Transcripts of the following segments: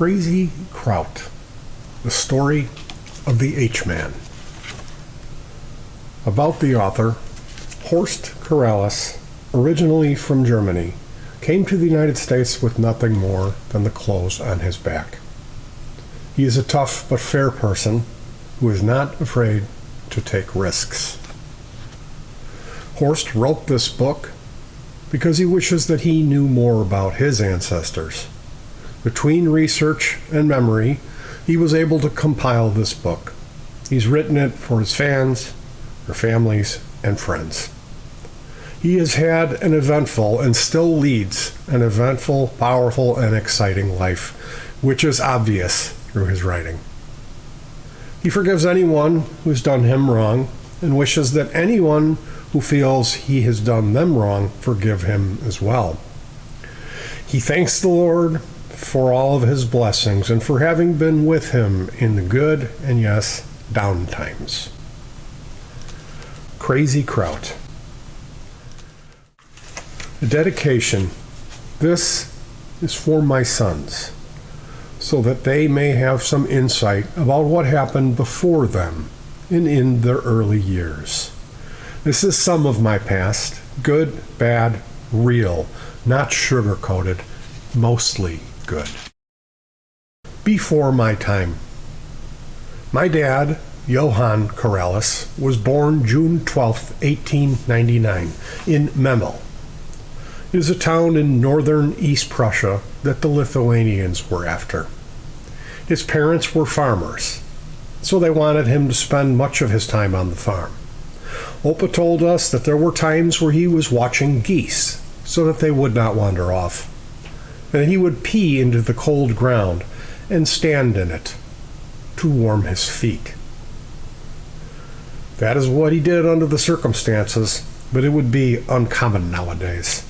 Crazy Kraut, the story of the H-Man. About the author, Horst Korallus, originally from Germany, came to the United States with nothing more than the clothes on his back. He is a tough but fair person who is not afraid to take risks. Horst wrote this book because he wishes that he knew more about his ancestors. Between research and memory, he was able to compile this book. He's written it for his fans, their families, and friends. He has had an eventful and still leads an eventful, powerful, and exciting life, which is obvious through his writing. He forgives anyone who's done him wrong and wishes that anyone who feels he has done them wrong forgive him as well. He thanks the Lord for all of his blessings and for having been with him in the good and, yes, down times. Crazy Kraut. A dedication. This is for my sons, so that they may have some insight about what happened before them and in their early years. This is some of my past, good, bad, real, not sugar-coated, mostly good. Before my time. My dad, Horst Korallus, was born June 12, 1899, in Memel. It is a town in northern East Prussia that the Lithuanians were after. His parents were farmers, so they wanted him to spend much of his time on the farm. Opa told us that there were times where he was watching geese so that they would not wander off, and he would pee into the cold ground and stand in it to warm his feet. That is what he did under the circumstances, but it would be uncommon nowadays.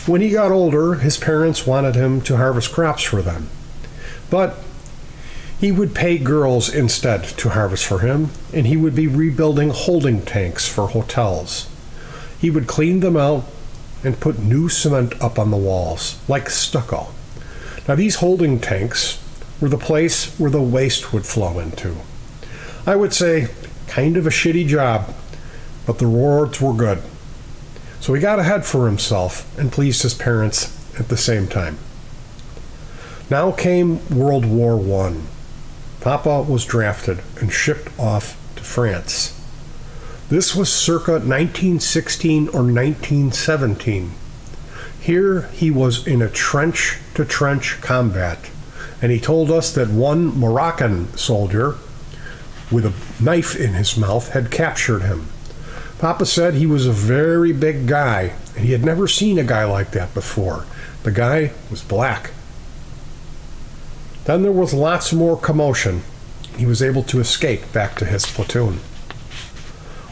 When he got older, his parents wanted him to harvest crops for them, but he would pay girls instead to harvest for him, and he would be rebuilding holding tanks for hotels. He would clean them out and put new cement up on the walls, like stucco. Now, these holding tanks were the place where the waste would flow into. I would say, kind of a shitty job, but the rewards were good. So he got ahead for himself and pleased his parents at the same time. Now came World War I. Papa was drafted and shipped off to France. This was circa 1916 or 1917. Here he was in a trench-to-trench combat, and he told us that one Moroccan soldier with a knife in his mouth had captured him. Papa said he was a very big guy, and he had never seen a guy like that before. The guy was black. Then there was lots more commotion. He was able to escape back to his platoon.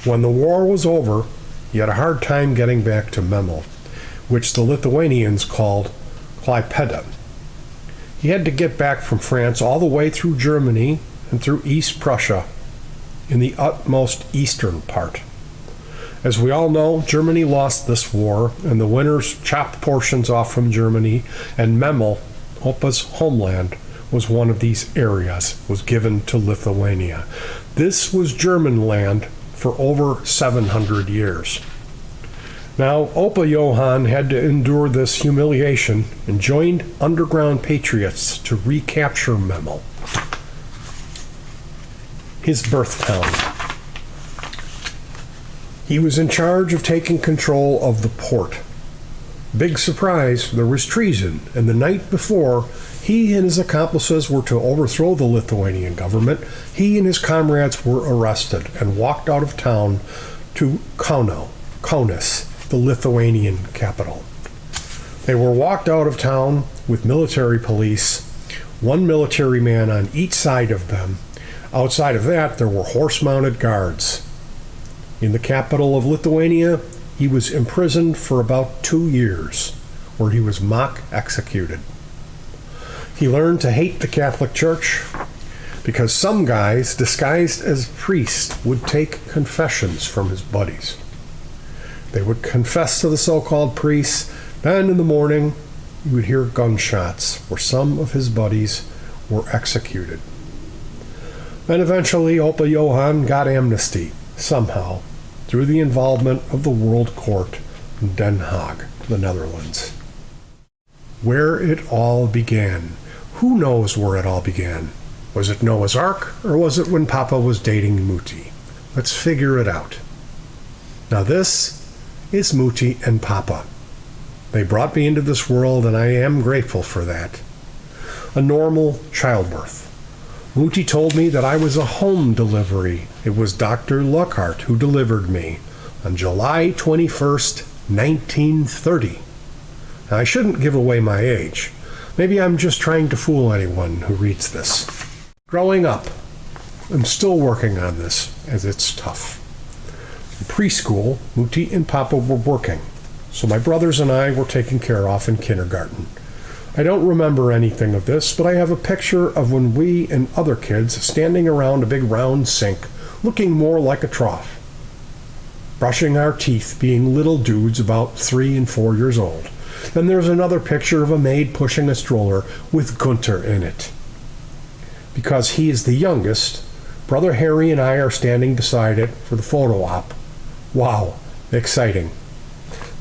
When the war was over, he had a hard time getting back to Memel, which the Lithuanians called Klaipėda. He had to get back from France all the way through Germany and through East Prussia in the utmost eastern part. As we all know, Germany lost this war, and the winners chopped portions off from Germany, and Memel, Opa's homeland, was one of these areas, was given to Lithuania. This was German land for over 700 years. Now, Opa Johann had to endure this humiliation and joined underground patriots to recapture Memel, his birth town. He was in charge of taking control of the port. Big surprise, there was treason, and the night before he and his accomplices were to overthrow the Lithuanian government, he and his comrades were arrested and walked out of town to Kaunas, the Lithuanian capital. They were walked out of town with military police, one military man on each side of them. Outside of that, there were horse-mounted guards. In the capital of Lithuania, he was imprisoned for about 2 years, where he was mock executed. He learned to hate the Catholic Church because some guys, disguised as priests, would take confessions from his buddies. They would confess to the so-called priests, then in the morning, you would hear gunshots where some of his buddies were executed. And eventually, Opa Johan got amnesty, somehow, through the involvement of the World Court in Den Haag, the Netherlands. Where it all began. Who knows where it all began? Was it Noah's Ark, or was it when Papa was dating Muti? Let's figure it out. Now this is Muti and Papa. They brought me into this world, and I am grateful for that. A normal childbirth. Muti told me that I was a home delivery. It was Dr. Lockhart who delivered me on July 21st, 1930. Now, I shouldn't give away my age. Maybe I'm just trying to fool anyone who reads this. Growing up, I'm still working on this, as it's tough. In preschool, Muti and Papa were working, so my brothers and I were taken care of in kindergarten. I don't remember anything of this, but I have a picture of when we and other kids standing around a big round sink, looking more like a trough, brushing our teeth, being little dudes about 3 and 4 years old. Then there's another picture of a maid pushing a stroller with Gunter in it. Because he is the youngest, Brother Harry and I are standing beside it for the photo op. Wow, exciting.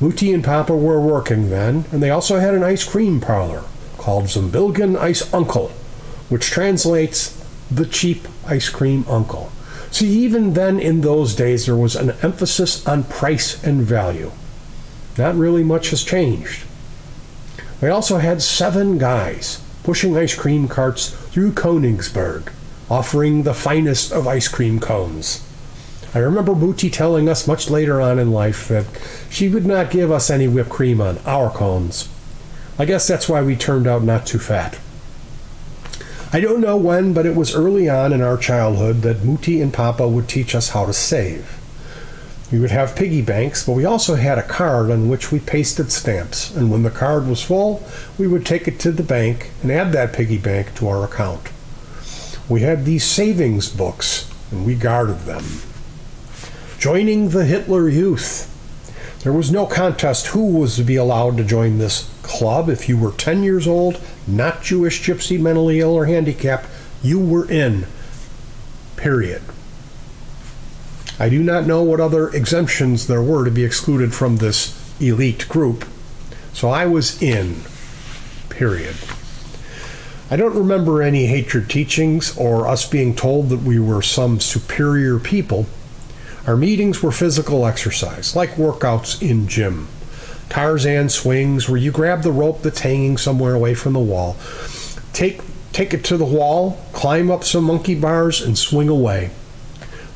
Muti and Papa were working then, and they also had an ice cream parlor called Zimbilgen Ice Uncle, which translates the cheap ice cream uncle. See, even then in those days there was an emphasis on price and value. Not really much has changed. They also had 7 guys pushing ice cream carts through Koningsberg, offering the finest of ice cream cones. I remember Muti telling us much later on in life that she would not give us any whipped cream on our cones. I guess that's why we turned out not too fat. I don't know when, but it was early on in our childhood that Muti and Papa would teach us how to save. We would have piggy banks, but we also had a card on which we pasted stamps, and when the card was full, we would take it to the bank and add that piggy bank to our account. We had these savings books, and we guarded them. Joining the Hitler Youth. There was no contest who was to be allowed to join this club. If you were 10 years old, not Jewish, gypsy, mentally ill, or handicapped, you were in. Period. I do not know what other exemptions there were to be excluded from this elite group, so I was in. Period. I don't remember any hatred teachings or us being told that we were some superior people. Our meetings were physical exercise, like workouts in gym. Tarzan swings, where you grab the rope that's hanging somewhere away from the wall, take it to the wall, climb up some monkey bars, and swing away.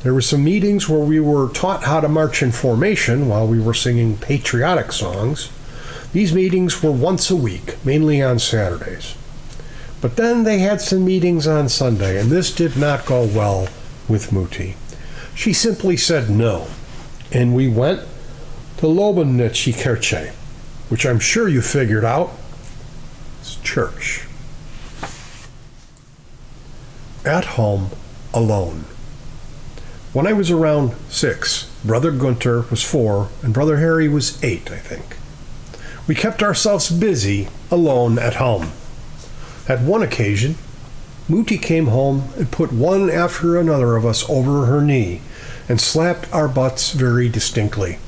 There were some meetings where we were taught how to march in formation while we were singing patriotic songs. These meetings were once a week, mainly on Saturdays. But then they had some meetings on Sunday, and this did not go well with Muti. She simply said no, and we went to Lobenici Kirche, which I'm sure you figured out. It's church. At home, alone. When I was around 6, Brother Gunter was 4, and Brother Harry was 8, I think. We kept ourselves busy, alone at home. At one occasion, Muti came home and put one after another of us over her knee and slapped our butts very distinctly.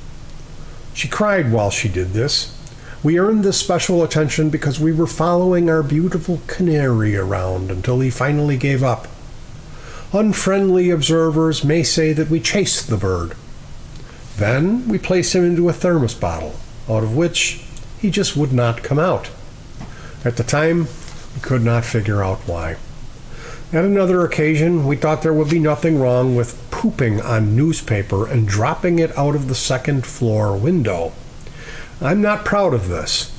She cried while she did this. We earned this special attention because we were following our beautiful canary around until he finally gave up. Unfriendly observers may say that we chased the bird. Then we placed him into a thermos bottle, out of which he just would not come out. At the time, we could not figure out why. At another occasion, we thought there would be nothing wrong with pooping on newspaper and dropping it out of the second floor window. I'm not proud of this.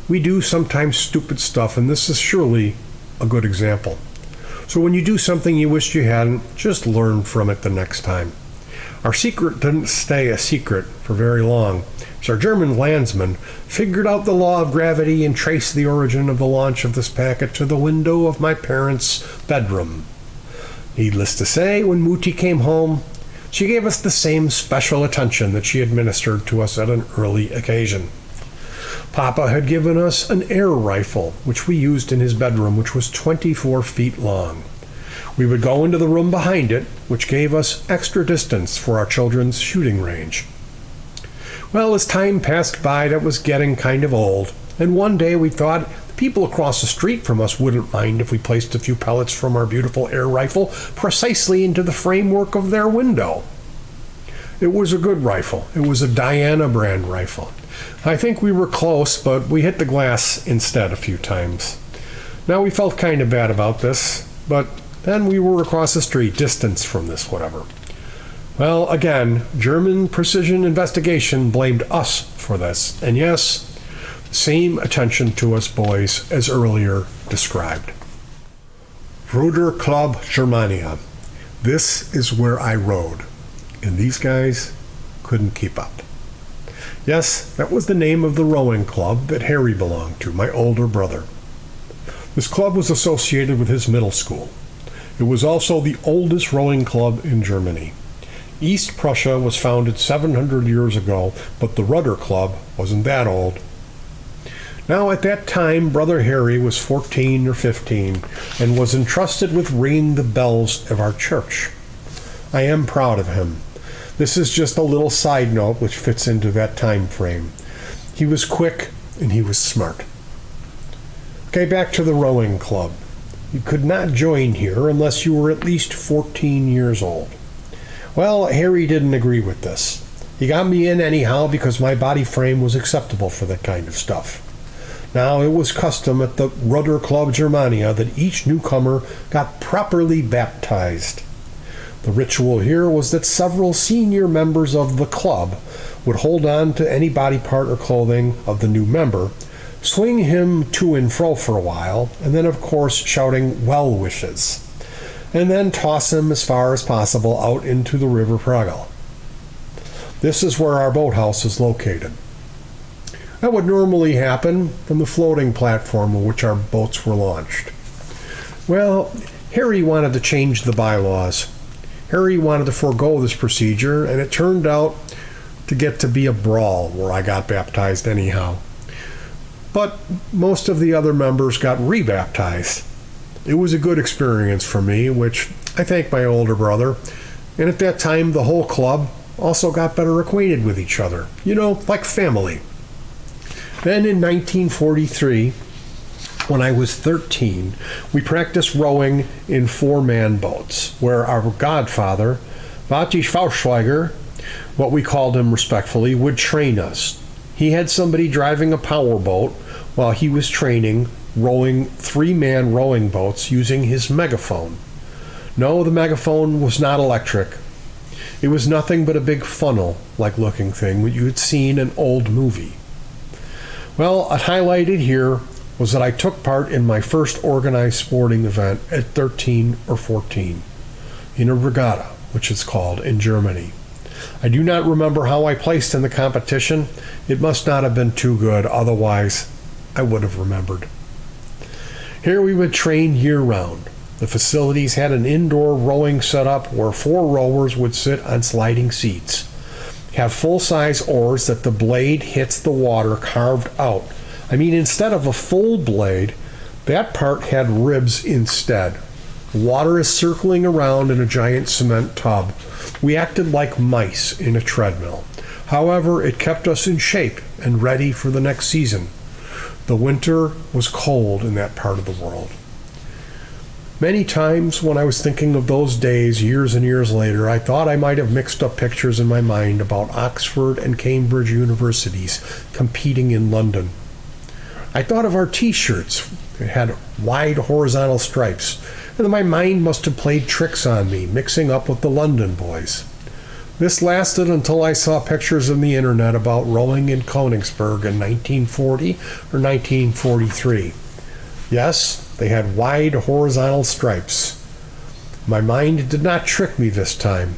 We do sometimes stupid stuff, and this is surely a good example. So when you do something you wished you hadn't, just learn from it the next time. Our secret didn't stay a secret for very long, as our German landsman figured out the law of gravity and traced the origin of the launch of this packet to the window of my parents' bedroom. Needless to say, when Muti came home, she gave us the same special attention that she administered to us at an early occasion. Papa had given us an air rifle, which we used in his bedroom, which was 24 feet long. We would go into the room behind it, which gave us extra distance for our children's shooting range. Well, as time passed by, that was getting kind of old, and one day we thought the people across the street from us wouldn't mind if we placed a few pellets from our beautiful air rifle precisely into the framework of their window. It was a good rifle. It was a Diana brand rifle. I think we were close, but we hit the glass instead a few times. Now we felt kind of bad about this, but then we were across the street, distance from this whatever. Well, again, German precision investigation blamed us for this, and yes, same attention to us boys as earlier described. Ruder Club Germania. This is where I rode, and these guys couldn't keep up. Yes, that was the name of the rowing club that Harry belonged to, my older brother. This club was associated with his middle school. It was also the oldest rowing club in Germany. East Prussia was founded 700 years ago, but the Rudder Club wasn't that old. Now, at that time, Brother Harry was 14 or 15 and was entrusted with ringing the bells of our church. I am proud of him. This is just a little side note which fits into that time frame. He was quick and he was smart. Okay, back to the rowing club. You could not join here unless you were at least 14 years old. Well, Harry didn't agree with this. He got me in anyhow because my body frame was acceptable for that kind of stuff. Now, it was custom at the Rudder Club Germania that each newcomer got properly baptized. The ritual here was that several senior members of the club would hold on to any body part or clothing of the new member, swing him to and fro for a while, and then, of course, shouting well wishes, and then toss him as far as possible out into the River Pragal. This is where our boathouse is located. That would normally happen from the floating platform on which our boats were launched. Well, Harry wanted to change the bylaws. Harry wanted to forego this procedure, and it turned out to get to be a brawl where I got baptized anyhow. But most of the other members got rebaptized. It was a good experience for me, which I thank my older brother, and at that time the whole club also got better acquainted with each other, like family. Then in 1943, when I was 13, we practiced rowing in four-man boats, where our godfather, Vati Schwarzschweiger, what we called him respectfully, would train us. He had somebody driving a power boat while he was training, rowing three-man rowing boats using his megaphone. No, the megaphone was not electric. It was nothing but a big funnel-like looking thing that you had seen in an old movie. Well, highlighted here was that I took part in my first organized sporting event at 13 or 14, in a regatta, which it's called in Germany. I do not remember how I placed in the competition. It must not have been too good, otherwise I would have remembered. Here we would train year-round. The facilities had an indoor rowing setup where four rowers would sit on sliding seats, have full-size oars that the blade hits the water carved out. I mean, instead of a full blade, that part had ribs instead. Water is circling around in a giant cement tub. We acted like mice in a treadmill. However, it kept us in shape and ready for the next season. The winter was cold in that part of the world. Many times when I was thinking of those days years and years later, I thought I might have mixed up pictures in my mind about Oxford and Cambridge universities competing in London. I thought of our t-shirts. It had wide horizontal stripes, and my mind must have played tricks on me, mixing up with the London boys. This lasted until I saw pictures on the internet about rowing in Königsberg in 1940 or 1943. Yes, they had wide horizontal stripes. My mind did not trick me this time.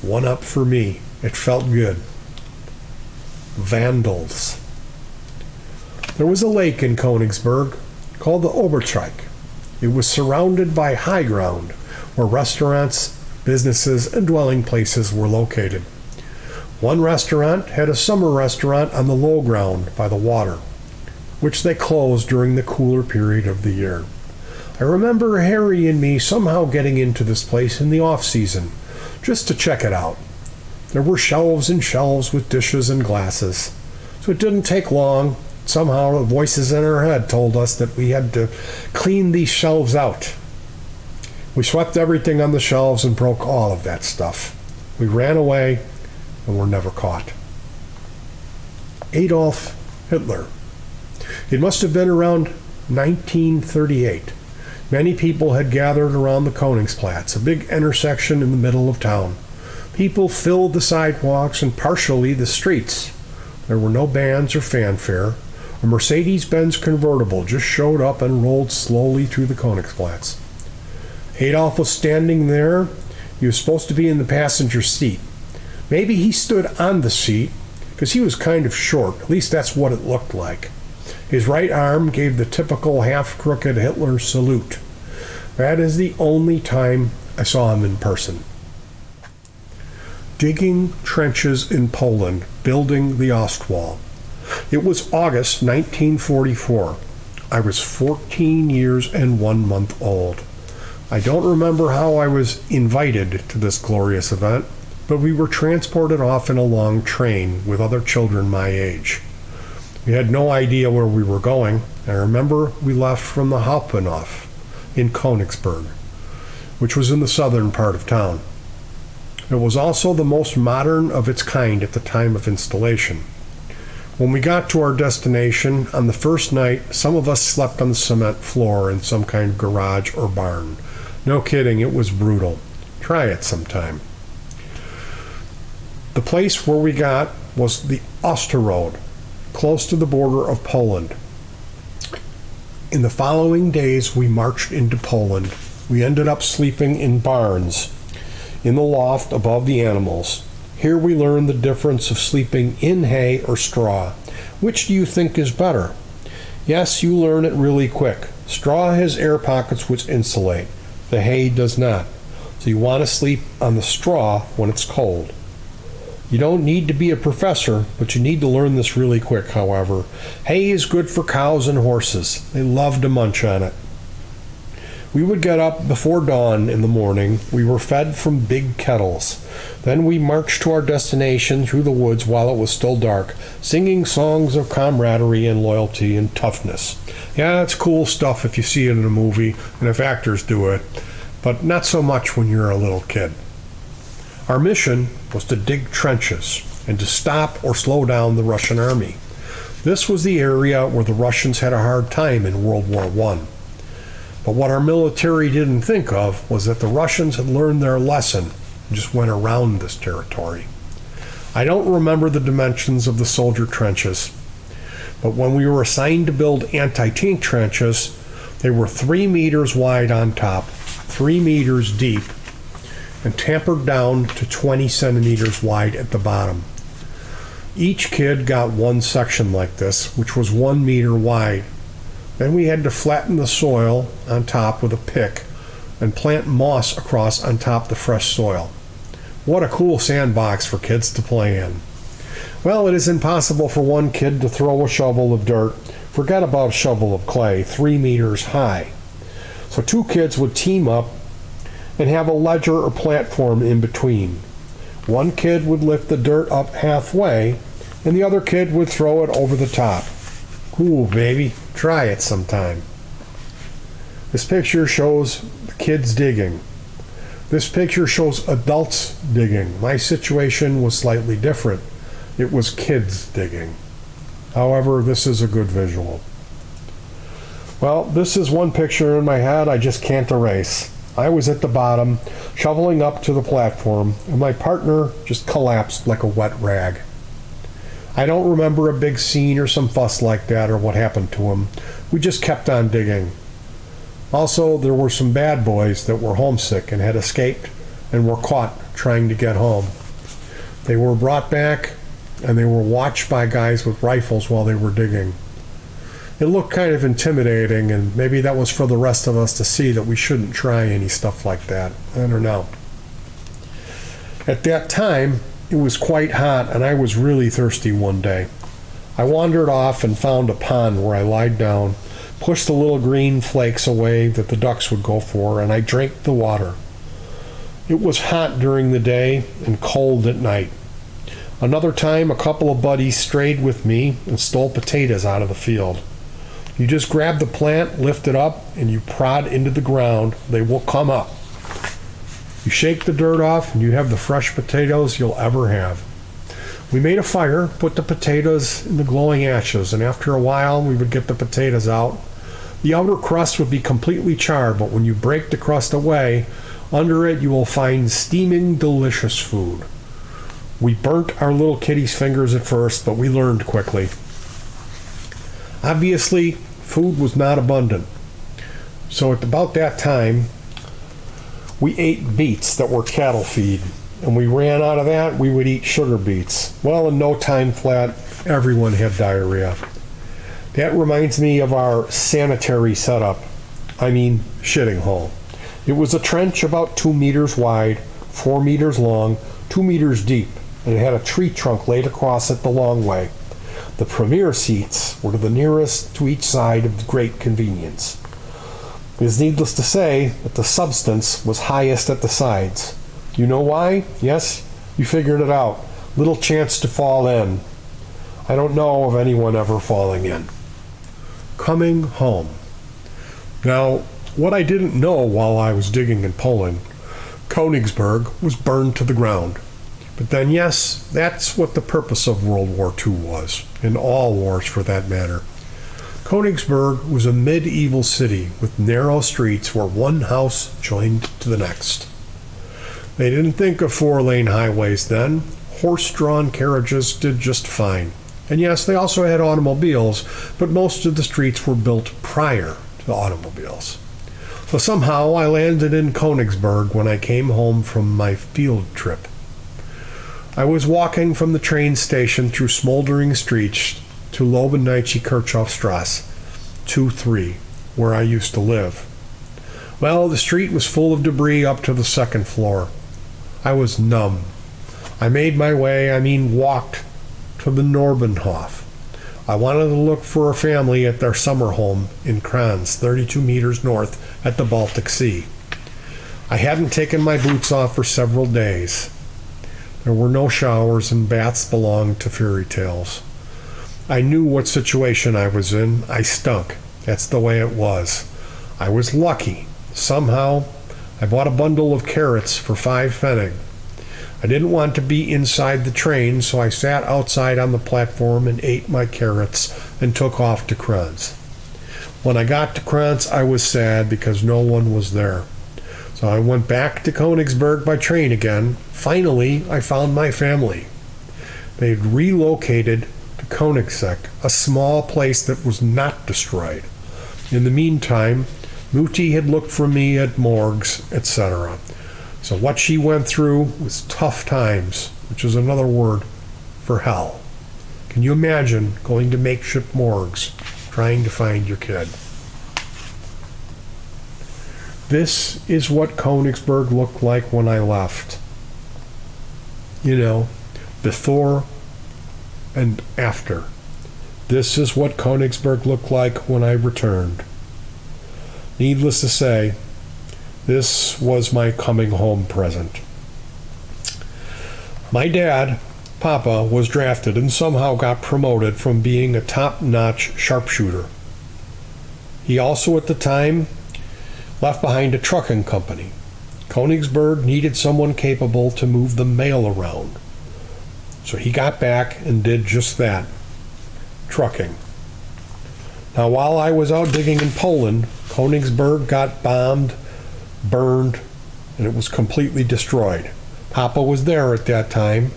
One up for me. It felt good. Vandals. There was a lake in Königsberg called the Oberteich. It was surrounded by high ground where restaurants, businesses, and dwelling places were located. One restaurant had a summer restaurant on the low ground by the water. which they closed during the cooler period of the year. I remember Harry and me somehow getting into this place in the off-season, just to check it out. There were shelves and shelves with dishes and glasses, so it didn't take long. Somehow the voices in our head told us that we had to clean these shelves out. We swept everything on the shelves and broke all of that stuff. We ran away and were never caught. Adolf Hitler. It must have been around 1938. Many people had gathered around the Koningsplatz, a big intersection in the middle of town. People filled the sidewalks and partially the streets. There were no bands or fanfare. A Mercedes-Benz convertible just showed up and rolled slowly through the Koningsplatz. Adolf was standing there. He was supposed to be in the passenger seat. Maybe he stood on the seat because he was kind of short. At least that's what it looked like. His right arm gave the typical half-crooked Hitler salute. That is the only time I saw him in person. Digging trenches in Poland, building the Ostwall. It was August 1944. I was 14 years and 1 month old. I don't remember how I was invited to this glorious event, but we were transported off in a long train with other children my age. We had no idea where we were going. I remember we left from the Hauptbahnhof in Königsberg, which was in the southern part of town. It was also the most modern of its kind at the time of installation. When we got to our destination, on the first night, some of us slept on the cement floor in some kind of garage or barn. No kidding, it was brutal. Try it sometime. The place where we got was the Osterode, close to the border of Poland. In the following days, we marched into Poland. We ended up sleeping in barns, in the loft above the animals. Here we learned the difference of sleeping in hay or straw. Which do you think is better? Yes, you learn it really quick. Straw has air pockets which insulate. The hay does not. So you want to sleep on the straw when it's cold. You don't need to be a professor, but you need to learn this really quick, however. Hay is good for cows and horses. They love to munch on it. We would get up before dawn in the morning. We were fed from big kettles. Then we marched to our destination through the woods while it was still dark, singing songs of camaraderie and loyalty and toughness. Yeah, it's cool stuff if you see it in a movie and if actors do it, but not so much when you're a little kid. Our mission was to dig trenches and to stop or slow down the Russian army. This was the area where the Russians had a hard time in World War I. But what our military didn't think of was that the Russians had learned their lesson and just went around this territory. I don't remember the dimensions of the soldier trenches, but when we were assigned to build anti-tank trenches, they were 3 meters wide on top, 3 meters deep, and tapered down to 20 centimeters wide at the bottom. Each kid got one section like this, which was 1 meter wide. Then we had to flatten the soil on top with a pick and plant moss across on top of the fresh soil. What a cool sandbox for kids to play in. Well, it is impossible for one kid to throw a shovel of dirt, forget about a shovel of clay, 3 meters high. So 2 kids would team up and have a ledger or platform in between. One kid would lift the dirt up halfway, and the other kid would throw it over the top. Cool, baby. Try it sometime. This picture shows the kids digging. This picture shows adults digging. My situation was slightly different. It was kids digging. However, this is a good visual. Well, this is one picture in my head I just can't erase. I was at the bottom, shoveling up to the platform, and my partner just collapsed like a wet rag. I don't remember a big scene or some fuss like that or what happened to him. We just kept on digging. Also, there were some bad boys that were homesick and had escaped and were caught trying to get home. They were brought back and they were watched by guys with rifles while they were digging. It looked kind of intimidating, and maybe that was for the rest of us to see that we shouldn't try any stuff like that. I don't know. At that time, it was quite hot, and I was really thirsty one day. I wandered off and found a pond where I lied down, pushed the little green flakes away that the ducks would go for, and I drank the water. It was hot during the day and cold at night. Another time, a couple of buddies strayed with me and stole potatoes out of the field. You just grab the plant, lift it up, and you prod into the ground. They will come up. You shake the dirt off, and you have the fresh potatoes you'll ever have. We made a fire, put the potatoes in the glowing ashes, and after a while, we would get the potatoes out. The outer crust would be completely charred, but when you break the crust away, under it you will find steaming, delicious food. We burnt our little kitty's fingers at first, but we learned quickly. Obviously, food was not abundant. So at about that time, we ate beets that were cattle feed. And we ran out of that, we would eat sugar beets. Well, in no time flat, everyone had diarrhea. That reminds me of our sanitary setup. I mean, shitting hole. It was a trench about 2 meters wide, 4 meters long, 2 meters deep, and it had a tree trunk laid across it the long way. The premier seats were the nearest to each side of great convenience. It is needless to say that the substance was highest at the sides. You know why? Yes, you figured it out. Little chance to fall in. I don't know of anyone ever falling in. Coming home. Now, what I didn't know while I was digging in Poland, Königsberg was burned to the ground. But then, yes, that's what the purpose of World War II was, in all wars for that matter. Königsberg was a medieval city with narrow streets where one house joined to the next. They didn't think of 4-lane highways then. Horse-drawn carriages did just fine. And yes, they also had automobiles, but most of the streets were built prior to the automobiles. So somehow I landed in Königsberg when I came home from my field trip. I was walking from the train station through smoldering streets to Lobennice Kirchhofstrasse 2-3, where I used to live. Well, the street was full of debris up to the second floor. I was numb. I made my way, walked to the Norbenhof. I wanted to look for a family at their summer home in Kranz, 32 meters north at the Baltic Sea. I hadn't taken my boots off for several days. There were no showers, and baths belonged to fairy tales. I knew what situation I was in. I stunk. That's the way it was. I was lucky. Somehow, I bought a bundle of carrots for 5 pfennig. I didn't want to be inside the train, so I sat outside on the platform and ate my carrots and took off to Kranz. When I got to Kranz, I was sad because no one was there. So I went back to Königsberg by train again. Finally, I found my family. They had relocated to Königsegg, a small place that was not destroyed. In the meantime, Mutti had looked for me at morgues, etc. So what she went through was tough times, which is another word for hell. Can you imagine going to makeshift morgues, trying to find your kid? This is what Königsberg looked like when I left. Before and after. This is what Königsberg looked like when I returned. Needless to say, this was my coming home present. My dad, Papa, was drafted and somehow got promoted from being a top-notch sharpshooter. He also, at the time, left behind a trucking company. Königsberg needed someone capable to move the mail around. So he got back and did just that, trucking. Now, while I was out digging in Poland, Königsberg got bombed, burned, and it was completely destroyed. Papa was there at that time,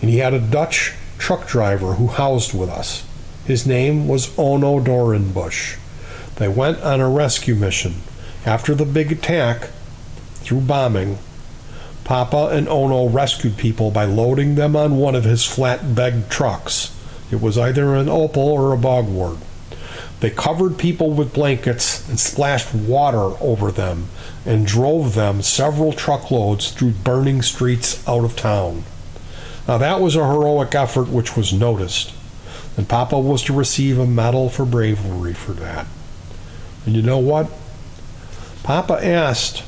and he had a Dutch truck driver who housed with us. His name was Onno Doornbusch. They went on a rescue mission. After the big attack, through bombing, Papa and Onno rescued people by loading them on one of his flatbed trucks. It was either an Opel or a Bogward. They covered people with blankets and splashed water over them and drove them several truckloads through burning streets out of town. Now that was a heroic effort which was noticed. and Papa was to receive a medal for bravery for that. And you know what? Papa asked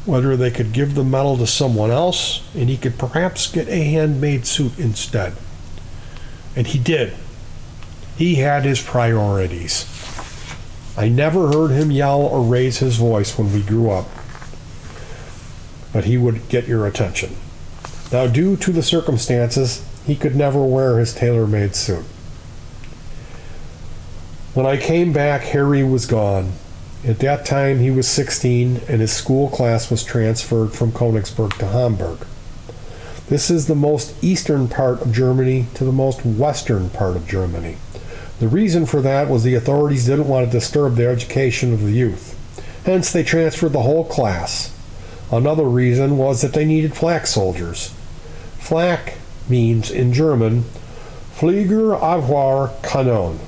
whether they could give the medal to someone else, and he could perhaps get a handmade suit instead. And he did. He had his priorities. I never heard him yell or raise his voice when we grew up, but he would get your attention. Now, due to the circumstances, he could never wear his tailor-made suit. When I came back, Harry was gone. At that time, he was 16, and his school class was transferred from Königsberg to Hamburg. This is the most eastern part of Germany to the most western part of Germany. The reason for that was the authorities didn't want to disturb the education of the youth. Hence, they transferred the whole class. Another reason was that they needed flak soldiers. Flak means, in German, Fliegerabwehrkanone.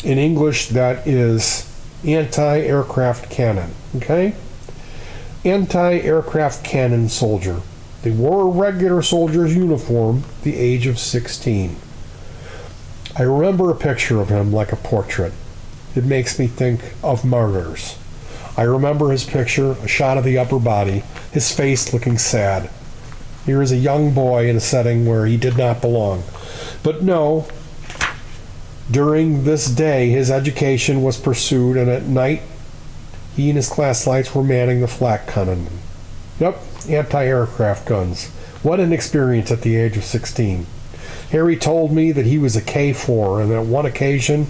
In English, that is anti-aircraft cannon. Okay? Anti-aircraft cannon soldier. They wore a regular soldier's uniform at the age of 16. I remember a picture of him like a portrait. It makes me think of martyrs. I remember his picture, a shot of the upper body, his face looking sad. Here is a young boy in a setting where he did not belong. But no, during this day, his education was pursued, and at night, he and his classmates were manning the flak cannon. Yep, anti-aircraft guns. What an experience at the age of 16. Harry told me that he was a K4, and at one occasion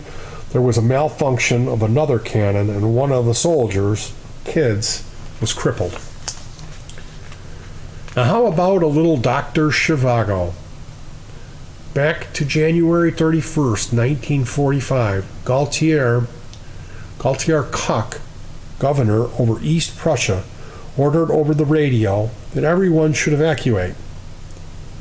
there was a malfunction of another cannon, and one of the soldiers, kids, was crippled. Now how about a little Dr. Zhivago? Back to January 31st, 1945, Gautier Koch, governor over East Prussia, ordered over the radio that everyone should evacuate.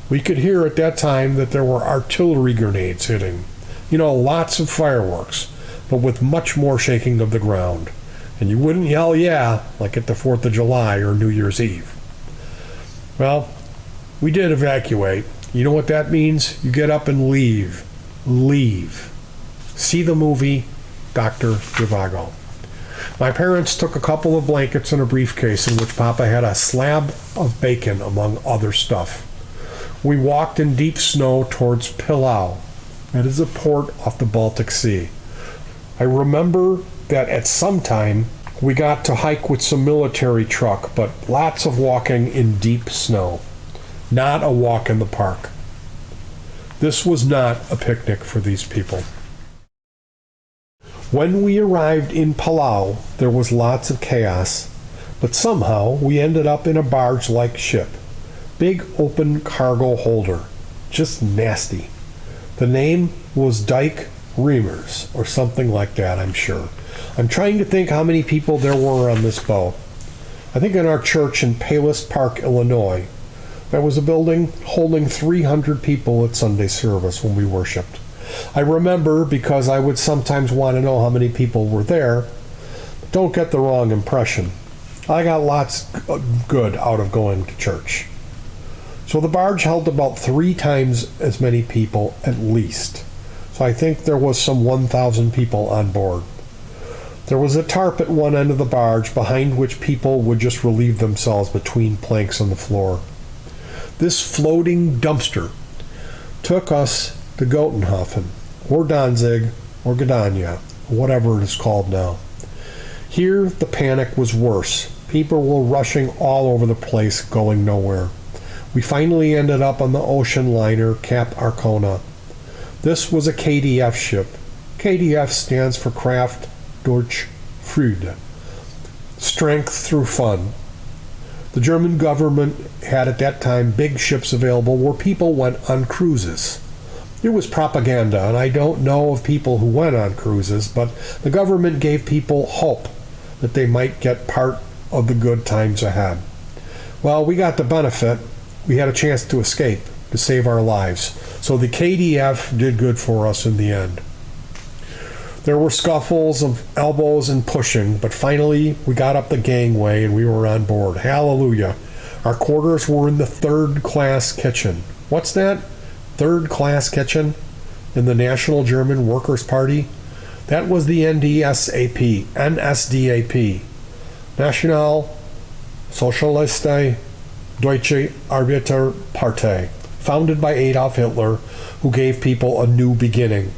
We could hear at that time that there were artillery grenades hitting. Lots of fireworks, but with much more shaking of the ground. And you wouldn't yell yeah like at the 4th of July or New Year's Eve. Well, we did evacuate. You know what that means? You get up and leave. Leave. See the movie Dr. Zhivago. My parents took a couple of blankets and a briefcase in which Papa had a slab of bacon among other stuff. We walked in deep snow towards Pillau. That is a port off the Baltic Sea. I remember that at some time we got to hike with some military truck, but lots of walking in deep snow. Not a walk in the park. This was not a picnic for these people. When we arrived in Palau, there was lots of chaos, but somehow we ended up in a barge-like ship. Big open cargo holder. Just nasty. The name was Dyke Reamers, or something like that, I'm sure. I'm trying to think how many people there were on this boat. I think in our church in Palos Park, Illinois, there was a building holding 300 people at Sunday service when we worshiped. I remember because I would sometimes want to know how many people were there. Don't get the wrong impression. I got lots good out of going to church. So the barge held about 3 times as many people at least. So I think there was some 1,000 people on board. There was a tarp at one end of the barge behind which people would just relieve themselves between planks on the floor. This floating dumpster took us to Gotenhofen, or Danzig, or Gdansk, whatever it is called now. Here the panic was worse. People were rushing all over the place, going nowhere. We finally ended up on the ocean liner Cap Arcona. This was a KDF ship. KDF stands for Kraft durch Freude, strength through fun. The German government had at that time big ships available where people went on cruises. It was propaganda, and I don't know of people who went on cruises, but the government gave people hope that they might get part of the good times ahead. Well, we got the benefit. We had a chance to escape, to save our lives. So the KDF did good for us in the end. There were scuffles of elbows and pushing, but finally we got up the gangway and we were on board. Hallelujah. Our quarters were in the third-class kitchen. What's that? Third-class kitchen? in the National German Workers' Party? That was the NSDAP, National Sozialistische Deutsche Arbeiterpartei, founded by Adolf Hitler, who gave people a new beginning.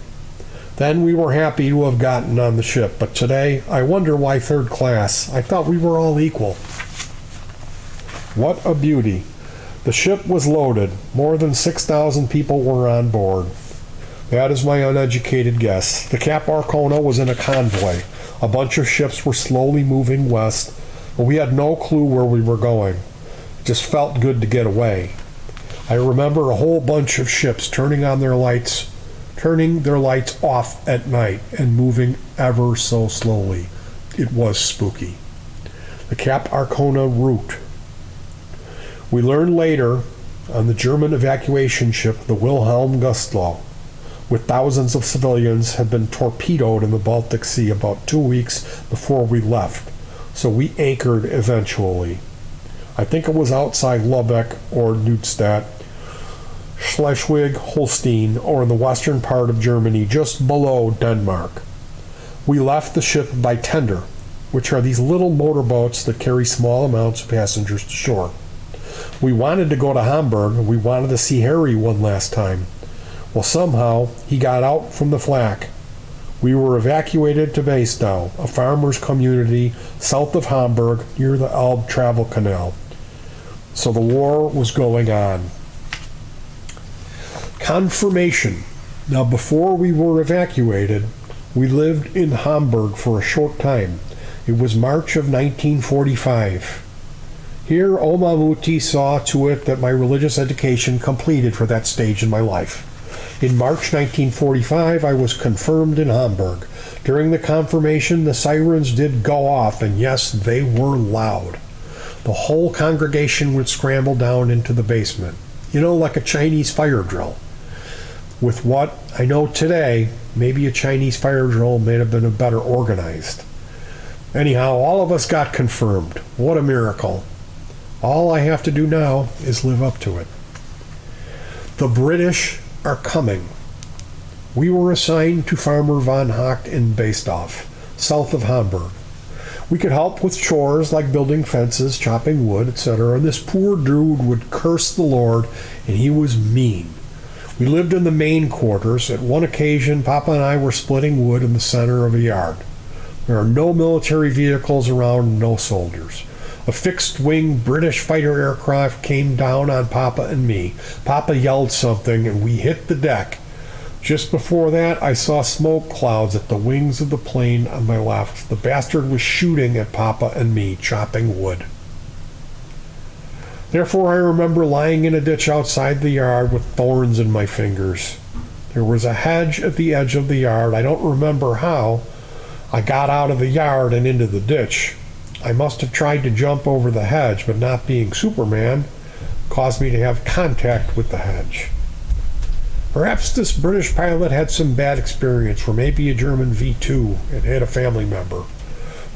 Then we were happy to have gotten on the ship, but today I wonder why third class. I thought we were all equal. What a beauty. The ship was loaded. More than 6,000 people were on board. That is my uneducated guess. The Cap Arcona was in a convoy. A bunch of ships were slowly moving west, but we had no clue where we were going. It just felt good to get away. I remember a whole bunch of ships turning their lights off at night and moving ever so slowly. It was spooky. The Cap Arcona route. We learned later on the German evacuation ship, the Wilhelm Gustloh, with thousands of civilians, had been torpedoed in the Baltic Sea about 2 weeks before we left, so we anchored eventually. I think it was outside Lübeck or Neustadt, Schleswig-Holstein, or in the western part of Germany, just below Denmark. We left the ship by tender, which are these little motorboats that carry small amounts of passengers to shore. We wanted to go to Hamburg, and we wanted to see Harry one last time. Well, somehow he got out from the flak. We were evacuated to Bastow, a farmers' community south of Hamburg near the Elbe Travel Canal. So the war was going on. Confirmation. Now, before we were evacuated, we lived in Hamburg for a short time. It was March of 1945. Here, Oma Muti saw to it that my religious education completed for that stage in my life. In March 1945, I was confirmed in Hamburg. During the confirmation, the sirens did go off, and yes, they were loud. The whole congregation would scramble down into the basement, like a Chinese fire drill. With what I know today, maybe a Chinese fire drill may have been better organized. Anyhow, all of us got confirmed. What a miracle. All I have to do now is live up to it. The British are coming. We were assigned to Farmer von Hacht in Bastow, south of Hamburg. We could help with chores like building fences, chopping wood, etc., and this poor dude would curse the Lord, and he was mean. We lived in the main quarters. At one occasion, Papa and I were splitting wood in the center of a yard. There are no military vehicles around, no soldiers. A fixed-wing British fighter aircraft came down on Papa and me. Papa yelled something, and we hit the deck. Just before that, I saw smoke clouds at the wings of the plane on my left. The bastard was shooting at Papa and me, chopping wood. Therefore, I remember lying in a ditch outside the yard with thorns in my fingers. There was a hedge at the edge of the yard. I don't remember how. I got out of the yard and into the ditch. I must have tried to jump over the hedge, but not being Superman caused me to have contact with the hedge. Perhaps this British pilot had some bad experience, or maybe a German V2 and had a family member.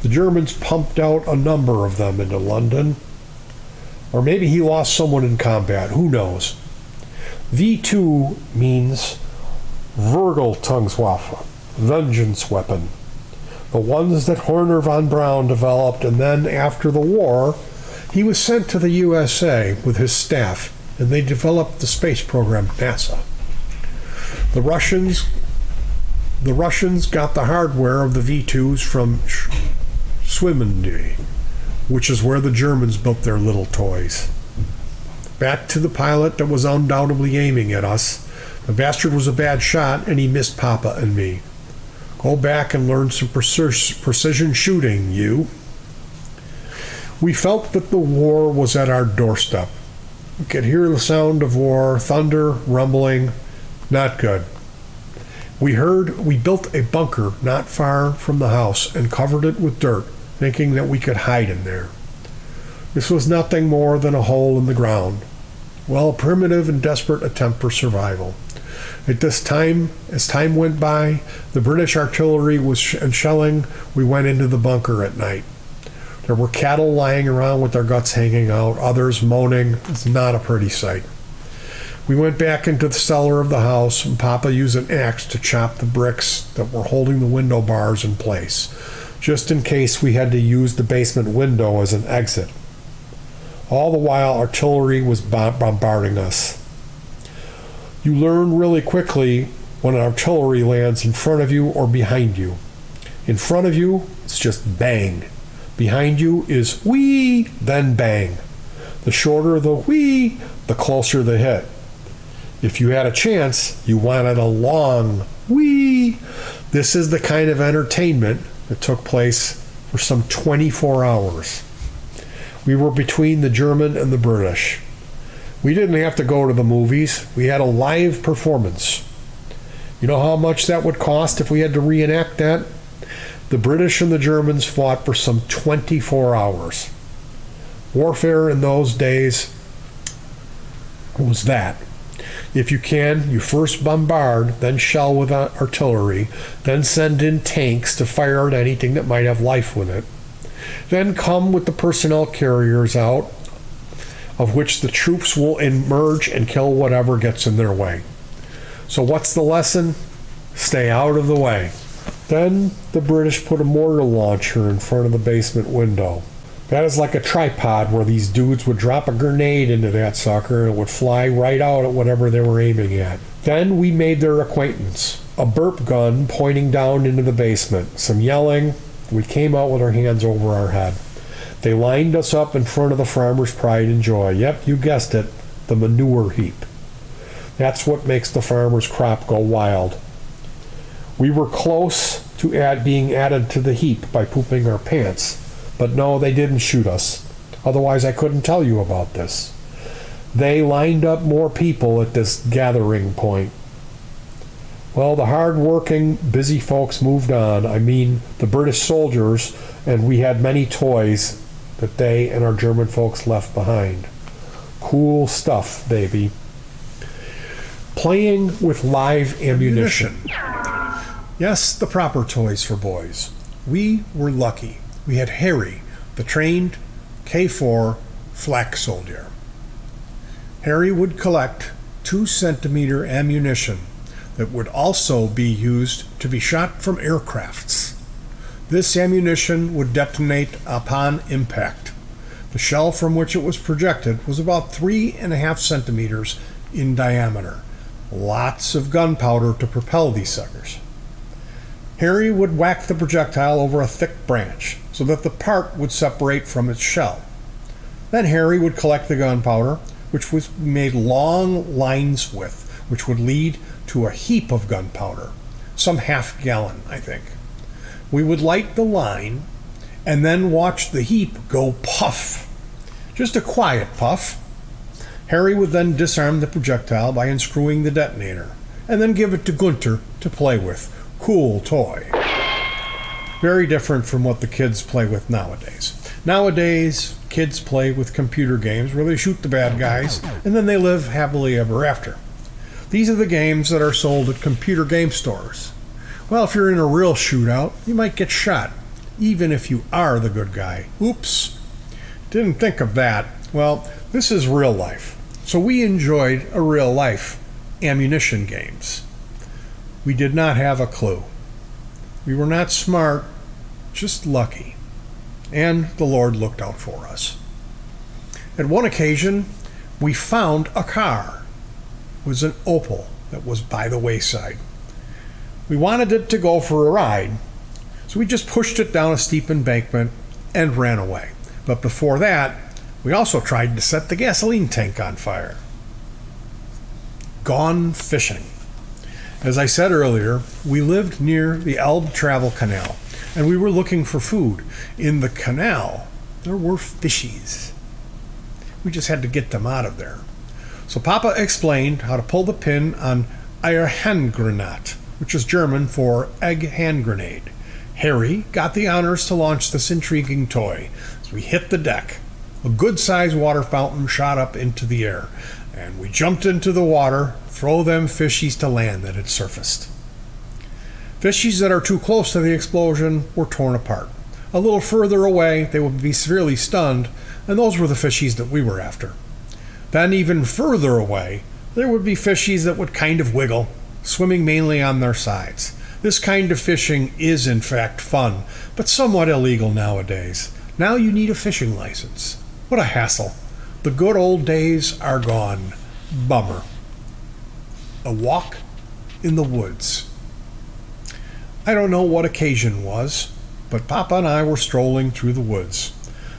The Germans pumped out a number of them into London. Or maybe he lost someone in combat, who knows. V2 means Vergeltungswaffe, vengeance weapon. The ones that Horner von Braun developed, and then after the war, he was sent to the USA with his staff, and they developed the space program, NASA. The Russians got the hardware of the V2s from Schwimmende, which is where the Germans built their little toys. Back to the pilot that was undoubtedly aiming at us. The bastard was a bad shot, and he missed Papa and me. Go back and learn some precision shooting, you. We felt that the war was at our doorstep. We could hear the sound of war, thunder, rumbling. Not good. We built a bunker not far from the house and covered it with dirt, thinking that we could hide in there. This was nothing more than a hole in the ground. Well, a primitive and desperate attempt for survival. At this time, as time went by, the British artillery was shelling. We went into the bunker at night. There were cattle lying around with their guts hanging out, others moaning. It's not a pretty sight. We went back into the cellar of the house, and Papa used an axe to chop the bricks that were holding the window bars in place, just in case we had to use the basement window as an exit. All the while, artillery was bombarding us. You learn really quickly when artillery lands in front of you or behind you. In front of you, it's just bang. Behind you is whee, then bang. The shorter the whee, the closer the hit. If you had a chance, you wanted a long whee. This is the kind of entertainment that took place for some 24 hours. We were between the German and the British. We didn't have to go to the movies. We had a live performance. You know how much that would cost if we had to reenact that? The British and the Germans fought for some 24 hours. Warfare in those days was that. If you can, you first bombard, then shell with artillery, then send in tanks to fire at anything that might have life with it. Then come with the personnel carriers out, of which the troops will emerge and kill whatever gets in their way. So what's the lesson? Stay out of the way. Then the British put a mortar launcher in front of the basement window. That is like a tripod where these dudes would drop a grenade into that sucker and it would fly right out at whatever they were aiming at. Then we made their acquaintance. A burp gun pointing down into the basement. Some yelling. We came out with our hands over our head. They lined us up in front of the Farmer's Pride and Joy. Yep, you guessed it, the manure heap. That's what makes the farmer's crop go wild. We were close to being added to the heap by pooping our pants. But no, they didn't shoot us. Otherwise, I couldn't tell you about this. They lined up more people at this gathering point. Well, the hard-working, busy folks moved on. I mean, the British soldiers, and we had many toys that they and our German folks left behind. Cool stuff, baby. Playing with live ammunition. Yes, the proper toys for boys. We were lucky. We had Harry, the trained K4 flak soldier. Harry would collect 2-centimeter ammunition that would also be used to be shot from aircrafts. This ammunition would detonate upon impact. The shell from which it was projected was about 3.5 centimeters in diameter. Lots of gunpowder to propel these suckers. Harry would whack the projectile over a thick branch so that the part would separate from its shell. Then Harry would collect the gunpowder, which was made long lines with, which would lead to a heap of gunpowder, some half-gallon, I think. We would light the line and then watch the heap go puff. Just a quiet puff. Harry would then disarm the projectile by unscrewing the detonator, and then give it to Gunter to play with. Cool toy. Very different from what the kids play with nowadays. Nowadays, kids play with computer games where they shoot the bad guys and then they live happily ever after. These are the games that are sold at computer game stores. Well, if you're in a real shootout, you might get shot, even if you are the good guy. Oops. Didn't think of that. Well, this is real life. So we enjoyed a real life ammunition games. We did not have a clue. We were not smart, just lucky. And the Lord looked out for us. At one occasion, we found a car. It was an Opel that was by the wayside. We wanted it to go for a ride, so we just pushed it down a steep embankment and ran away. But before that, we also tried to set the gasoline tank on fire. Gone fishing. As I said earlier, we lived near the Elbe Travel Canal, and we were looking for food. In the canal, there were fishies. We just had to get them out of there. So Papa explained how to pull the pin on Eierhandgranat, which is German for egg hand grenade. Harry got the honors to launch this intriguing toy. As we hit the deck, a good-sized water fountain shot up into the air, and we jumped into the water, throw them fishies to land that had surfaced. Fishies that are too close to the explosion were torn apart. A little further away, they would be severely stunned, and those were the fishies that we were after. Then even further away, There would be fishies that would kind of wiggle, swimming mainly on their sides. This kind of fishing is in fact fun, but somewhat illegal nowadays. Now you need a fishing license. What a hassle. The good old days are gone. Bummer. A walk in the woods. I don't know what occasion was, but Papa and I were strolling through the woods.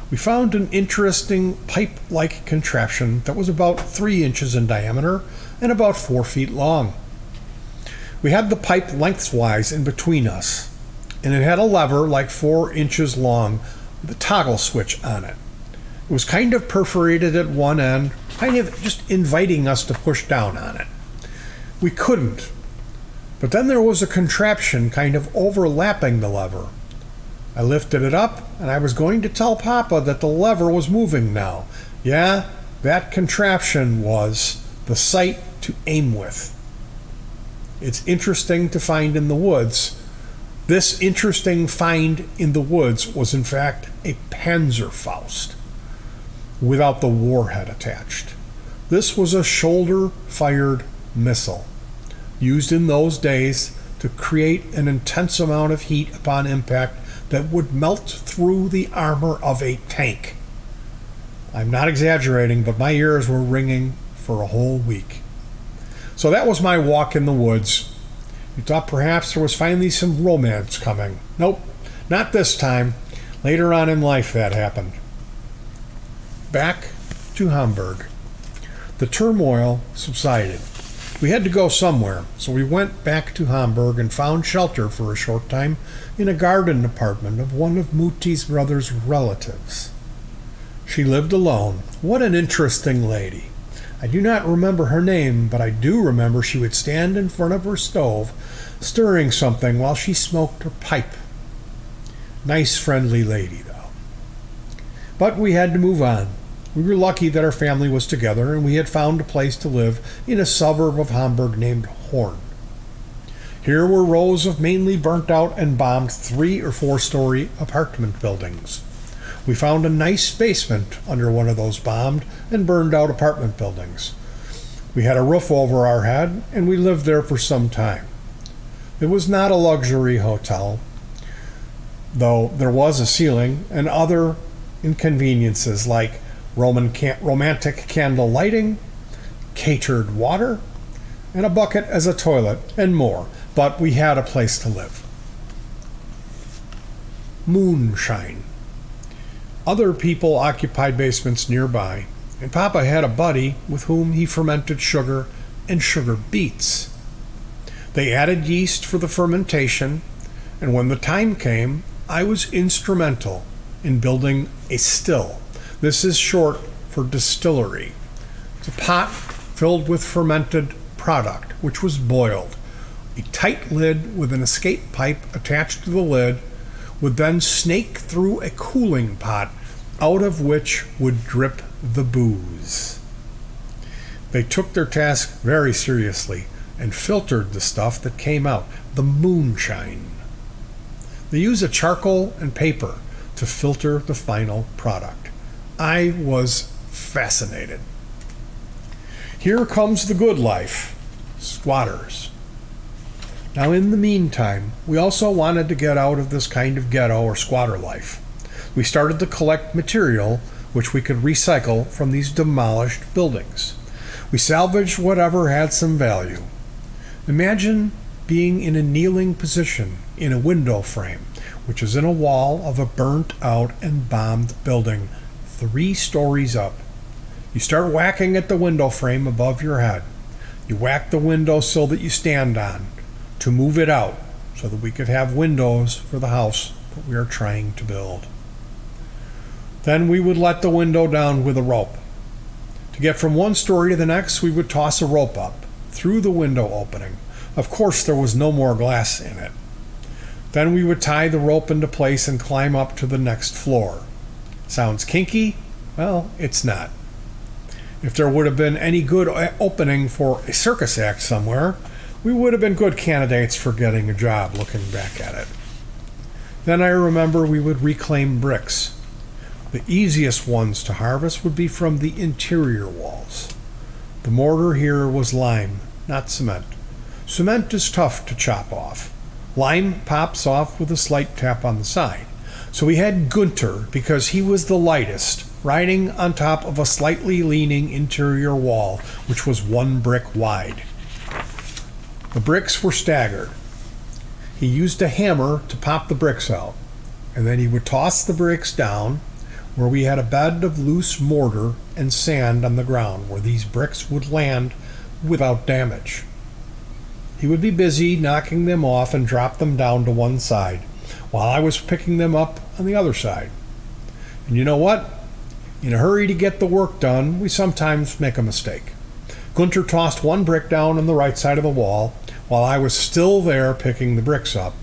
We found an interesting pipe-like contraption that was about 3 inches in diameter and about 4 feet long. We had the pipe lengthwise in between us, and it had a lever like 4 inches long with a toggle switch on it. It was kind of perforated at one end, kind of just inviting us to push down on it. We couldn't, but then there was a contraption kind of overlapping the lever. I lifted it up, and I was going to tell Papa that the lever was moving now. Yeah, that contraption was the sight to aim with. It's interesting to find in the woods. This interesting find in the woods was in fact a Panzerfaust without the warhead attached. This was a shoulder-fired missile used in those days to create an intense amount of heat upon impact that would melt through the armor of a tank. I'm not exaggerating, but my ears were ringing for a whole week. So that was my walk in the woods. You thought perhaps there was finally some romance coming. Nope, not this time. Later on in life that happened. Back to Hamburg. The turmoil subsided. We had to go somewhere, so we went back to Hamburg and found shelter for a short time in a garden apartment of one of Muti's brother's relatives. She lived alone. What an interesting lady. I do not remember her name, but I do remember she would stand in front of her stove, stirring something while she smoked her pipe. Nice, friendly lady, though. But we had to move on. We were lucky that our family was together, and we had found a place to live in a suburb of Hamburg named Horn. Here were rows of mainly burnt out and bombed 3- or 4-story apartment buildings. We found a nice basement under one of those bombed and burned out apartment buildings. We had a roof over our head, and we lived there for some time. It was not a luxury hotel, though there was a ceiling and other inconveniences like romantic candle lighting, catered water, and a bucket as a toilet, and more. But we had a place to live. Moonshine. Other people occupied basements nearby, and Papa had a buddy with whom he fermented sugar and sugar beets. They added yeast for the fermentation, and when the time came, I was instrumental in building a still. This is short for distillery. It's a pot filled with fermented product, which was boiled. A tight lid with an escape pipe attached to the lid would then snake through a cooling pot, out of which would drip the booze. They took their task very seriously and filtered the stuff that came out, the moonshine. They use a charcoal and paper to filter the final product. I was fascinated. Here comes the good life, squatters. Now, in the meantime, we also wanted to get out of this kind of ghetto or squatter life. We started to collect material which we could recycle from these demolished buildings. We salvaged whatever had some value. Imagine being in a kneeling position in a window frame, which is in a wall of a burnt out and bombed building 3 stories up. You start whacking at the window frame above your head. You whack the window sill that you stand on to move it out so that we could have windows for the house that we are trying to build. Then we would let the window down with a rope. To get from one story to the next, we would toss a rope up through the window opening. Of course, there was no more glass in it. Then we would tie the rope into place and climb up to the next floor. Sounds kinky? Well, it's not. If there would have been any good opening for a circus act somewhere, we would have been good candidates for getting a job looking back at it. Then I remember we would reclaim bricks. The easiest ones to harvest would be from the interior walls. The mortar here was lime, not cement. Cement is tough to chop off. Lime pops off with a slight tap on the side. So we had Gunter because he was the lightest, riding on top of a slightly leaning interior wall, which was 1 brick wide. The bricks were staggered. He used a hammer to pop the bricks out, and then he would toss the bricks down where we had a bed of loose mortar and sand on the ground where these bricks would land without damage. He would be busy knocking them off and drop them down to one side, while I was picking them up on the other side. And you know what? In a hurry to get the work done, we sometimes make a mistake. Gunter tossed 1 brick down on the right side of the wall, while I was still there picking the bricks up.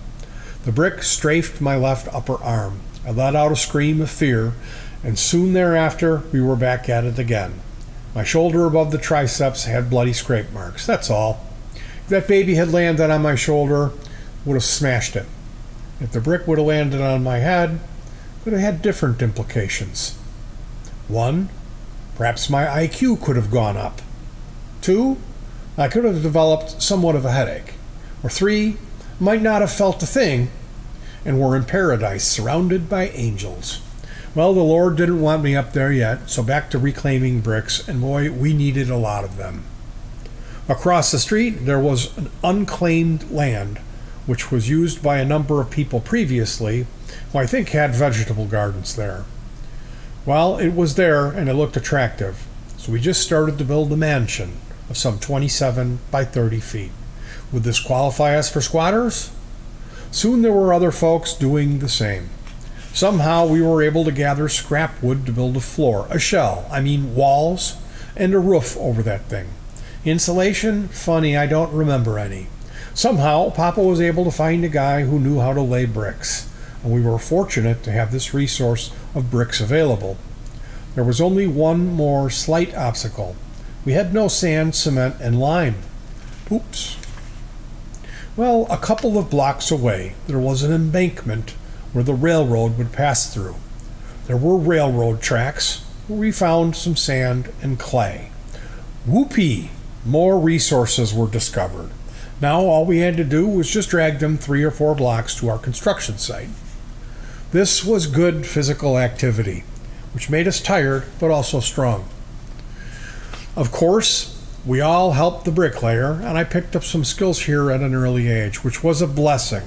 The brick strafed my left upper arm. I let out a scream of fear, and soon thereafter we were back at it again. My shoulder above the triceps had bloody scrape marks, that's all. If that baby had landed on my shoulder, would have smashed it. If the brick would have landed on my head, it would have had different implications. 1, perhaps my IQ could have gone up. 2, I could have developed somewhat of a headache. Or 3, might not have felt a thing and were in paradise surrounded by angels. Well, the Lord didn't want me up there yet, so back to reclaiming bricks, and boy, we needed a lot of them. Across the street, there was an unclaimed land, which was used by a number of people previously, who I think had vegetable gardens there. Well, it was there, and it looked attractive, so we just started to build a mansion of some 27 by 30 feet. Would this qualify us for squatters? Soon there were other folks doing the same. Somehow we were able to gather scrap wood to build a floor, walls, and a roof over that thing. Insulation? Funny, I don't remember any. Somehow, Papa was able to find a guy who knew how to lay bricks, and we were fortunate to have this resource of bricks available. There was only one more slight obstacle. We had no sand, cement, and lime. Oops. Well, a couple of blocks away, there was an embankment where the railroad would pass through. There were railroad tracks where we found some sand and clay. Whoopee! More resources were discovered. Now all we had to do was just drag them 3 or 4 blocks to our construction site. This was good physical activity, which made us tired but also strong. Of course, we all helped the bricklayer, and I picked up some skills here at an early age, which was a blessing,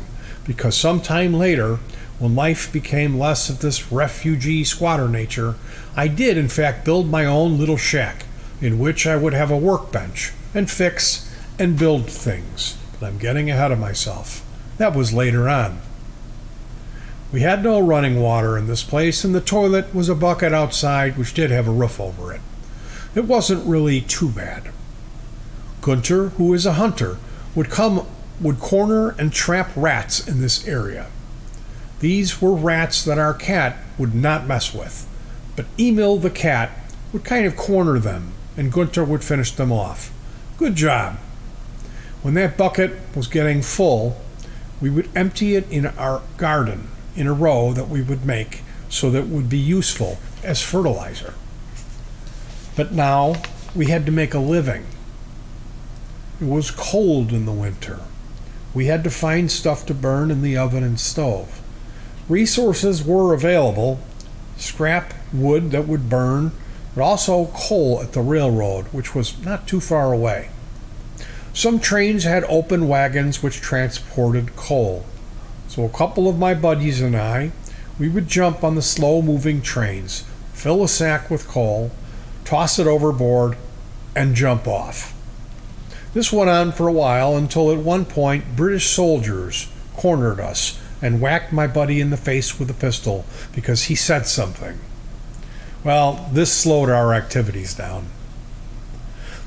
because sometime later, when life became less of this refugee squatter nature, I did in fact build my own little shack, in which I would have a workbench and fix and build things. But I'm getting ahead of myself. That was later on. We had no running water in this place, and the toilet was a bucket outside which did have a roof over it. It wasn't really too bad. Gunter, who is a hunter, would corner and trap rats in this area. These were rats that our cat would not mess with, but Emil the cat would kind of corner them, and Gunter would finish them off. Good job. When that bucket was getting full, we would empty it in our garden in a row that we would make so that it would be useful as fertilizer. But now we had to make a living. It was cold in the winter. We had to find stuff to burn in the oven and stove. Resources were available, scrap wood that would burn, but also coal at the railroad, which was not too far away. Some trains had open wagons which transported coal. So a couple of my buddies and I, we would jump on the slow-moving trains, fill a sack with coal, toss it overboard, and jump off. This went on for a while until at one point British soldiers cornered us and whacked my buddy in the face with a pistol because he said something. Well, this slowed our activities down.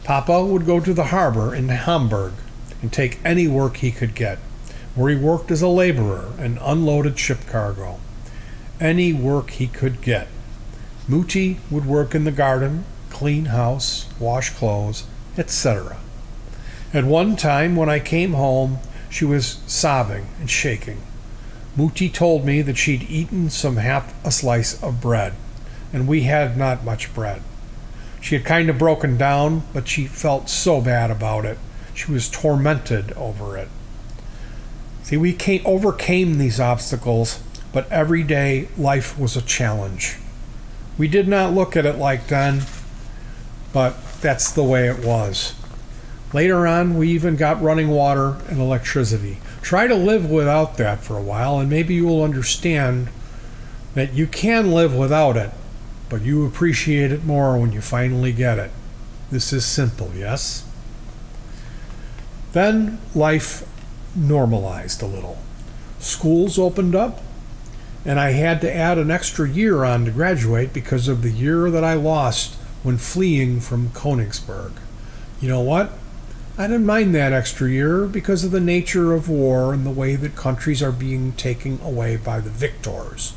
Papa would go to the harbor in Hamburg and take any work he could get, where he worked as a laborer and unloaded ship cargo. Any work he could get. Mutti would work in the garden, clean house, wash clothes, etc. At one time when I came home, she was sobbing and shaking. Mutti told me that she'd eaten some half a slice of bread, and we had not much bread. She had kind of broken down, but she felt so bad about it. She was tormented over it. See, we overcame these obstacles, but every day life was a challenge. We did not look at it like then, but that's the way it was. Later on, we even got running water and electricity. Try to live without that for a while, and maybe you will understand that you can live without it, but you appreciate it more when you finally get it. This is simple, yes? Then life normalized a little. Schools opened up, and I had to add an extra year on to graduate because of the year that I lost when fleeing from Königsberg. You know what? I didn't mind that extra year because of the nature of war and the way that countries are being taken away by the victors.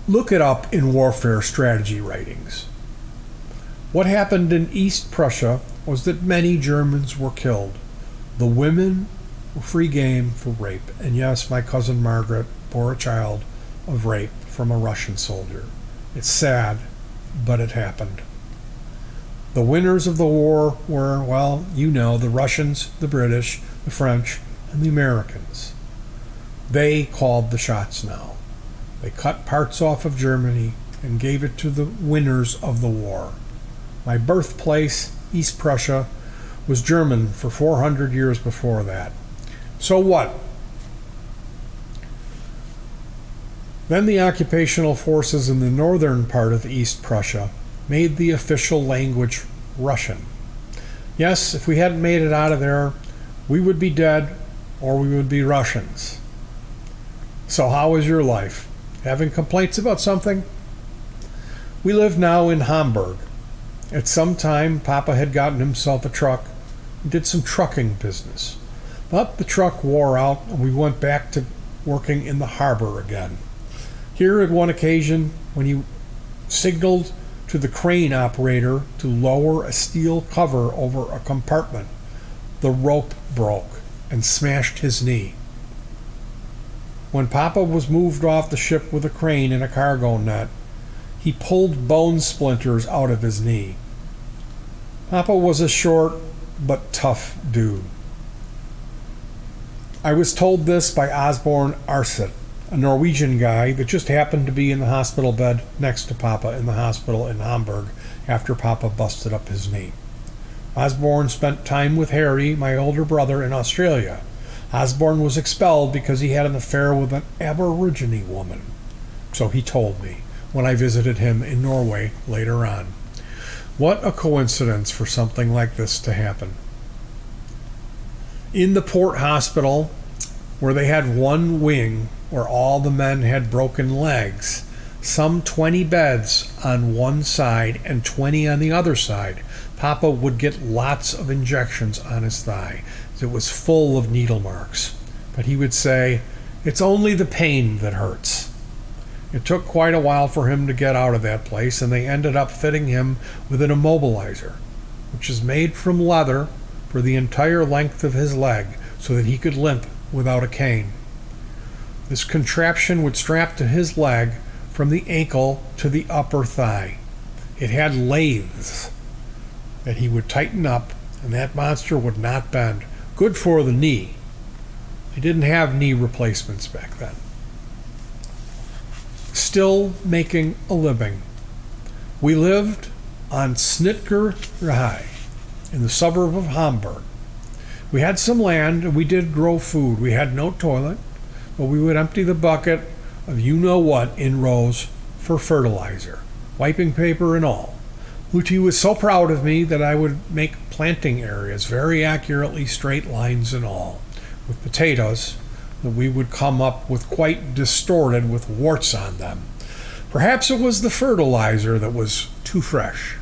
Look it up in warfare strategy writings. What happened in East Prussia was that many Germans were killed. The women were free game for rape. And yes, my cousin Margaret bore a child of rape from a Russian soldier. It's sad, but it happened. The winners of the war were, well, you know, the Russians, the British, the French, and the Americans. They called the shots now. They cut parts off of Germany and gave it to the winners of the war. My birthplace, East Prussia, was German for 400 years before that. So what? Then the occupational forces in the northern part of East Prussia made the official language Russian. Yes, if we hadn't made it out of there, we would be dead or we would be Russians. So how is your life? Having complaints about something? We live now in Hamburg. At some time, Papa had gotten himself a truck and did some trucking business. But the truck wore out and we went back to working in the harbor again. Here at one occasion, when he signaled to the crane operator to lower a steel cover over a compartment, the rope broke and smashed his knee. When Papa was moved off the ship with a crane and a cargo net, he pulled bone splinters out of his knee. Papa was a short but tough dude. I was told this by Osborne Arset, a Norwegian guy that just happened to be in the hospital bed next to Papa in the hospital in Hamburg after Papa busted up his knee. Osborne spent time with Harry, my older brother, in Australia. Osborne was expelled because he had an affair with an Aborigine woman. So he told me when I visited him in Norway later on. What a coincidence for something like this to happen. In the port hospital, where they had one wing where all the men had broken legs, some 20 beds on one side and 20 on the other side, Papa would get lots of injections on his thigh. It was full of needle marks. But he would say, "It's only the pain that hurts." It took quite a while for him to get out of that place, and they ended up fitting him with an immobilizer, which is made from leather for the entire length of his leg so that he could limp without a cane. This contraption would strap to his leg from the ankle to the upper thigh. It had lathes that he would tighten up, and that monster would not bend. Good for the knee. They didn't have knee replacements back then. Still making a living. We lived on Snitger in the suburb of Hamburg. We had some land and we did grow food. We had no toilet, but we would empty the bucket of you-know-what in rows for fertilizer, wiping paper and all. Uti was so proud of me that I would make planting areas very accurately, straight lines and all, with potatoes that we would come up with quite distorted with warts on them. Perhaps it was the fertilizer that was too fresh.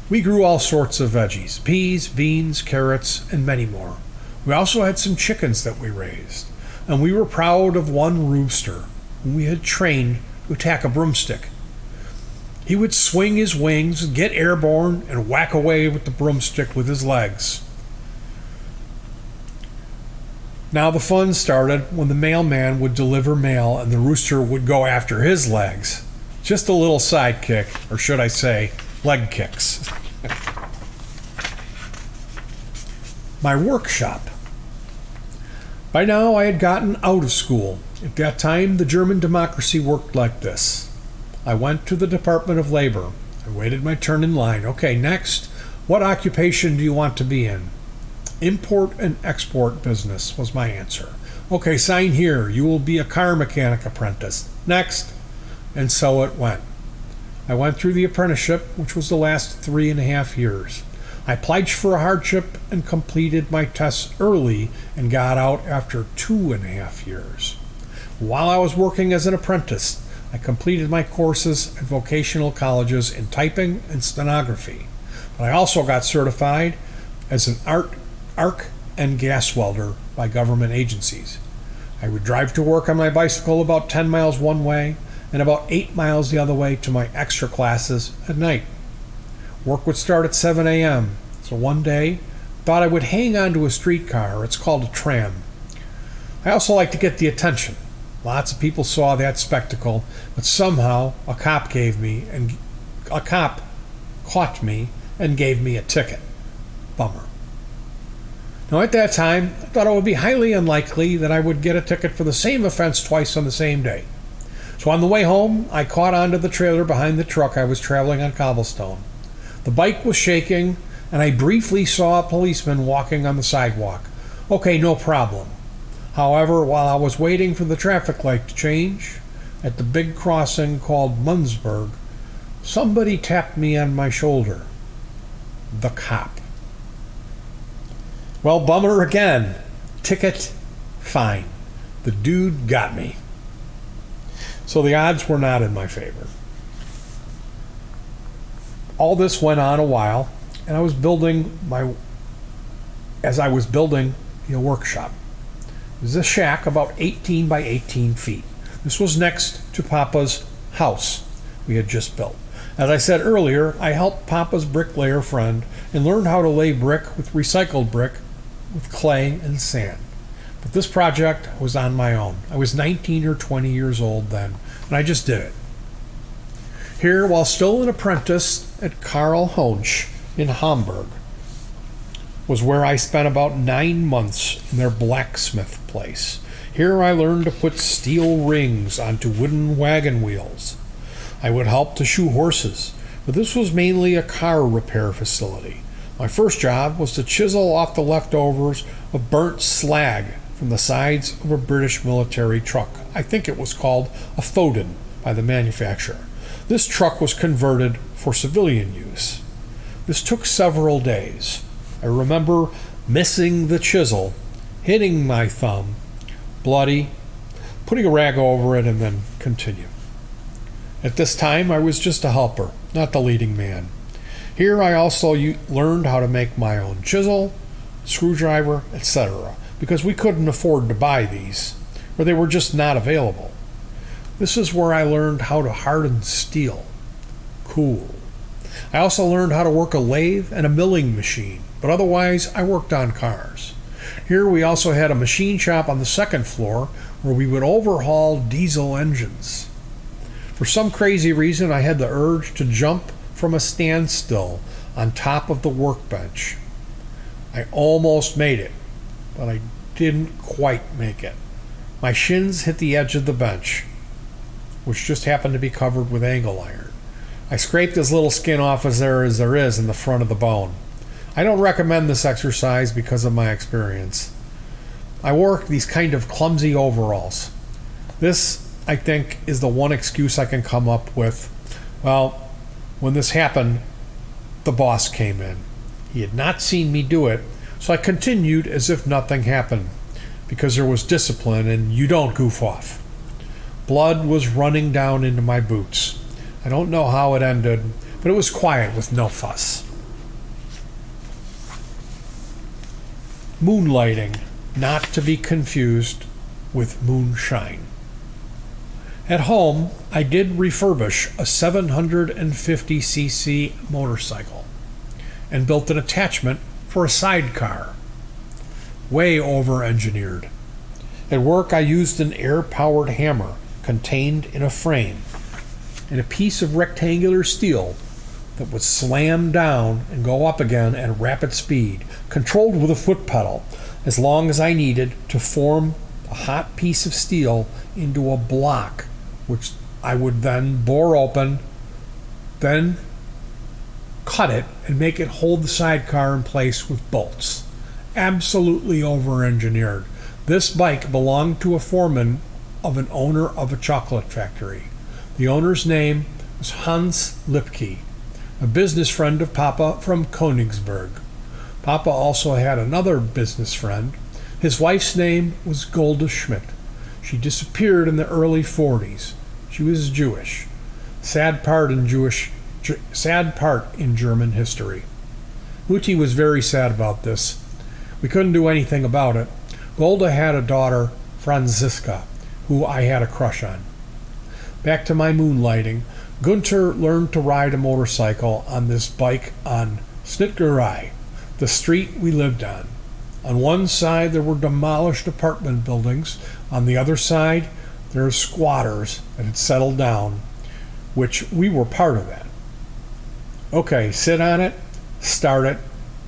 We grew all sorts of veggies, peas, beans, carrots, and many more. We also had some chickens that we raised, and we were proud of one rooster whom we had trained to attack a broomstick. He would swing his wings, get airborne, and whack away with the broomstick with his legs. Now the fun started when the mailman would deliver mail and the rooster would go after his legs. Just a little sidekick, or should I say, leg kicks. My workshop. By now I had gotten out of school. At that time, the German democracy worked like this. I went to the Department of Labor. I waited my turn in line. Okay, next, what occupation do you want to be in? Import and export business was my answer. Okay, sign here. You will be a car mechanic apprentice. Next. And so it went. I went through the apprenticeship, which was the last 3.5 years. I applied for a hardship and completed my tests early and got out after 2.5 years. While I was working as an apprentice, I completed my courses at vocational colleges in typing and stenography. But I also got certified as an arc and gas welder by government agencies. I would drive to work on my bicycle about 10 miles one way and about 8 miles the other way to my extra classes at night. Work would start at 7 a.m., so one day thought I would hang on to a streetcar. It's called a tram. I also like to get the attention. Lots of people saw that spectacle, but somehow a cop caught me and gave me a ticket. Bummer. Now at that time, I thought it would be highly unlikely that I would get a ticket for the same offense twice on the same day. So on the way home, I caught onto the trailer behind the truck I was traveling on cobblestone. The bike was shaking, and I briefly saw a policeman walking on the sidewalk. Okay, no problem. However, while I was waiting for the traffic light to change, at the big crossing called Munzburg, somebody tapped me on my shoulder. The cop. Well, bummer again. Ticket, fine. The dude got me. So the odds were not in my favor. All this went on a while, and I was building the workshop. It was a shack about 18 by 18 feet. This was next to Papa's house we had just built. As I said earlier, I helped Papa's bricklayer friend and learned how to lay brick with recycled brick with clay and sand. But this project was on my own. I was 19 or 20 years old then, and I just did it. Here, while still an apprentice at Karl Honch in Hamburg, was where I spent about 9 months in their blacksmith place. Here I learned to put steel rings onto wooden wagon wheels. I would help to shoe horses, but this was mainly a car repair facility. My first job was to chisel off the leftovers of burnt slag from the sides of a British military truck. I think it was called a Foden by the manufacturer. This truck was converted for civilian use. This took several days. I remember missing the chisel, hitting my thumb, bloody, putting a rag over it, and then continue. At this time, I was just a helper, not the leading man. Here I also learned how to make my own chisel, screwdriver, etc., because we couldn't afford to buy these, or they were just not available. This is where I learned how to harden steel. Cool. I also learned how to work a lathe and a milling machine, but otherwise I worked on cars. Here we also had a machine shop on the second floor where we would overhaul diesel engines. For some crazy reason, I had the urge to jump from a standstill on top of the workbench. I almost made it, but I didn't quite make it. My shins hit the edge of the bench, which just happened to be covered with angle iron. I scraped as little skin off as there is in the front of the bone. I don't recommend this exercise because of my experience. I wore these kind of clumsy overalls. This, I think, is the one excuse I can come up with. Well, when this happened, the boss came in. He had not seen me do it, so I continued as if nothing happened, because there was discipline and you don't goof off. Blood was running down into my boots. I don't know how it ended, but it was quiet with no fuss. Moonlighting, not to be confused with moonshine. At home, I did refurbish a 750cc motorcycle and built an attachment for a sidecar. Way over-engineered. At work, I used an air-powered hammer contained in a frame. and a piece of rectangular steel that would slam down and go up again at rapid speed, controlled with a foot pedal, as long as I needed to form a hot piece of steel into a block, which I would then bore open, then cut it and make it hold the sidecar in place with bolts. Absolutely over-engineered. This bike belonged to a foreman of an owner of a chocolate factory. The owner's name was Hans Lipke, a business friend of Papa from Königsberg. Papa also had another business friend. His wife's name was Golda Schmidt. She disappeared in the early 40s. She was Jewish. Sad part in German history. Uti was very sad about this. We couldn't do anything about it. Golda had a daughter, Franziska, who I had a crush on. Back to my moonlighting. Gunther learned to ride a motorcycle on this bike on Snitgerei, the street we lived on. On one side there were demolished apartment buildings. On the other side there were squatters that had settled down, which we were part of that. Okay, sit on it, start it,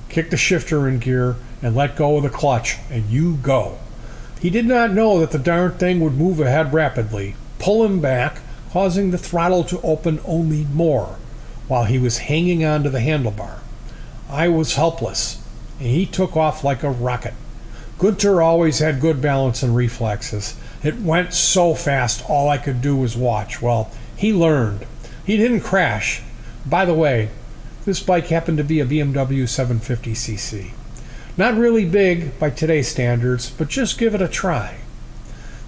kick the shifter in gear, and let go of the clutch, and you go. He did not know that the darn thing would move ahead rapidly, pull him back, causing the throttle to open only more, while he was hanging on to the handlebar. I was helpless, and he took off like a rocket. Gunther always had good balance and reflexes. It went so fast, all I could do was watch. Well, he learned. He didn't crash. By the way, this bike happened to be a BMW 750cc. Not really big by today's standards, but just give it a try.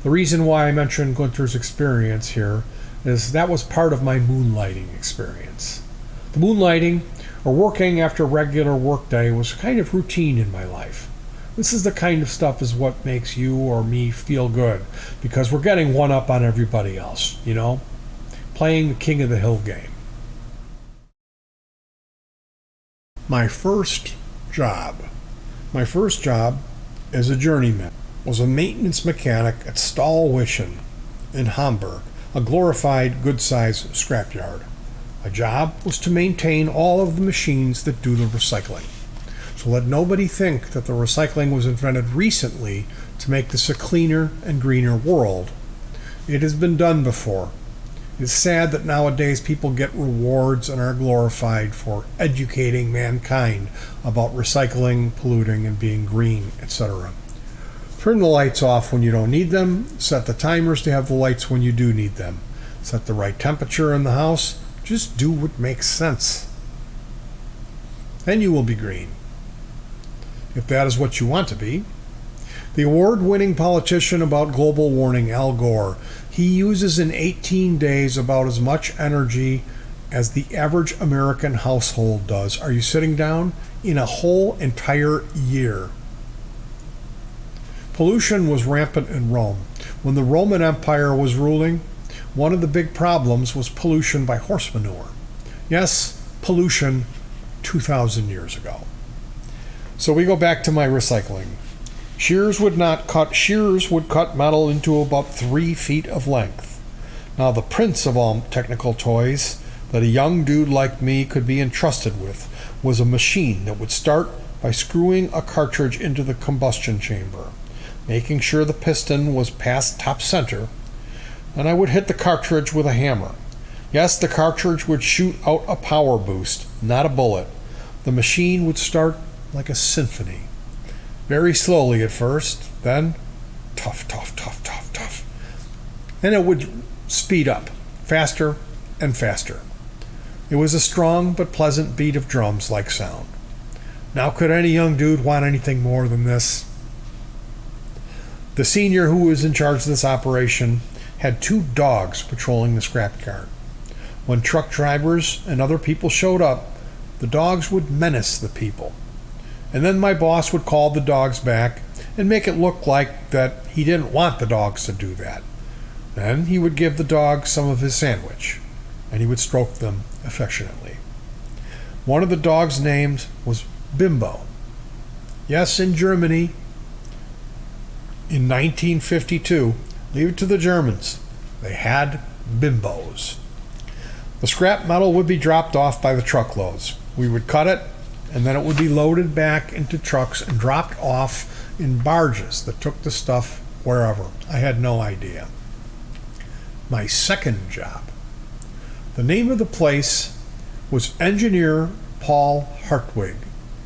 The reason why I mentioned Gunther's experience here is that was part of my moonlighting experience. The moonlighting, or working after a regular workday, was kind of routine in my life. This is the kind of stuff is what makes you or me feel good, because we're getting one up on everybody else, you know? Playing the King of the Hill game. My first job as a journeyman was a maintenance mechanic at Stahlwischen in Hamburg, a glorified good-sized scrapyard. My job was to maintain all of the machines that do the recycling. So let nobody think that the recycling was invented recently to make this a cleaner and greener world. It has been done before. It's sad that nowadays people get rewards and are glorified for educating mankind about recycling, polluting, and being green, etc. Turn the lights off when you don't need them. Set the timers to have the lights when you do need them. Set the right temperature in the house. Just do what makes sense. And you will be green, if that is what you want to be. The award-winning politician about global warming, Al Gore, he uses in 18 days about as much energy as the average American household does. Are you sitting down? In a whole entire year. Pollution was rampant in Rome. When the Roman Empire was ruling, one of the big problems was pollution by horse manure. Yes, pollution 2,000 years ago. So we go back to my recycling. Shears would cut metal into about 3 feet of length. Now the prince of all technical toys that a young dude like me could be entrusted with was a machine that would start by screwing a cartridge into the combustion chamber, making sure the piston was past top center, and I would hit the cartridge with a hammer. Yes, the cartridge would shoot out a power boost, not a bullet. The machine would start like a symphony. Very slowly at first, then tough, tough, tough, tough, tough. And it would speed up, faster and faster. It was a strong but pleasant beat of drums-like sound. Now could any young dude want anything more than this? The senior who was in charge of this operation had 2 dogs patrolling the scrapyard. When truck drivers and other people showed up, the dogs would menace the people. And then my boss would call the dogs back and make it look like that he didn't want the dogs to do that. Then he would give the dogs some of his sandwich, and he would stroke them affectionately. One of the dogs' names was Bimbo. Yes, in Germany, in 1952, leave it to the Germans, they had bimbos. The scrap metal would be dropped off by the truckloads. We would cut it, and then it would be loaded back into trucks and dropped off in barges that took the stuff wherever. I had no idea. My second job. The name of the place was Engineer Paul Hartwig.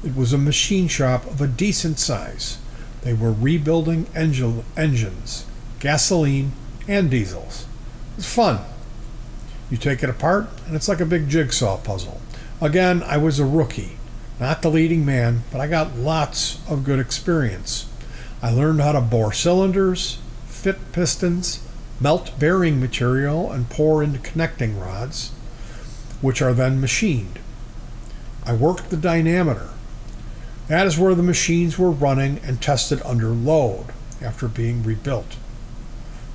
It was a machine shop of a decent size. They were rebuilding engines, gasoline, and diesels. It was fun. You take it apart, and it's like a big jigsaw puzzle. Again, I was a rookie, not the leading man, but I got lots of good experience. I learned how to bore cylinders, fit pistons, melt bearing material, and pour into connecting rods, which are then machined. I worked the dynamometer. That is where the machines were running and tested under load after being rebuilt.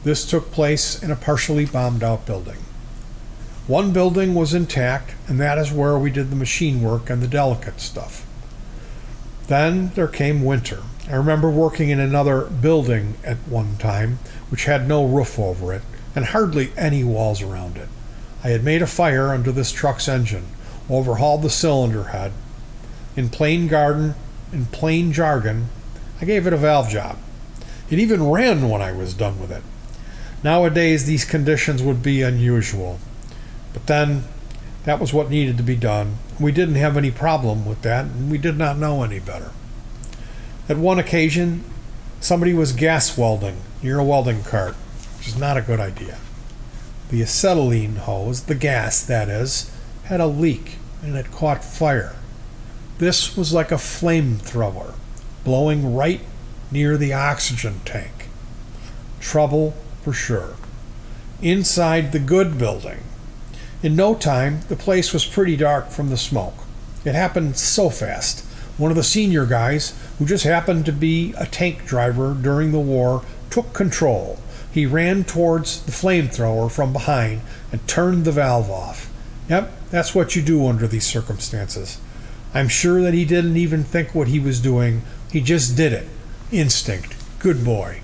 This took place in a partially bombed out building. One building was intact, and that is where we did the machine work and the delicate stuff. Then there came winter. I remember working in another building at one time, which had no roof over it and hardly any walls around it. I had made a fire under this truck's engine, overhauled the cylinder head. In plain jargon, I gave it a valve job. It even ran when I was done with it. Nowadays, these conditions would be unusual. But then, that was what needed to be done. We didn't have any problem with that, and we did not know any better. At one occasion, somebody was gas welding near a welding cart, which is not a good idea. The acetylene hose, the gas that is, had a leak and it caught fire. This was like a flamethrower, blowing right near the oxygen tank. Trouble for sure. Inside the good building. In no time, the place was pretty dark from the smoke. It happened so fast. One of the senior guys, who just happened to be a tank driver during the war, took control. He ran towards the flamethrower from behind and turned the valve off. Yep, that's what you do under these circumstances. I'm sure that he didn't even think what he was doing. He just did it. Instinct. Good boy.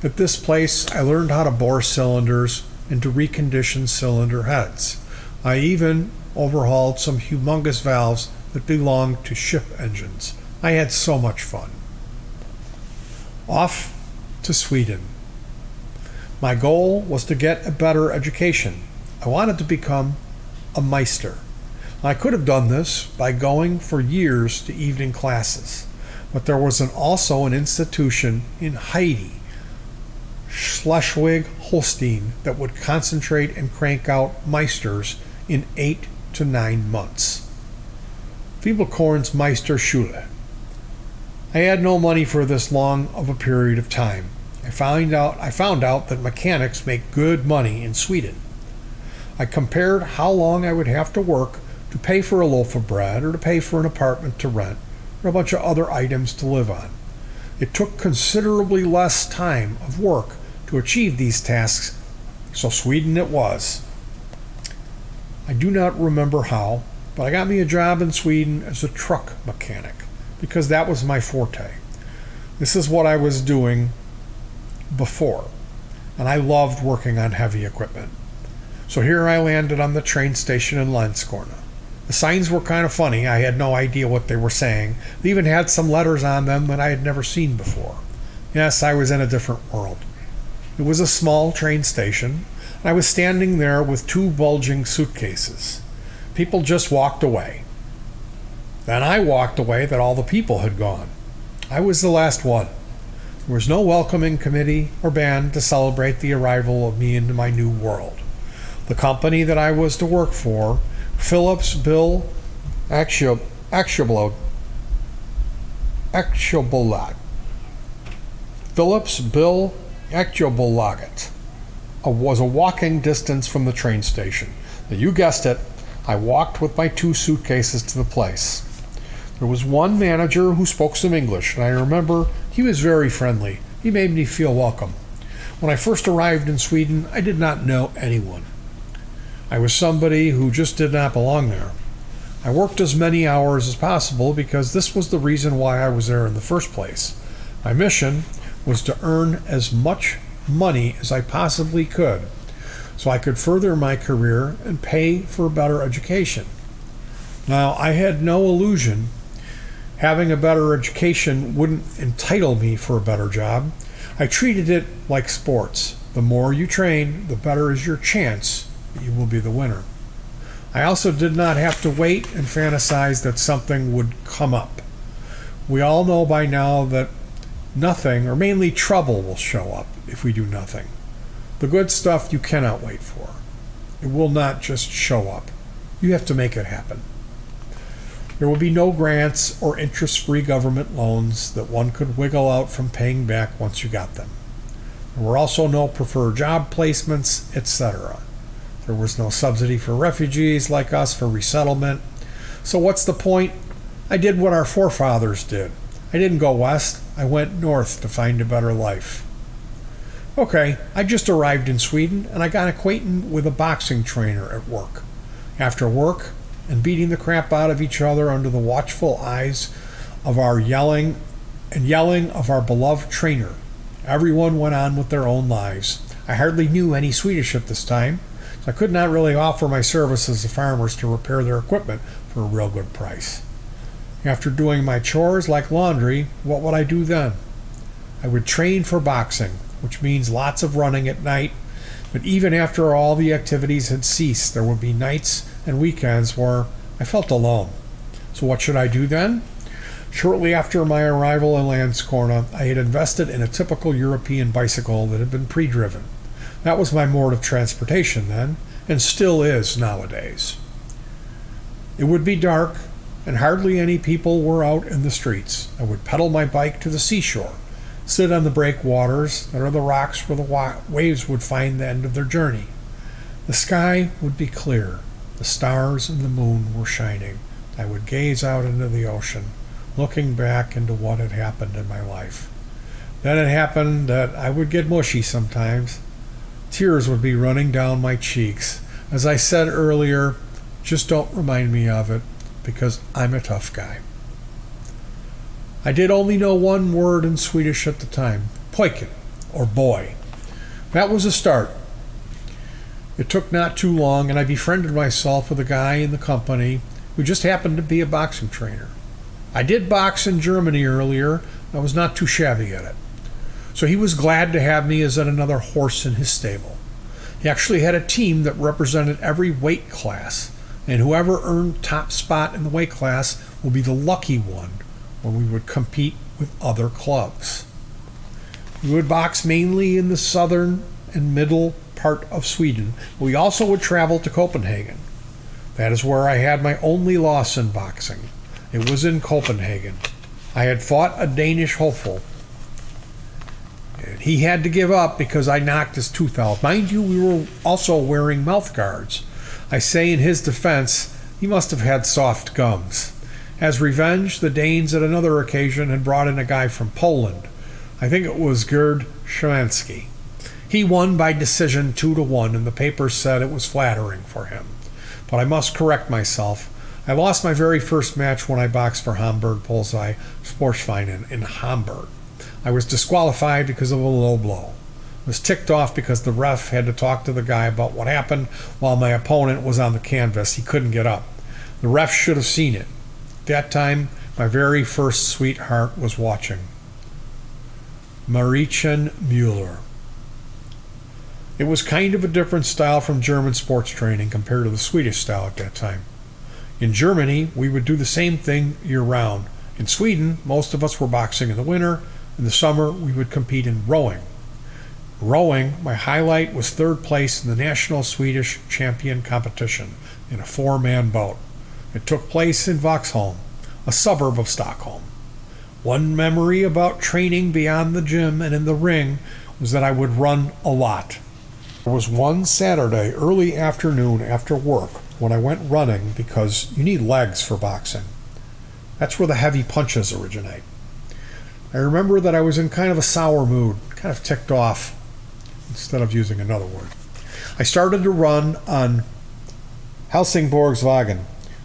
At this place, I learned how to bore cylinders and to recondition cylinder heads. I even overhauled some humongous valves that belonged to ship engines. I had so much fun. Off to Sweden. My goal was to get a better education. I wanted to become a meister. I could have done this by going for years to evening classes, but there was also an institution in Heide, Schleswig-Holstein, that would concentrate and crank out meisters in 8 to 9 months. Fibelkorn's Meisterschule. I had no money for this long of a period of time. I found out that mechanics make good money in Sweden. I compared how long I would have to work to pay for a loaf of bread or to pay for an apartment to rent or a bunch of other items to live on. It took considerably less time of work to achieve these tasks, so Sweden it was. I do not remember how, but I got me a job in Sweden as a truck mechanic because that was my forte. This is what I was doing before, and I loved working on heavy equipment. So here I landed on the train station in Landskrona. The signs were kind of funny. I had no idea what they were saying. They even had some letters on them that I had never seen before. Yes, I was in a different world. It was a small train station, and I was standing there with 2 bulging suitcases. People just walked away. Then I walked away that all the people had gone. I was the last one. There was no welcoming committee or band to celebrate the arrival of me into my new world. The company that I was to work for, Philips Bill Aktiebolag. Philips Bill Aktiebolaget was a walking distance from the train station. Now, you guessed it, I walked with my 2 suitcases to the place. There was one manager who spoke some English, and I remember he was very friendly. He made me feel welcome. When I first arrived in Sweden, I did not know anyone. I was somebody who just did not belong there. I worked as many hours as possible because this was the reason why I was there in the first place. My mission was to earn as much money as I possibly could so I could further my career and pay for a better education. Now, I had no illusion having a better education wouldn't entitle me for a better job. I treated it like sports. The more you train, the better is your chance that you will be the winner. I also did not have to wait and fantasize that something would come up. We all know by now that nothing, or mainly trouble, will show up if we do nothing. The good stuff you cannot wait for. It will not just show up. You have to make it happen. There will be no grants or interest-free government loans that one could wiggle out from paying back once you got them. There were also no preferred job placements, etc. There was no subsidy for refugees like us for resettlement. So what's the point? I did what our forefathers did. I didn't go west. I went north to find a better life. Okay, I just arrived in Sweden and I got acquainted with a boxing trainer at work. After work, and beating the crap out of each other under the watchful eyes of our yelling of our beloved trainer, everyone went on with their own lives. I hardly knew any Swedish at this time, so I could not really offer my services to farmers to repair their equipment for a real good price. After doing my chores like laundry, what would I do then? I would train for boxing, which means lots of running at night, but even after all the activities had ceased, there would be nights and weekends where I felt alone. So what should I do then? Shortly after my arrival in Landskrona, I had invested in a typical European bicycle that had been pre-driven. That was my mode of transportation then, and still is nowadays. It would be dark, and hardly any people were out in the streets. I would pedal my bike to the seashore, sit on the breakwaters that are the rocks where the waves would find the end of their journey. The sky would be clear. The stars and the moon were shining. I would gaze out into the ocean, looking back into what had happened in my life. Then it happened that I would get mushy sometimes. Tears would be running down my cheeks. As I said earlier, just don't remind me of it, because I'm a tough guy. I did only know one word in Swedish at the time, pojken, or boy. That was a start. It took not too long, and I befriended myself with a guy in the company who just happened to be a boxing trainer. I did box in Germany earlier. I was not too shabby at it. So he was glad to have me as another horse in his stable. He actually had a team that represented every weight class, and whoever earned top spot in the weight class will be the lucky one when we would compete with other clubs. We would box mainly in the southern and middle part of Sweden. We also would travel to Copenhagen. That is where I had my only loss in boxing. It was in Copenhagen. I had fought a Danish hopeful, and he had to give up because I knocked his tooth out. Mind you, we were also wearing mouth guards. I say in his defense, he must have had soft gums. As revenge, the Danes at another occasion had brought in a guy from Poland. I think it was Gerd Szymanski. He won by decision 2-1, and the papers said it was flattering for him. But I must correct myself. I lost my very first match when I boxed for Hamburg Bullseye Sportsverein in Hamburg. I was disqualified because of a low blow. I was ticked off because the ref had to talk to the guy about what happened while my opponent was on the canvas. He couldn't get up. The ref should have seen it. At that time, my very first sweetheart was watching. Mariechen Müller. It was kind of a different style from German sports training compared to the Swedish style at that time. In Germany, we would do the same thing year-round. In Sweden, most of us were boxing in the winter. In the summer, we would compete in rowing. Rowing, my highlight was third place in the national Swedish champion competition in a 4-man boat. It took place in Vaxholm, a suburb of Stockholm. One memory about training beyond the gym and in the ring was that I would run a lot. There was one Saturday early afternoon after work when I went running because you need legs for boxing. That's where the heavy punches originate. I remember that I was in kind of a sour mood, kind of ticked off, instead of using another word. I started to run on Helsingborgsvägen,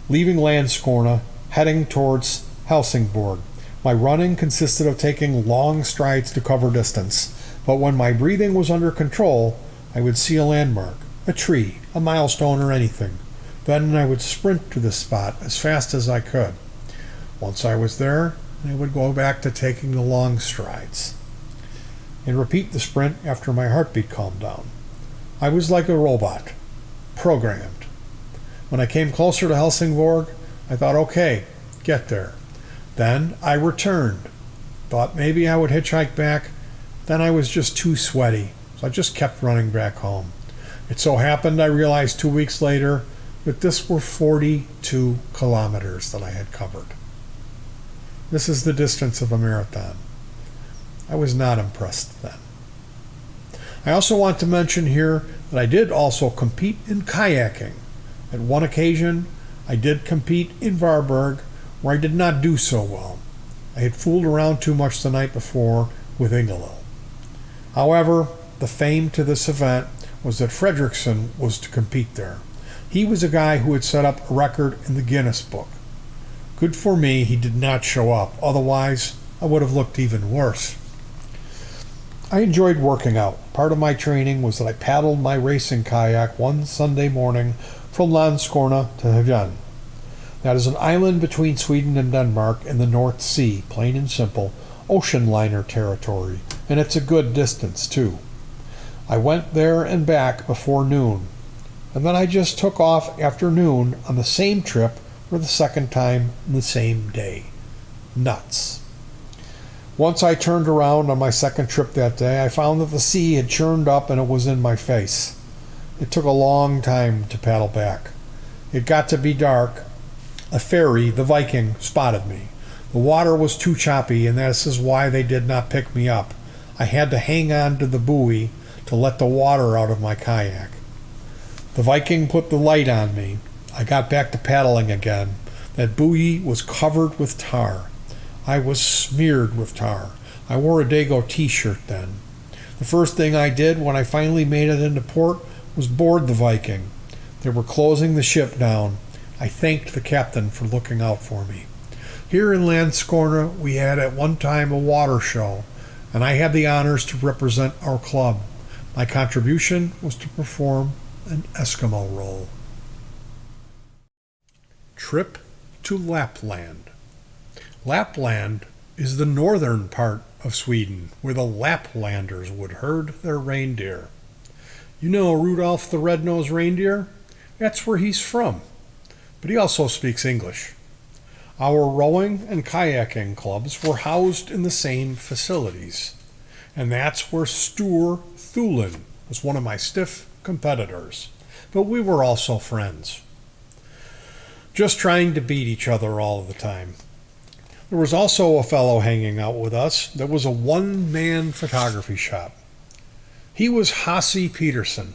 leaving Landskrona, heading towards Helsingborg. My running consisted of taking long strides to cover distance, but when my breathing was under control, I would see a landmark. a tree, a milestone, or anything. Then I would sprint to this spot as fast as I could. Once I was there, I would go back to taking the long strides and repeat the sprint after my heartbeat calmed down. I was like a robot, programmed. When I came closer to Helsingborg, I thought, okay, get there. Then I returned. Thought maybe I would hitchhike back. Then I was just too sweaty, so I just kept running back home. It so happened I realized 2 weeks later that this were 42 kilometers that I had covered. This is the distance of a marathon. I was not impressed then. I also want to mention here that I did also compete in kayaking. At one occasion, I did compete in Varberg, where I did not do so well. I had fooled around too much the night before with Ingelil. However, the fame to this event was that Fredriksson was to compete there. He was a guy who had set up a record in the Guinness Book. Good for me, he did not show up. Otherwise, I would have looked even worse. I enjoyed working out. Part of my training was that I paddled my racing kayak one Sunday morning from Landskrona to Hven. That is an island between Sweden and Denmark in the North Sea, plain and simple, ocean liner territory, and it's a good distance too. I went there and back before noon, and then I just took off after noon on the same trip for the second time in the same day. Nuts. Once I turned around on my second trip that day, I found that the sea had churned up and it was in my face. It took a long time to paddle back. It got to be dark. A ferry, the Viking, spotted me. The water was too choppy, and this is why they did not pick me up. I had to hang on to the buoy to let the water out of my kayak. The Viking put the light on me. I got back to paddling again. That buoy was covered with tar. I was smeared with tar. I wore a Dago t-shirt then. The first thing I did when I finally made it into port was board the Viking. They were closing the ship down. I thanked the captain for looking out for me. Here in Landskrona, we had at one time a water show, and I had the honors to represent our club. My contribution was to perform an Eskimo role. Trip to Lapland. Lapland is the northern part of Sweden, where the Laplanders would herd their reindeer. You know Rudolph the Red-Nosed Reindeer? That's where he's from. But he also speaks English. Our rowing and kayaking clubs were housed in the same facilities. And that's where Sture Thulin was one of my stiff competitors. But we were also friends. Just trying to beat each other all of the time. There was also a fellow hanging out with us that was a one-man photography shop. He was Hasse Peterson.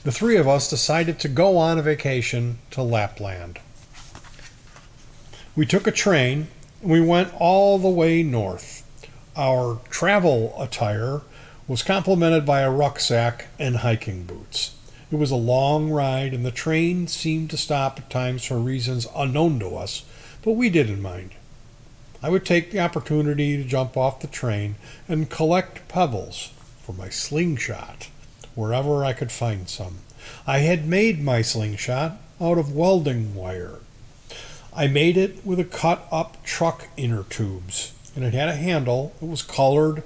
The three of us decided to go on a vacation to Lapland. We took a train and we went all the way north. Our travel attire was complemented by a rucksack and hiking boots. It was a long ride and the train seemed to stop at times for reasons unknown to us, but we didn't mind. I would take the opportunity to jump off the train and collect pebbles for my slingshot, wherever I could find some. I had made my slingshot out of welding wire. I made it with a cut-up truck inner tubes, and it had a handle that was covered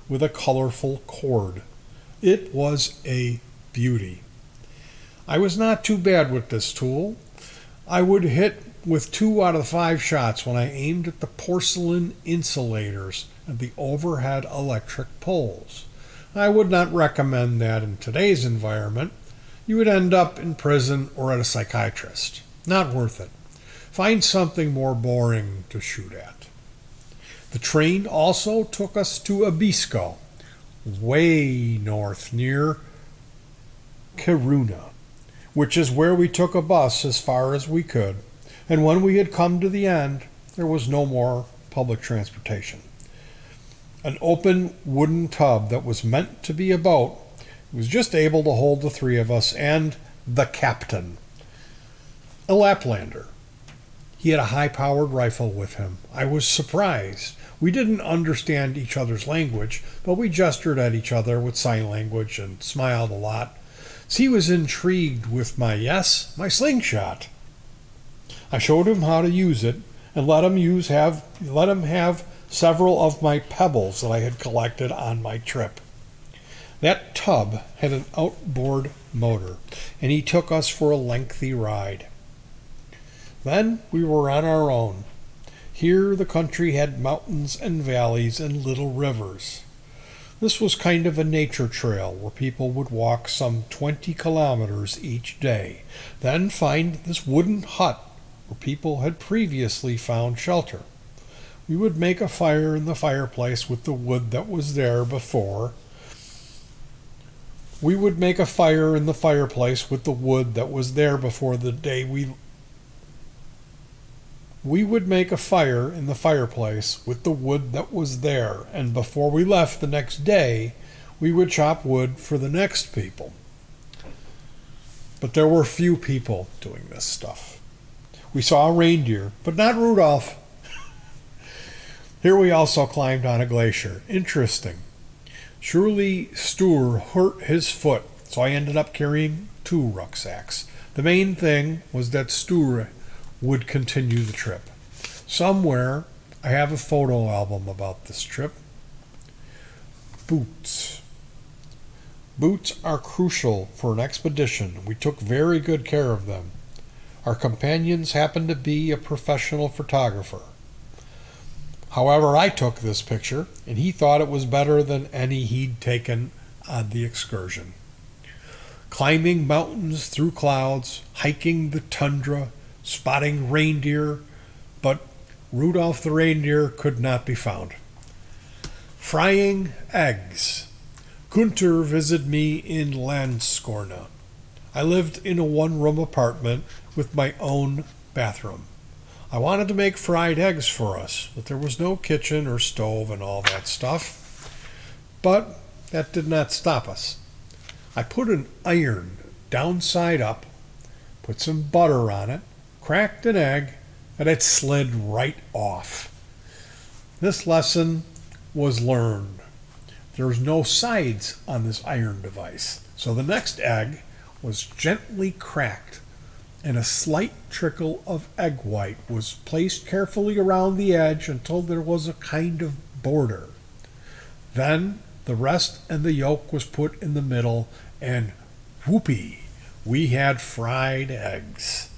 with a colorful cord. It was a beauty. I was not too bad with this tool. I would hit with 2 out of 5 shots when I aimed at the porcelain insulators and the overhead electric poles. I would not recommend that in today's environment. You would end up in prison or at a psychiatrist. Not worth it. Find something more boring to shoot at. The train also took us to Abisko, way north near Kiruna, which is where we took a bus as far as we could. And when we had come to the end, there was no more public transportation. An open wooden tub that was meant to be a boat was just able to hold the three of us and the captain, a Laplander. He had a high-powered rifle with him. I was surprised. We didn't understand each other's language, but we gestured at each other with sign language and smiled a lot. He was intrigued with my slingshot. I showed him how to use it and let him have several of my pebbles that I had collected on my trip. That tub had an outboard motor, and he took us for a lengthy ride. Then we were on our own. Here the country had mountains and valleys and little rivers. This was kind of a nature trail where people would walk some 20 kilometers each day, then find this wooden hut where people had previously found shelter. We would make a fire in the fireplace with the wood that was there before. We would make a fire in the fireplace with the wood that was there before the day we would make a fire in the fireplace with the wood that was there, and before we left the next day, we would chop wood for the next people. But there were few people doing this stuff. We saw a reindeer, but not Rudolph. Here we also climbed on a glacier. Interesting. Surely Stur hurt his foot, so I ended up carrying 2 rucksacks. The main thing was that Stur would continue the trip. Somewhere I have a photo album about this trip. Boots. Boots are crucial for an expedition. We took very good care of them. Our companions happened to be a professional photographer. However, I took this picture, and he thought it was better than any he'd taken on the excursion. Climbing mountains through clouds, hiking the tundra, spotting reindeer, but Rudolph the reindeer could not be found. Frying eggs. Gunther visited me in Landskrona. I lived in a one-room apartment with my own bathroom. I wanted to make fried eggs for us, but there was no kitchen or stove and all that stuff. But that did not stop us. I put an iron downside up, put some butter on it, cracked an egg, and it slid right off. This lesson was learned. There's no sides on this iron device, so the next egg was gently cracked, and a slight trickle of egg white was placed carefully around the edge until there was a kind of border. Then the rest and the yolk was put in the middle, and whoopee, we had fried eggs.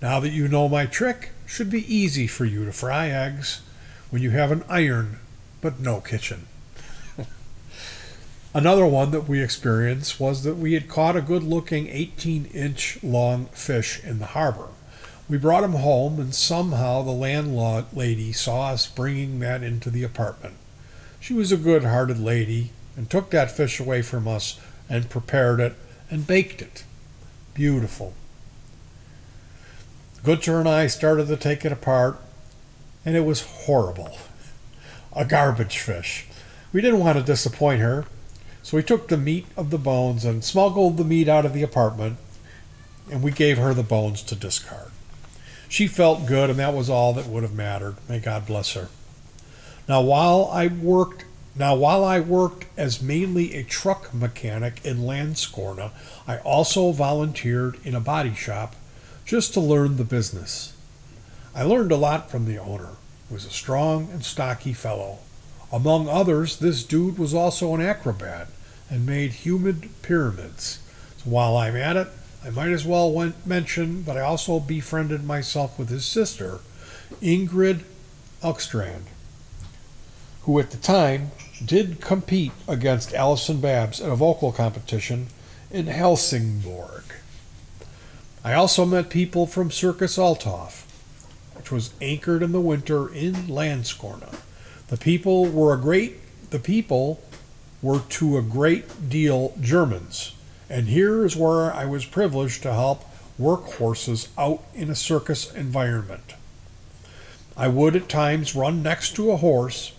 Now that you know my trick, it should be easy for you to fry eggs when you have an iron but no kitchen. Another one that we experienced was that we had caught a good-looking 18-inch long fish in the harbor. We brought him home, and somehow the landlady saw us bringing that into the apartment. She was a good-hearted lady and took that fish away from us and prepared it and baked it. Beautiful. Gunther and I started to take it apart, and it was horrible. A garbage fish. We didn't want to disappoint her, so we took the meat of the bones and smuggled the meat out of the apartment, and we gave her the bones to discard. She felt good, and that was all that would have mattered. May God bless her. Now, while I worked as mainly a truck mechanic in Landskrona, I also volunteered in a body shop just to learn the business. I learned a lot from the owner, who was a strong and stocky fellow. Among others, this dude was also an acrobat and made human pyramids. So while I'm at it, I might as well mention that I also befriended myself with his sister, Ingrid Elkstrand, who at the time did compete against Alison Babs at a vocal competition in Helsingborg. I also met people from Circus Althoff, which was anchored in the winter in Landskrona. The people were to a great deal Germans, and here is where I was privileged to help work horses out in a circus environment. I would at times run next to a horse,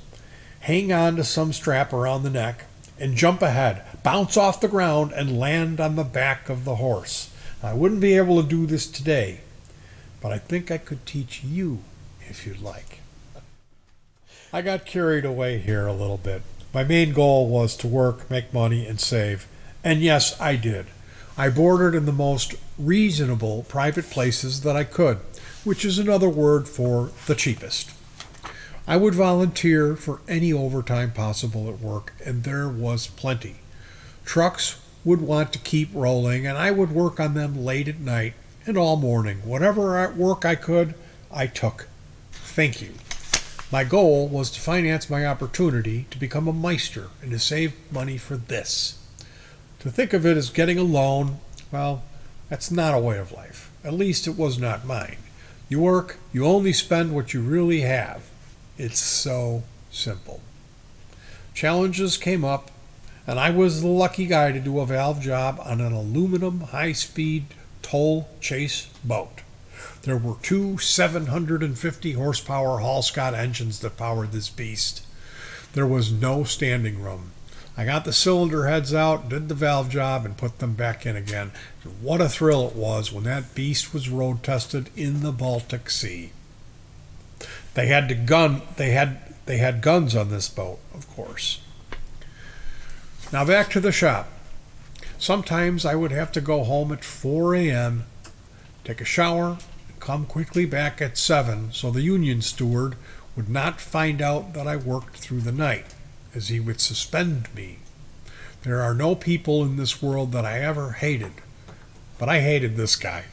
hang on to some strap around the neck, and jump ahead, bounce off the ground, and land on the back of the horse. I wouldn't be able to do this today, but I think I could teach you if you'd like. I got carried away here a little bit. My main goal was to work, make money, and save. And yes, I did. I boarded in the most reasonable private places that I could, which is another word for the cheapest. I would volunteer for any overtime possible at work, and there was plenty. Trucks would want to keep rolling, and I would work on them late at night and all morning. Whatever work I could, I took. Thank you. My goal was to finance my opportunity to become a meister and to save money for this. To think of it as getting a loan, well, that's not a way of life. At least it was not mine. You work, you only spend what you really have. It's so simple. Challenges came up, and I was the lucky guy to do a valve job on an aluminum high-speed toll chase boat. There were two 750 horsepower Hall-Scott engines that powered this beast. There was no standing room. I got the cylinder heads out, did the valve job, and put them back in again. What a thrill it was when that beast was road tested in the Baltic Sea. They had guns on this boat, of course. Now back to the shop. Sometimes I would have to go home at 4 a.m., take a shower, and come quickly back at 7 so the union steward would not find out that I worked through the night, as he would suspend me. There are no people in this world that I ever hated, but I hated this guy.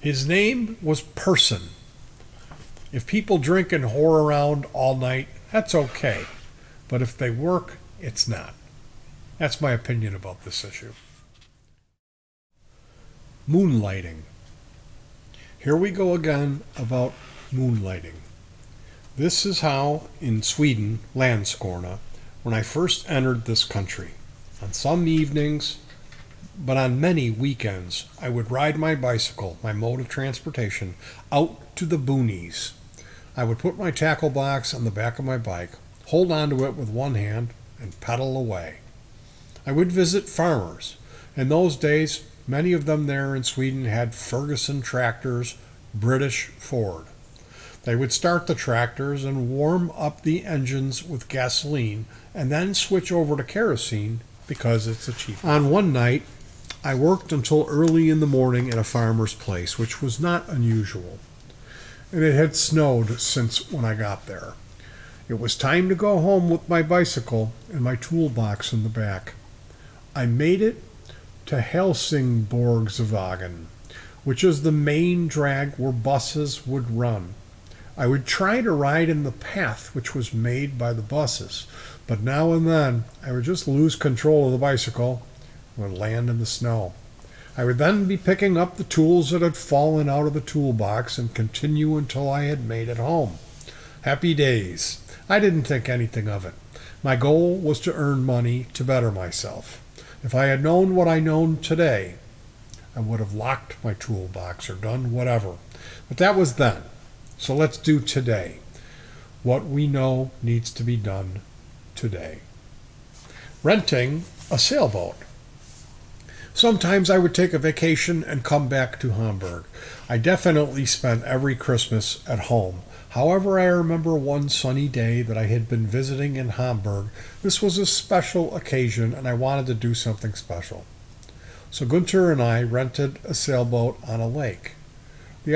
His name was Person. If people drink and whore around all night, that's okay. But if they work, it's not. That's my opinion about this issue. Moonlighting. Here we go again about moonlighting. This is how, in Sweden, Landskrona, when I first entered this country. On some evenings, but on many weekends, I would ride my bicycle, my mode of transportation, out to the boonies. I would put my tackle box on the back of my bike, hold onto it with one hand, and pedal away. I would visit farmers. In those days, many of them there in Sweden had Ferguson tractors, British Ford. They would start the tractors and warm up the engines with gasoline and then switch over to kerosene because it's cheaper. On one night, I worked until early in the morning at a farmer's place, which was not unusual. And it had snowed since when I got there. It was time to go home with my bicycle and my toolbox in the back. I made it to Helsingborgsvägen, which is the main drag where buses would run. I would try to ride in the path which was made by the buses, but now and then I would just lose control of the bicycle and would land in the snow. I would then be picking up the tools that had fallen out of the toolbox and continue until I had made it home. Happy days. I didn't think anything of it. My goal was to earn money to better myself. If I had known what I know today, I would have locked my toolbox or done whatever. But that was then. So let's do today. What we know needs to be done today. Renting a sailboat. Sometimes I would take a vacation and come back to Hamburg. I definitely spent every Christmas at home. However, I remember one sunny day that I had been visiting in Hamburg. This was a special occasion and I wanted to do something special. So Gunther and I rented a sailboat on a lake, the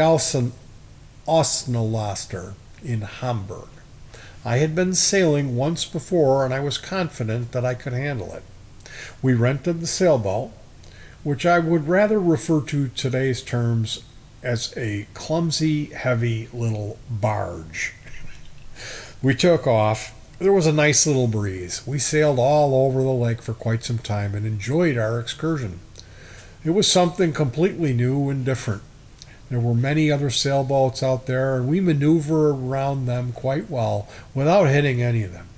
Osnalaster in Hamburg. I had been sailing once before and I was confident that I could handle it. We rented the sailboat, which I would rather refer to today's terms as a clumsy, heavy little barge. We took off. There was a nice little breeze. We sailed all over the lake for quite some time and enjoyed our excursion. It was something completely new and different. There were many other sailboats out there, and we maneuvered around them quite well without hitting any of them.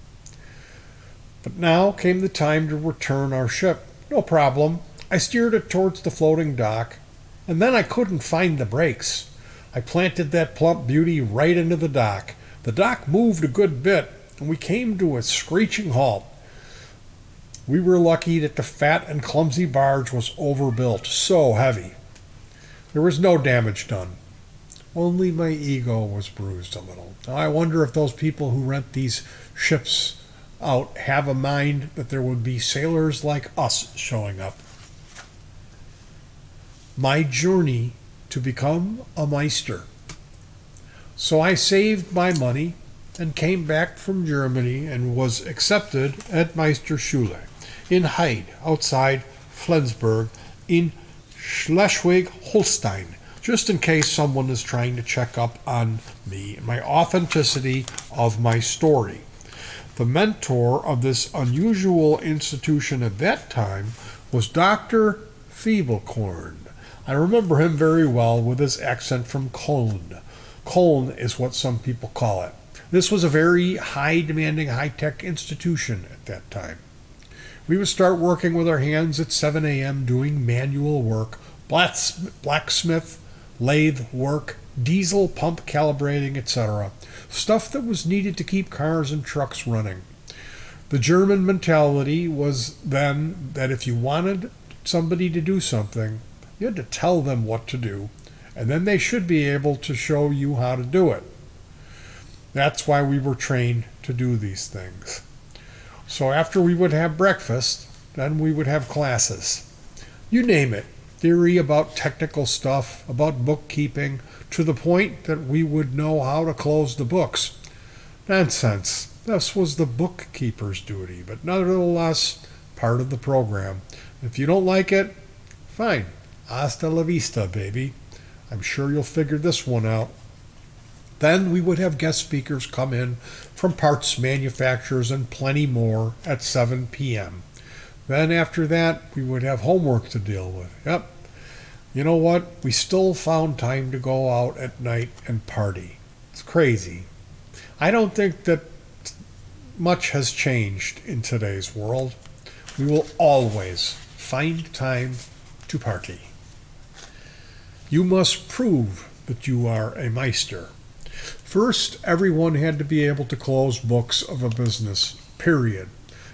But now came the time to return our ship. No problem. I steered it towards the floating dock, and then I couldn't find the brakes. I planted that plump beauty right into the dock. The dock moved a good bit, and we came to a screeching halt. We were lucky that the fat and clumsy barge was overbuilt, so heavy. There was no damage done. Only my ego was bruised a little. Now I wonder if those people who rent these ships out have a mind that there would be sailors like us showing up. my journey to become a Meister. So I saved my money and came back from Germany and was accepted at Meisterschule in Heide, outside Flensburg, in Schleswig-Holstein, just in case someone is trying to check up on me and my authenticity of my story. The mentor of this unusual institution at that time was Dr. Fiebelkorn. I remember him very well with his accent from Cologne. Cologne is what some people call it. This was a very high-demanding, high-tech institution at that time. We would start working with our hands at 7 a.m. doing manual work, blacksmith, lathe work, diesel pump calibrating, etc. Stuff that was needed to keep cars and trucks running. The German mentality was then that if you wanted somebody to do something, you had to tell them what to do, and then they should be able to show you how to do it. That's why we were trained to do these things. So after we would have breakfast, then we would have classes. You name it. Theory about technical stuff, about bookkeeping, to the point that we would know how to close the books. Nonsense. This was the bookkeeper's duty, but nevertheless part of the program. If you don't like it, fine. Hasta la vista, baby. I'm sure you'll figure this one out. Then we would have guest speakers come in from parts manufacturers and plenty more at 7 p.m. Then after that, we would have homework to deal with. Yep. You know what? We still found time to go out at night and party. It's crazy. I don't think that much has changed in today's world. We will always find time to party. You must prove that you are a Meister. First, everyone had to be able to close books of a business, period.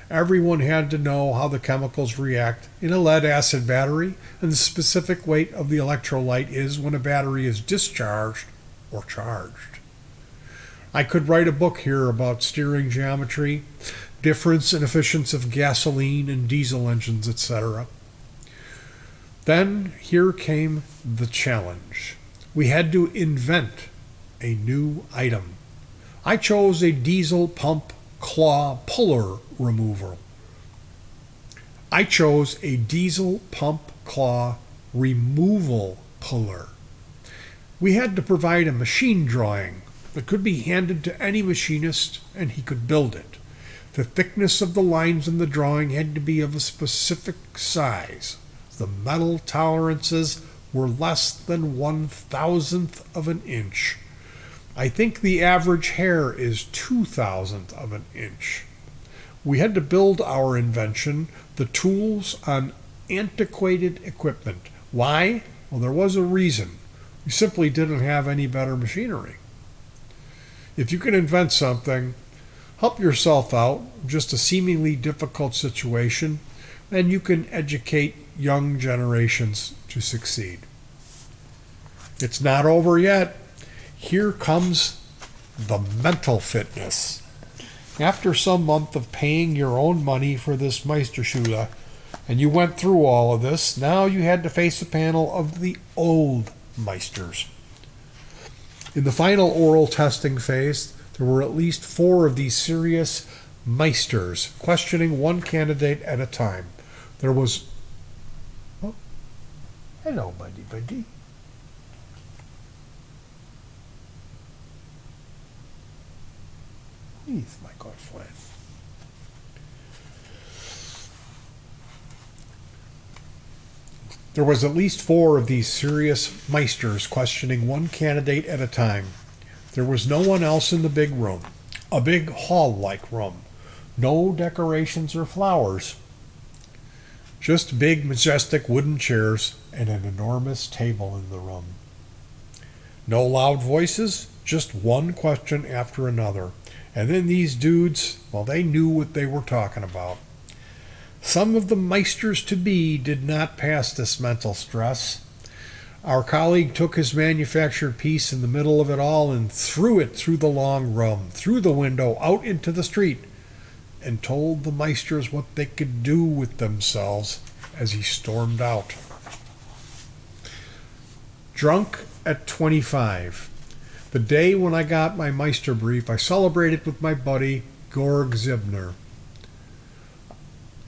Everyone had to know how the chemicals react in a lead-acid battery and the specific weight of the electrolyte is when a battery is discharged or charged. I could write a book here about steering geometry, difference and efficiency of gasoline and diesel engines, etc. Then here came the challenge. We had to invent a new item. I chose a diesel pump claw puller removal. I chose a diesel pump claw removal puller. We had to provide a machine drawing that could be handed to any machinist and he could build it. The thickness of the lines in the drawing had to be of a specific size. The metal tolerances were less than 1/1000th of an inch. I think the average hair is 2/1000th of an inch. We had to build our invention, the tools, on antiquated equipment. Why? Well, there was a reason. We simply didn't have any better machinery. If you can invent something, help yourself out, just a seemingly difficult situation, and you can educate young generations to succeed. It's not over yet. Here comes the mental fitness. After some month of paying your own money for this Meisterschule, and you went through all of this, now you had to face a panel of the old Meisters. In the final oral testing phase, there were at least 4 of these serious Meisters, questioning one candidate at a time. There was... Oh, hello, buddy. He's my good friend. There was at least 4 of these serious Meisters questioning one candidate at a time. There was no one else in the big room, a big hall-like room. No decorations or flowers. Just big, majestic wooden chairs and an enormous table in the room. No loud voices, just one question after another. And then these dudes, well, they knew what they were talking about. Some of the Meisters-to-be did not pass this mental stress. Our colleague took his manufactured piece in the middle of it all and threw it through the long room, through the window, out into the street, and told the Meisters what they could do with themselves as he stormed out. Drunk at 25. The day when I got my Meisterbrief, I celebrated with my buddy Georg Zibner.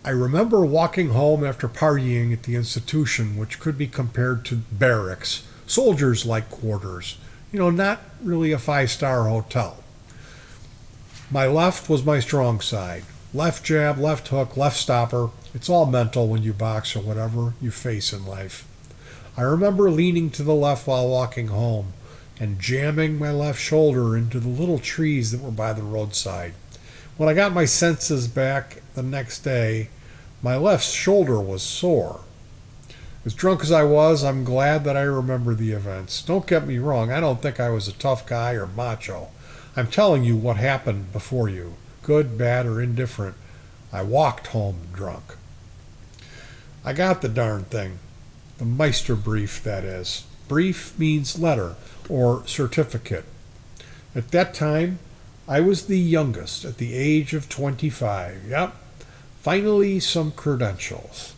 I remember walking home after partying at the institution, which could be compared to barracks, soldiers-like quarters. Not really a five-star hotel. My left was my strong side. Left jab, left hook, left stopper. It's all mental when you box or whatever you face in life. I remember leaning to the left while walking home and jamming my left shoulder into the little trees that were by the roadside. When I got my senses back the next day, my left shoulder was sore. As drunk as I was, I'm glad that I remember the events. Don't get me wrong, I don't think I was a tough guy or macho. I'm telling you what happened before you, good, bad, or indifferent. I walked home drunk. I got the darn thing. The Meisterbrief, that is. Brief means letter or certificate. At that time, I was the youngest at the age of 25. Yep, finally some credentials.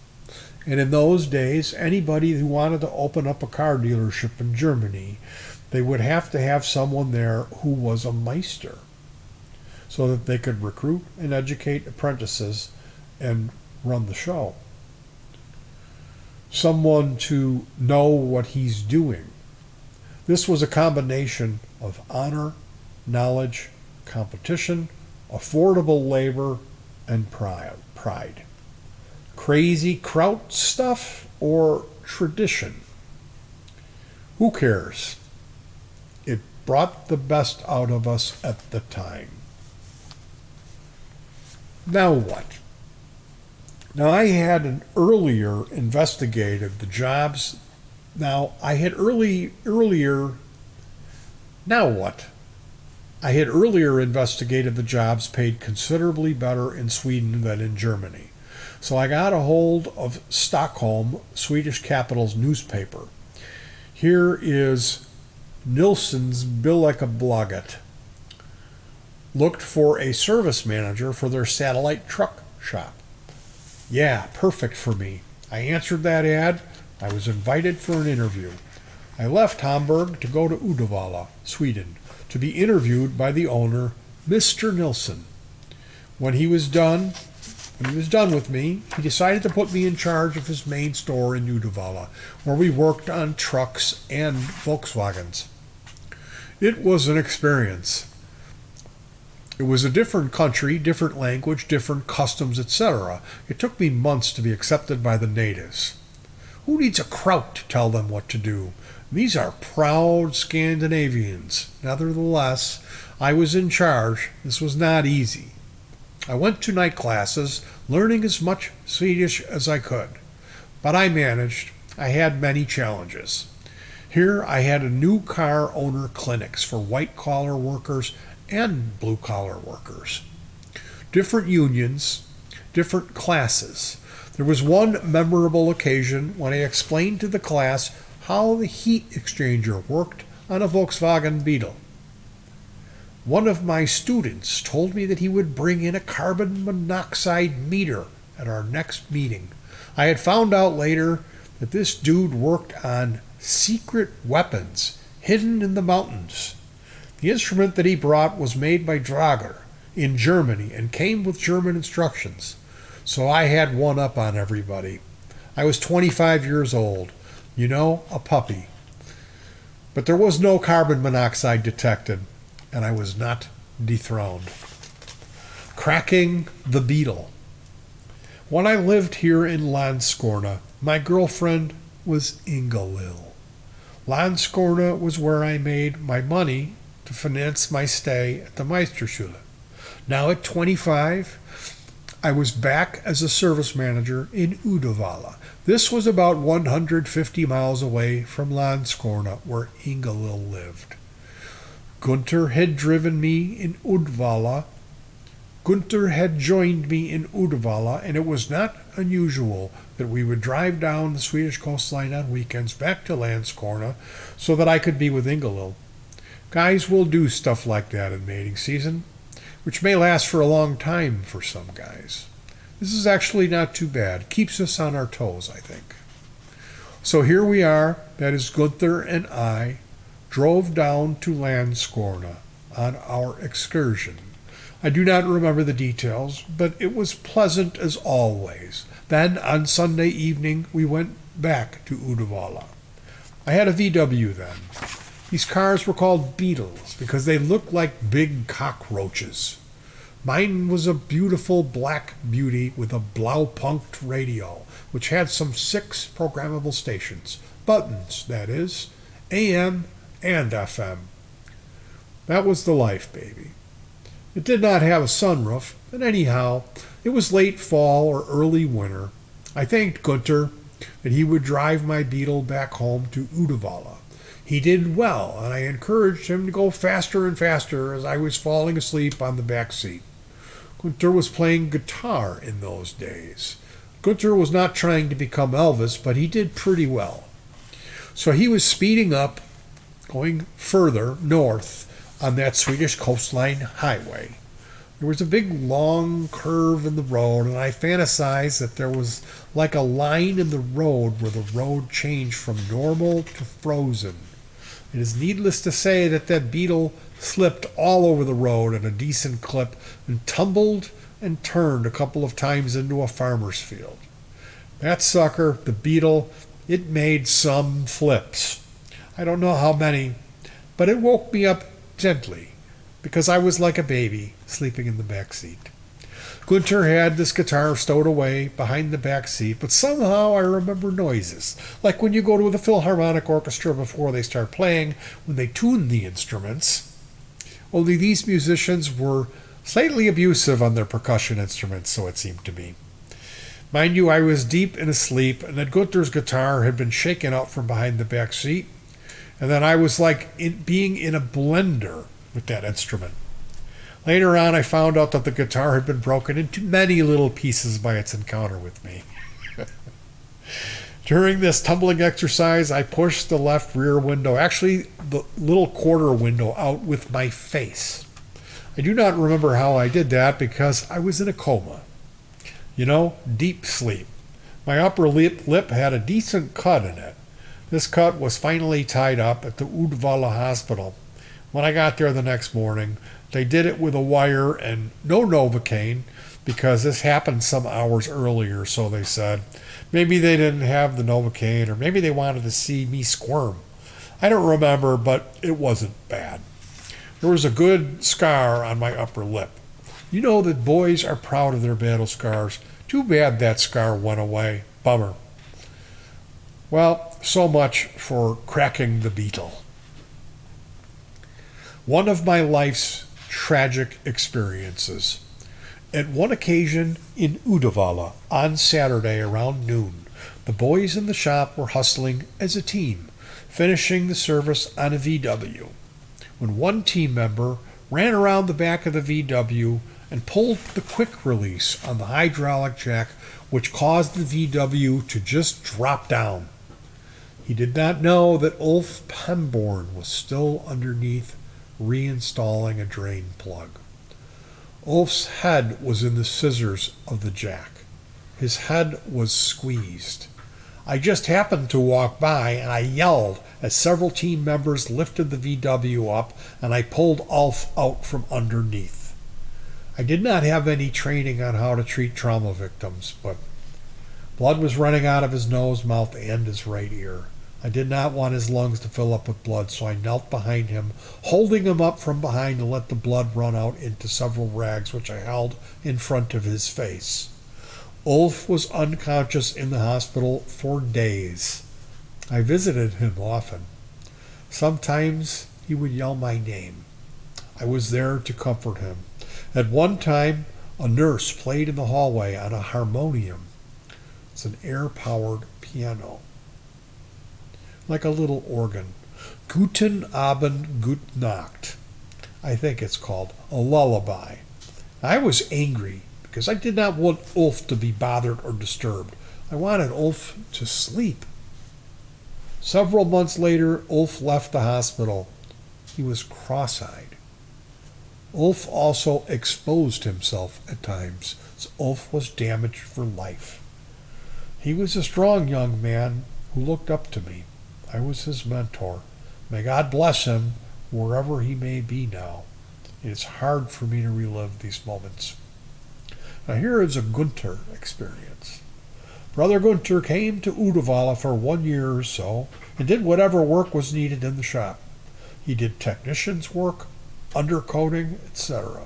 And in those days, anybody who wanted to open up a car dealership in Germany, they would have to have someone there who was a Meister so that they could recruit and educate apprentices and run the show. Someone to know what he's doing. This was a combination of honor, knowledge, competition, affordable labor, and pride. Crazy Kraut stuff or tradition? Who cares? It brought the best out of us at the time. Now what? Now I had earlier investigated the jobs. Now what? I had earlier investigated the jobs paid considerably better in Sweden than in Germany. So I got a hold of Stockholm, Swedish capital's newspaper. Here is Nilsson's Billekablaget. Looked for a service manager for their satellite truck shop. Yeah, perfect for me. I answered that ad. I was invited for an interview. I left Hamburg to go to Uddevalla, Sweden, to be interviewed by the owner, Mr. Nilsson. When he was done with me, he decided to put me in charge of his main store in Uddevalla, where we worked on trucks and Volkswagens. It was an experience. It was a different country, different language, different customs, etc. It took me months to be accepted by the natives. Who needs a Kraut to tell them what to do? These are proud Scandinavians. Nevertheless, I was in charge. This was not easy. I went to night classes, learning as much Swedish as I could. But I managed. I had many challenges. Here I had a new car owner clinics for white-collar workers and blue-collar workers. Different unions, different classes. There was one memorable occasion when I explained to the class how the heat exchanger worked on a Volkswagen Beetle. One of my students told me that he would bring in a carbon monoxide meter at our next meeting. I had found out later that this dude worked on secret weapons hidden in the mountains. The instrument that he brought was made by Drager in Germany and came with German instructions. So I had one up on everybody. I was 25 years old. A puppy. But there was no carbon monoxide detected, and I was not dethroned. Cracking the Beetle. When I lived here in Landskrona, my girlfriend was Inga-Lill. Landskrona was where I made my money to finance my stay at the Meisterschule. Now at 25, I was back as a service manager in Uddevalla. This was about 150 miles away from Landskrona, where Inga-Lill lived. Gunther had driven me in Uddevalla. Gunther had joined me in Uddevalla, and it was not unusual that we would drive down the Swedish coastline on weekends back to Landskrona so that I could be with Inga-Lill. Guys will do stuff like that in mating season, which may last for a long time for some guys. This is actually not too bad. Keeps us on our toes, I think. So here we are, that is, Gunther and I, drove down to Landskrona on our excursion. I do not remember the details, but it was pleasant as always. Then, on Sunday evening, we went back to Uddevalla. I had a VW then. These cars were called Beetles because they looked like big cockroaches. Mine was a beautiful black beauty with a Blaupunkt radio, which had some 6 programmable stations. Buttons, that is, AM and FM. That was the life, baby. It did not have a sunroof, and anyhow, it was late fall or early winter. I thanked Gunther that he would drive my Beetle back home to Uddevalla. He did well, and I encouraged him to go faster and faster as I was falling asleep on the back seat. Gunther was playing guitar in those days. Gunther was not trying to become Elvis, but he did pretty well. So he was speeding up, going further north on that Swedish coastline highway. There was a big long curve in the road, and I fantasized that there was like a line in the road where the road changed from normal to frozen. It is needless to say that that Beetle slipped all over the road at a decent clip and tumbled and turned a couple of times into a farmer's field. That sucker, the Beetle, it made some flips. I don't know how many, but it woke me up gently because I was like a baby sleeping in the back seat. Gunther had this guitar stowed away behind the back seat, but somehow I remember noises, like when you go to the Philharmonic Orchestra before they start playing, when they tune the instruments. Only these musicians were slightly abusive on their percussion instruments, so it seemed to me. Mind you, I was deep in a sleep, and that Gunther's guitar had been shaken out from behind the back seat, and then I was like being in a blender with that instrument. Later on, I found out that the guitar had been broken into many little pieces by its encounter with me. During this tumbling exercise, I pushed the left rear window, actually the little quarter window, out with my face. I do not remember how I did that because I was in a coma. You know, deep sleep. My upper lip had a decent cut in it. This cut was finally tied up at the Uddevalla hospital. When I got there the next morning, they did it with a wire and no Novocaine because this happened some hours earlier, so they said. Maybe they didn't have the Novocaine, or maybe they wanted to see me squirm. I don't remember, but it wasn't bad. There was a good scar on my upper lip. You know that boys are proud of their battle scars. Too bad that scar went away. Bummer. Well, so much for cracking the Beetle. One of my life's tragic experiences. At one occasion in Uddevalla on Saturday around noon, the boys in the shop were hustling as a team, finishing the service on a VW, when one team member ran around the back of the VW and pulled the quick release on the hydraulic jack, which caused the VW to just drop down. He did not know that Ulf Pemborn was still underneath, reinstalling a drain plug. Ulf's head was in the scissors of the jack. His head was squeezed. I just happened to walk by, and I yelled as several team members lifted the VW up, and I pulled Ulf out from underneath. I did not have any training on how to treat trauma victims, but blood was running out of his nose, mouth, and his right ear. I did not want his lungs to fill up with blood, so I knelt behind him, holding him up from behind to let the blood run out into several rags, which I held in front of his face. Ulf was unconscious in the hospital for days. I visited him often. Sometimes he would yell my name. I was there to comfort him. At one time, a nurse played in the hallway on a harmonium. It's an air-powered piano, like a little organ. Guten Abend, Gute Nacht, I think it's called, a lullaby. I was angry because I did not want Ulf to be bothered or disturbed. I wanted Ulf to sleep. Several months later, Ulf left the hospital. He was cross-eyed. Ulf also exposed himself at times, so Ulf was damaged for life. He was a strong young man who looked up to me. I was his mentor. May God bless him wherever he may be now. It's hard for me to relive these moments. Now here is a Gunther experience. Brother Gunther came to Uddevalla for 1 year or so and did whatever work was needed in the shop. He did technician's work, undercoating, etc.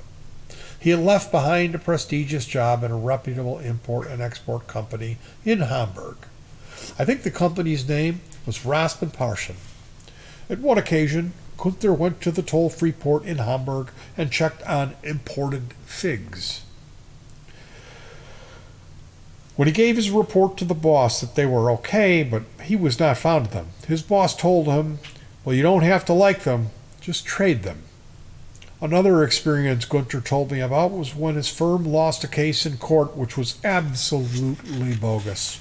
He had left behind a prestigious job in a reputable import and export company in Hamburg. I think the company's name was Raspen Parschen. At one occasion, Gunther went to the toll-free port in Hamburg and checked on imported figs. When he gave his report to the boss that they were okay, but he was not fond of them, his boss told him, "Well, you don't have to like them, just trade them." Another experience Gunther told me about was when his firm lost a case in court which was absolutely bogus.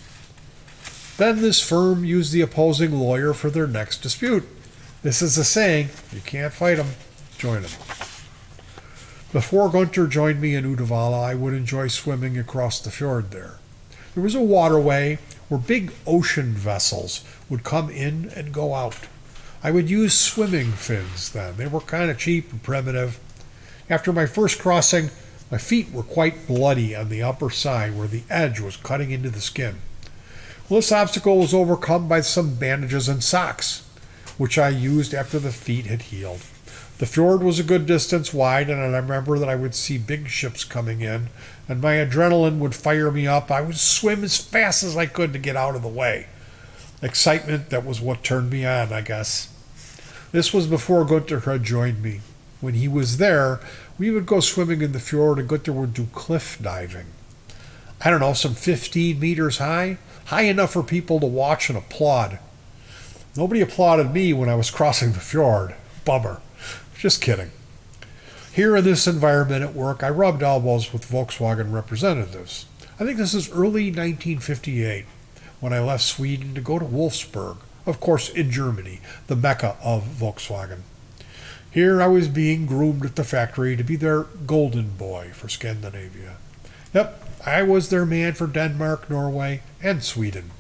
Then this firm used the opposing lawyer for their next dispute. This is a saying, you can't fight them, join them. Before Gunther joined me in Uddevalla, I would enjoy swimming across the fjord there. There was a waterway where big ocean vessels would come in and go out. I would use swimming fins then. They were kind of cheap and primitive. After my first crossing, my feet were quite bloody on the upper side where the edge was cutting into the skin. Well, this obstacle was overcome by some bandages and socks, which I used after the feet had healed. The fjord was a good distance wide, and I remember that I would see big ships coming in, and my adrenaline would fire me up. I would swim as fast as I could to get out of the way. Excitement, that was what turned me on, I guess. This was before Gunther had joined me. When he was there, we would go swimming in the fjord, and Gunther would do cliff diving. I don't know, some 15 meters high enough for people to watch and applaud. Nobody applauded me when I was crossing the fjord. Bummer. Just kidding. Here in this environment at work, I rubbed elbows with Volkswagen representatives. I think this is early 1958, when I left Sweden to go to Wolfsburg, of course in Germany, the mecca of Volkswagen. Here I was being groomed at the factory to be their golden boy for Scandinavia. Yep, I was their man for Denmark, Norway, and Sweden.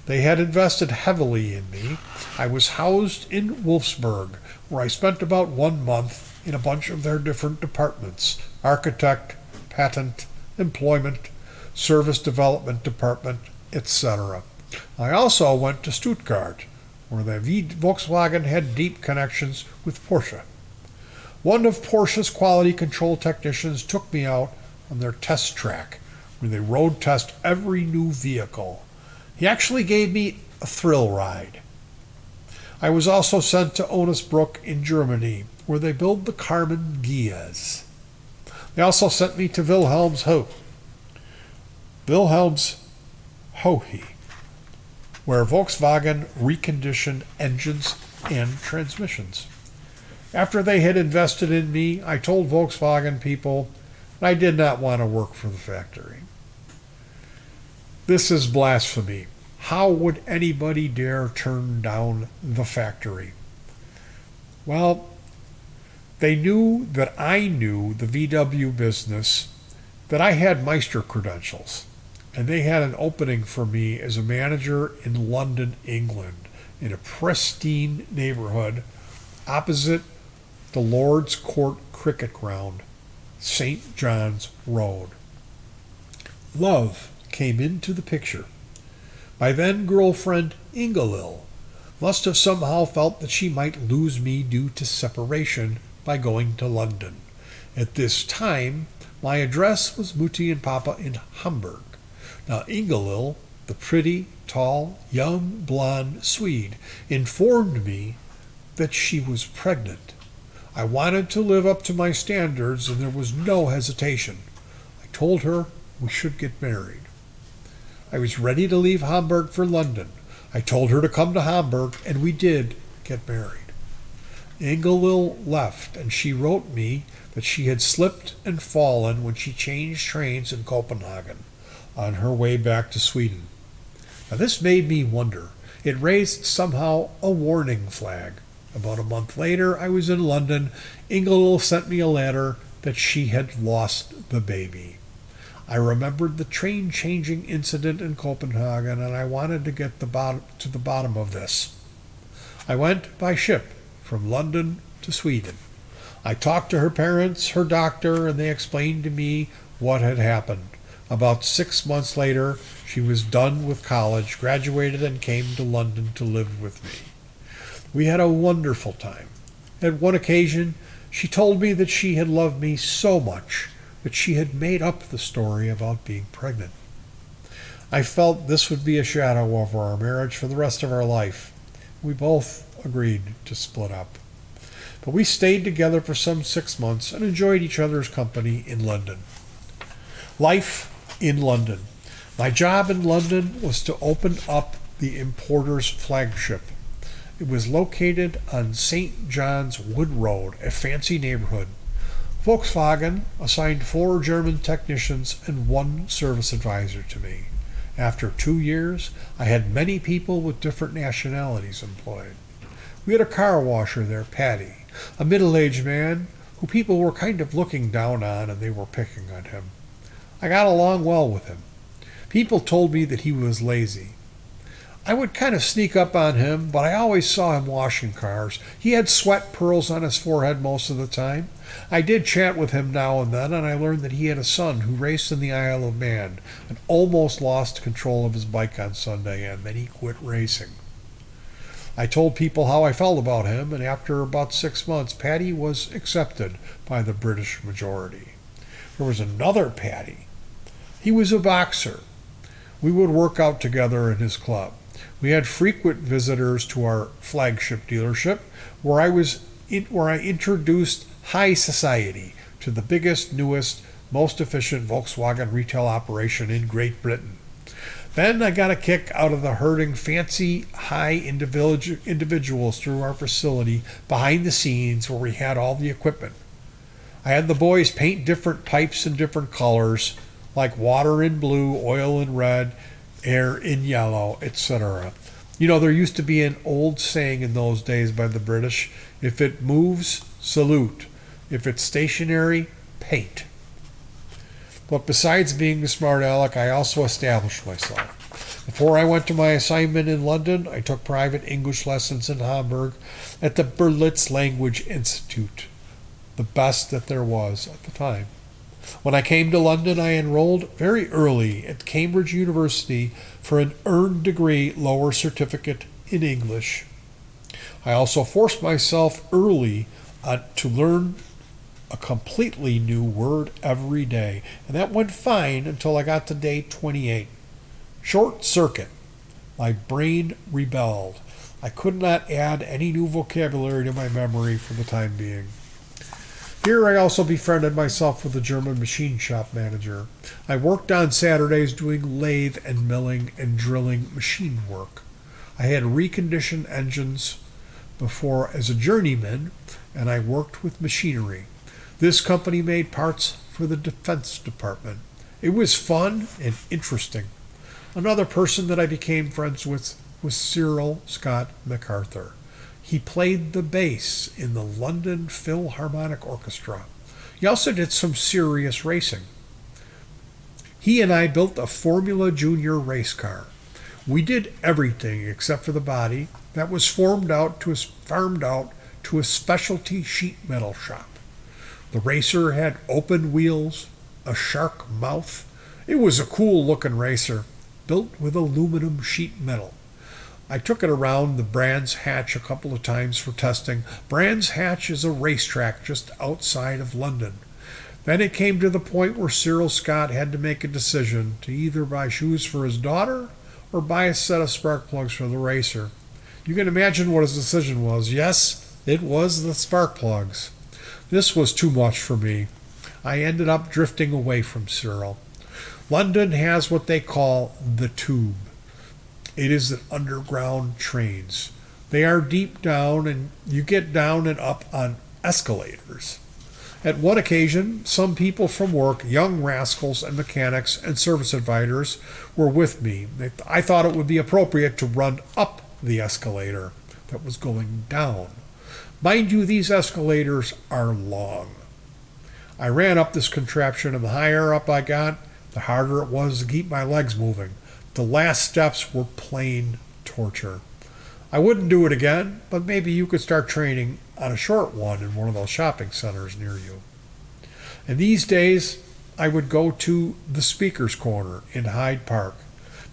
They had invested heavily in me. I was housed in Wolfsburg, where I spent about 1 month in a bunch of their different departments: architect, patent, employment, service development department, etc. I also went to Stuttgart, where the Volkswagen had deep connections with Porsche. One of Porsche's quality control technicians took me out on their test track, where they road test every new vehicle. He actually gave me a thrill ride. I was also sent to Onnesbruck in Germany, where they build the Karmann Gias. They also sent me to Wilhelmshohe, where Volkswagen reconditioned engines and transmissions. After they had invested in me, I told Volkswagen people that I did not want to work for the factory. This is blasphemy. How would anybody dare turn down the factory? Well, they knew that I knew the VW business, that I had Meister credentials, and they had an opening for me as a manager in London, England, in a pristine neighborhood opposite the Lord's Court Cricket Ground, St. John's Road. Love came into the picture. My then-girlfriend, Ingelil, must have somehow felt that she might lose me due to separation by going to London. At this time, my address was Mutti and Papa in Hamburg. Now, Ingelil, the pretty, tall, young, blonde Swede, informed me that she was pregnant. I wanted to live up to my standards, and there was no hesitation. I told her we should get married. I was ready to leave Hamburg for London. I told her to come to Hamburg, and we did get married. Ingelil left, and she wrote me that she had slipped and fallen when she changed trains in Copenhagen on her way back to Sweden. Now, this made me wonder. It raised somehow a warning flag. About a month later, I was in London. Ingelil sent me a letter that she had lost the baby. I remembered the train-changing incident in Copenhagen, and I wanted to get to the bottom of this. I went by ship from London to Sweden. I talked to her parents, her doctor, and they explained to me what had happened. About 6 months later, she was done with college, graduated, and came to London to live with me. We had a wonderful time. At one occasion, she told me that she had loved me so much that she had made up the story about being pregnant. I felt this would be a shadow over our marriage for the rest of our life. We both agreed to split up. But we stayed together for some 6 months and enjoyed each other's company in London. Life in London. My job in London was to open up the importer's flagship. It was located on St. John's Wood Road, a fancy neighborhood. Volkswagen assigned 4 German technicians and 1 service advisor to me. After 2 years, I had many people with different nationalities employed. We had a car washer there, Patty, a middle-aged man who people were kind of looking down on and they were picking on him. I got along well with him. People told me that he was lazy. I would kind of sneak up on him, but I always saw him washing cars. He had sweat pearls on his forehead most of the time. I did chat with him now and then, and I learned that he had a son who raced in the Isle of Man and almost lost control of his bike on Sunday, and then he quit racing. I told people how I felt about him, and after about 6 months, Paddy was accepted by the British majority. There was another Paddy. He was a boxer. We would work out together in his club. We had frequent visitors to our flagship dealership, where I introduced high society to the biggest, newest, most efficient Volkswagen retail operation in Great Britain. Then I got a kick out of the herding fancy, high individuals through our facility behind the scenes where we had all the equipment. I had the boys paint different pipes in different colors, like water in blue, oil in red, air in yellow, etc. You know, there used to be an old saying in those days by the British, if it moves, salute. If it's stationary, paint. But besides being a smart aleck, I also established myself. Before I went to my assignment in London, I took private English lessons in Hamburg at the Berlitz Language Institute, the best that there was at the time. When I came to London, I enrolled very early at Cambridge University for an earned degree lower certificate in English. I also forced myself early to learn a completely new word every day, and that went fine until I got to day 28. Short circuit. My brain rebelled. I could not add any new vocabulary to my memory for the time being. Here I also befriended myself with a German machine shop manager. I worked on Saturdays doing lathe and milling and drilling machine work. I had reconditioned engines before as a journeyman, and I worked with machinery. This company made parts for the Defense Department. It was fun and interesting. Another person that I became friends with was Cyril Scott MacArthur. He played the bass in the London Philharmonic Orchestra. He also did some serious racing. He and I built a Formula Junior race car. We did everything except for the body that was farmed out to a specialty sheet metal shop. The racer had open wheels, a shark mouth. It was a cool-looking racer, built with aluminum sheet metal. I took it around the Brands Hatch a couple of times for testing. Brands Hatch is a racetrack just outside of London. Then it came to the point where Cyril Scott had to make a decision to either buy shoes for his daughter or buy a set of spark plugs for the racer. You can imagine what his decision was. Yes, it was the spark plugs. This was too much for me. I ended up drifting away from Cyril. London has what they call the Tube. It is the underground trains. They are deep down, and you get down and up on escalators. At one occasion, some people from work, young rascals and mechanics and service advisors, were with me. I thought it would be appropriate to run up the escalator that was going down. Mind you, these escalators are long. I ran up this contraption, and the higher up I got, the harder it was to keep my legs moving. The last steps were plain torture. I wouldn't do it again, but maybe you could start training on a short one in one of those shopping centers near you. And these days, I would go to the Speaker's Corner in Hyde Park.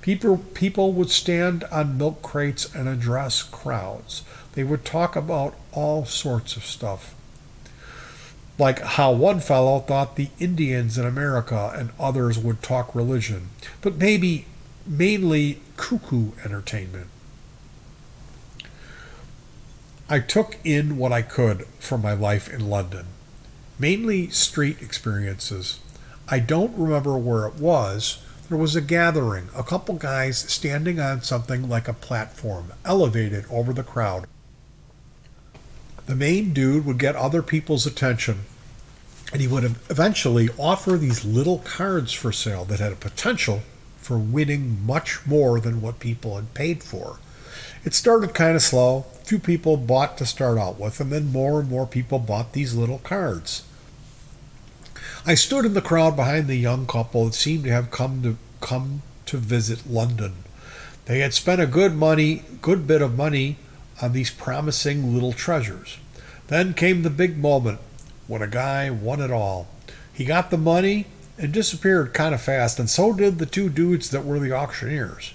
People would stand on milk crates and address crowds. They would talk about all sorts of stuff. Like how one fellow thought the Indians in America and others would talk religion, but maybe mainly cuckoo entertainment. I took in what I could from my life in London, mainly street experiences. I don't remember where it was. There was a gathering, a couple guys standing on something like a platform, elevated over the crowd. The main dude would get other people's attention, and he would eventually offer these little cards for sale that had a potential for winning much more than what people had paid for. It started kind of slow. A few people bought to start out with, and then more and more people bought these little cards. I stood in the crowd behind the young couple that seemed to have come to visit London. They had spent a good bit of money on these promising little treasures. Then came the big moment when a guy won it all. He got the money and disappeared kind of fast, and so did the two dudes that were the auctioneers.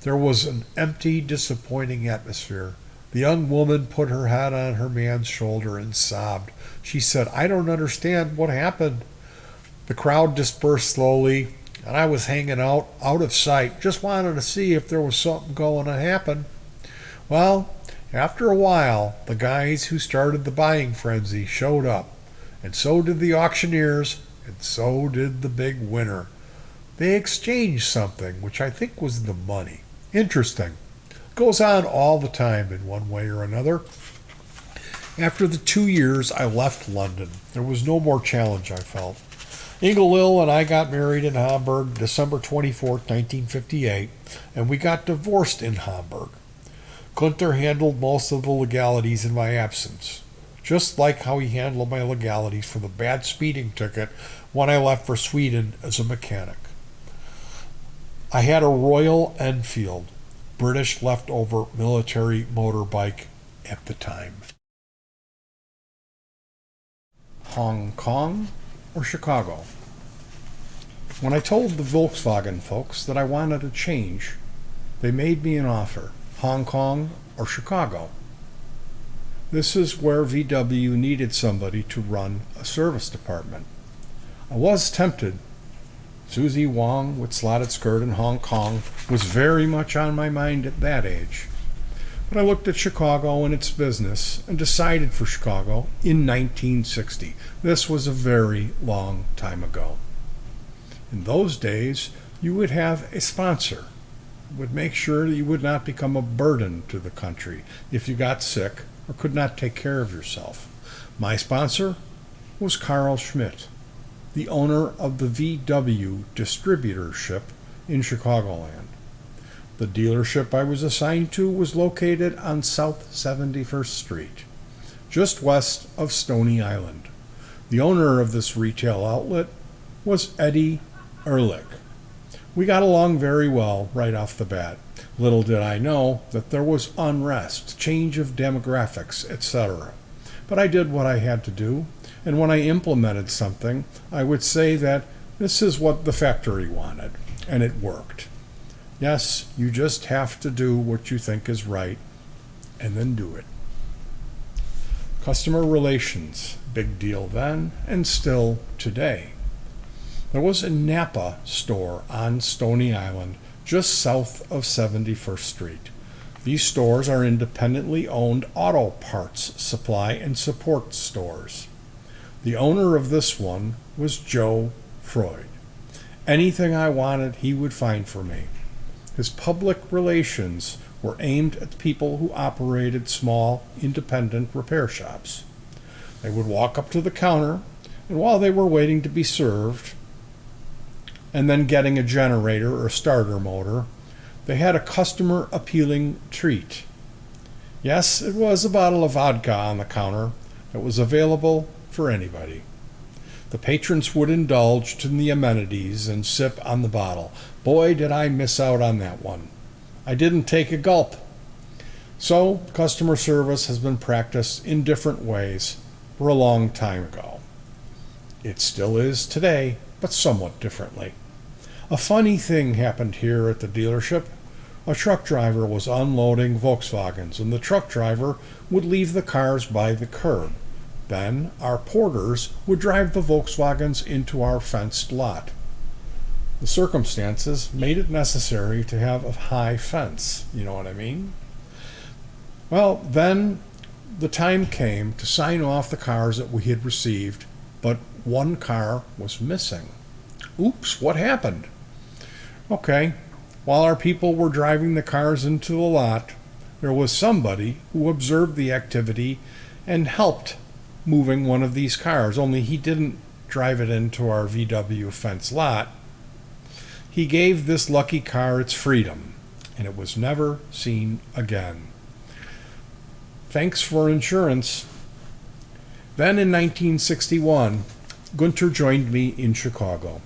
There was an empty, disappointing atmosphere. The young woman put her head on her man's shoulder and sobbed. She said, "I don't understand what happened." The crowd dispersed slowly, and I was hanging out of sight, just wanted to see if there was something going to happen. Well, after a while, the guys who started the buying frenzy showed up, and so did the auctioneers, and so did the big winner. They exchanged something, which I think was the money. Interesting. Goes on all the time in one way or another. After the 2 years I left London, there was no more challenge, I felt. Ingelil and I got married in Hamburg December 24th, 1958, and we got divorced in Hamburg. Gunther handled most of the legalities in my absence, just like how he handled my legalities for the bad speeding ticket when I left for Sweden as a mechanic. I had a Royal Enfield, British leftover military motorbike at the time. Hong Kong or Chicago? When I told the Volkswagen folks that I wanted a change, they made me an offer, Hong Kong or Chicago. This is where VW needed somebody to run a service department. I was tempted. Susie Wong with slotted skirt in Hong Kong was very much on my mind at that age. But I looked at Chicago and its business and decided for Chicago in 1960. This was a very long time ago. In those days, you would have a sponsor who would make sure that you would not become a burden to the country if you got sick or could not take care of yourself. My sponsor was Carl Schmidt, the owner of the VW distributorship in Chicagoland. The dealership I was assigned to was located on South 71st Street, just west of Stony Island. The owner of this retail outlet was Eddie Ehrlich. We got along very well right off the bat. Little did I know that there was unrest, change of demographics, etc. But I did what I had to do, and when I implemented something, I would say that this is what the factory wanted, and it worked. Yes, you just have to do what you think is right, and then do it. Customer relations, big deal then, and still today. There was a Napa store on Stony Island, just south of 71st Street. These stores are independently owned auto parts supply and support stores. The owner of this one was Joe Freud. Anything I wanted, he would find for me. His public relations were aimed at people who operated small, independent repair shops. They would walk up to the counter, and while they were waiting to be served, and then getting a generator or starter motor, they had a customer-appealing treat. Yes, it was a bottle of vodka on the counter that was available for anybody. The patrons would indulge in the amenities and sip on the bottle. Boy, did I miss out on that one. I didn't take a gulp. So, customer service has been practiced in different ways for a long time ago. It still is today, but somewhat differently. A funny thing happened here at the dealership. A truck driver was unloading Volkswagens, and the truck driver would leave the cars by the curb. Then our porters would drive the Volkswagens into our fenced lot. The circumstances made it necessary to have a high fence, you know what I mean? Well, then the time came to sign off the cars that we had received, but one car was missing. Oops, what happened? Okay, while our people were driving the cars into the lot, there was somebody who observed the activity and helped moving one of these cars, only he didn't drive it into our VW fence lot. He gave this lucky car its freedom, and it was never seen again. Thanks for insurance. Then in 1961, Gunter joined me in Chicago.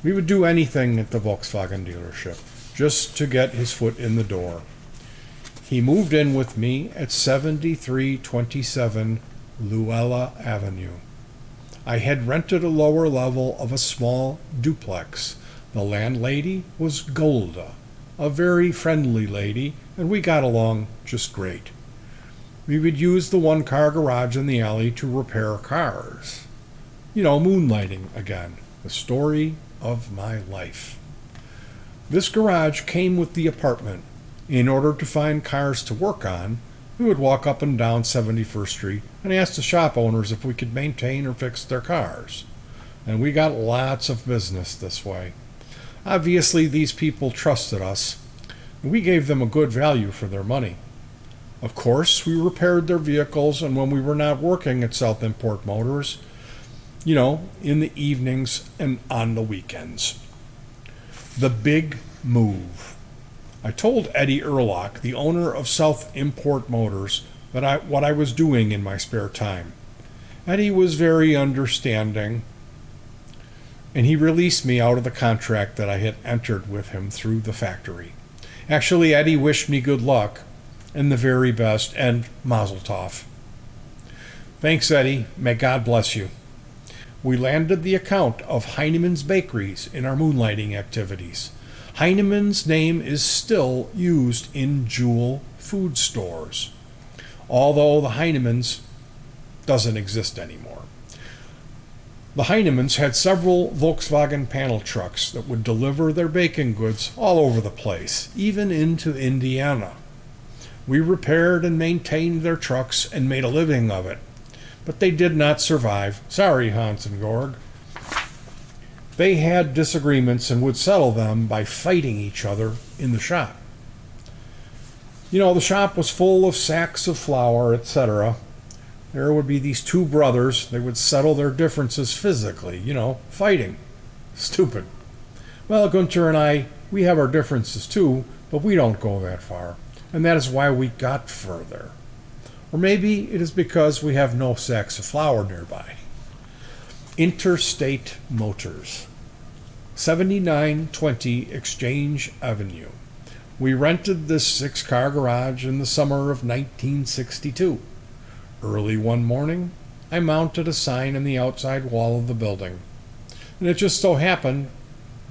We would do anything at the Volkswagen dealership just to get his foot in the door. He moved in with me at 7327 Luella Avenue. I had rented a lower level of a small duplex. The landlady was Golda, a very friendly lady, and we got along just great. We would use the one-car garage in the alley to repair cars. You know, moonlighting again, the story of my life. This garage came with the apartment. In order to find cars to work on, we would walk up and down 71st Street and ask the shop owners if we could maintain or fix their cars. And we got lots of business this way. Obviously, these people trusted us, and we gave them a good value for their money. Of course, we repaired their vehicles, and when we were not working at South Import Motors, you know, in the evenings and on the weekends. The big move. I told Eddie Erlock, the owner of South Import Motors, what I was doing in my spare time. Eddie was very understanding, and he released me out of the contract that I had entered with him through the factory. Actually, Eddie wished me good luck and the very best, and mazel tov. Thanks, Eddie. May God bless you. We landed the account of Heinemann's Bakeries in our moonlighting activities. Heinemann's name is still used in Jewel food stores, although the Heinemann's doesn't exist anymore. The Heinemanns had several Volkswagen panel trucks that would deliver their baking goods all over the place, even into Indiana. We repaired and maintained their trucks and made a living of it, but they did not survive. Sorry, Hans and Georg. They had disagreements and would settle them by fighting each other in the shop. You know, the shop was full of sacks of flour, etc. There would be these two brothers. They would settle their differences physically, you know, fighting. Stupid. Well, Gunter and I, we have our differences too, but we don't go that far. And that is why we got further. Or maybe it is because we have no sacks of flour nearby. Interstate Motors, 7920 Exchange Avenue. We rented this 6-car garage in the summer of 1962. Early one morning, I mounted a sign on the outside wall of the building. And it just so happened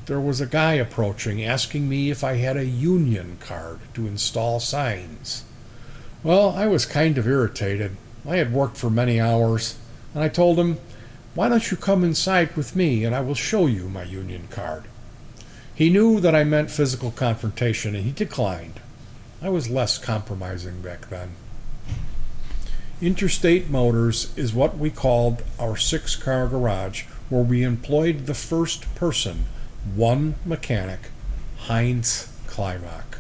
there was a guy approaching asking me if I had a union card to install signs. Well, I was kind of irritated. I had worked for many hours, and I told him, "Why don't you come inside with me and I will show you my union card?" He knew that I meant physical confrontation, and he declined. I was less compromising back then. Interstate Motors is what we called our 6-car garage, where we employed the first person, one mechanic, Heinz Kleinbach,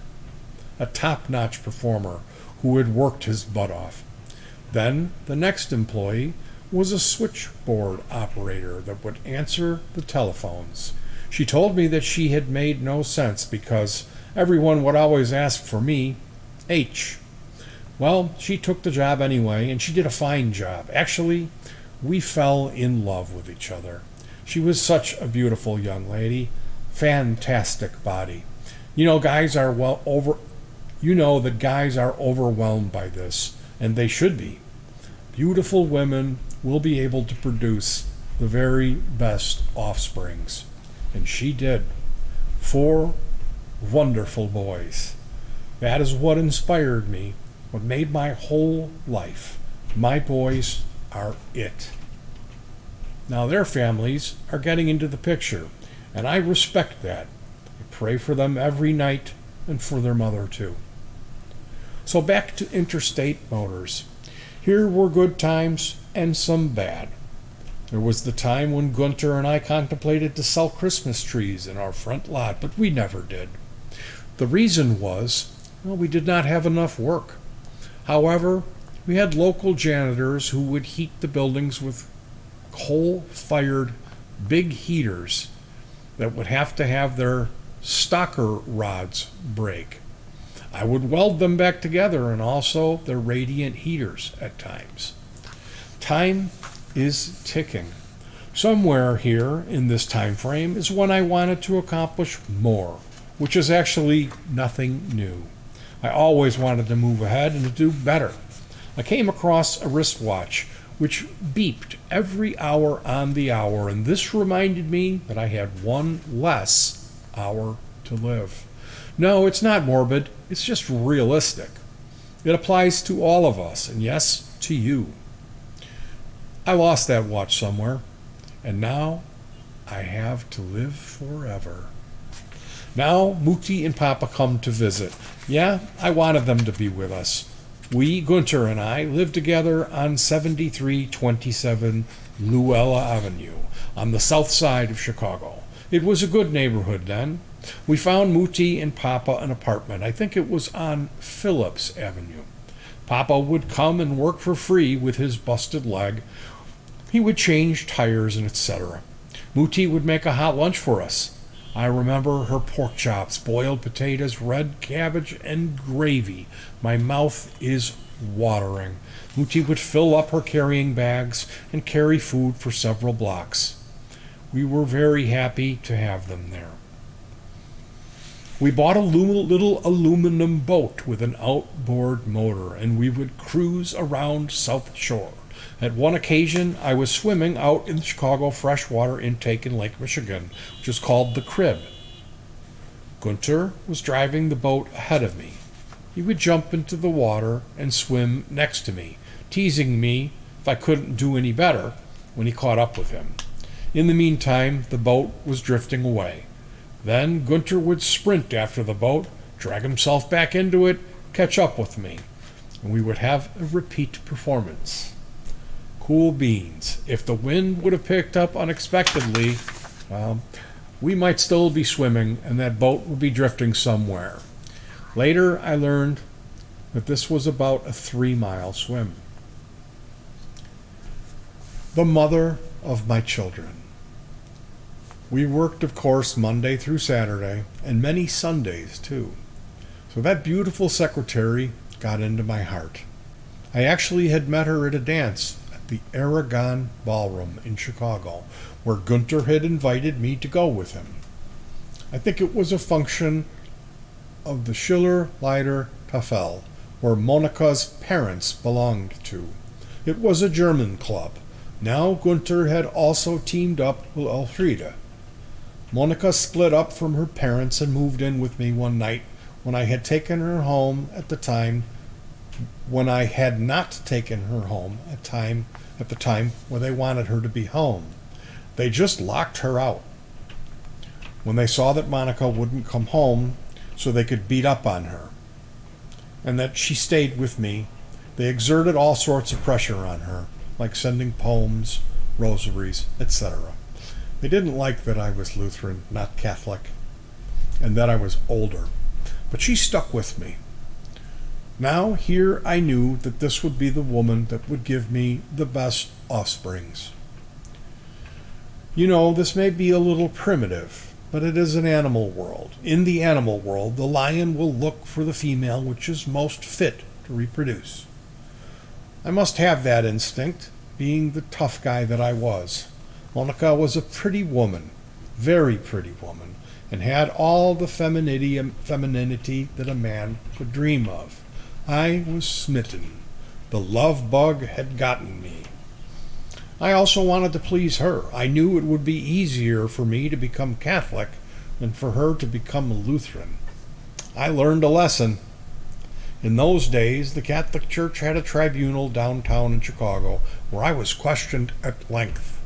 a top-notch performer who had worked his butt off. Then the next employee was a switchboard operator that would answer the telephones. She told me that she had made no sense because everyone would always ask for me, H. Well, she took the job anyway, and she did a fine job. Actually, we fell in love with each other. She was such a beautiful young lady, fantastic body. You know, guys are You know that guys are overwhelmed by this, and they should be. Beautiful women will be able to produce the very best offsprings. And she did. 4 wonderful boys. That is what inspired me, what made my whole life. My boys are it. Now their families are getting into the picture, and I respect that. I pray for them every night and for their mother too. So back to interstate motors. Here were good times and some bad. There was the time when Gunter and I contemplated to sell Christmas trees in our front lot, but we never did. The reason was, well, we did not have enough work. However, we had local janitors who would heat the buildings with coal-fired big heaters that would have to have their stocker rods break. I would weld them back together, and also their radiant heaters at times. Time is ticking. Somewhere here in this time frame is when I wanted to accomplish more, which is actually nothing new. I always wanted to move ahead and to do better. I came across a wristwatch which beeped every hour on the hour, and this reminded me that I had one less hour to live. No, it's not morbid, it's just realistic. It applies to all of us, and yes, to you. I lost that watch somewhere, and now I have to live forever. Now Mutti and Papa come to visit. Yeah, I wanted them to be with us. We, Gunter and I, lived together on 7327 Luella Avenue on the south side of Chicago. It was a good neighborhood then. We found Mutti and Papa an apartment. I think it was on Phillips Avenue. Papa would come and work for free with his busted leg. He would change tires and etc. Mutti would make a hot lunch for us. I remember her pork chops, boiled potatoes, red cabbage, and gravy. My mouth is watering. Mutti would fill up her carrying bags and carry food for several blocks. We were very happy to have them there. We bought a little aluminum boat with an outboard motor, and we would cruise around South Shore. At one occasion, I was swimming out in the Chicago freshwater intake in Lake Michigan, which is called the Crib. Gunter was driving the boat ahead of me. He would jump into the water and swim next to me, teasing me if I couldn't do any better when he caught up with him. In the meantime, the boat was drifting away. Then Gunter would sprint after the boat, drag himself back into it, catch up with me, and we would have a repeat performance. Cool beans. If the wind would have picked up unexpectedly, we might still be swimming and that boat would be drifting somewhere. Later, I learned that this was about a 3-mile swim. The mother of my children. We worked, of course, Monday through Saturday, and many Sundays, too. So that beautiful secretary got into my heart. I actually had met her at a dance at the Aragon Ballroom in Chicago, where Gunter had invited me to go with him. I think it was a function of the Schiller Leiter Tafel, where Monica's parents belonged to. It was a German club. Now Gunter had also teamed up with Elfriede. Monica split up from her parents and moved in with me one night when I had taken her home at the time when I had not taken her home at the time when they wanted her to be home. They just locked her out. When they saw that Monica wouldn't come home so they could beat up on her, and that she stayed with me, they exerted all sorts of pressure on her, like sending poems, rosaries, etc. They didn't like that I was Lutheran, not Catholic, and that I was older. But she stuck with me. Now here I knew that this would be the woman that would give me the best offsprings. You know, this may be a little primitive, but it is an animal world. In the animal world, the lion will look for the female which is most fit to reproduce. I must have that instinct, being the tough guy that I was. Monica was a pretty woman, very pretty woman, and had all the femininity that a man could dream of. I was smitten. The love bug had gotten me. I also wanted to please her. I knew it would be easier for me to become Catholic than for her to become a Lutheran. I learned a lesson. In those days, the Catholic Church had a tribunal downtown in Chicago where I was questioned at length.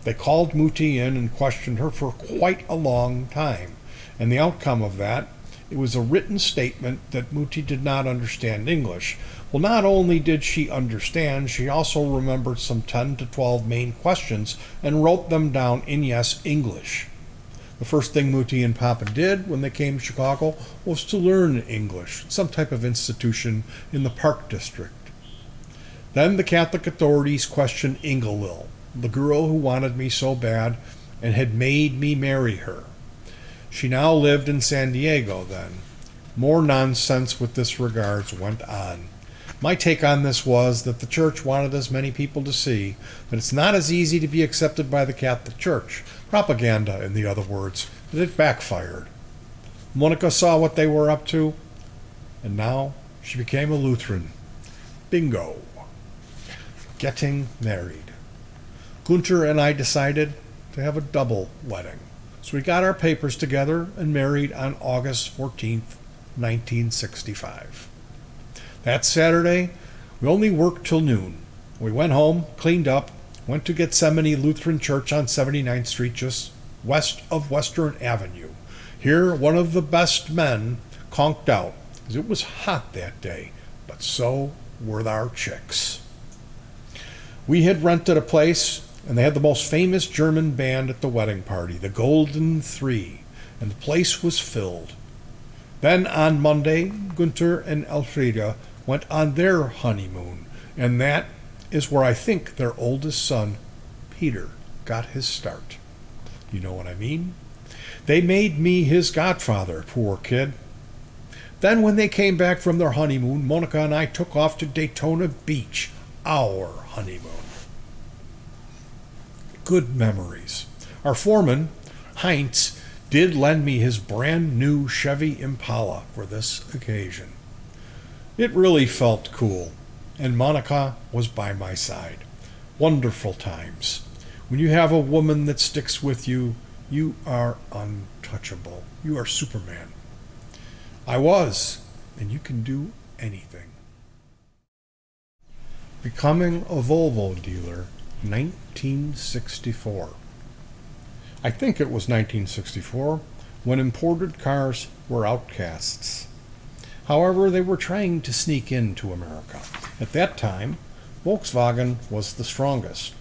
They called Mutti in and questioned her for quite a long time, and the outcome of that, it was a written statement that Mutti did not understand English. Well, not only did she understand, she also remembered some 10 to 12 main questions and wrote them down in, yes, English. The first thing Mutti and Papa did when they came to Chicago was to learn English, some type of institution in the Park District. Then the Catholic authorities questioned Ingelil, the girl who wanted me so bad and had made me marry her. She now lived in San Diego then. More nonsense with this regards went on. My take on this was that the church wanted as many people to see that it's not as easy to be accepted by the Catholic Church. Propaganda, in the other words, that it backfired. Monica saw what they were up to, and now she became a Lutheran. Bingo. Getting married. Gunter and I decided to have a double wedding. So we got our papers together and married on August 14th, 1965. That Saturday, we only worked till noon. We went home, cleaned up, went to Gethsemane Lutheran Church on 79th Street, just west of Western Avenue. Here, one of the best men conked out, as it was hot that day, but so were our chicks. We had rented a place, and they had the most famous German band at the wedding party, the Golden Three, and the place was filled. Then on Monday, Gunter and Elfriede went on their honeymoon, and that is where I think their oldest son, Peter, got his start. You know what I mean? They made me his godfather, poor kid. Then when they came back from their honeymoon, Monica and I took off to Daytona Beach, our honeymoon. Good memories. Our foreman, Heinz, did lend me his brand new Chevy Impala for this occasion. It really felt cool, and Monica was by my side. Wonderful times. When you have a woman that sticks with you, you are untouchable. You are Superman. I was, and you can do anything. Becoming a Volvo dealer, 1964. I think it was 1964, when imported cars were outcasts. However, they were trying to sneak into America. At that time, Volkswagen was the strongest.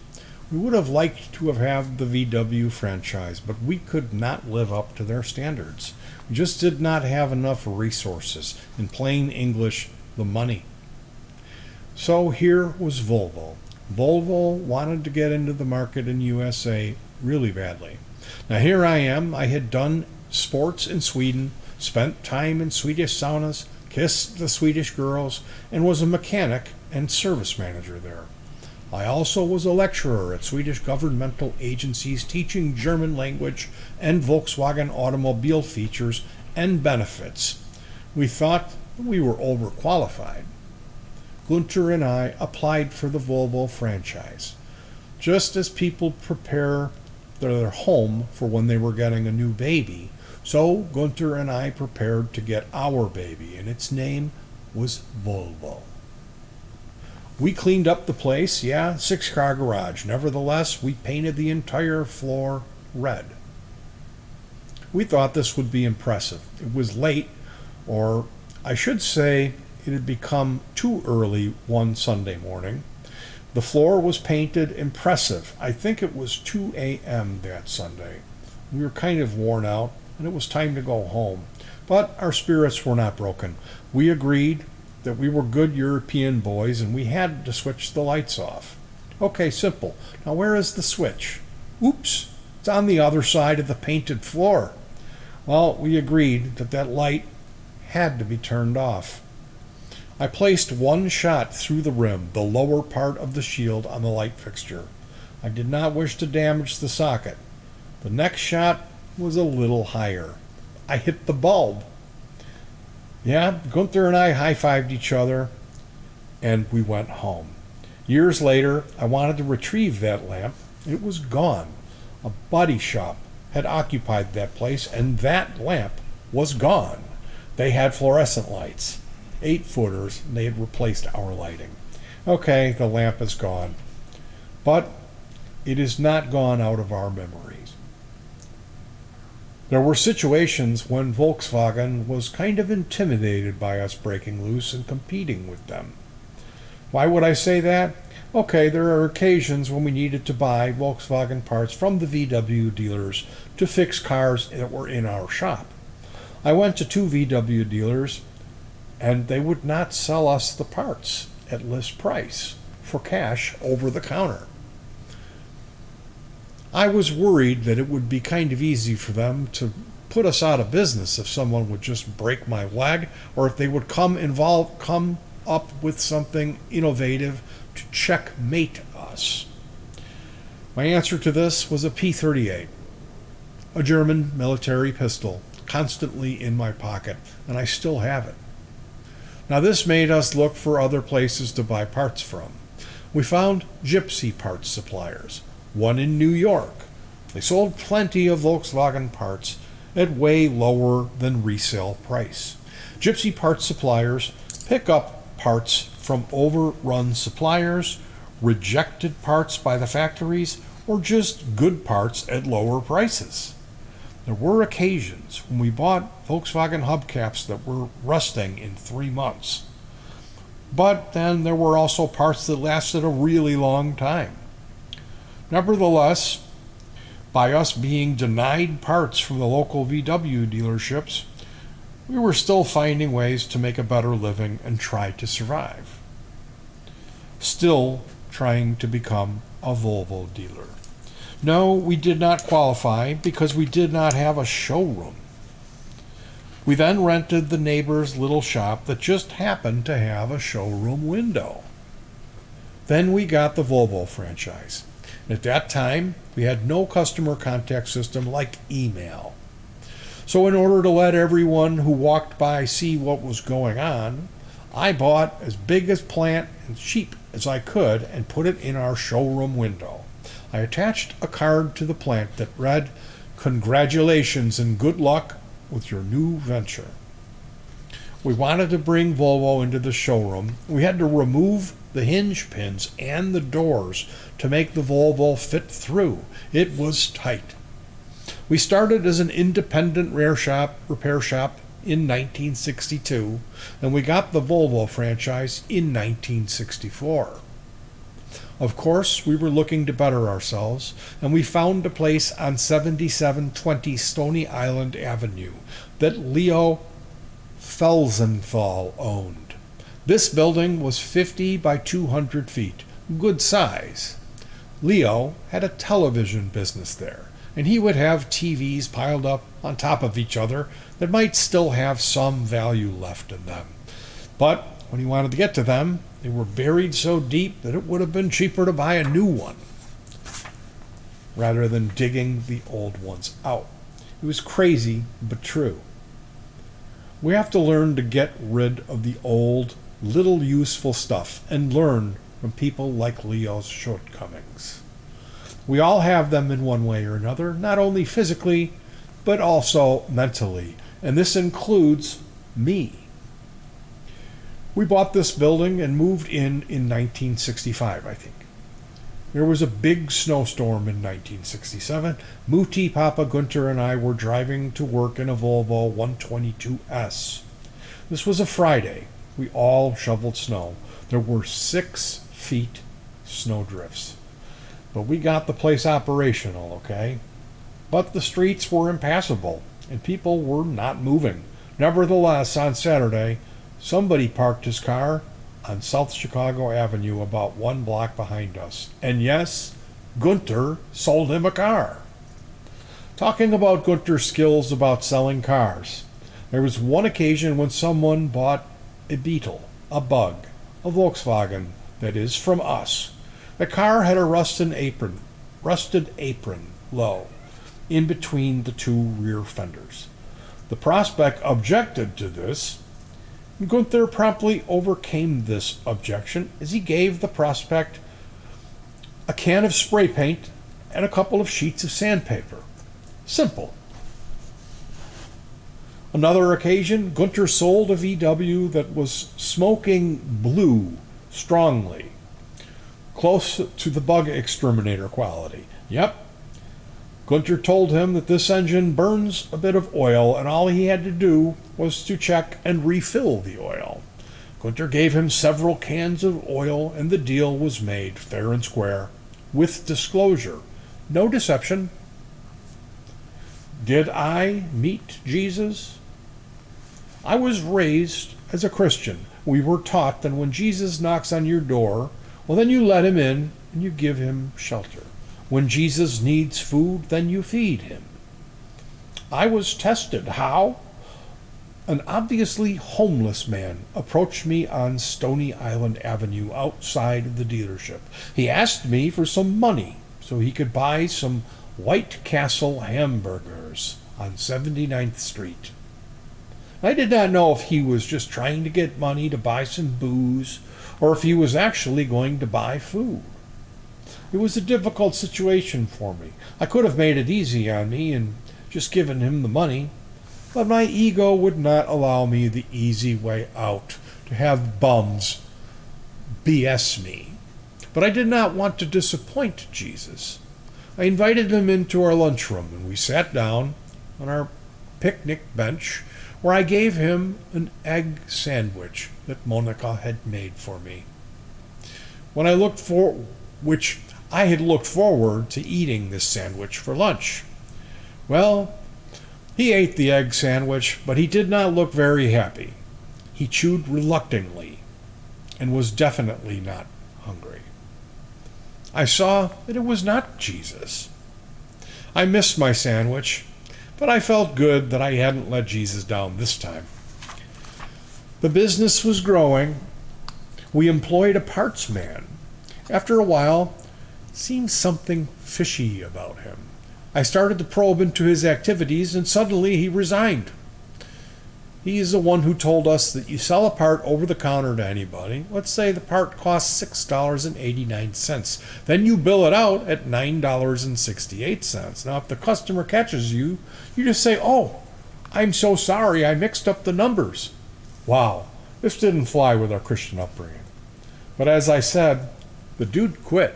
We would have liked to have had the VW franchise, but we could not live up to their standards. We just did not have enough resources. In plain English, the money. So here was Volvo. Volvo wanted to get into the market in USA really badly. Now here I am. I had done sports in Sweden, spent time in Swedish saunas, kissed the Swedish girls, and was a mechanic and service manager there. I also was a lecturer at Swedish governmental agencies teaching German language and Volkswagen automobile features and benefits. We thought we were overqualified. Gunter and I applied for the Volvo franchise, just as people prepare their home for when they were getting a new baby. So Gunter and I prepared to get our baby, and its name was Volvo. We cleaned up the place, 6-car garage. Nevertheless, we painted the entire floor red. We thought this would be impressive. It was late, or I should say it had become too early one Sunday morning. The floor was painted impressive. I think it was 2 a.m. that Sunday. We were kind of worn out, and it was time to go home. But our spirits were not broken. We agreed that we were good European boys, and we had to switch the lights off. Okay, simple. Now where is the switch? Oops, it's on the other side of the painted floor. Well, we agreed that that light had to be turned off. I placed one shot through the rim, the lower part of the shield on the light fixture. I did not wish to damage the socket. The next shot was a little higher. I hit the bulb. Yeah, Gunther and I high-fived each other, and we went home. Years later, I wanted to retrieve that lamp. It was gone. A body shop had occupied that place, and that lamp was gone. They had fluorescent lights, 8-footers, and they had replaced our lighting. Okay, the lamp is gone, but it is not gone out of our memories. There were situations when Volkswagen was kind of intimidated by us breaking loose and competing with them. Why would I say that? Okay, there are occasions when we needed to buy Volkswagen parts from the VW dealers to fix cars that were in our shop. I went to 2 VW dealers, and they would not sell us the parts at list price for cash over the counter. I was worried that it would be kind of easy for them to put us out of business if someone would just break my leg, or if they would come up with something innovative to checkmate us. My answer to this was a P-38, a German military pistol, constantly in my pocket, and I still have it. Now this made us look for other places to buy parts from. We found gypsy parts suppliers, one in New York. They sold plenty of Volkswagen parts at way lower than resale price. Gypsy parts suppliers pick up parts from overrun suppliers, rejected parts by the factories, or just good parts at lower prices. There were occasions when we bought Volkswagen hubcaps that were rusting in 3 months. But then there were also parts that lasted a really long time. Nevertheless, by us being denied parts from the local VW dealerships, we were still finding ways to make a better living and try to survive. Still trying to become a Volvo dealer. No, we did not qualify because we did not have a showroom. We then rented the neighbor's little shop that just happened to have a showroom window. Then we got the Volvo franchise. At that time, we had no customer contact system like email. So in order to let everyone who walked by see what was going on, I bought as big a plant and cheap as I could and put it in our showroom window. I attached a card to the plant that read, "Congratulations and good luck with your new venture." We wanted to bring Volvo into the showroom. We had to remove the hinge pins and the doors to make the Volvo fit through. It was tight. We started as an independent repair shop in 1962, and we got the Volvo franchise in 1964. Of course, we were looking to better ourselves, and we found a place on 7720 Stony Island Avenue that Leo Felsenthal owned. This building was 50 by 200 feet, good size. Leo had a television business there, and he would have TVs piled up on top of each other that might still have some value left in them. But when he wanted to get to them, they were buried so deep that it would have been cheaper to buy a new one rather than digging the old ones out. It was crazy, but true. We have to learn to get rid of the old, little useful stuff and learn from people like Leo's shortcomings. We all have them in one way or another, not only physically, but also mentally, and this includes me. We bought this building and moved in 1965, I think. There was a big snowstorm in 1967. Muti, Papa, Gunther, and I were driving to work in a Volvo 122S. This was a Friday. We all shoveled snow. There were 6 feet snowdrifts. But we got the place operational, okay? But the streets were impassable, and people were not moving. Nevertheless, on Saturday, somebody parked his car on South Chicago Avenue about 1 block behind us. And yes, Gunther sold him a car. Talking about Gunther's skills about selling cars, there was one occasion when someone bought a Beetle, a Bug, a Volkswagen, that is, from us. The car had a rusted apron low. in between the two rear fenders. The prospect objected to this. Gunther promptly overcame this objection as he gave the prospect a can of spray paint and a couple of sheets of sandpaper. Simple. Another occasion, Gunther sold a VW that was smoking blue strongly, close to the bug exterminator quality. Yep. Gunther told him that this engine burns a bit of oil, and all he had to do was to check and refill the oil. Gunther gave him several cans of oil, and the deal was made fair and square, with disclosure. No deception. Did I meet Jesus? I was raised as a Christian. We were taught that when Jesus knocks on your door, well, then you let him in and you give him shelter. When Jesus needs food, then you feed him. I was tested. How? An obviously homeless man approached me on Stony Island Avenue outside of the dealership. He asked me for some money so he could buy some White Castle hamburgers on 79th Street. I did not know if he was just trying to get money to buy some booze or if he was actually going to buy food. It was a difficult situation for me. I could have made it easy on me and just given him the money, but my ego would not allow me the easy way out to have bums BS me. But I did not want to disappoint Jesus. I invited him into our lunchroom, and we sat down on our picnic bench where I gave him an egg sandwich that Monica had made for me. Which I had looked forward to eating this sandwich for lunch. Well, he ate the egg sandwich, but he did not look very happy. He chewed reluctantly and was definitely not hungry. I saw that it was not Jesus. I missed my sandwich, but I felt good that I hadn't let Jesus down this time. The business was growing. We employed a parts man. After a while, it seemed something fishy about him. I started to probe into his activities, and suddenly he resigned. He is the one who told us that you sell a part over the counter to anybody. Let's say the part costs $6.89. Then you bill it out at $9.68. Now, if the customer catches you, you just say, "Oh, I'm so sorry, I mixed up the numbers." Wow, this didn't fly with our Christian upbringing. But as I said, the dude quit.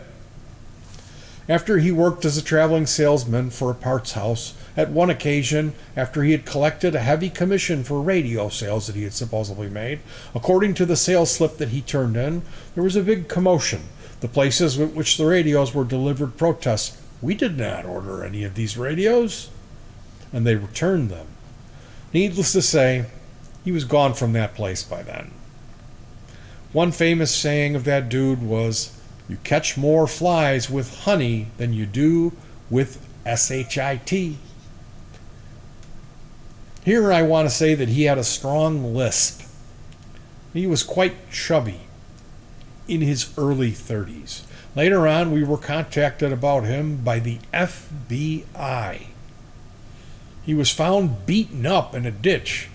After he worked as a traveling salesman for a parts house, at one occasion, after he had collected a heavy commission for radio sales that he had supposedly made, according to the sales slip that he turned in, there was a big commotion. The places with which the radios were delivered protest, "We did not order any of these radios," and they returned them. Needless to say, he was gone from that place by then. One famous saying of that dude was, "You catch more flies with honey than you do with SHIT." Here I want to say that he had a strong lisp. He was quite chubby in his early 30s. Later on, we were contacted about him by the FBI. He was found beaten up in a ditch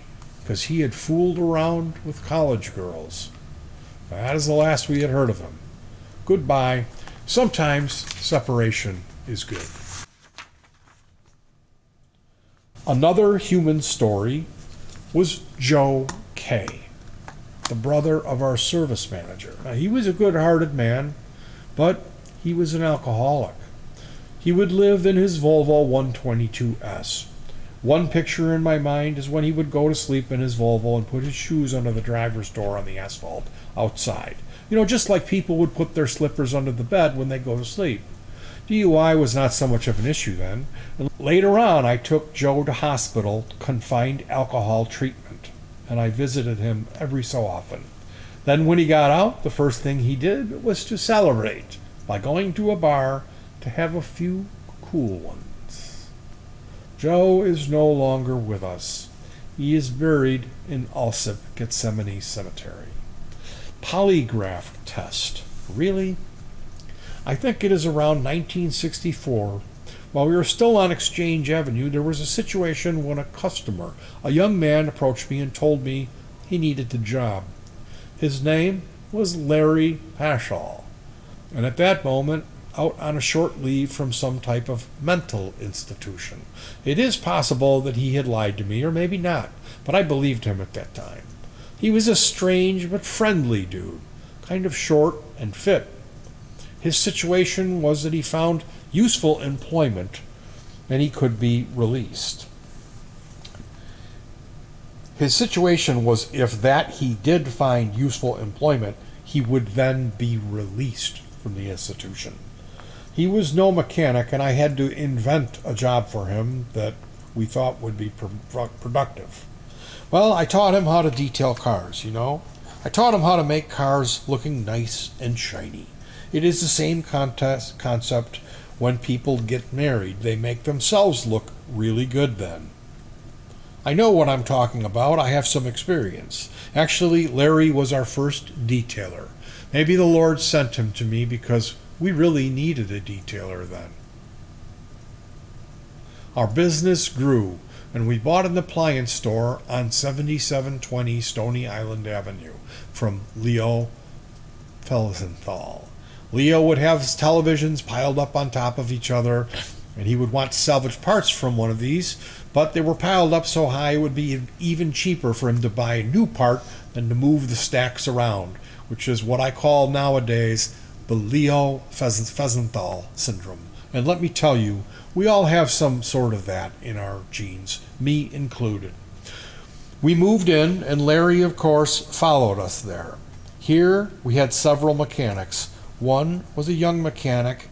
because he had fooled around with college girls. That is the last we had heard of him. Goodbye. Sometimes separation is good. Another human story was Joe K., the brother of our service manager. Now, he was a good-hearted man, but he was an alcoholic. He would live in his Volvo 122S. One picture in my mind is when he would go to sleep in his Volvo and put his shoes under the driver's door on the asphalt outside. You know, just like people would put their slippers under the bed when they go to sleep. DUI was not so much of an issue then. And later on, I took Joe to hospital, confined alcohol treatment, and I visited him every so often. Then when he got out, the first thing he did was to celebrate by going to a bar to have a few cool ones. Joe is no longer with us. He is buried in Alsip, Gethsemane Cemetery. Polygraph test. Really? I think it is around 1964 While we were still on Exchange Avenue, there was a situation when a customer, a young man, approached me and told me he needed a job. His name was Larry Paschal, and at that moment, out on a short leave from some type of mental institution. It is possible that he had lied to me, or maybe not, but I believed him at that time. He was a strange but friendly dude, kind of short and fit. His situation was that he found useful employment and he could be released. His situation was if that he did find useful employment, he would then be released from the institution. He was no mechanic, and I had to invent a job for him that we thought would be productive. Well, I taught him how to detail cars, I taught him how to make cars looking nice and shiny. It is the same concept when people get married. They make themselves look really good then. I know what I'm talking about. I have some experience. Actually, Larry was our first detailer. Maybe the Lord sent him to me because we really needed a detailer then. Our business grew, and we bought an appliance store on 7720 Stony Island Avenue from Leo Felsenthal. Leo would have his televisions piled up on top of each other, and he would want to salvage parts from one of these, but they were piled up so high it would be even cheaper for him to buy a new part than to move the stacks around, which is what I call nowadays the Leo Felsenthal syndrome. And let me tell you, we all have some sort of that in our genes, me included. We moved in, and Larry, of course, followed us there. Here we had several mechanics. One was a young mechanic.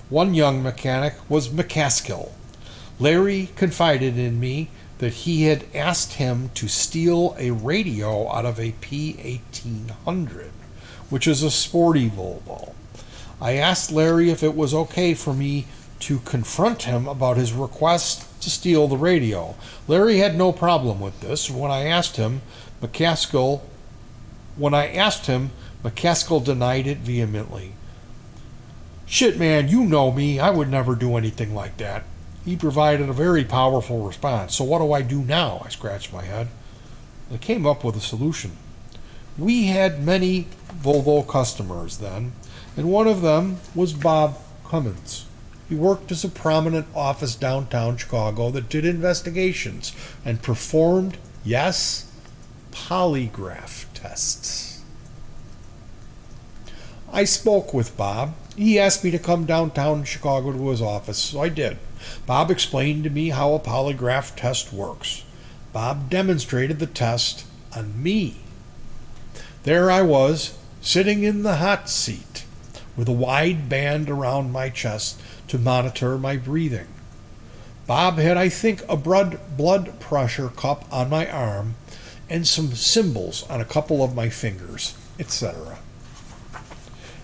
One young mechanic was McCaskill. Larry confided in me that he had asked him to steal a radio out of a P1800, which is a sporty Volvo. I asked Larry if it was okay for me to confront him about his request to steal the radio. Larry had no problem with this. When I asked him, McCaskill denied it vehemently. "Shit, man, you know me. I would never do anything like that." He provided a very powerful response. "So what do I do now?" I scratched my head. I came up with a solution. We had many Volvo customers then, and one of them was Bob Cummins. He worked as a prominent office downtown Chicago that did investigations and performed, yes, polygraph tests. I spoke with Bob. He asked me to come downtown Chicago to his office, so I did. Bob explained to me how a polygraph test works. Bob demonstrated the test on me. There I was, sitting in the hot seat, with a wide band around my chest to monitor my breathing. Bob had, I think, a blood pressure cup on my arm and some symbols on a couple of my fingers, etc.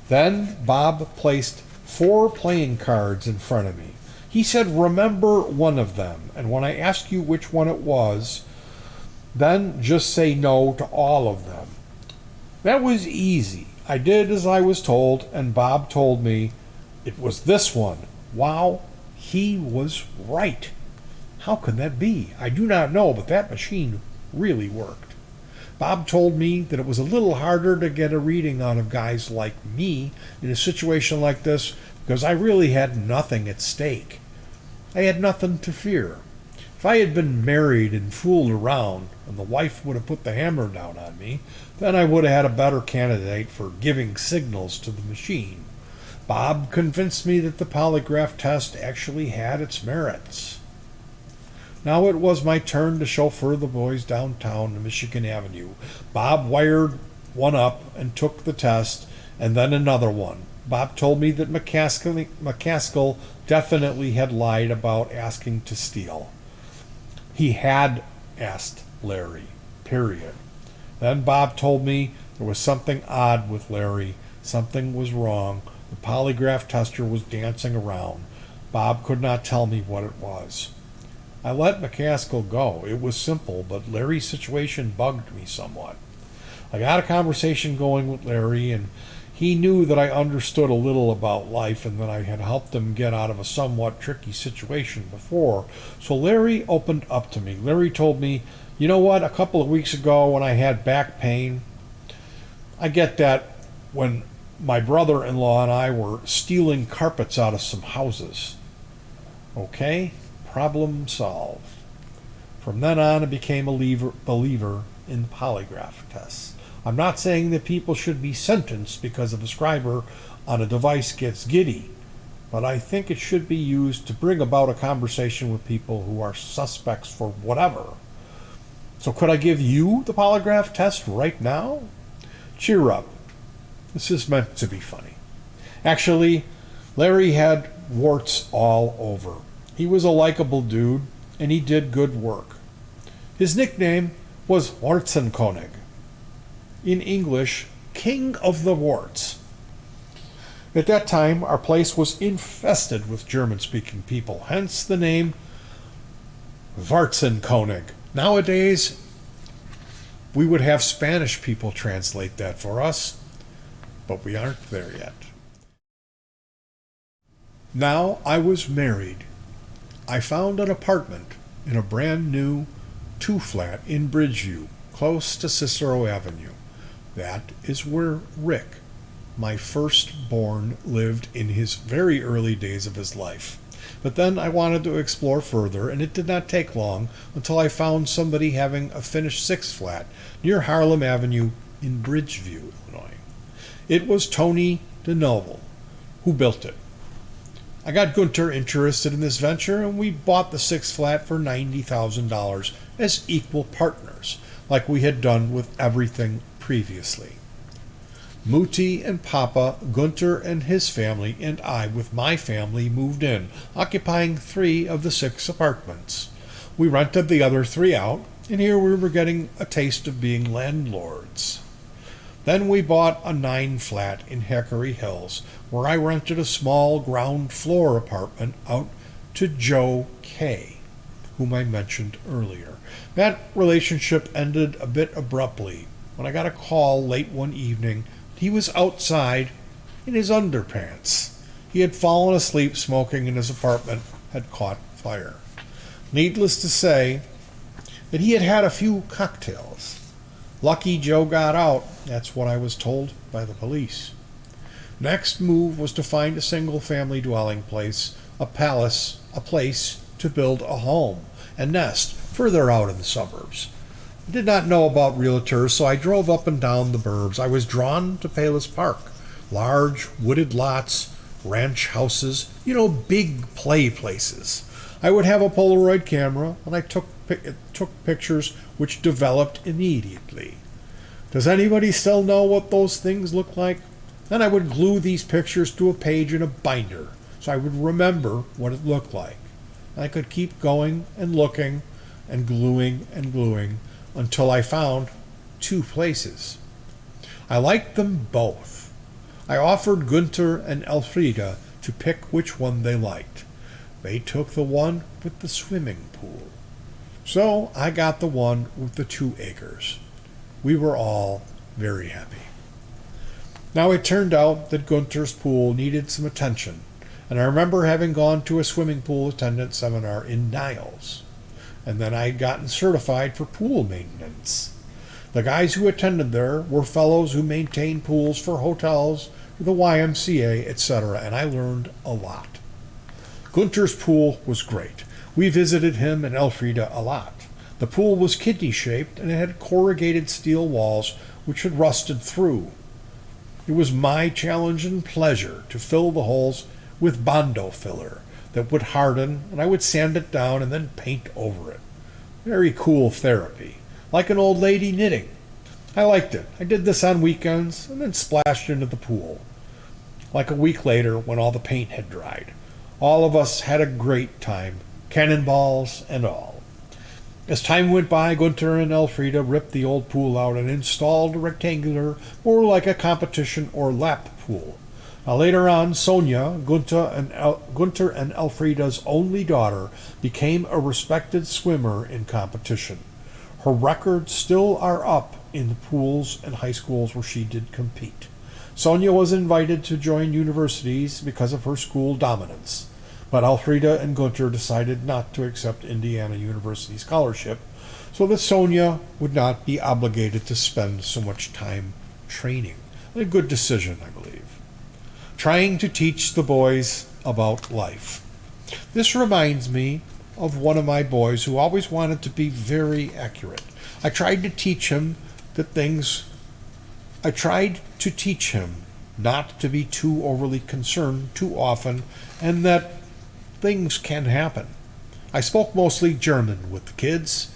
Then Bob placed 4 playing cards in front of me. He said, "Remember one of them, and when I ask you which one it was, then just say no to all of them." That was easy. I did as I was told, and Bob told me it was this one. Wow, he was right. How can that be? I do not know, but that machine really worked. Bob told me that it was a little harder to get a reading out of guys like me in a situation like this because I really had nothing at stake. I had nothing to fear. If I had been married and fooled around and the wife would have put the hammer down on me, then I would have had a better candidate for giving signals to the machine. Bob convinced me that the polygraph test actually had its merits. Now it was my turn to chauffeur the boys downtown to Michigan Avenue. Bob wired one up and took the test, and then another one. Bob told me that McCaskill definitely had lied about asking to steal. He had asked Larry, period. Then Bob told me there was something odd with Larry. Something was wrong. The polygraph tester was dancing around. Bob could not tell me what it was. I let McCaskill go. It was simple, but Larry's situation bugged me somewhat. I got a conversation going with Larry, and He knew that I understood a little about life and that I had helped him get out of a somewhat tricky situation before. So Larry opened up to me. Larry told me, you know what, a couple of weeks ago when I had back pain, I get that when my brother-in-law and I were stealing carpets out of some houses. Okay, problem solved. From then on, I became a believer in polygraph tests. I'm not saying that people should be sentenced because a scriber on a device gets giddy, but I think it should be used to bring about a conversation with people who are suspects for whatever. So could I give you the polygraph test right now? Cheer up. This is meant to be funny. Actually, Larry had warts all over. He was a likable dude, and he did good work. His nickname was Wartzenkönig. In English, King of the Warts. At that time, our place was infested with German-speaking people, hence the name Wartzenkönig. Nowadays, we would have Spanish people translate that for us, but we aren't there yet. Now I was married. I found an apartment in a brand new 2-flat in Bridgeview, close to Cicero Avenue. That is where Rick, my firstborn, lived in his very early days of his life. But then I wanted to explore further, and it did not take long until I found somebody having a finished 6-flat near Harlem Avenue in Bridgeview, Illinois. It was Tony DeNoble who built it. I got Gunter interested in this venture, and we bought the 6-flat for $90,000 as equal partners, like we had done with everything previously. Mutti and Papa, Gunter and his family, and I with my family moved in, occupying 3 of the 6 apartments. We rented the other 3 out, and here we were getting a taste of being landlords. Then we bought a 9-flat in Hickory Hills, where I rented a small ground floor apartment out to Joe K., whom I mentioned earlier. That relationship ended a bit abruptly when I got a call late one evening. He was outside in his underpants. He had fallen asleep smoking, and his apartment had caught fire. Needless to say that he had had a few cocktails. Lucky Joe got out, that's what I was told by the police. Next move was to find a single-family dwelling place, a place to build a home and nest further out in the suburbs. I did not know about realtors, so I drove up and down the burbs. I was drawn to Palos Park. Large, wooded lots, ranch houses, big play places. I would have a Polaroid camera, and I took pictures which developed immediately. Does anybody still know what those things look like? Then I would glue these pictures to a page in a binder, so I would remember what it looked like. I could keep going and looking and gluing until I found 2 places. I liked them both. I offered Gunter and Elfrida to pick which one they liked. They took the one with the swimming pool. So I got the one with the 2 acres. We were all very happy. Now it turned out that Gunter's pool needed some attention, and I remember having gone to a swimming pool attendant seminar in Niles, and then I had gotten certified for pool maintenance. The guys who attended there were fellows who maintained pools for hotels, the YMCA, etc., and I learned a lot. Gunter's pool was great. We visited him and Elfrida a lot. The pool was kidney-shaped, and it had corrugated steel walls which had rusted through. It was my challenge and pleasure to fill the holes with Bondo filler that would harden, and I would sand it down and then paint over it. Very cool therapy, like an old lady knitting. I liked it. I did this on weekends and then splashed into the pool. Like a week later, when all the paint had dried, all of us had a great time, cannonballs and all. As time went by, Gunter and Elfrida ripped the old pool out and installed a rectangular, more like a competition or lap pool. Now, later on, Sonia, Gunter and Elfrida's only daughter, became a respected swimmer in competition. Her records still are up in the pools and high schools where she did compete. Sonia was invited to join universities because of her school dominance, but Elfrida and Gunter decided not to accept Indiana University scholarship so that Sonia would not be obligated to spend so much time training. A good decision, I believe. Trying to teach the boys about life. This reminds me of one of my boys who always wanted to be very accurate. I tried to teach him not to be too overly concerned too often, and that things can happen. I spoke mostly German with the kids,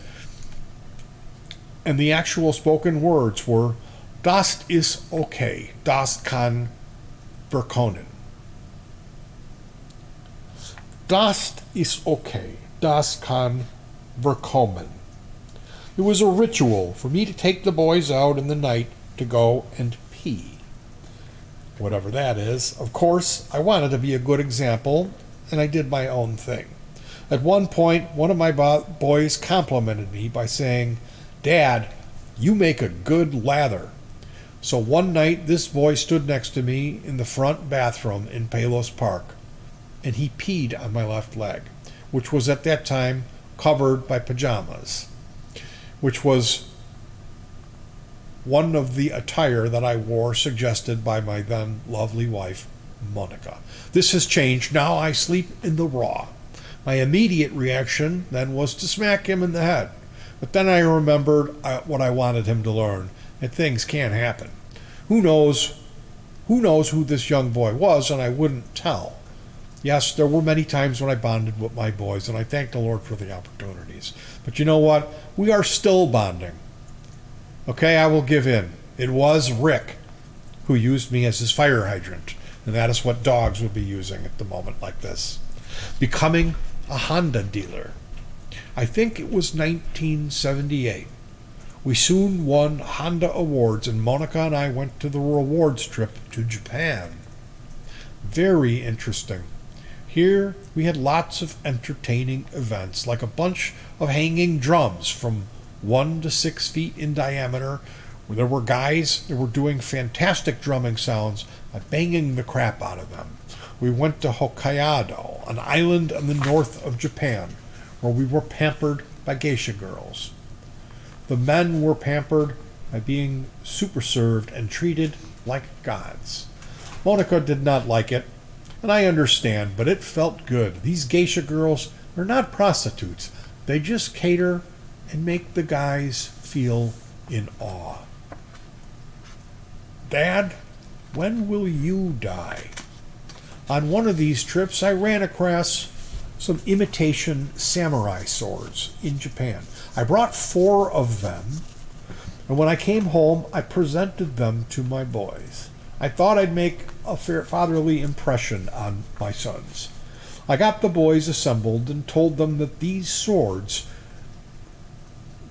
and the actual spoken words were, "Das ist okay, das kann verkommen." Das ist okay, das kann verkommen. It was a ritual for me to take the boys out in the night to go and pee. Whatever that is. Of course, I wanted to be a good example, and I did my own thing. At one point, one of my boys complimented me by saying, "Dad, you make a good lather." So one night, this boy stood next to me in the front bathroom in Palos Park, and he peed on my left leg, which was at that time covered by pajamas, which was one of the attire that I wore suggested by my then lovely wife, Monica. This has changed. Now I sleep in the raw. My immediate reaction then was to smack him in the head. But then I remembered what I wanted him to learn, that things can happen. Who knows who this young boy was, and I wouldn't tell. Yes, there were many times when I bonded with my boys, and I thank the Lord for the opportunities. But you know what? We are still bonding. Okay, I will give in. It was Rick who used me as his fire hydrant, and that is what dogs would be using at the moment like this. Becoming a Honda dealer. I think it was 1978. We soon won Honda awards, and Monica and I went to the awards trip to Japan. Very interesting. Here we had lots of entertaining events, like a bunch of hanging drums from 1 to 6 feet in diameter. There were guys that were doing fantastic drumming sounds by banging the crap out of them. We went to Hokkaido, an island in the north of Japan, where we were pampered by geisha girls. The men were pampered by being superserved and treated like gods. Monica did not like it, and I understand, but it felt good. These geisha girls are not prostitutes. They just cater and make the guys feel in awe. Dad, when will you die? On one of these trips, I ran across some imitation samurai swords in Japan. I brought 4 of them, and when I came home, I presented them to my boys. I thought I'd make a fatherly impression on my sons. I got the boys assembled and told them that these swords,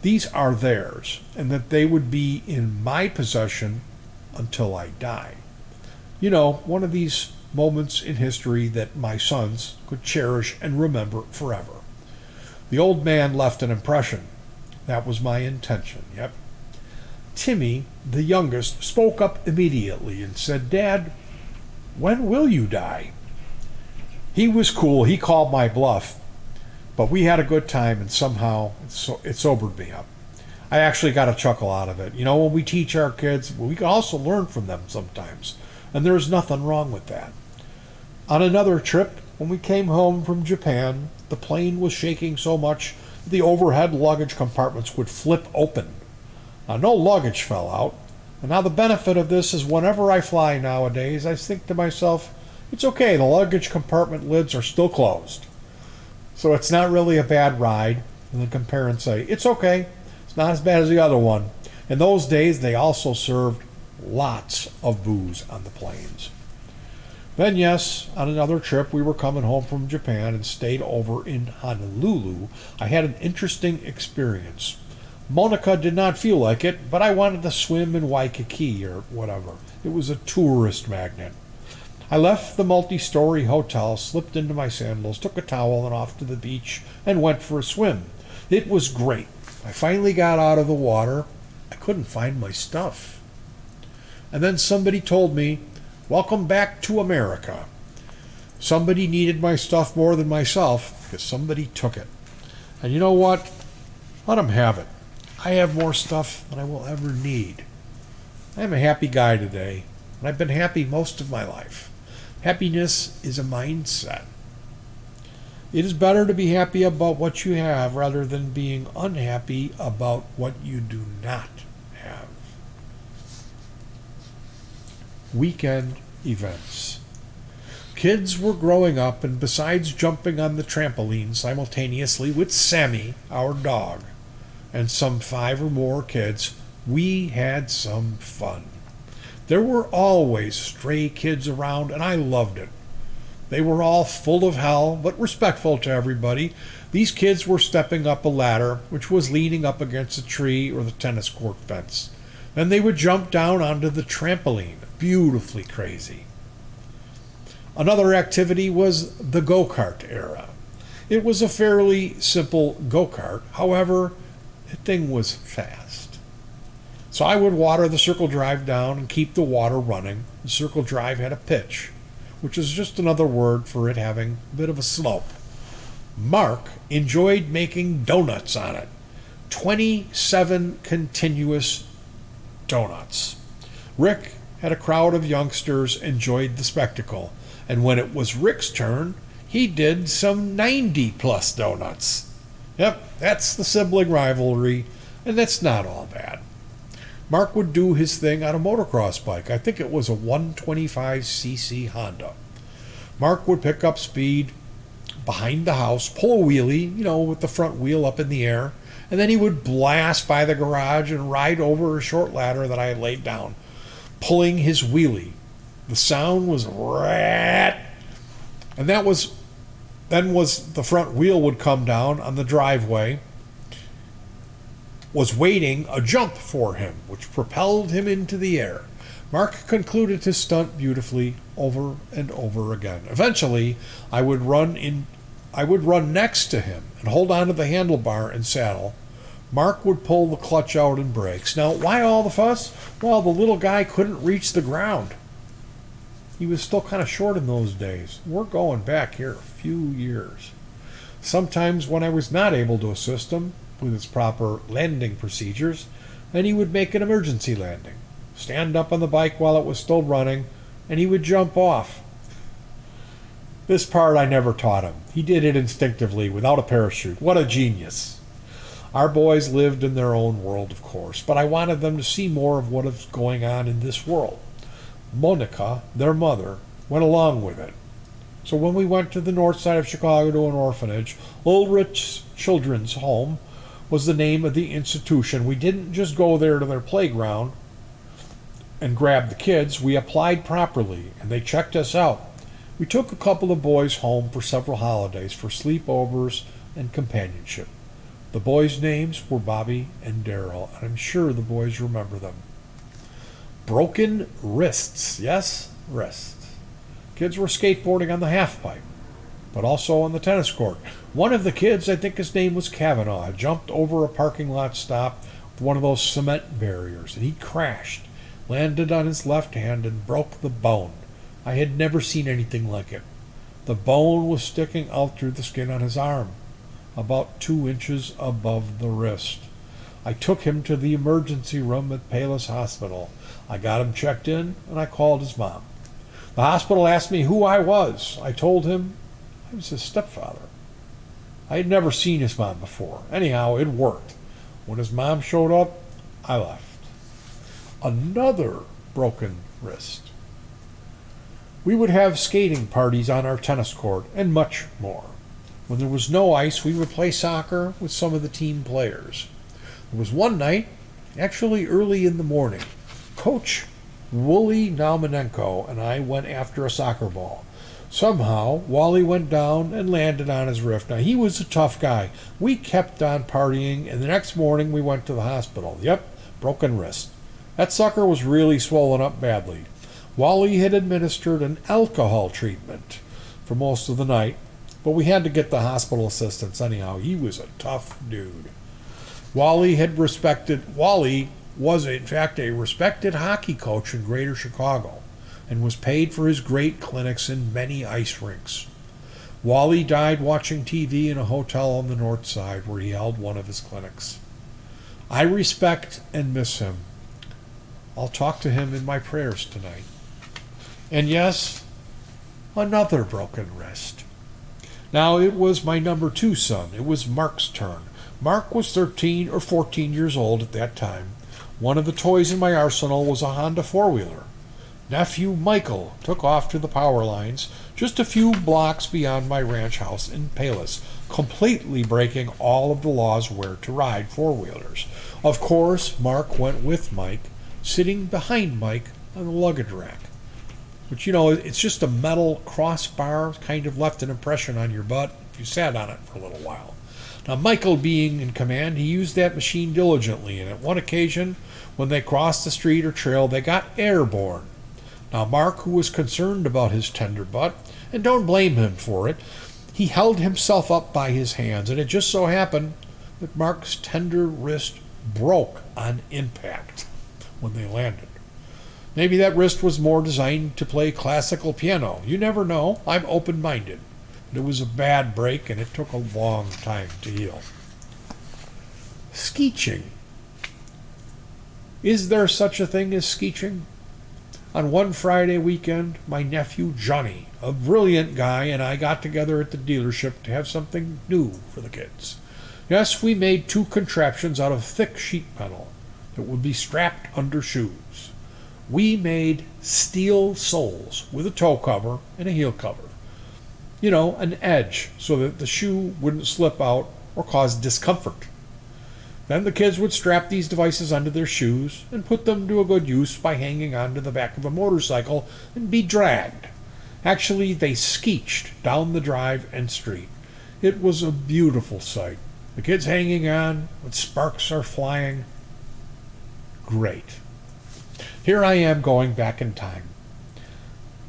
these are theirs, and that they would be in my possession until I die. You know, one of these moments in history that my sons could cherish and remember forever. The old man left an impression. That was my intention, yep. Timmy, the youngest, spoke up immediately and said, "Dad, when will you die?" He was cool. He called my bluff. But we had a good time, and somehow it sobered me up. I actually got a chuckle out of it. You know, when we teach our kids, we can also learn from them sometimes. And there's nothing wrong with that. On another trip, when we came home from Japan, the plane was shaking so much that the overhead luggage compartments would flip open. Now, no luggage fell out. And now the benefit of this is whenever I fly nowadays, I think to myself, it's okay, the luggage compartment lids are still closed. So it's not really a bad ride. And then compare and say, it's okay, it's not as bad as the other one. In those days, they also served lots of booze on the planes. Then, yes, on another trip, we were coming home from Japan and stayed over in Honolulu. I had an interesting experience. Monica did not feel like it, but I wanted to swim in Waikiki or whatever. It was a tourist magnet. I left the multi-story hotel, slipped into my sandals, took a towel and off to the beach, and went for a swim. It was great. I finally got out of the water. I couldn't find my stuff. And then somebody told me, "Welcome back to America." Somebody needed my stuff more than myself because somebody took it. And you know what? Let them have it. I have more stuff than I will ever need. I'm a happy guy today, and I've been happy most of my life. Happiness is a mindset. It is better to be happy about what you have rather than being unhappy about what you do not have. Weekend events. Kids were growing up, and besides jumping on the trampoline simultaneously with Sammy, our dog, and some 5 or more kids, we had some fun. There were always stray kids around, and I loved it. They were all full of hell, but respectful to everybody. These kids were stepping up a ladder, which was leaning up against a tree or the tennis court fence. Then they would jump down onto the trampoline. Beautifully crazy. Another activity was the go-kart era. It was a fairly simple go-kart. However, the thing was fast. So I would water the circle drive down and keep the water running. The circle drive had a pitch, which is just another word for it having a bit of a slope. Mark enjoyed making donuts on it. 27 continuous donuts. Rick had a crowd of youngsters enjoyed the spectacle, and when it was Rick's turn, he did some 90-plus donuts. Yep, that's the sibling rivalry, and that's not all bad. Mark would do his thing on a motocross bike. I think it was a 125cc Honda. Mark would pick up speed behind the house, pull a wheelie, with the front wheel up in the air, and then he would blast by the garage and ride over a short ladder that I had laid down, pulling his wheelie. The sound was rat, and then the front wheel would come down on the driveway, was waiting a jump for him, which propelled him into the air. Mark concluded his stunt beautifully over and over again. Eventually, I would run next to him and hold onto the handlebar and saddle. Mark would pull the clutch out and brakes. Now, why all the fuss? Well, the little guy couldn't reach the ground. He was still kind of short in those days. We're going back here a few years. Sometimes when I was not able to assist him with his proper landing procedures, then he would make an emergency landing, stand up on the bike while it was still running, and he would jump off. This part I never taught him. He did it instinctively without a parachute. What a genius. Our boys lived in their own world, of course, but I wanted them to see more of what is going on in this world. Monica, their mother, went along with it. So when we went to the north side of Chicago to an orphanage, Ulrich's Children's Home was the name of the institution. We didn't just go there to their playground and grab the kids. We applied properly, and they checked us out. We took a couple of boys home for several holidays for sleepovers and companionship. The boys' names were Bobby and Daryl, and I'm sure the boys remember them. Broken wrists. Yes, wrists. Kids were skateboarding on the half pipe, but also on the tennis court. One of the kids, I think his name was Kavanaugh, jumped over a parking lot stop with one of those cement barriers, and he crashed, landed on his left hand, and broke the bone. I had never seen anything like it. The bone was sticking out through the skin on his arm, about 2 inches above the wrist. I took him to the emergency room at Palos Hospital. I got him checked in, and I called his mom. The hospital asked me who I was. I told him I was his stepfather. I had never seen his mom before. Anyhow, it worked. When his mom showed up, I left. Another broken wrist. We would have skating parties on our tennis court, and much more. When there was no ice, we would play soccer with some of the team players. There was one night, actually early in the morning, Coach Wooly Naumanenko and I went after a soccer ball. Somehow, Wally went down and landed on his wrist. Now, he was a tough guy. We kept on partying, and the next morning we went to the hospital. Yep, broken wrist. That sucker was really swollen up badly. Wally had administered an alcohol treatment for most of the night, but we had to get the hospital assistance anyhow. He was a tough dude. Wally was in fact a respected hockey coach in Greater Chicago and was paid for his great clinics in many ice rinks. Wally died watching TV in a hotel on the north side where he held one of his clinics. I respect and miss him. I'll talk to him in my prayers tonight. And yes, another broken wrist. Now it was my number 2 son. It was Mark's turn. Mark was 13 or 14 years old at that time. One of the toys in my arsenal was a Honda four-wheeler. Nephew Michael took off to the power lines just a few blocks beyond my ranch house in Palos, completely breaking all of the laws where to ride four-wheelers. Of course, Mark went with Mike, sitting behind Mike on the luggage rack. But it's just a metal crossbar, kind of left an impression on your butt if you sat on it for a little while. Now, Michael being in command, he used that machine diligently, and at one occasion, when they crossed the street or trail, they got airborne. Now, Mark, who was concerned about his tender butt, and don't blame him for it, he held himself up by his hands, and it just so happened that Mark's tender wrist broke on impact when they landed. Maybe that wrist was more designed to play classical piano. You never know. I'm open-minded. But it was a bad break, and it took a long time to heal. Skeeching. Is there such a thing as skeeching? On one Friday weekend, my nephew Johnny, a brilliant guy, and I got together at the dealership to have something new for the kids. Yes, we made 2 contraptions out of thick sheet metal that would be strapped under shoes. We made steel soles with a toe cover and a heel cover. An edge so that the shoe wouldn't slip out or cause discomfort. Then the kids would strap these devices onto their shoes and put them to a good use by hanging onto the back of a motorcycle and be dragged. Actually, they skeeched down the drive and street. It was a beautiful sight. The kids hanging on, with sparks are flying. Great. Here I am going back in time.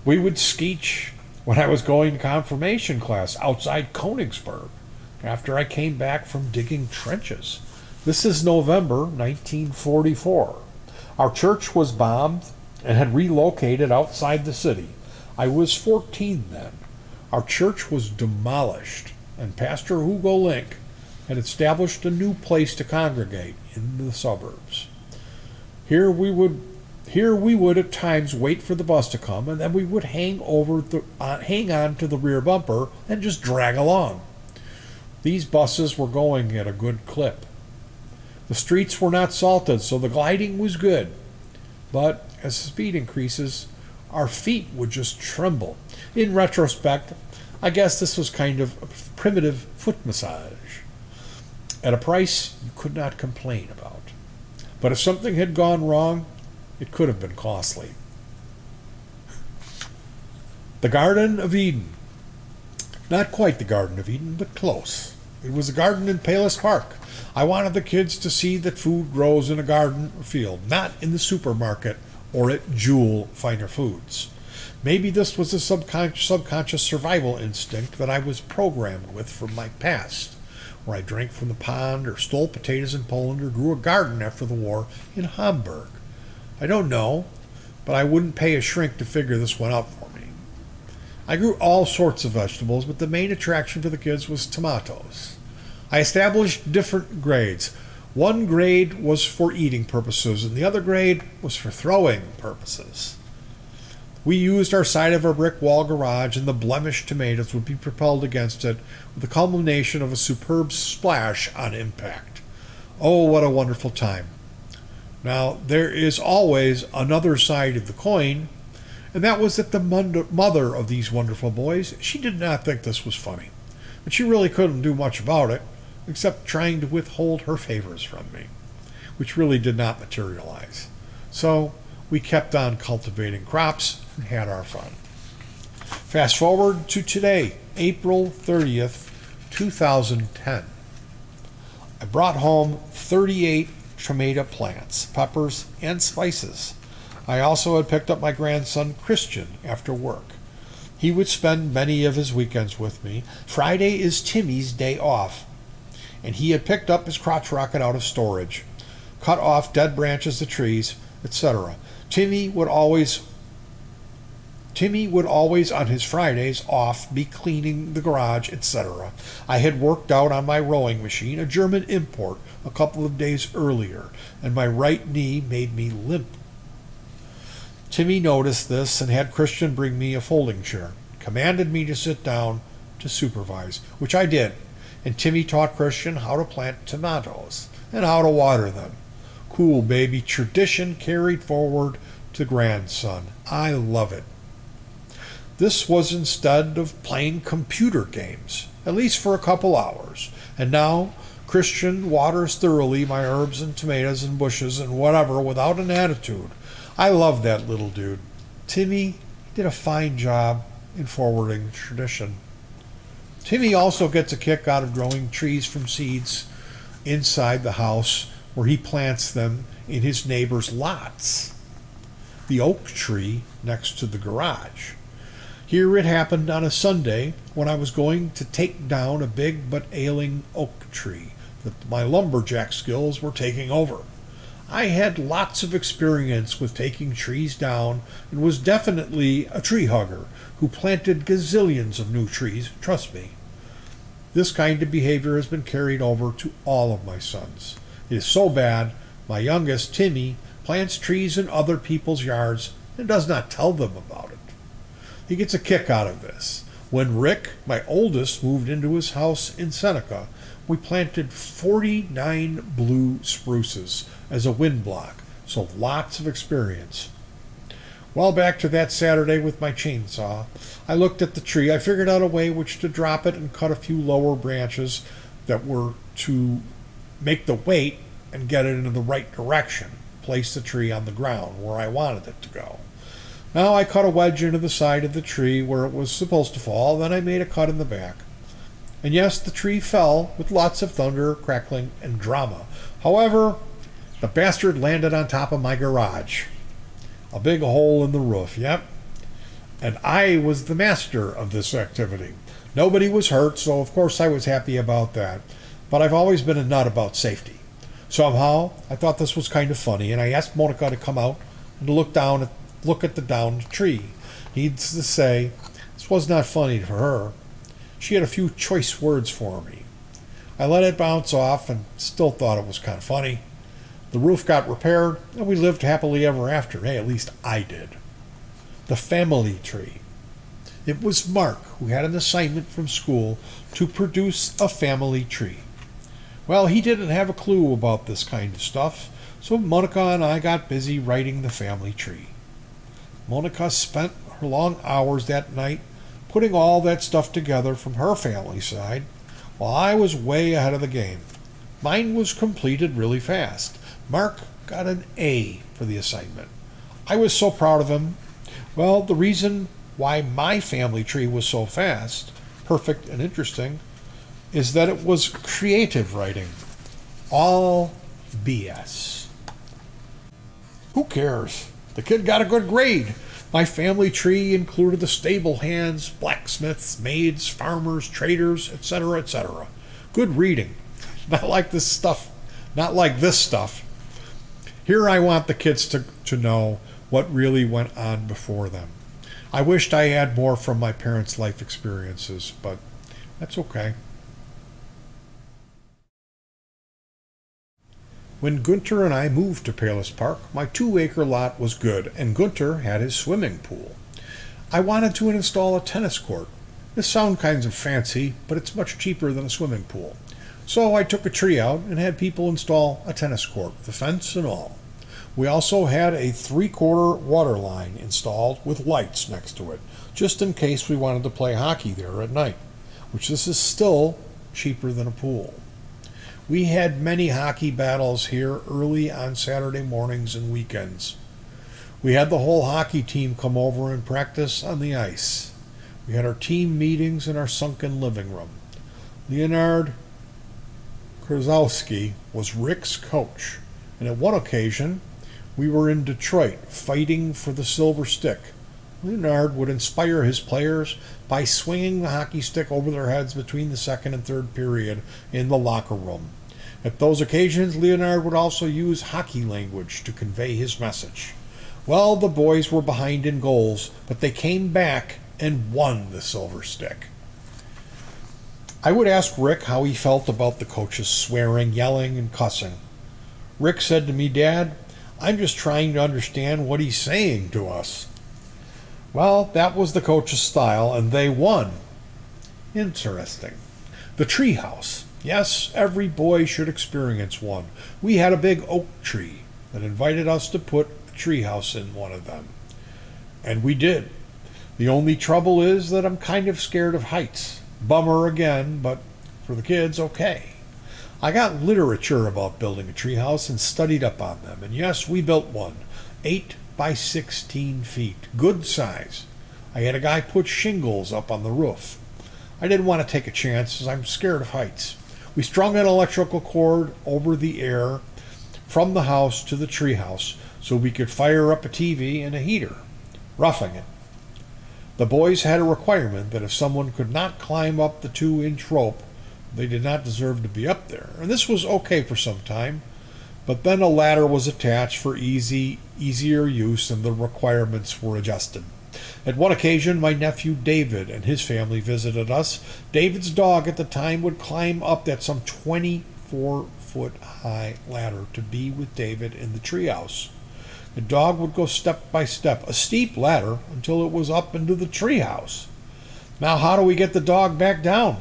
We would skeech when I was going to confirmation class outside Konigsberg after I came back from digging trenches. This is November 1944. Our church was bombed and had relocated outside the city. I was 14 then. Our church was demolished, and Pastor Hugo Link had established a new place to congregate in the suburbs. Here we would at times wait for the bus to come, and then we would hang on to the rear bumper and just drag along. These buses were going at a good clip. The streets were not salted, so the gliding was good. But as the speed increases, our feet would just tremble. In retrospect, I guess this was kind of a primitive foot massage, at a price you could not complain about. But if something had gone wrong, it could have been costly. The Garden of Eden. Not quite the Garden of Eden, but close. It was a garden in Palos Park. I wanted the kids to see that food grows in a garden or field, not in the supermarket or at Jewel Finer Foods. Maybe this was a subconscious survival instinct that I was programmed with from my past, where I drank from the pond or stole potatoes in Poland or grew a garden after the war in Hamburg. I don't know, but I wouldn't pay a shrink to figure this one out for me. I grew all sorts of vegetables, but the main attraction for the kids was tomatoes. I established different grades. One grade was for eating purposes, and the other grade was for throwing purposes. We used our side of our brick wall garage, and the blemished tomatoes would be propelled against it with the culmination of a superb splash on impact. Oh, what a wonderful time. Now, there is always another side of the coin, and that was that the mother of these wonderful boys, she did not think this was funny. But she really couldn't do much about it, except trying to withhold her favors from me, which really did not materialize. So we kept on cultivating crops and had our fun. Fast forward to today, April 30th, 2010. I brought home 38 tomato plants, peppers, and spices. I also had picked up my grandson Christian after work. He would spend many of his weekends with me. Friday is Timmy's day off, and he had picked up his crotch rocket out of storage. cut off dead branches of trees, etc. Timmy would always on his Fridays off be cleaning the garage, etc. I had worked out on my rowing machine, a German import, a couple of days earlier, and my right knee made me limp. Timmy noticed this and had Christian bring me a folding chair, commanded me to sit down to supervise, which I did, and Timmy taught Christian how to plant tomatoes and how to water them. Cool, baby. Tradition carried forward to grandson. I love it. This was instead of playing computer games, at least for a couple hours. And now Christian waters thoroughly my herbs and tomatoes and bushes and whatever without an attitude. I love that little dude. Timmy did a fine job in forwarding tradition. Timmy also gets a kick out of growing trees from seeds inside the house where he plants them in his neighbor's lots. The oak tree next to the garage. Here it happened on a Sunday when I was going to take down a big but ailing oak tree that my lumberjack skills were taking over. I had lots of experience with taking trees down and was definitely a tree hugger who planted gazillions of new trees, trust me. This kind of behavior has been carried over to all of my sons. It is so bad, my youngest, Timmy, plants trees in other people's yards and does not tell them about it. He gets a kick out of this. When Rick, my oldest, moved into his house in Seneca, we planted 49 blue spruces as a wind block, so lots of experience. Well, back to that Saturday with my chainsaw. I looked at the tree. I figured out a way which to drop it and cut a few lower branches that were to make the weight and get it into the right direction. Place the tree on the ground where I wanted it to go. Now I cut a wedge into the side of the tree where it was supposed to fall. Then I made a cut in the back. And yes, the tree fell with lots of thunder, crackling, and drama. However, the bastard landed on top of my garage. A big hole in the roof, yep. And I was the master of this activity. Nobody was hurt, so of course I was happy about that. But I've always been a nut about safety. Somehow, I thought this was kind of funny, and I asked Monica to come out and to look at the downed tree. Needless to say, this was not funny for her. She had a few choice words for me. I let it bounce off and still thought it was kind of funny. The roof got repaired, and we lived happily ever after. Hey, at least I did. The family tree. It was Mark who had an assignment from school to produce a family tree. Well, he didn't have a clue about this kind of stuff, so Monica and I got busy writing the family tree. Monica spent her long hours that night putting all that stuff together from her family side, while I was way ahead of the game. Mine was completed really fast. Mark got an A for the assignment. I was so proud of him. Well, the reason why my family tree was so fast, perfect, and interesting is that it was creative writing. All BS. Who cares? The kid got a good grade. My family tree included the stable hands, blacksmiths, maids, farmers, traders, etc., etc. Good reading. Not like this stuff. Here I want the kids to know what really went on before them. I wished I had more from my parents' life experiences, but that's okay. When Gunter and I moved to Palos Park, my 2-acre lot was good, and Gunter had his swimming pool. I wanted to install a tennis court. This sounds kind of fancy, but it's much cheaper than a swimming pool. So I took a tree out and had people install a tennis court, the fence and all. We also had a 3/4 water line installed with lights next to it, just in case we wanted to play hockey there at night, which this is still cheaper than a pool. We had many hockey battles here early on Saturday mornings and weekends. We had the whole hockey team come over and practice on the ice. We had our team meetings in our sunken living room. Leonard Krasowski was Rick's coach, and at one occasion, we were in Detroit fighting for the silver stick. Leonard would inspire his players by swinging the hockey stick over their heads between the second and third period in the locker room. At those occasions, Leonard would also use hockey language to convey his message. Well, the boys were behind in goals, but they came back and won the Silver Stick. I would ask Rick how he felt about the coaches swearing, yelling, and cussing. Rick said to me, "Dad, I'm just trying to understand what he's saying to us." Well, that was the coach's style, and they won. Interesting. The treehouse. Yes, every boy should experience one. We had a big oak tree that invited us to put a treehouse in one of them. And we did. The only trouble is that I'm kind of scared of heights. Bummer again, but for the kids, okay. I got literature about building a treehouse and studied up on them. And yes, we built one. 8 by 16 feet. Good size. I had a guy put shingles up on the roof. I didn't want to take a chance as I'm scared of heights. We strung an electrical cord over the air from the house to the treehouse so we could fire up a TV and a heater. Roughing it. The boys had a requirement that if someone could not climb up the 2-inch rope, they did not deserve to be up there. And this was okay for some time, but then a ladder was attached for easier use and the requirements were adjusted. At one occasion, my nephew David and his family visited us. David's dog at the time would climb up that some 24-foot-high ladder to be with David in the treehouse. The dog would go step by step, a steep ladder, until it was up into the treehouse. Now, how do we get the dog back down?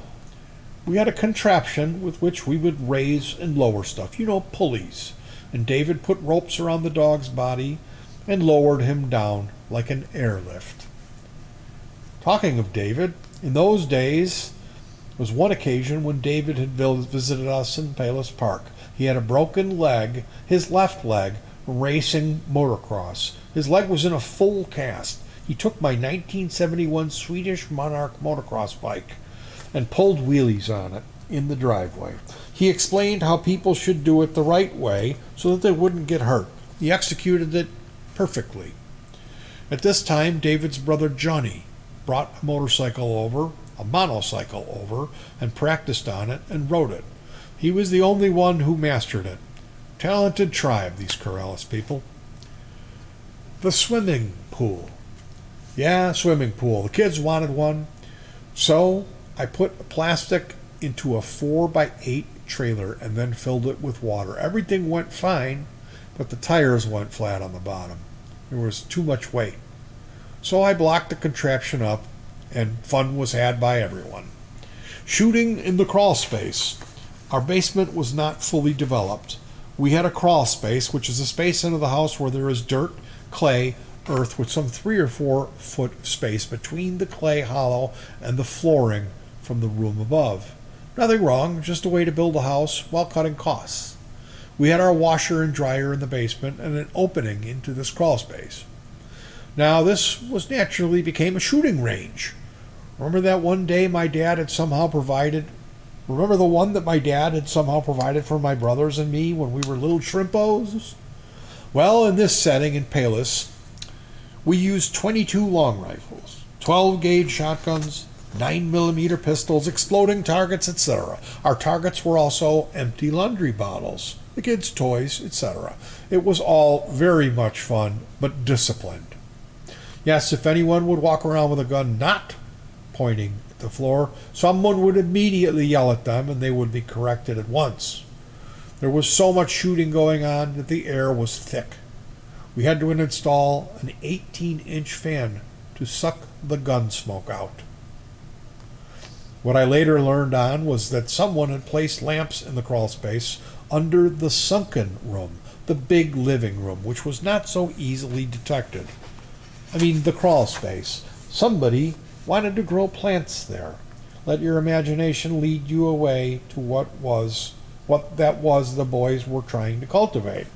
We had a contraption with which we would raise and lower stuff, pulleys. And David put ropes around the dog's body and lowered him down like an airlift. Talking of David, in those days was one occasion when David had visited us in Palos Park. He had a broken leg, his left leg, racing motocross. His leg was in a full cast. He took my 1971 Swedish Monarch motocross bike and pulled wheelies on it in the driveway. He explained how people should do it the right way so that they wouldn't get hurt. He executed it perfectly. At this time, David's brother Johnny brought a monocycle over, and practiced on it and rode it. He was the only one who mastered it. Talented tribe, these Korallus people. The swimming pool. Yeah, swimming pool. The kids wanted one, so I put plastic into a 4x8 trailer and then filled it with water. Everything went fine, but the tires went flat on the bottom. There was too much weight. So I blocked the contraption up, and fun was had by everyone. Shooting in the crawl space. Our basement was not fully developed. We had a crawl space, which is a space under the house where there is dirt, clay, earth, with some 3 or 4 foot space between the clay hollow and the flooring from the room above. Nothing wrong, just a way to build a house while cutting costs. We had our washer and dryer in the basement and an opening into this crawl space. Now, this was naturally became a shooting range. Remember that one day my dad had somehow provided? Remember the one that my dad had somehow provided for my brothers and me when we were little shrimpos? Well, in this setting in Palos, we used 22 long rifles, 12-gauge shotguns, 9mm pistols, exploding targets, etc. Our targets were also empty laundry bottles, the kids' toys, etc. It was all very much fun, but disciplined. Yes, if anyone would walk around with a gun not pointing at the floor, someone would immediately yell at them and they would be corrected at once. There was so much shooting going on that the air was thick. We had to install an 18-inch fan to suck the gun smoke out. What I later learned on was that someone had placed lamps in the crawl space under the sunken room, the big living room, which was not so easily detected. The crawl space. Somebody wanted to grow plants there. Let your imagination lead you away to what that was the boys were trying to cultivate.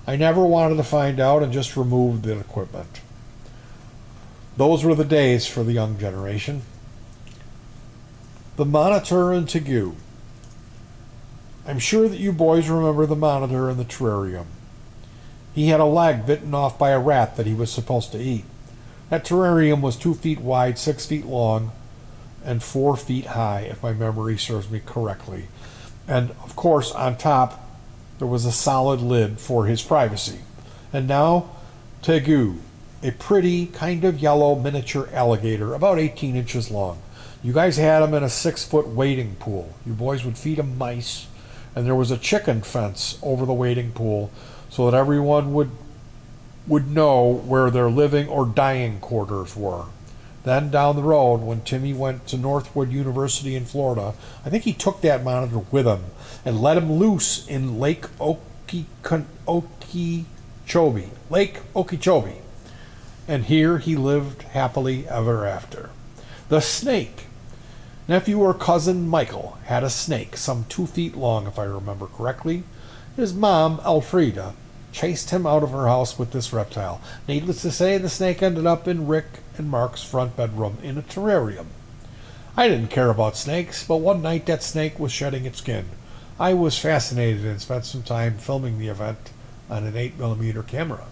I never wanted to find out and just removed the equipment. Those were the days for the young generation. The monitor and Tegu. I'm sure that you boys remember the monitor in the terrarium. He had a leg bitten off by a rat that he was supposed to eat. That terrarium was 2 feet wide, 6 feet long, and 4 feet high, if my memory serves me correctly. And, of course, on top, there was a solid lid for his privacy. And now, Tegu, a pretty, kind of yellow miniature alligator, about 18 inches long. You guys had him in a 6-foot wading pool. You boys would feed him mice, and there was a chicken fence over the wading pool so that everyone would know where their living or dying quarters were. Then down the road, when Timmy went to Northwood University in Florida, I think he took that monitor with him and let him loose in Lake Okeechobee. And here he lived happily ever after. The snake. Nephew or cousin Michael had a snake, some 2 feet long, if I remember correctly. His mom, Elfrida, chased him out of her house with this reptile. Needless to say, the snake ended up in Rick and Mark's front bedroom in a terrarium. I didn't care about snakes, but one night that snake was shedding its skin. I was fascinated and spent some time filming the event on an 8mm camera.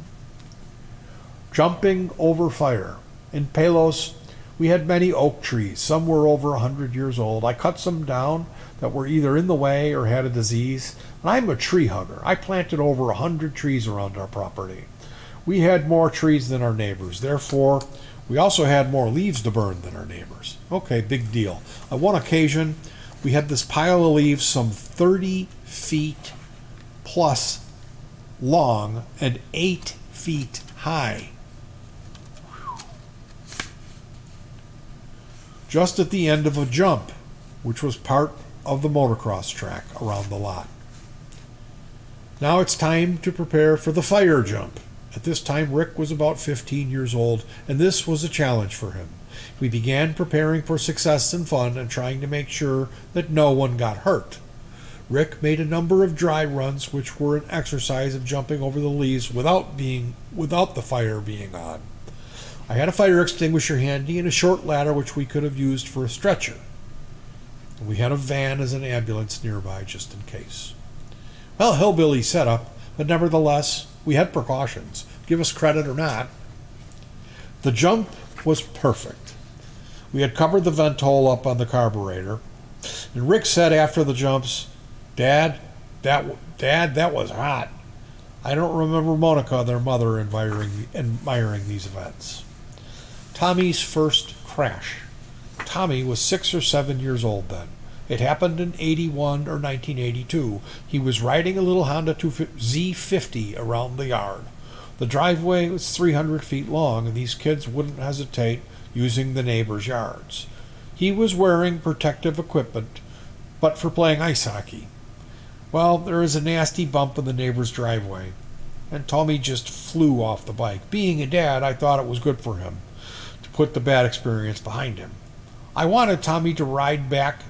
Jumping over fire. In Palos, we had many oak trees. Some were over 100 years old. I cut some down that were either in the way or had a disease. And I'm a tree hugger. I planted over 100 trees around our property. We had more trees than our neighbors. Therefore, we also had more leaves to burn than our neighbors. Okay, big deal. On one occasion, we had this pile of leaves some 30 feet plus long and 8 feet high. Just at the end of a jump, which was part of the motocross track around the lot. Now it's time to prepare for the fire jump. At this time, Rick was about 15 years old, and this was a challenge for him. We began preparing for success and fun and trying to make sure that no one got hurt. Rick made a number of dry runs, which were an exercise of jumping over the leaves without the fire being on. I had a fire extinguisher handy and a short ladder which we could have used for a stretcher. We had a van as an ambulance nearby just in case. Well, hillbilly setup, but nevertheless, we had precautions. Give us credit or not. The jump was perfect. We had covered the vent hole up on the carburetor, and Rick said after the jumps, Dad, that was hot. I don't remember Monica, their mother, admiring these events. Tommy's first crash. Tommy was 6 or 7 years old then. It happened in 81 or 1982. He was riding a little Honda Z50 around the yard. The driveway was 300 feet long, and these kids wouldn't hesitate using the neighbors' yards. He was wearing protective equipment, but for playing ice hockey. Well, there is a nasty bump in the neighbor's driveway, and Tommy just flew off the bike. Being a dad, I thought it was good for him to put the bad experience behind him. I wanted Tommy to ride back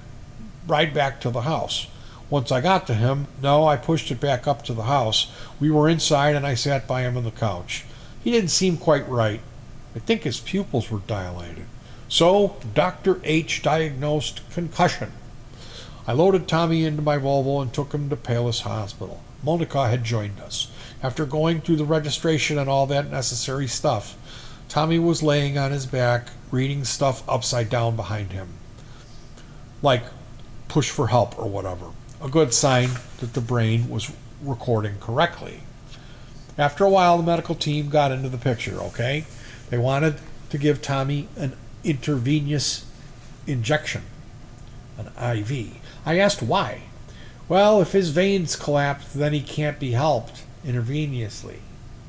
to the house. Once I got to him, I pushed it back up to the house. We were inside, and I sat by him on the couch. He didn't seem quite right. I think his pupils were dilated. So, Dr. H diagnosed concussion. I loaded Tommy into my Volvo and took him to Palos Hospital. Monica had joined us. After going through the registration and all that necessary stuff, Tommy was laying on his back, reading stuff upside down behind him. Like, push for help or whatever. A good sign that the brain was recording correctly. After a while, the medical team got into the picture, okay? They wanted to give Tommy an intravenous injection, an IV. I asked why. Well, if his veins collapsed, then he can't be helped intravenously,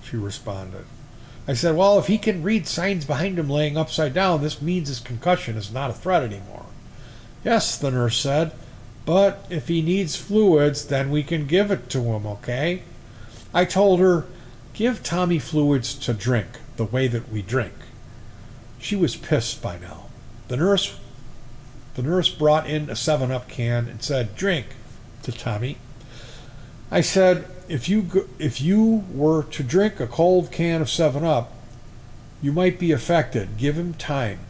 she responded. I said, well, if he can read signs behind him laying upside down, this means his concussion is not a threat anymore. Yes, the nurse said, but if he needs fluids, then we can give it to him, okay? I told her, give Tommy fluids to drink the way that we drink. She was pissed by now. The nurse brought in a 7-Up can and said, drink, to Tommy. I said, if you were to drink a cold can of 7-Up, you might be affected. Give him time.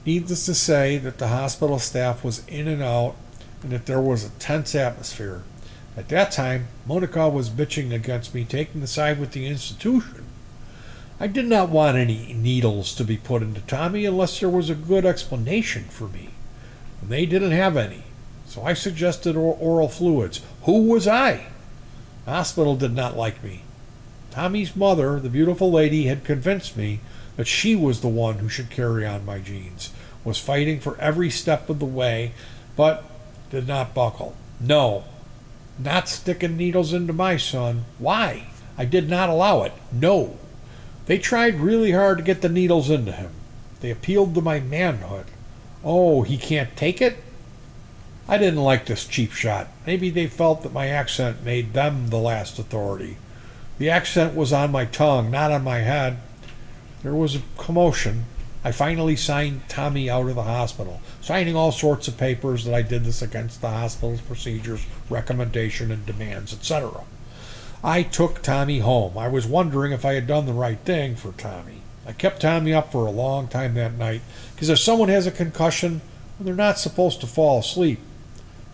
Needless to say that the hospital staff was in and out and that there was a tense atmosphere. At that time, Monica was bitching against me taking the side with the institution. I did not want any needles to be put into Tommy unless there was a good explanation for me. And they didn't have any. So I suggested oral fluids. Who was I? The hospital did not like me. Tommy's mother, the beautiful lady, had convinced me that she was the one who should carry on my genes, was fighting for every step of the way, but did not buckle. No, not sticking needles into my son. Why? I did not allow it. No. They tried really hard to get the needles into him. They appealed to my manhood. Oh, he can't take it? I didn't like this cheap shot. Maybe they felt that my accent made them the last authority. The accent was on my tongue, not on my head. There was a commotion. I finally signed Tommy out of the hospital, signing all sorts of papers that I did this against the hospital's procedures, recommendation, and demands, etc. I took Tommy home. I was wondering if I had done the right thing for Tommy. I kept Tommy up for a long time that night, because if someone has a concussion, they're not supposed to fall asleep.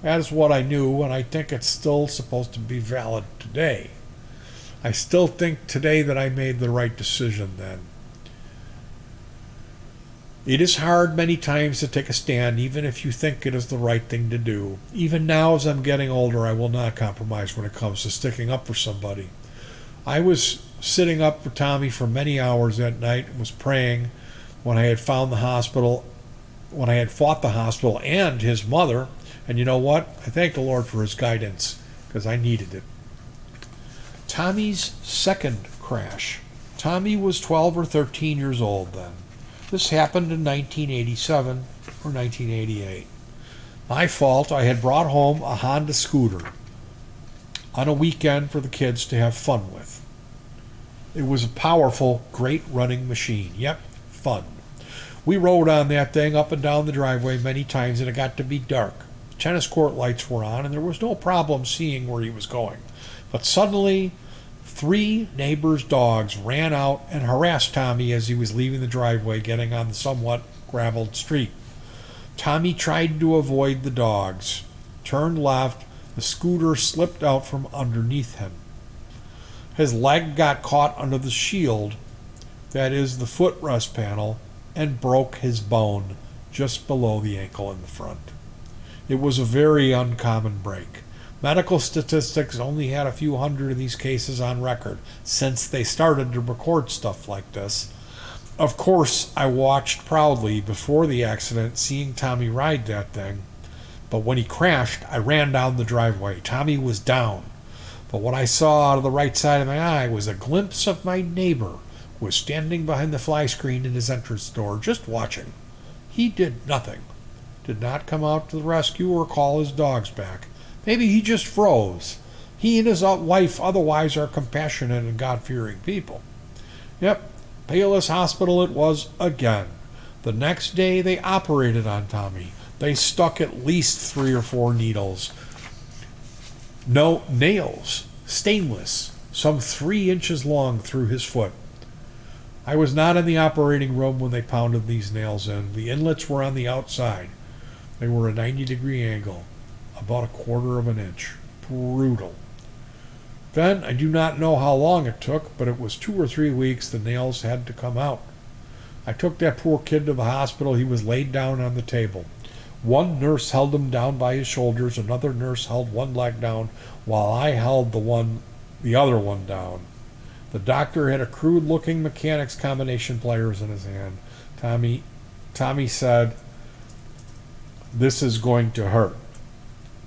That is what I knew, and I think it's still supposed to be valid today. I still think today that I made the right decision then. It is hard many times to take a stand, even if you think it is the right thing to do. Even now, as I'm getting older, I will not compromise when it comes to sticking up for somebody. I was sitting up for Tommy for many hours that night and was praying when I had found the hospital, when I had fought the hospital and his mother. And you know what? I thank the Lord for his guidance, because I needed it. Tommy's second crash. Tommy was 12 or 13 years old then. This happened in 1987 or 1988. My fault. I had brought home a Honda scooter on a weekend for the kids to have fun with. It was a powerful, great running machine. Yep, fun. We rode on that thing up and down the driveway many times, and it got to be dark. The tennis court lights were on, and there was no problem seeing where he was going. But suddenly, 3 neighbors' dogs ran out and harassed Tommy as he was leaving the driveway, getting on the somewhat graveled street. Tommy tried to avoid the dogs, turned left, the scooter slipped out from underneath him. His leg got caught under the shield, that is the footrest panel, and broke his bone just below the ankle in the front. It was a very uncommon break. Medical statistics only had a few hundred of these cases on record since they started to record stuff like this. Of course, I watched proudly before the accident, seeing Tommy ride that thing. But when he crashed, I ran down the driveway. Tommy was down. But what I saw out of the right side of my eye was a glimpse of my neighbor, who was standing behind the fly screen in his entrance door, just watching. He did nothing. Did not come out to the rescue or call his dogs back. Maybe he just froze. He and his wife otherwise are compassionate and God-fearing people. Yep, Payless Hospital it was again. The next day they operated on Tommy. They stuck at least 3 or 4 needles. No nails, stainless, some 3 inches long through his foot. I was not in the operating room when they pounded these nails in. The inlets were on the outside. They were a 90-degree angle. About 1/4 of an inch. Brutal. Then, I do not know how long it took, but it was 2 or 3 weeks the nails had to come out. I took that poor kid to the hospital. He was laid down on the table. One nurse held him down by his shoulders. Another nurse held one leg down while I held the other one down. The doctor had a crude-looking mechanics combination pliers in his hand. Tommy said, "This is going to hurt."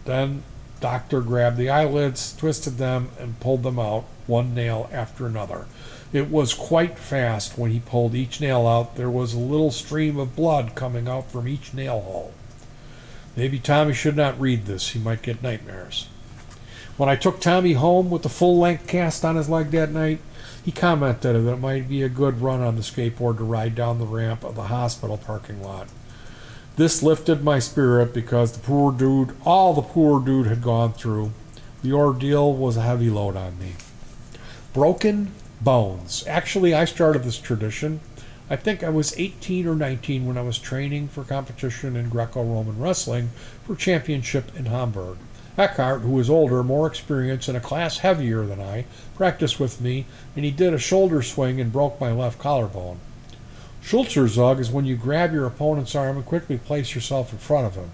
Then doctor grabbed the eyelids, twisted them, and pulled them out, one nail after another. It was quite fast. When he pulled each nail out, there was a little stream of blood coming out from each nail hole. Maybe Tommy should not read this. He might get nightmares. When I took Tommy home with the full-length cast on his leg that night, he commented that it might be a good run on the skateboard to ride down the ramp of the hospital parking lot. This lifted my spirit because all the poor dude had gone through. The ordeal was a heavy load on me. Broken bones. Actually, I started this tradition. I think I was 18 or 19 when I was training for competition in Greco-Roman wrestling for championship in Hamburg. Eckhart, who was older, more experienced, and a class heavier than I, practiced with me, and he did a shoulder swing and broke my left collarbone. Schulterzug is when you grab your opponent's arm and quickly place yourself in front of him.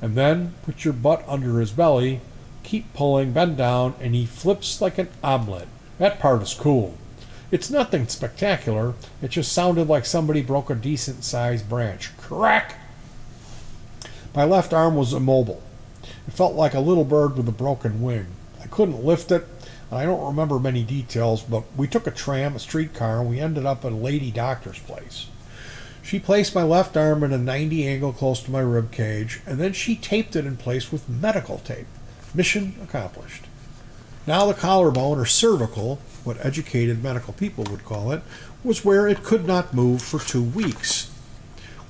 and then put your butt under his belly, keep pulling, bend down, and he flips like an omelet. That part is cool. It's nothing spectacular. It just sounded like somebody broke a decent-sized branch. Crack! My left arm was immobile. It felt like a little bird with a broken wing. I couldn't lift it, and I don't remember many details, but we took a tram, a streetcar, and we ended up at a lady doctor's place. She placed my left arm in a 90 angle close to my rib cage, and then she taped it in place with medical tape. Mission accomplished. Now the collarbone, or cervical, what educated medical people would call it, was where it could not move for 2 weeks.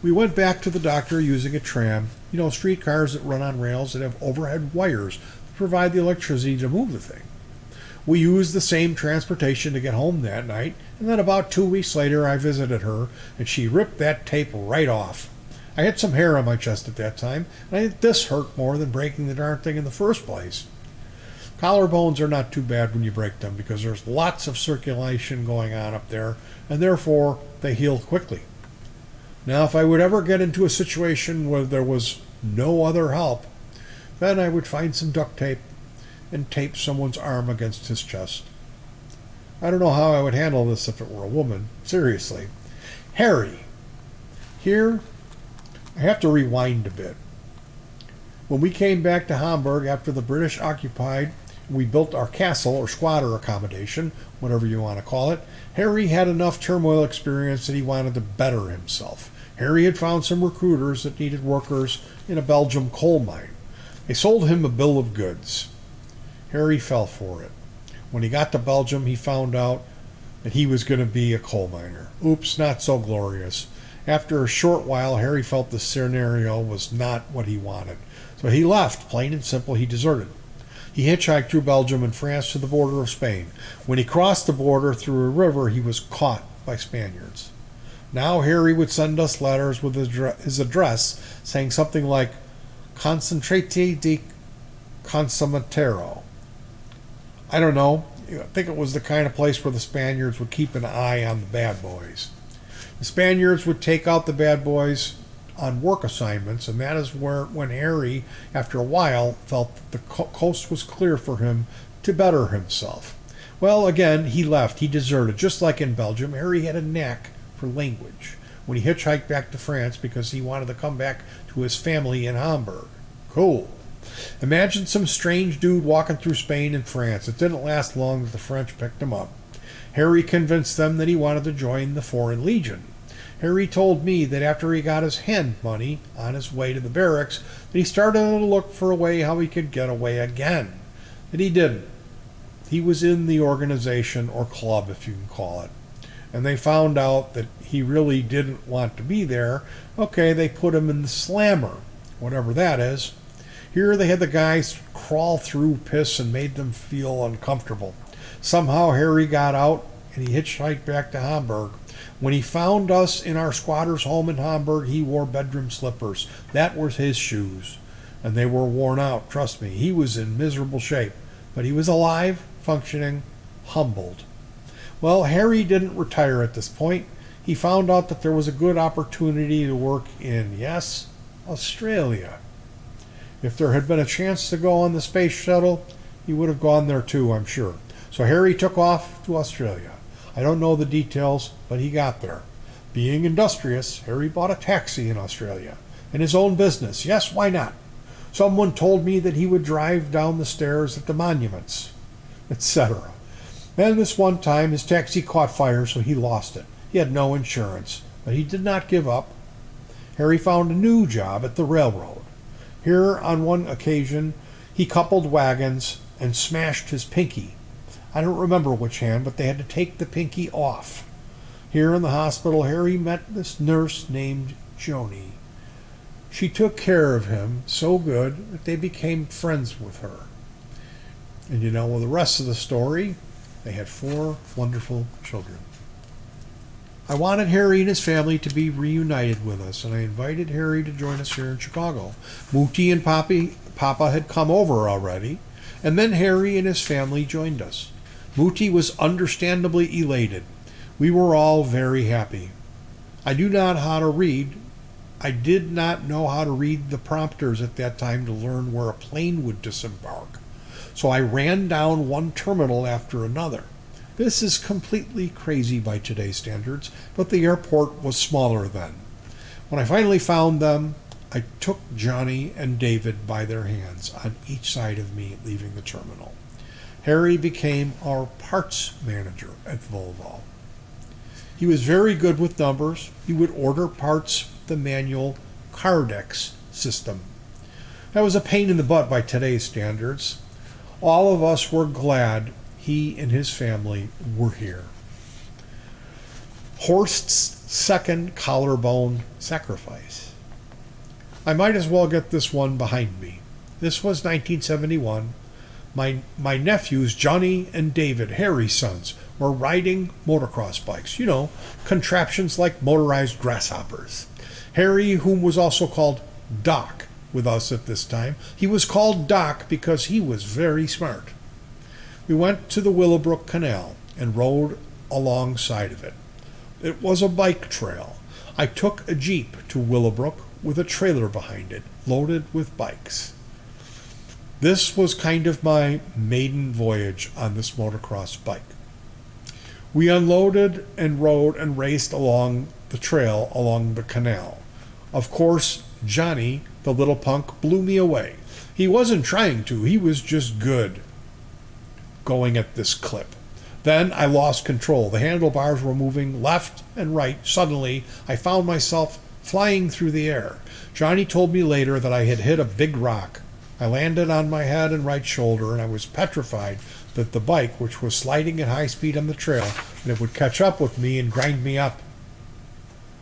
We went back to the doctor using a tram, streetcars that run on rails that have overhead wires to provide the electricity to move the thing. We used the same transportation to get home that night, and then about 2 weeks later I visited her, and she ripped that tape right off. I had some hair on my chest at that time, and I think this hurt more than breaking the darn thing in the first place. Collarbones are not too bad when you break them because there's lots of circulation going on up there, and therefore they heal quickly. Now, if I would ever get into a situation where there was no other help, then I would find some duct tape and tape someone's arm against his chest. I don't know how I would handle this if it were a woman. Seriously. Harry. Here, I have to rewind a bit. When we came back to Hamburg after the British occupied, we built our castle or squatter accommodation, whatever you want to call it. Harry had enough turmoil experience that he wanted to better himself. Harry had found some recruiters that needed workers in a Belgium coal mine. They sold him a bill of goods. Harry fell for it. When he got to Belgium, he found out that he was going to be a coal miner. Oops, not so glorious. After a short while, Harry felt the scenario was not what he wanted. So he left, plain and simple, he deserted. He hitchhiked through Belgium and France to the border of Spain. When he crossed the border through a river, he was caught by Spaniards. Now Harry would send us letters with his address saying something like Concentrate di Consumatero. I don't know. I think it was the kind of place where the Spaniards would keep an eye on the bad boys. The Spaniards would take out the bad boys on work assignments, and that is when Harry, after a while, felt that the coast was clear for him to better himself. Well, again, he left. He deserted. Just like in Belgium, Harry had a knack for language when he hitchhiked back to France because he wanted to come back to his family in Hamburg. Cool. Imagine some strange dude walking through Spain and France. It didn't last long that the French picked him up. Harry convinced them that he wanted to join the Foreign Legion. Harry told me that after he got his hen money on his way to the barracks, that he started to look for a way how he could get away again. That he didn't. He was in the organization, or club if you can call it. And they found out that he really didn't want to be there. Okay, they put him in the slammer, whatever that is. Here they had the guys crawl through piss and made them feel uncomfortable. Somehow Harry got out and he hitchhiked back to Hamburg. When he found us in our squatter's home in Hamburg, he wore bedroom slippers. That was his shoes. And they were worn out, trust me. He was in miserable shape. But he was alive, functioning, humbled. Well, Harry didn't retire at this point. He found out that there was a good opportunity to work in, yes, Australia. If there had been a chance to go on the space shuttle, he would have gone there too, I'm sure. So Harry took off to Australia. I don't know the details, but he got there. Being industrious, Harry bought a taxi in Australia. And his own business. Yes, why not? Someone told me that he would drive down the stairs at the monuments, etc. Then this one time his taxi caught fire, so he lost it. He had no insurance, but he did not give up. Harry found a new job at the railroad. Here, on one occasion, he coupled wagons and smashed his pinky. I don't remember which hand, but they had to take the pinky off. Here in the hospital, Harry met this nurse named Joni. She took care of him so good that they became friends with her. And well, the rest of the story, they had 4 wonderful children. I wanted Harry and his family to be reunited with us, and I invited Harry to join us here in Chicago. Mooty and Papa had come over already, and then Harry and his family joined us. Mooty was understandably elated. We were all very happy. I knew not how to read. I did not know how to read the prompters at that time to learn where a plane would disembark. So I ran down one terminal after another. This is completely crazy by today's standards, but the airport was smaller then. When I finally found them, I took Johnny and David by their hands on each side of me leaving the terminal. Harry became our parts manager at Volvo. He was very good with numbers. He would order parts with the manual Cardex system. That was a pain in the butt by today's standards. All of us were glad he and his family were here. Horst's second collarbone sacrifice. I might as well get this one behind me. This was 1971. My nephews, Johnny and David, Harry's sons, were riding motocross bikes. You know, contraptions like motorized grasshoppers. Harry, whom was also called Doc with us at this time, he was called Doc because he was very smart. We went to the Willowbrook Canal and rode alongside of it. It was a bike trail. I took a Jeep to Willowbrook with a trailer behind it, loaded with bikes. This was kind of my maiden voyage on this motocross bike. We unloaded and rode and raced along the trail along the canal. Of course, Johnny, the little punk, blew me away. He wasn't trying to, he was just good going at this clip. Then I lost control. The handlebars were moving left and right. Suddenly, I found myself flying through the air. Johnny told me later that I had hit a big rock. I landed on my head and right shoulder, and I was petrified that the bike, which was sliding at high speed on the trail, and it would catch up with me and grind me up.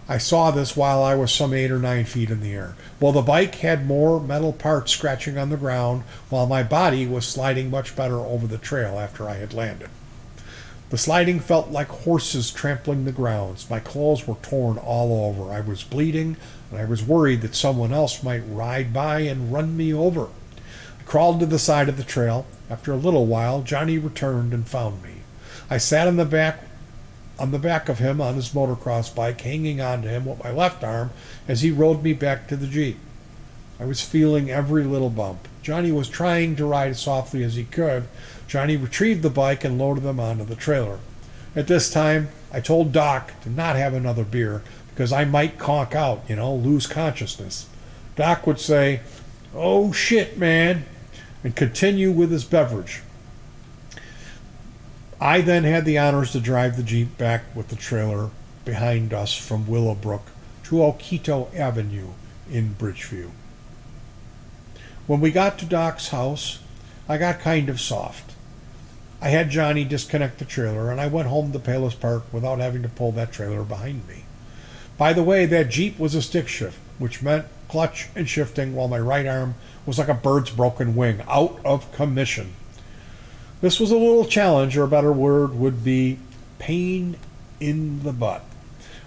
I saw this while I was some 8 or 9 feet in the air. Well, the bike had more metal parts scratching on the ground, while my body was sliding much better over the trail after I had landed. The sliding felt like horses trampling the grounds. My clothes were torn all over. I was bleeding, and I was worried that someone else might ride by and run me over. I crawled to the side of the trail. After a little while, Johnny returned and found me. I sat on the back of him on his motocross bike, hanging on to him with my left arm as he rode me back to the Jeep. I was feeling every little bump. Johnny was trying to ride as softly as he could. Johnny retrieved the bike and loaded them onto the trailer. At this time, I told Doc to not have another beer because I might conk out, lose consciousness. Doc would say, "Oh shit, man," and continue with his beverage. I then had the honors to drive the Jeep back with the trailer behind us from Willowbrook to Oquito Avenue in Bridgeview. When we got to Doc's house, I got kind of soft. I had Johnny disconnect the trailer, and I went home to Palos Park without having to pull that trailer behind me. By the way, that Jeep was a stick shift, which meant clutch and shifting, while my right arm was like a bird's broken wing, out of commission. This was a little challenge, or a better word would be pain in the butt.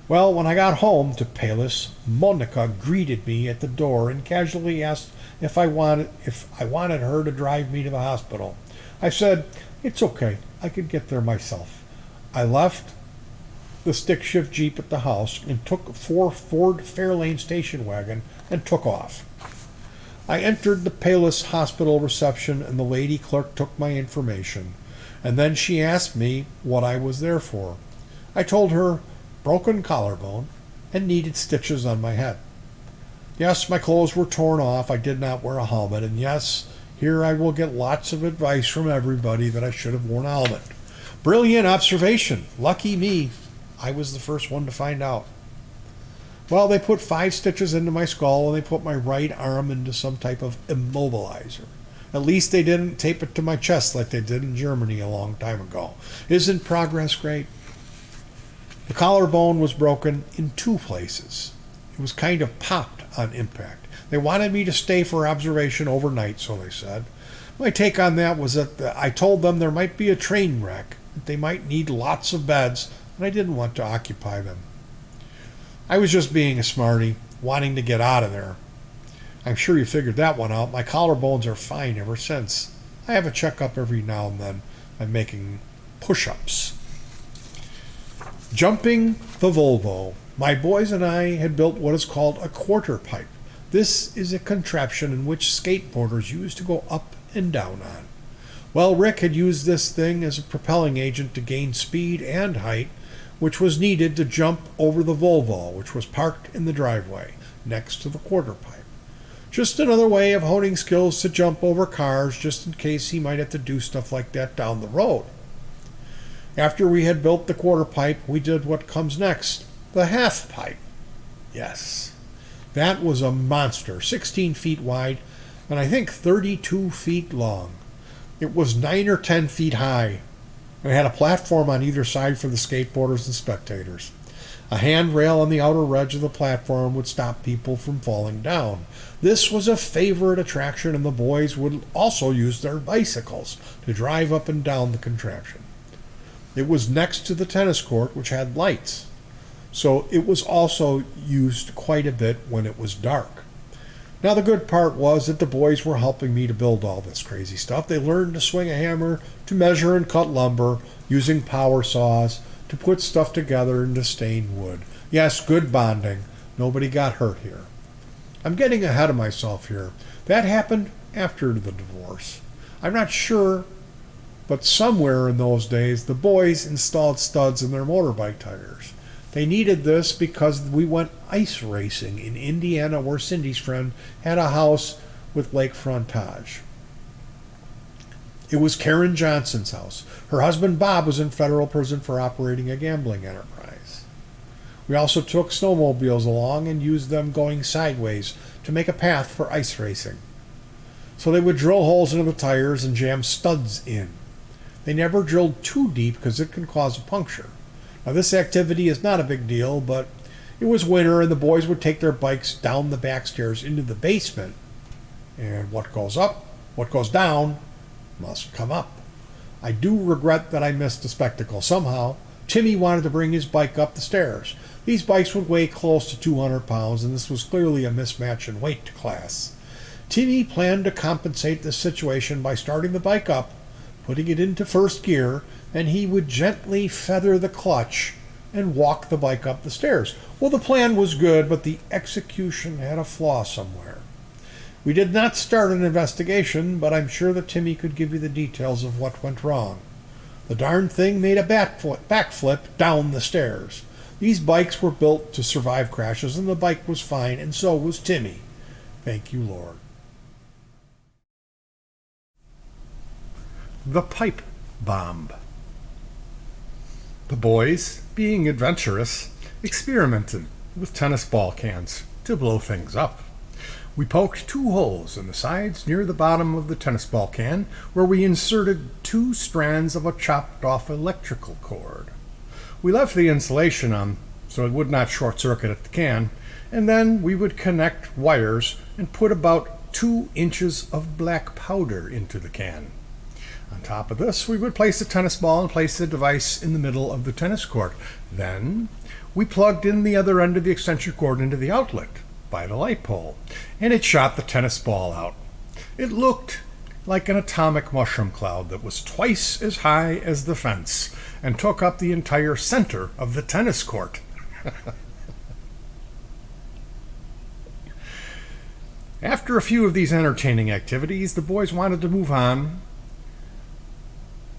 Well, when I got home to Palos, Monica greeted me at the door and casually asked if I wanted her to drive me to the hospital. I said, "It's okay, I could get there myself." I left the stick shift Jeep at the house and took 4 Ford Fairlane station wagon and took off. I entered the Palos Hospital reception, and the lady clerk took my information, and then she asked me what I was there for. I told her broken collarbone and needed stitches on my head. Yes, my clothes were torn off, I did not wear a helmet, and yes, here I will get lots of advice from everybody that I should have worn a helmet. Brilliant observation. Lucky me, I was the first one to find out. Well, they put 5 stitches into my skull, and they put my right arm into some type of immobilizer. At least they didn't tape it to my chest like they did in Germany a long time ago. Isn't progress great? The collarbone was broken in 2 places. It was kind of popped on impact. They wanted me to stay for observation overnight, so they said. My take on that was that I told them there might be a train wreck, that they might need lots of beds, and I didn't want to occupy them. I was just being a smarty, wanting to get out of there. I'm sure you figured that one out. My collarbones are fine ever since. I have a checkup every now and then. I'm making push-ups. Jumping the Volvo. My boys and I had built what is called a quarter pipe. This is a contraption in which skateboarders use to go up and down on. Well, Rick had used this thing as a propelling agent to gain speed and height, which was needed to jump over the Volvo, which was parked in the driveway next to the quarter pipe. Just another way of honing skills to jump over cars, just in case he might have to do stuff like that down the road. After we had built the quarter pipe, we did what comes next, the half pipe. Yes, that was a monster, 16 feet wide, and I think 32 feet long. It was 9 or 10 feet high, and it had a platform on either side for the skateboarders and spectators. A handrail on the outer edge of the platform would stop people from falling down. This was a favorite attraction, and the boys would also use their bicycles to drive up and down the contraption. It was next to the tennis court, which had lights, so it was also used quite a bit when it was dark. Now, the good part was that the boys were helping me to build all this crazy stuff. They learned to swing a hammer, to measure and cut lumber, using power saws, to put stuff together and to stain wood. Yes, good bonding. Nobody got hurt here. I'm getting ahead of myself here. That happened after the divorce. I'm not sure, but somewhere in those days, the boys installed studs in their motorbike tires. They needed this because we went ice racing in Indiana, where Cindy's friend had a house with lake frontage. It was Karen Johnson's house. Her husband Bob was in federal prison for operating a gambling enterprise. We also took snowmobiles along and used them going sideways to make a path for ice racing. So they would drill holes into the tires and jam studs in. They never drilled too deep because it can cause a puncture. Now, this activity is not a big deal, but it was winter and the boys would take their bikes down the back stairs into the basement. And what goes up, what goes down, must come up. I do regret that I missed the spectacle. Somehow, Timmy wanted to bring his bike up the stairs. These bikes would weigh close to 200 pounds, and this was clearly a mismatch in weight class. Timmy planned to compensate this situation by starting the bike up, putting it into first gear, and he would gently feather the clutch and walk the bike up the stairs. Well, the plan was good, but the execution had a flaw somewhere. We did not start an investigation, but I'm sure that Timmy could give you the details of what went wrong. The darn thing made a backflip down the stairs. These bikes were built to survive crashes, and the bike was fine, and so was Timmy. Thank you, Lord. The pipe bomb. The boys, being adventurous, experimented with tennis ball cans to blow things up. We poked 2 holes in the sides near the bottom of the tennis ball can, where we inserted 2 strands of a chopped off electrical cord. We left the insulation on so it would not short circuit at the can, and then we would connect wires and put about 2 inches of black powder into the can. On top of this, we would place the tennis ball and place the device in the middle of the tennis court. Then we plugged in the other end of the extension cord into the outlet by the light pole, and it shot the tennis ball out. It looked like an atomic mushroom cloud that was twice as high as the fence and took up the entire center of the tennis court. After a few of these entertaining activities, the boys wanted to move on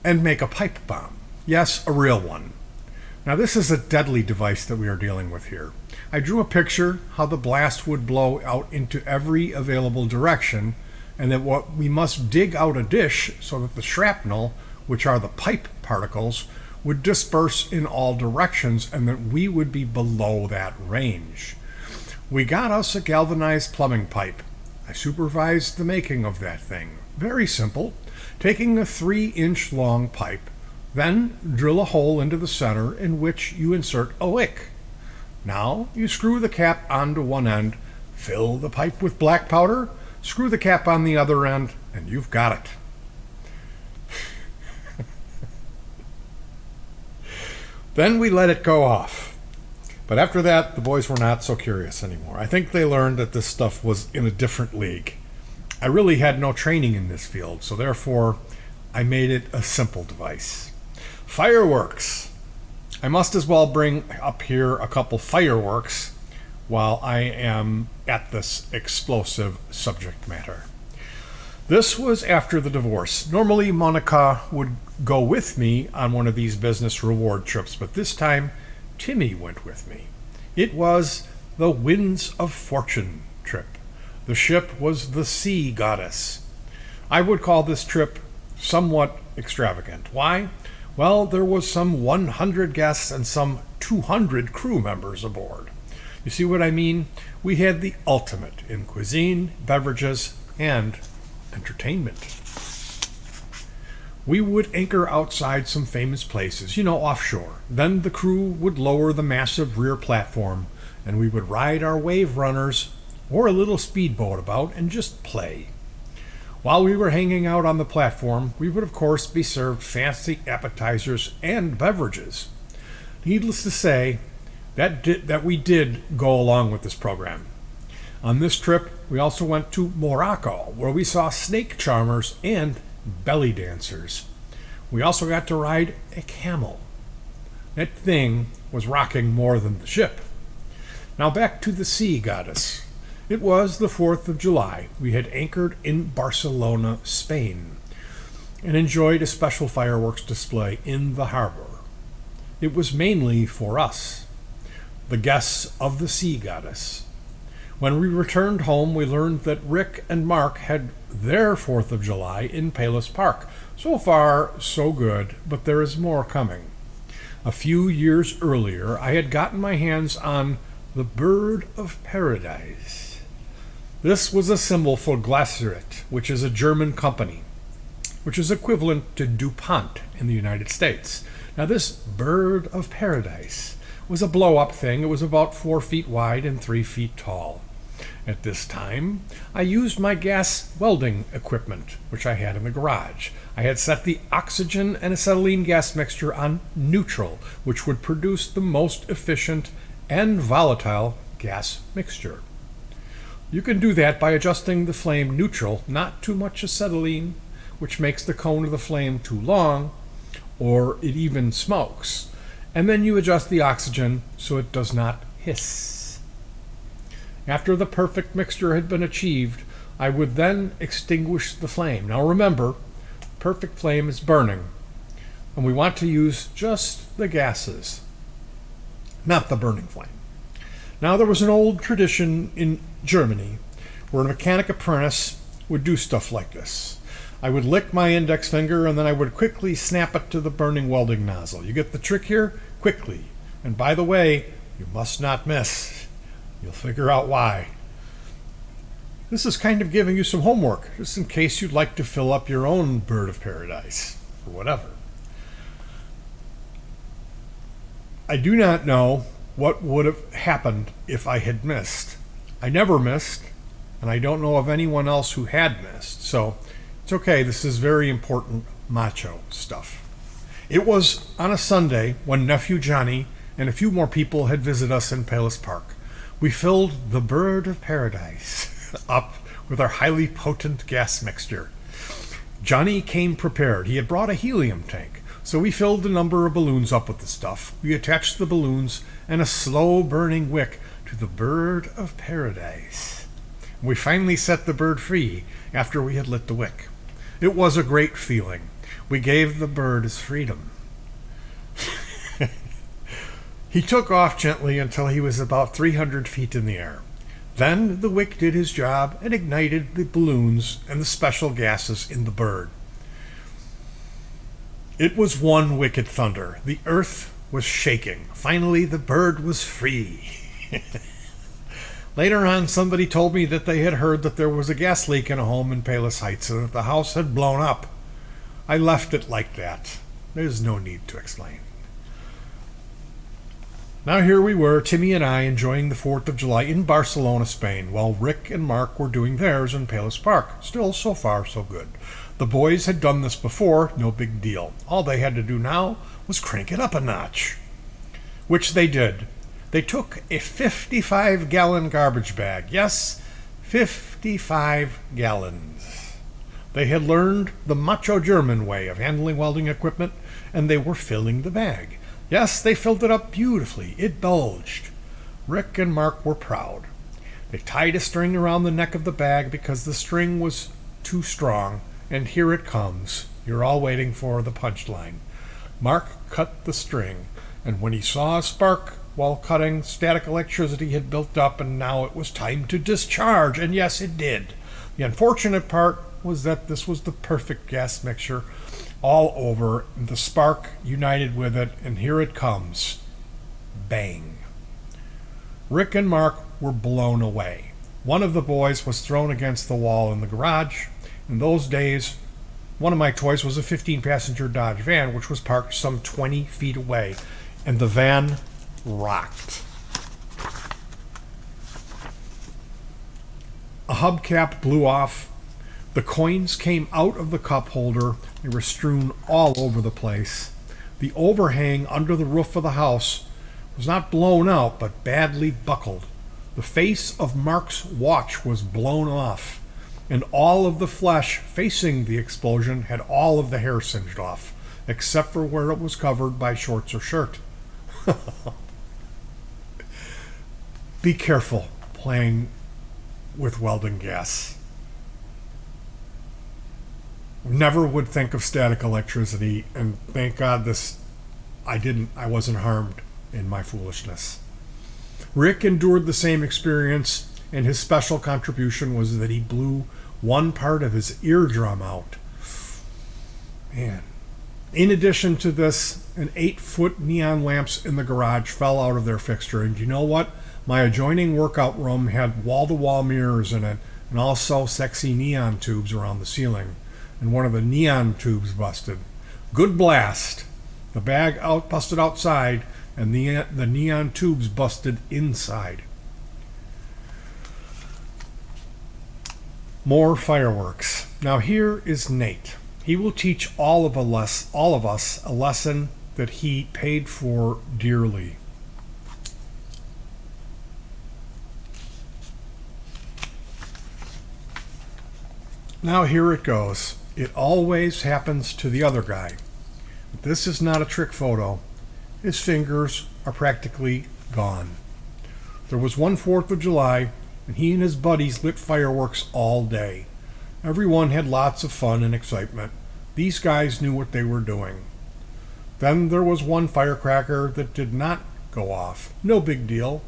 and make a pipe bomb. Yes, a real one. Now, this is a deadly device that we are dealing with here. I drew a picture how the blast would blow out into every available direction, and that what we must dig out a dish so that the shrapnel, which are the pipe particles, would disperse in all directions, and that we would be below that range. We got us a galvanized plumbing pipe. I supervised the making of that thing. Very simple. Taking a 3-inch long pipe, then drill a hole into the center in which you insert a wick. Now you screw the cap onto one end, fill the pipe with black powder, screw the cap on the other end, and you've got it. Then we let it go off. But after that, the boys were not so curious anymore. I think they learned that this stuff was in a different league. I really had no training in this field, so therefore I made it a simple device. Fireworks. I must as well bring up here a couple fireworks while I am at this explosive subject matter. This was after the divorce. Normally, Monica would go with me on one of these business reward trips, but this time, Timmy went with me. It was the Winds of Fortune trip. The ship was the Sea Goddess. I would call this trip somewhat extravagant. Why? Well, there was some 100 guests and some 200 crew members aboard. You see what I mean? We had the ultimate in cuisine, beverages, and entertainment. We would anchor outside some famous places, offshore. Then the crew would lower the massive rear platform, and we would ride our wave runners or a little speedboat about and just play. While we were hanging out on the platform, we would of course be served fancy appetizers and beverages. Needless to say, that we did go along with this program. On this trip, we also went to Morocco, where we saw snake charmers and belly dancers. We also got to ride a camel. That thing was rocking more than the ship. Now back to the Sea Goddess. It was the 4th of July. We had anchored in Barcelona, Spain, and enjoyed a special fireworks display in the harbor. It was mainly for us, the guests of the Sea Goddess. When we returned home, we learned that Rick and Mark had their 4th of July in Palos Park. So far, so good, but there is more coming. A few years earlier, I had gotten my hands on the Bird of Paradise. This was a symbol for Glaceret, which is a German company, which is equivalent to DuPont in the United States. Now, this Bird of Paradise was a blow-up thing. It was about 4 feet wide and 3 feet tall. At this time, I used my gas welding equipment, which I had in the garage. I had set the oxygen and acetylene gas mixture on neutral, which would produce the most efficient and volatile gas mixture. You can do that by adjusting the flame neutral, not too much acetylene, which makes the cone of the flame too long, or it even smokes. And then you adjust the oxygen so it does not hiss. After the perfect mixture had been achieved, I would then extinguish the flame. Now remember, perfect flame is burning, and we want to use just the gases, not the burning flame. Now there was an old tradition in Germany where a mechanic apprentice would do stuff like this. I would lick my index finger and then I would quickly snap it to the burning welding nozzle. You get the trick here? Quickly. And by the way, you must not miss. You'll figure out why. This is kind of giving you some homework, just in case you'd like to fill up your own Bird of Paradise, or whatever. I do not know what would have happened if I had missed. I never missed, and I don't know of anyone else who had missed, so it's okay. This is very important macho stuff. It was on a Sunday when nephew Johnny and a few more people had visited us in Palos Park. We filled the Bird of Paradise up with our highly potent gas mixture. Johnny came prepared. He had brought a helium tank, so we filled a number of balloons up with the stuff. We attached the balloons and a slow-burning wick to the Bird of Paradise. We finally set the bird free after we had lit the wick. It was a great feeling. We gave the bird his freedom. He took off gently until he was about 300 feet in the air. Then the wick did his job and ignited the balloons and the special gases in the bird. It was one wicked thunder. The earth was shaking. Finally, the bird was free. Later on, somebody told me that they had heard that there was a gas leak in a home in Palos Heights and that the house had blown up. I left it like that. There's no need to explain. Now here we were, Timmy and I, enjoying the 4th of July in Barcelona, Spain, while Rick and Mark were doing theirs in Palos Park. Still, so far, so good. The boys had done this before, no big deal. All they had to do now was crank it up a notch. Which they did. They took a 55-gallon garbage bag. Yes, 55 gallons. They had learned the macho German way of handling welding equipment, and they were filling the bag. Yes, they filled it up beautifully. It bulged. Rick and Mark were proud. They tied a string around the neck of the bag because the string was too strong, and here it comes. You're all waiting for the punchline. Mark cut the string, and when he saw a spark while cutting, static electricity had built up, and now it was time to discharge, and yes, it did. The unfortunate part was that this was the perfect gas mixture all over, and the spark united with it, and here it comes. Bang. Rick and Mark were blown away. One of the boys was thrown against the wall in the garage. In those days, one of my toys was a 15-passenger Dodge van, which was parked some 20 feet away, and the van rocked. A hubcap blew off. The coins came out of the cup holder. They were strewn all over the place. The overhang under the roof of the house was not blown out, but badly buckled. The face of Mark's watch was blown off, and all of the flesh facing the explosion had all of the hair singed off, except for where it was covered by shorts or shirt. Be careful playing with welding gas. Never would think of static electricity, and thank God I wasn't harmed in my foolishness. Rick endured the same experience, and his special contribution was that he blew one part of his eardrum out. Man. In addition to this, an 8-foot neon lamps in the garage fell out of their fixture, and you know what? My adjoining workout room had wall-to-wall mirrors in it, and also sexy neon tubes around the ceiling, and one of the neon tubes busted. Good blast! The bag busted outside, and the neon tubes busted inside. More fireworks. Now here is Nate. He will teach all of us a lesson that he paid for dearly. Now here it goes. It always happens to the other guy. This is not a trick photo. His fingers are practically gone. There was one 4th of July, and he and his buddies lit fireworks all day. Everyone had lots of fun and excitement. These guys knew what they were doing. Then there was one firecracker that did not go off. No big deal.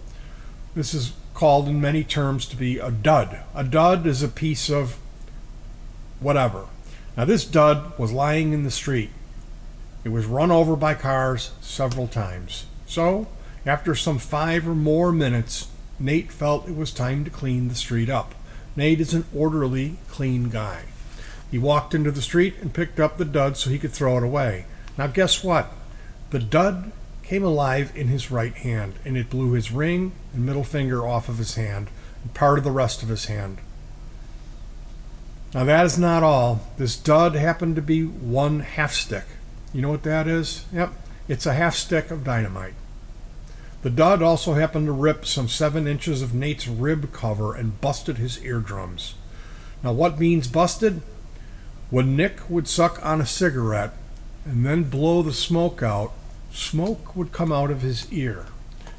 This is called in many terms to be a dud. A dud is a piece of whatever. Now this dud was lying in the street. It was run over by cars several times. So, after some 5 or more minutes, Nate felt it was time to clean the street up. Nate is an orderly, clean guy. He walked into the street and picked up the dud so he could throw it away. Now guess what? The dud came alive in his right hand, and it blew his ring and middle finger off of his hand and part of the rest of his hand. Now that is not all. This dud happened to be 1 half stick. You know what that is? Yep, it's a half stick of dynamite. The dud also happened to rip some 7 inches of Nate's rib cover and busted his eardrums. Now what means busted? When Nick would suck on a cigarette and then blow the smoke out, smoke would come out of his ear.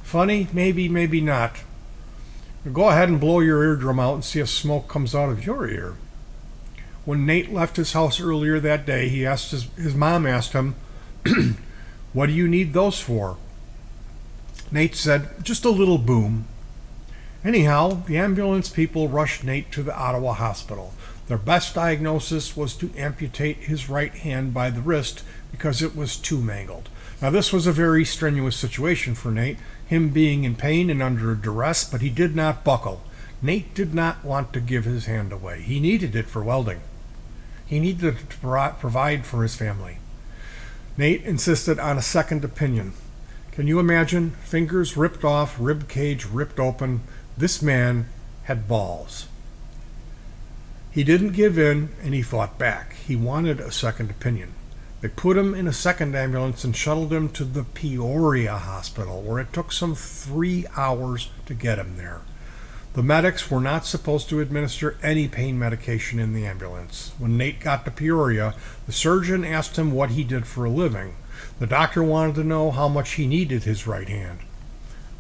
Funny? Maybe, maybe not. Go ahead and blow your eardrum out and see if smoke comes out of your ear. When Nate left his house earlier that day, his mom asked him, "What do you need those for?" Nate said, "Just a little boom." Anyhow, the ambulance people rushed Nate to the Ottawa hospital. Their best diagnosis was to amputate his right hand by the wrist because it was too mangled. Now this was a very strenuous situation for Nate, him being in pain and under duress, but he did not buckle. Nate did not want to give his hand away. He needed it for welding. He needed to provide for his family. Nate insisted on a second opinion. Can you imagine? Fingers ripped off, rib cage ripped open. This man had balls. He didn't give in, and he fought back. He wanted a second opinion. They put him in a second ambulance and shuttled him to the Peoria hospital, where it took some 3 hours to get him there. The medics were not supposed to administer any pain medication in the ambulance. When Nate got to Peoria, the surgeon asked him what he did for a living. The doctor wanted to know how much he needed his right hand.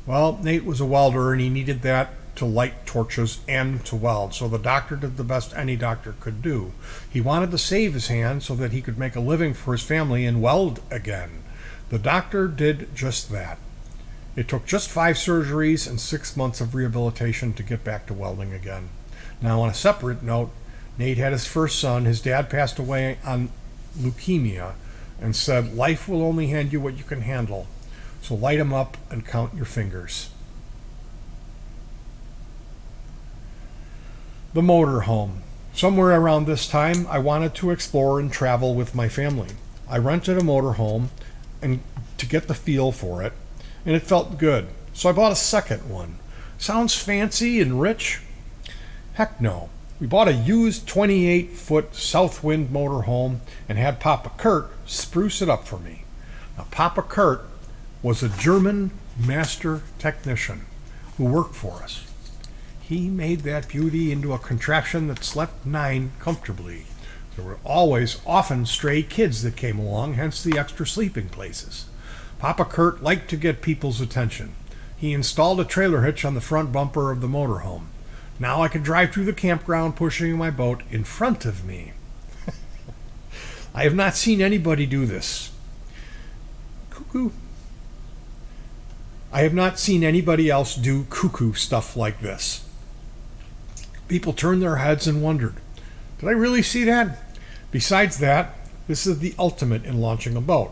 Well, Nate was a welder and he needed that to light torches and to weld, so the doctor did the best any doctor could do. He wanted to save his hand so that he could make a living for his family and weld again. The doctor did just that. It took just 5 surgeries and 6 months of rehabilitation to get back to welding again. Now, on a separate note, Nate had his first son. His dad passed away on leukemia and said, "Life will only hand you what you can handle. So light him up and count your fingers." The motorhome. Somewhere around this time, I wanted to explore and travel with my family. I rented a motorhome and to get the feel for it, and it felt good. So I bought a second one. Sounds fancy and rich? Heck no. We bought a used 28-foot Southwind motorhome and had Papa Kurt spruce it up for me. Now, Papa Kurt was a German master technician who worked for us. He made that beauty into a contraption that slept 9 comfortably. There were often stray kids that came along, hence the extra sleeping places. Papa Kurt liked to get people's attention. He installed a trailer hitch on the front bumper of the motorhome. Now I could drive through the campground pushing my boat in front of me. I have not seen anybody do this. Cuckoo. I have not seen anybody else do cuckoo stuff like this. People turned their heads and wondered, did I really see that? Besides that, this is the ultimate in launching a boat.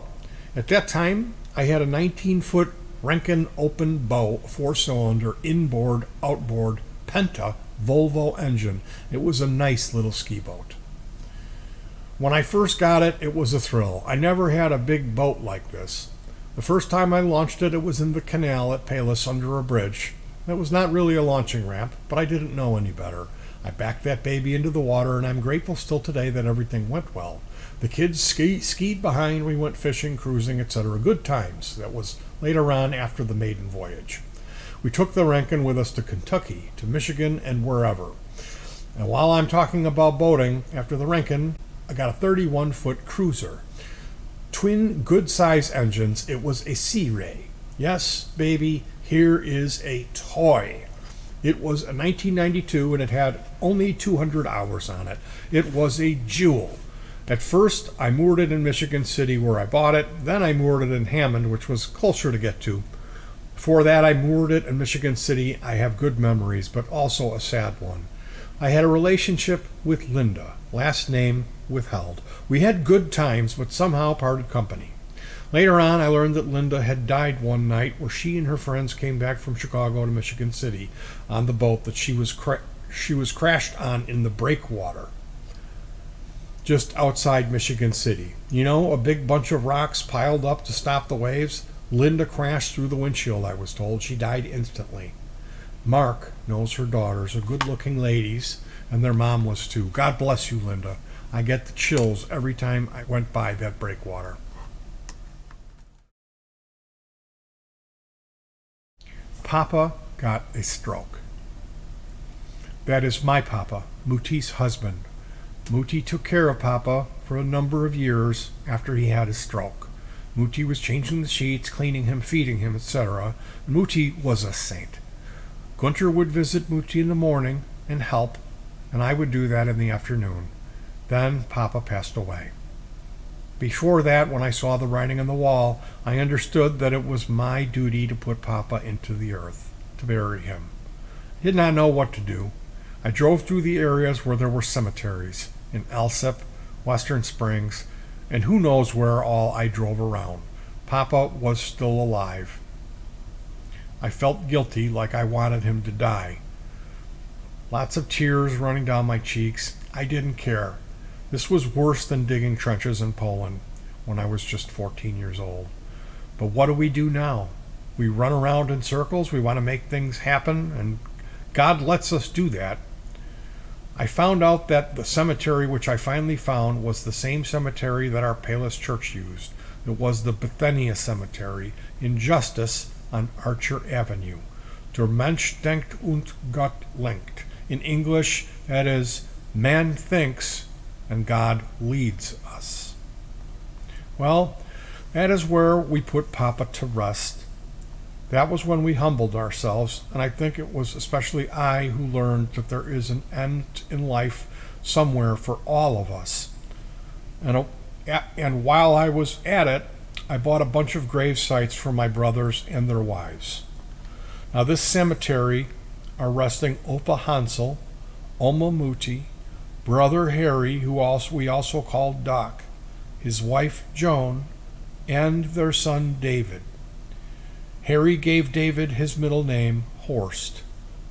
At that time, I had a 19-foot Renken open bow, 4-cylinder, inboard, outboard, Penta, Volvo engine. It was a nice little ski boat. When I first got it, it was a thrill. I never had a big boat like this. The first time I launched it, it was in the canal at Palos under a bridge. That was not really a launching ramp, but I didn't know any better. I backed that baby into the water, and I'm grateful still today that everything went well. The kids skied behind, we went fishing, cruising, etc. Good times. That was later on after the maiden voyage. We took the Renken with us to Kentucky, to Michigan, and wherever. And while I'm talking about boating, after the Renken, I got a 31-foot cruiser. Twin good-size engines. It was a Sea Ray. Yes, baby, here is a toy. It was a 1992 and it had only 200 hours on it. It was a jewel. At first, I moored it in Michigan City where I bought it. Then I moored it in Hammond, which was closer to get to. Before that, I moored it in Michigan City. I have good memories, but also a sad one. I had a relationship with Linda, last name withheld. We had good times, but somehow parted company. Later on, I learned that Linda had died one night where she and her friends came back from Chicago to Michigan City on the boat that she was crashed on in the breakwater just outside Michigan City. You know, a big bunch of rocks piled up to stop the waves. Linda crashed through the windshield, I was told. She died instantly. Mark knows her daughters are good-looking ladies, and their mom was too. God bless you, Linda. I get the chills every time I went by that breakwater. Papa got a stroke. That is my Papa, Muti's husband. Muti took care of Papa for a number of years after he had his stroke. Muti was changing the sheets, cleaning him, feeding him, etc. Muti was a saint. Gunter would visit Muti in the morning and help, and I would do that in the afternoon. Then Papa passed away. Before that, when I saw the writing on the wall, I understood that it was my duty to put Papa into the earth, to bury him. I did not know what to do. I drove through the areas where there were cemeteries, in Alsip, Western Springs, and who knows where all I drove around. Papa was still alive. I felt guilty, like I wanted him to die. Lots of tears running down my cheeks. I didn't care. This was worse than digging trenches in Poland when I was just 14 years old. But what do we do now? We run around in circles. We want to make things happen, and God lets us do that. I found out that the cemetery which I finally found was the same cemetery that our Palos Church used. It was the Bethania Cemetery in Justice on Archer Avenue. Der Mensch denkt und Gott lenkt. In English, that is, man thinks and God leads us. Well, That is where we put Papa to rest. That was when we humbled ourselves, and I think it was especially I who learned that there is an end in life somewhere for all of us. And while I was at it, I bought a bunch of grave sites for my brothers and their wives. Now, this cemetery are resting Opa Hansel, Oma Muti, Brother Harry, who we also called Doc, his wife Joan, and their son David. Harry gave David his middle name, Horst.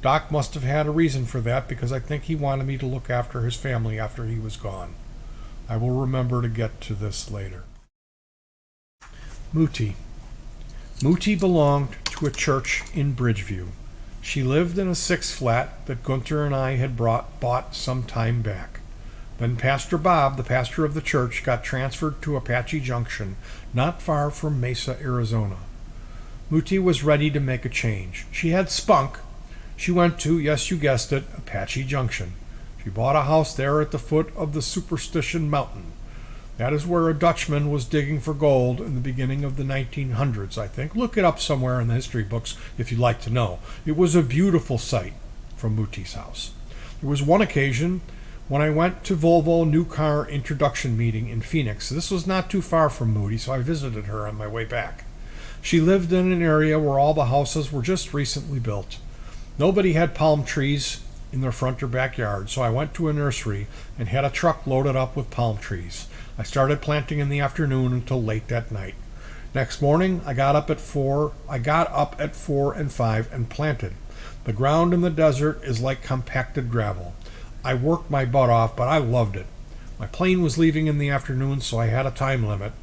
Doc must have had a reason for that because I think he wanted me to look after his family after he was gone. I will remember to get to this later. Muti. Muti belonged to a church in Bridgeview. She lived in a 6-flat that Gunther and I had bought some time back. Then Pastor Bob, the pastor of the church, got transferred to Apache Junction, not far from Mesa, Arizona. Muti was ready to make a change. She had spunk. She went to, yes, you guessed it, Apache Junction. She bought a house there at the foot of the Superstition Mountain. That is where a Dutchman was digging for gold in the beginning of the 1900s, I think. Look it up somewhere in the history books if you'd like to know. It was a beautiful sight from Muti's house. There was one occasion when I went to Volvo new car introduction meeting in Phoenix. This was not too far from Muti, so I visited her on my way back. She lived in an area where all the houses were just recently built. Nobody had palm trees in their front or backyard, so I went to a nursery and had a truck loaded up with palm trees. I started planting in the afternoon until late that night. Next morning, I got up at 4 and 5 and planted. The ground in the desert is like compacted gravel. I worked my butt off, but I loved it. My plane was leaving in the afternoon, so I had a time limit.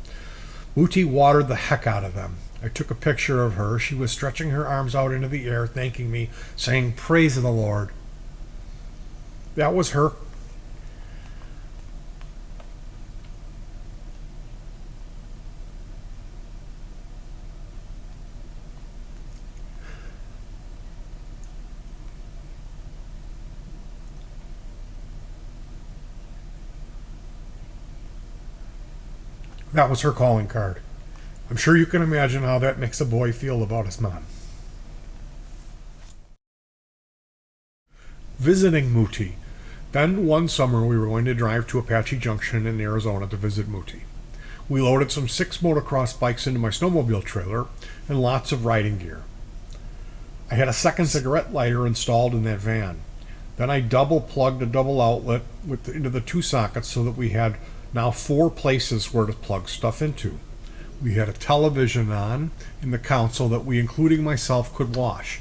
Muti watered the heck out of them. I took a picture of her. She was stretching her arms out into the air, thanking me, saying, "Praise the Lord." That was her. That was her calling card. I'm sure you can imagine how that makes a boy feel about his mom. Visiting Muti. Then one summer we were going to drive to Apache Junction in Arizona to visit Muti. We loaded some 6 motocross bikes into my snowmobile trailer and lots of riding gear. I had a second cigarette lighter installed in that van. Then I double-plugged a double outlet into the 2 sockets so that we had now 4 places where to plug stuff into. We had a television on in the console that we, including myself, could watch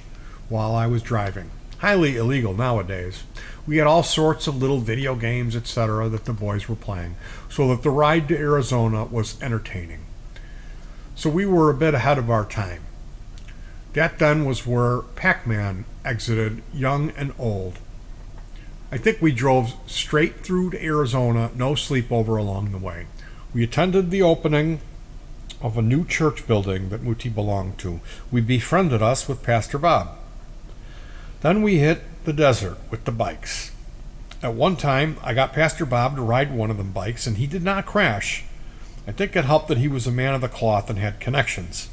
while I was driving. Highly illegal nowadays. We had all sorts of little video games, etc., that the boys were playing, so that the ride to Arizona was entertaining. So we were a bit ahead of our time. That then was where Pac-Man exited, young and old. I think we drove straight through to Arizona, no sleepover along the way. We attended the opening of a new church building that Muti belonged to. We befriended us with Pastor Bob. Then we hit the desert with the bikes. At one time, I got Pastor Bob to ride one of them bikes, and he did not crash. I think it helped that he was a man of the cloth and had connections.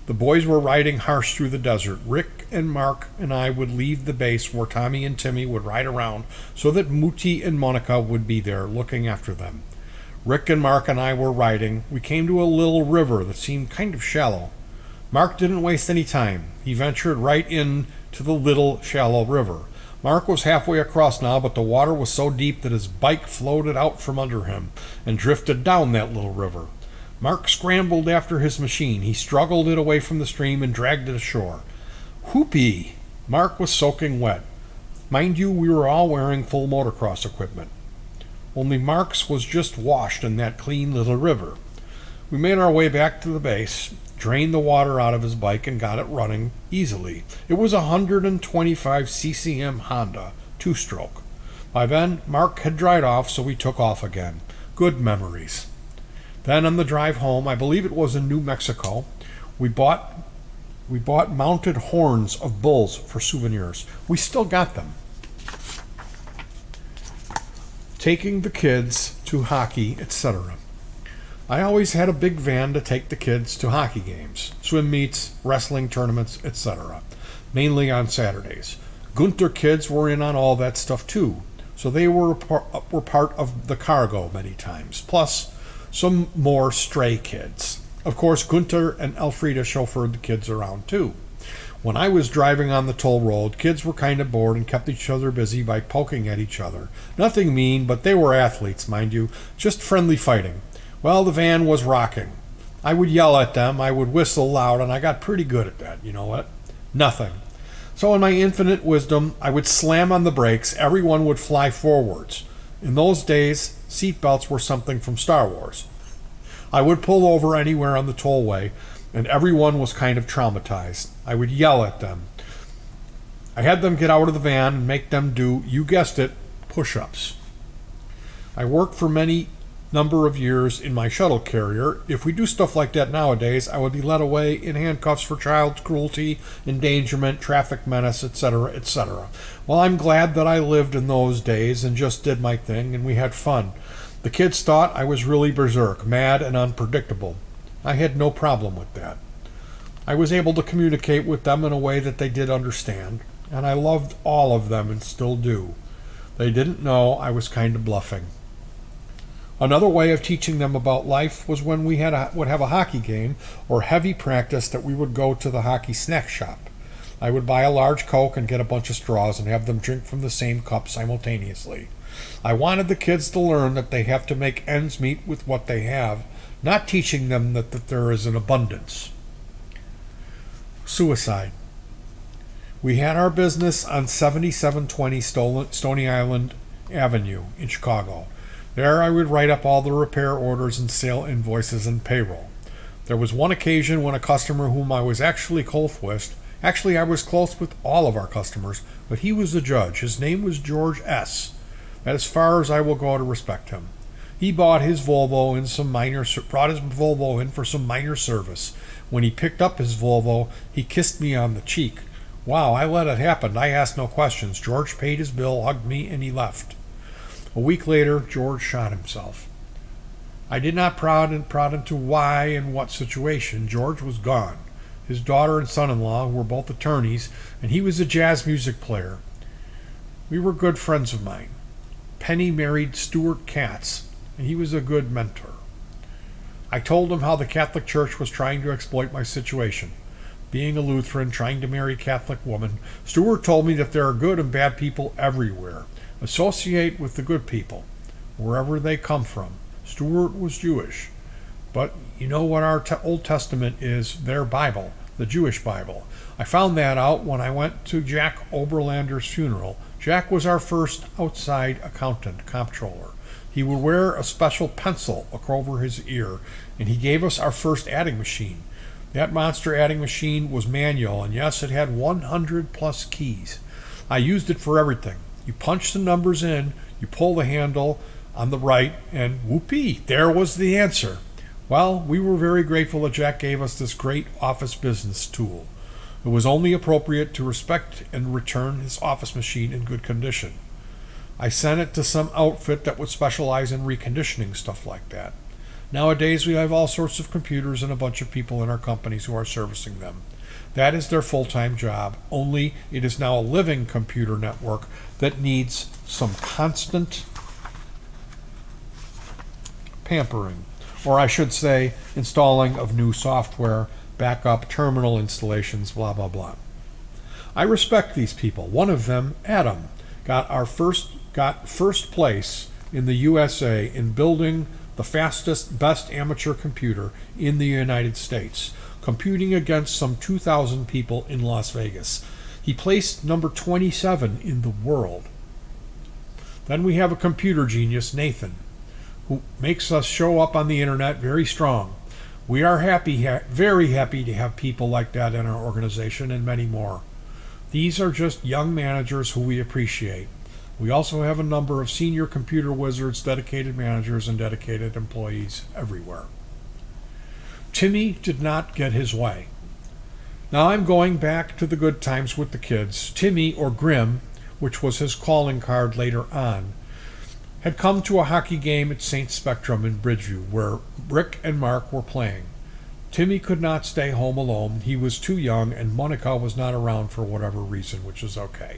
The boys were riding harsh through the desert. Rick and Mark and I would leave the base where Tommy and Timmy would ride around so that Muti and Monica would be there looking after them. Rick and Mark and I were riding. We came to a little river that seemed kind of shallow. Mark didn't waste any time. He ventured right into the little shallow river. Mark was halfway across now, but the water was so deep that his bike floated out from under him and drifted down that little river. Mark scrambled after his machine. He struggled it away from the stream and dragged it ashore. Whoopee! Mark was soaking wet. Mind you, we were all wearing full motocross equipment. Only Mark's was just washed in that clean little river. We made our way back to the base, drained the water out of his bike, and got it running easily. It was a 125 CCM Honda 2-stroke. By then, Mark had dried off, so we took off again. Good memories. Then on the drive home, I believe it was in New Mexico, we bought mounted horns of bulls for souvenirs. We still got them. Taking the kids to hockey, etc. I always had a big van to take the kids to hockey games, swim meets, wrestling tournaments, etc., mainly on Saturdays. Gunter kids were in on all that stuff too, so they were part of the cargo many times, plus some more stray kids. Of course, Gunter and Elfrida chauffeured the kids around too. When I was driving on the toll road, kids were kind of bored and kept each other busy by poking at each other. Nothing mean, but they were athletes, mind you, just friendly fighting. Well, the van was rocking. I would yell at them, I would whistle loud, and I got pretty good at that. You know what? Nothing. So in my infinite wisdom, I would slam on the brakes, everyone would fly forwards. In those days, seatbelts were something from Star Wars. I would pull over anywhere on the tollway, and everyone was kind of traumatized. I would yell at them. I had them get out of the van and make them do, you guessed it, push-ups. I worked for many number of years in my shuttle carrier. If we do stuff like that nowadays, I would be led away in handcuffs for child cruelty, endangerment, traffic menace, etc., etc. Well, I'm glad that I lived in those days and just did my thing, and we had fun. The kids thought I was really berserk, mad, and unpredictable. I had no problem with that. I was able to communicate with them in a way that they did understand, and I loved all of them and still do. They didn't know I was kind of bluffing. Another way of teaching them about life was when we would have a hockey game or heavy practice that we would go to the hockey snack shop. I would buy a large Coke and get a bunch of straws and have them drink from the same cup simultaneously. I wanted the kids to learn that they have to make ends meet with what they have, not teaching them that there is an abundance. Suicide. We had our business on 7720 Stony Island Avenue in Chicago. There I would write up all the repair orders and sale invoices and payroll. There was one occasion when a customer whom I was actually close with, I was close with all of our customers, but he was the judge. His name was George S. That as far as I will go to respect him. He bought his Volvo brought his Volvo in for some minor service. When he picked up his Volvo, he kissed me on the cheek. Wow, I let it happen. I asked no questions. George paid his bill, hugged me, and he left. A week later, George shot himself. I did not prod into why and what situation. George was gone. His daughter and son-in-law were both attorneys, and he was a jazz music player. We were good friends of mine. Penny married Stuart Katz, and he was a good mentor. I told him how the Catholic Church was trying to exploit my situation. Being a Lutheran, trying to marry a Catholic woman, Stuart told me that there are good and bad people everywhere. Associate with the good people, wherever they come from. Stuart was Jewish. But you know what our Old Testament is? Their Bible, the Jewish Bible. I found that out when I went to Jack Oberlander's funeral. Jack was our first outside accountant, comptroller. He would wear a special pencil over his ear, and he gave us our first adding machine. That monster adding machine was manual, and yes, it had 100 plus keys. I used it for everything. You punch the numbers in, you pull the handle on the right, and whoopee, there was the answer. Well, we were very grateful that Jack gave us this great office business tool. It was only appropriate to respect and return his office machine in good condition. I sent it to some outfit that would specialize in reconditioning stuff like that. Nowadays, we have all sorts of computers and a bunch of people in our companies who are servicing them. That is their full-time job, only it is now a living computer network that needs some constant pampering, or I should say installing of new software, backup, terminal installations, blah, blah, blah. I respect these people. One of them, Adam, got first place in the USA in building the fastest, best amateur computer in the United States, computing against some 2,000 people in Las Vegas. He placed number 27 in the world. Then we have a computer genius, Nathan, who makes us show up on the internet very strong. We are very happy to have people like that in our organization and many more. These are just young managers who we appreciate. We also have a number of senior computer wizards, dedicated managers, and dedicated employees everywhere. Timmy did not get his way. Now I'm going back to the good times with the kids. Timmy, or Grim, which was his calling card later on, had come to a hockey game at St. Spectrum in Bridgeview where Rick and Mark were playing. Timmy could not stay home alone. He was too young, and Monica was not around for whatever reason, which is okay.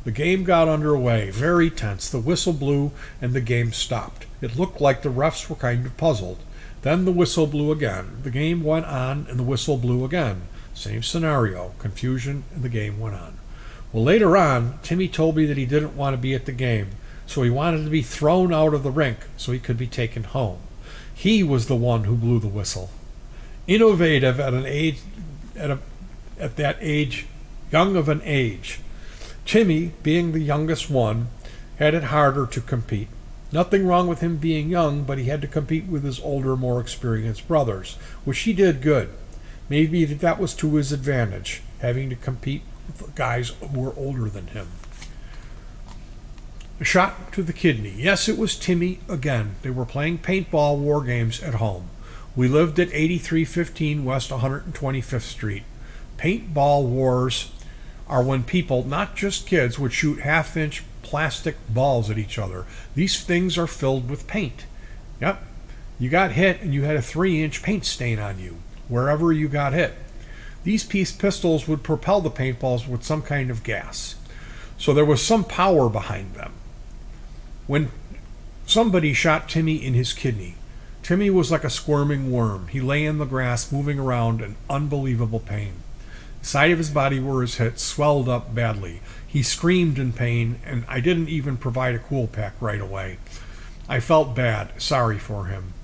The game got underway, very tense. The whistle blew, and the game stopped. It looked like the refs were kind of puzzled. Then the whistle blew again. The game went on, and the whistle blew again. Same scenario, confusion, and the game went on. Well, later on, Timmy told me that he didn't want to be at the game, so he wanted to be thrown out of the rink so he could be taken home. He was the one who blew the whistle. Innovative at that age, young of an age. Timmy, being the youngest one, had it harder to compete. Nothing wrong with him being young, but he had to compete with his older, more experienced brothers, which he did good. Maybe that was to his advantage, having to compete with guys who were older than him. A shot to the kidney. Yes, it was Timmy again. They were playing paintball war games at home. We lived at 8315 West 125th Street. Paintball wars are when people, not just kids, would shoot half-inch plastic balls at each other. These things are filled with paint. Yep, you got hit and you had a 3-inch paint stain on you, wherever you got hit. These pistols would propel the paintballs with some kind of gas. So there was some power behind them. When somebody shot Timmy in his kidney, Timmy was like a squirming worm. He lay in the grass, moving around in unbelievable pain. The side of his body where his hit swelled up badly. He screamed in pain, and I didn't even provide a cool pack right away. I felt bad, sorry for him.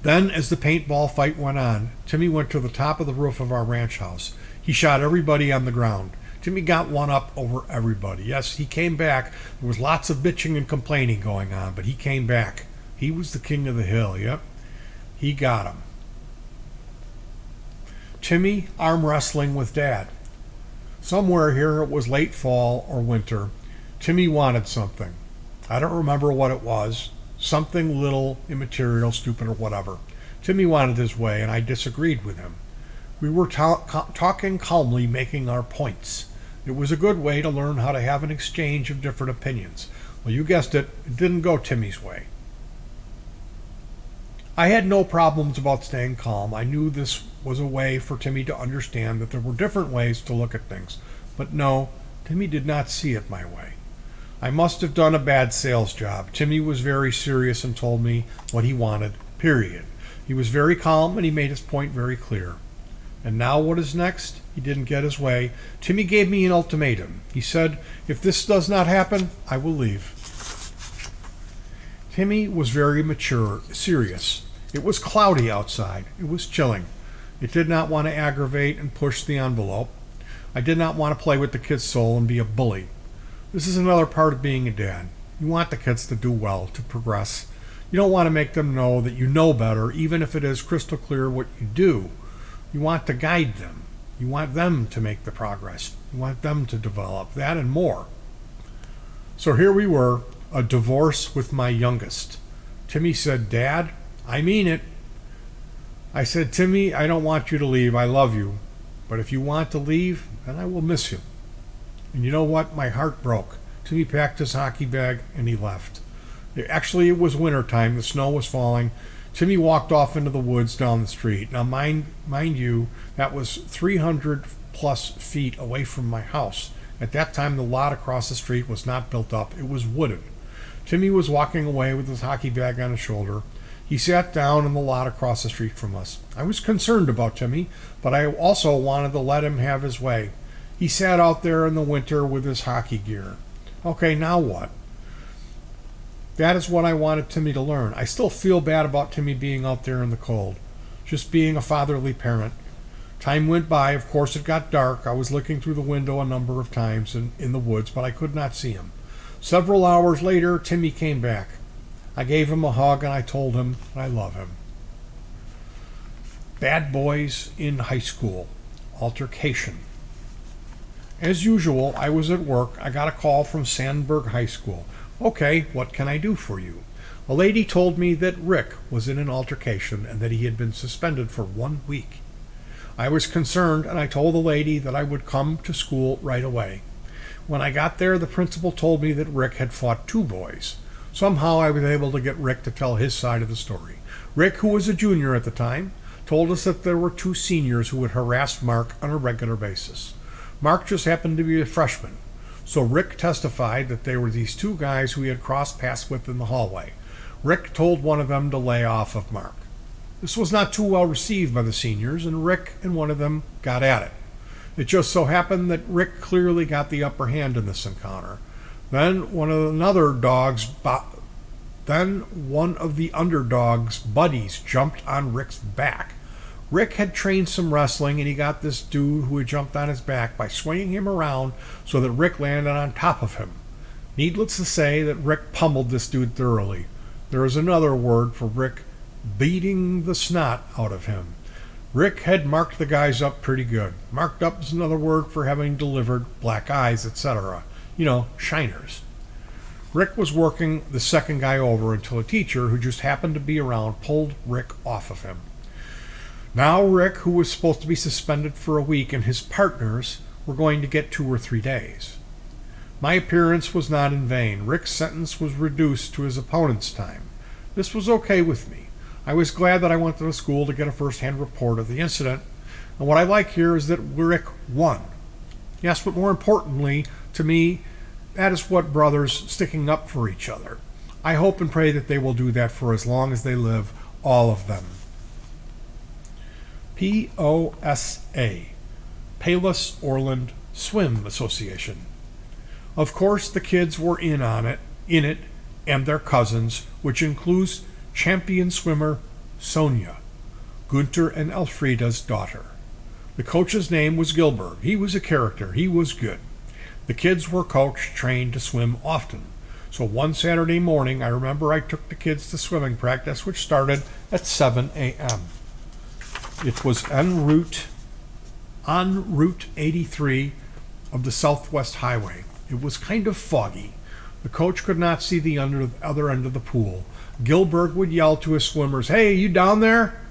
Then, as the paintball fight went on, Timmy went to the top of the roof of our ranch house. He shot everybody on the ground. Timmy got one up over everybody. Yes, he came back. There was lots of bitching and complaining going on, but he came back. He was the king of the hill, yep. He got him. Timmy arm wrestling with Dad. Somewhere here it was late fall or winter. Timmy wanted something. I don't remember what it was. Something little, immaterial, stupid, or whatever. Timmy wanted his way, and I disagreed with him. We were talking calmly, making our points. It was a good way to learn how to have an exchange of different opinions. Well, you guessed it, it didn't go Timmy's way. I had no problems about staying calm. I knew this was a way for Timmy to understand that there were different ways to look at things. But no, Timmy did not see it my way. I must have done a bad sales job. Timmy was very serious and told me what he wanted, period. He was very calm and he made his point very clear. And now what is next? He didn't get his way. Timmy gave me an ultimatum. He said, if this does not happen, I will leave. Timmy was very mature, serious. It was cloudy outside. It was chilling. It did not want to aggravate and push the envelope. I did not want to play with the kid's soul and be a bully. This is another part of being a dad. You want the kids to do well, to progress. You don't want to make them know that you know better, even if it is crystal clear what you do. You want to guide them. You want them to make the progress. You want them to develop that and more. So here we were, a divorce with my youngest. Timmy said, Dad, I mean it. I said, Timmy, I don't want you to leave. I love you. But if you want to leave, then I will miss you. And you know what? My heart broke. Timmy packed his hockey bag and he left. Actually, it was wintertime. The snow was falling. Timmy walked off into the woods down the street. Now, mind you, that was 300 plus feet away from my house. At that time, the lot across the street was not built up. It was wooded. Timmy was walking away with his hockey bag on his shoulder. He sat down in the lot across the street from us. I was concerned about Timmy, but I also wanted to let him have his way. He sat out there in the winter with his hockey gear. Okay, now what? That is what I wanted Timmy to learn. I still feel bad about Timmy being out there in the cold, just being a fatherly parent. Time went by. Of course, it got dark. I was looking through the window a number of times in the woods, but I could not see him. Several hours later, Timmy came back. I gave him a hug and I told him I love him. Bad boys in high school. Altercation. As usual, I was at work. I got a call from Sandburg High School. Okay, what can I do for you? A lady told me that Rick was in an altercation and that he had been suspended for 1 week. I was concerned and I told the lady that I would come to school right away. When I got there, the principal told me that Rick had fought 2 boys. Somehow I was able to get Rick to tell his side of the story. Rick, who was a junior at the time, told us that there were 2 seniors who would harass Mark on a regular basis. Mark just happened to be a freshman. So Rick testified that they were these 2 guys who he had crossed paths with in the hallway. Rick told one of them to lay off of Mark. This was not too well received by the seniors, and Rick and one of them got at it. It just so happened that Rick clearly got the upper hand in this encounter. Then one of the underdog's buddies jumped on Rick's back. Rick had trained some wrestling, and he got this dude who had jumped on his back by swinging him around so that Rick landed on top of him. Needless to say that Rick pummeled this dude thoroughly. There is another word for Rick: beating the snot out of him. Rick had marked the guys up pretty good. Marked up is another word for having delivered black eyes, etc. Shiners. Rick was working the second guy over until a teacher who just happened to be around pulled Rick off of him. Now Rick, who was supposed to be suspended for a week, and his partners were going to get 2 or 3 days. My appearance was not in vain. Rick's sentence was reduced to his opponent's time. This was okay with me. I was glad that I went to the school to get a first-hand report of the incident, and what I like here is that Rick won. Yes, but more importantly, to me, that is what brothers sticking up for each other. I hope and pray that they will do that for as long as they live, all of them. POSA, Palos Orland Swim Association. Of course, the kids were in it, and their cousins, which includes champion swimmer Sonia, Gunter and Elfrieda's daughter. The coach's name was Gilbert. He was a character. He was good. The kids were coached, trained to swim often. So one Saturday morning, I remember I took the kids to swimming practice, which started at 7 a.m. It was en route 83 of the Southwest Highway. It was kind of foggy. The coach could not see the other end of the pool. Gilbert would yell to his swimmers, "Hey, you down there?"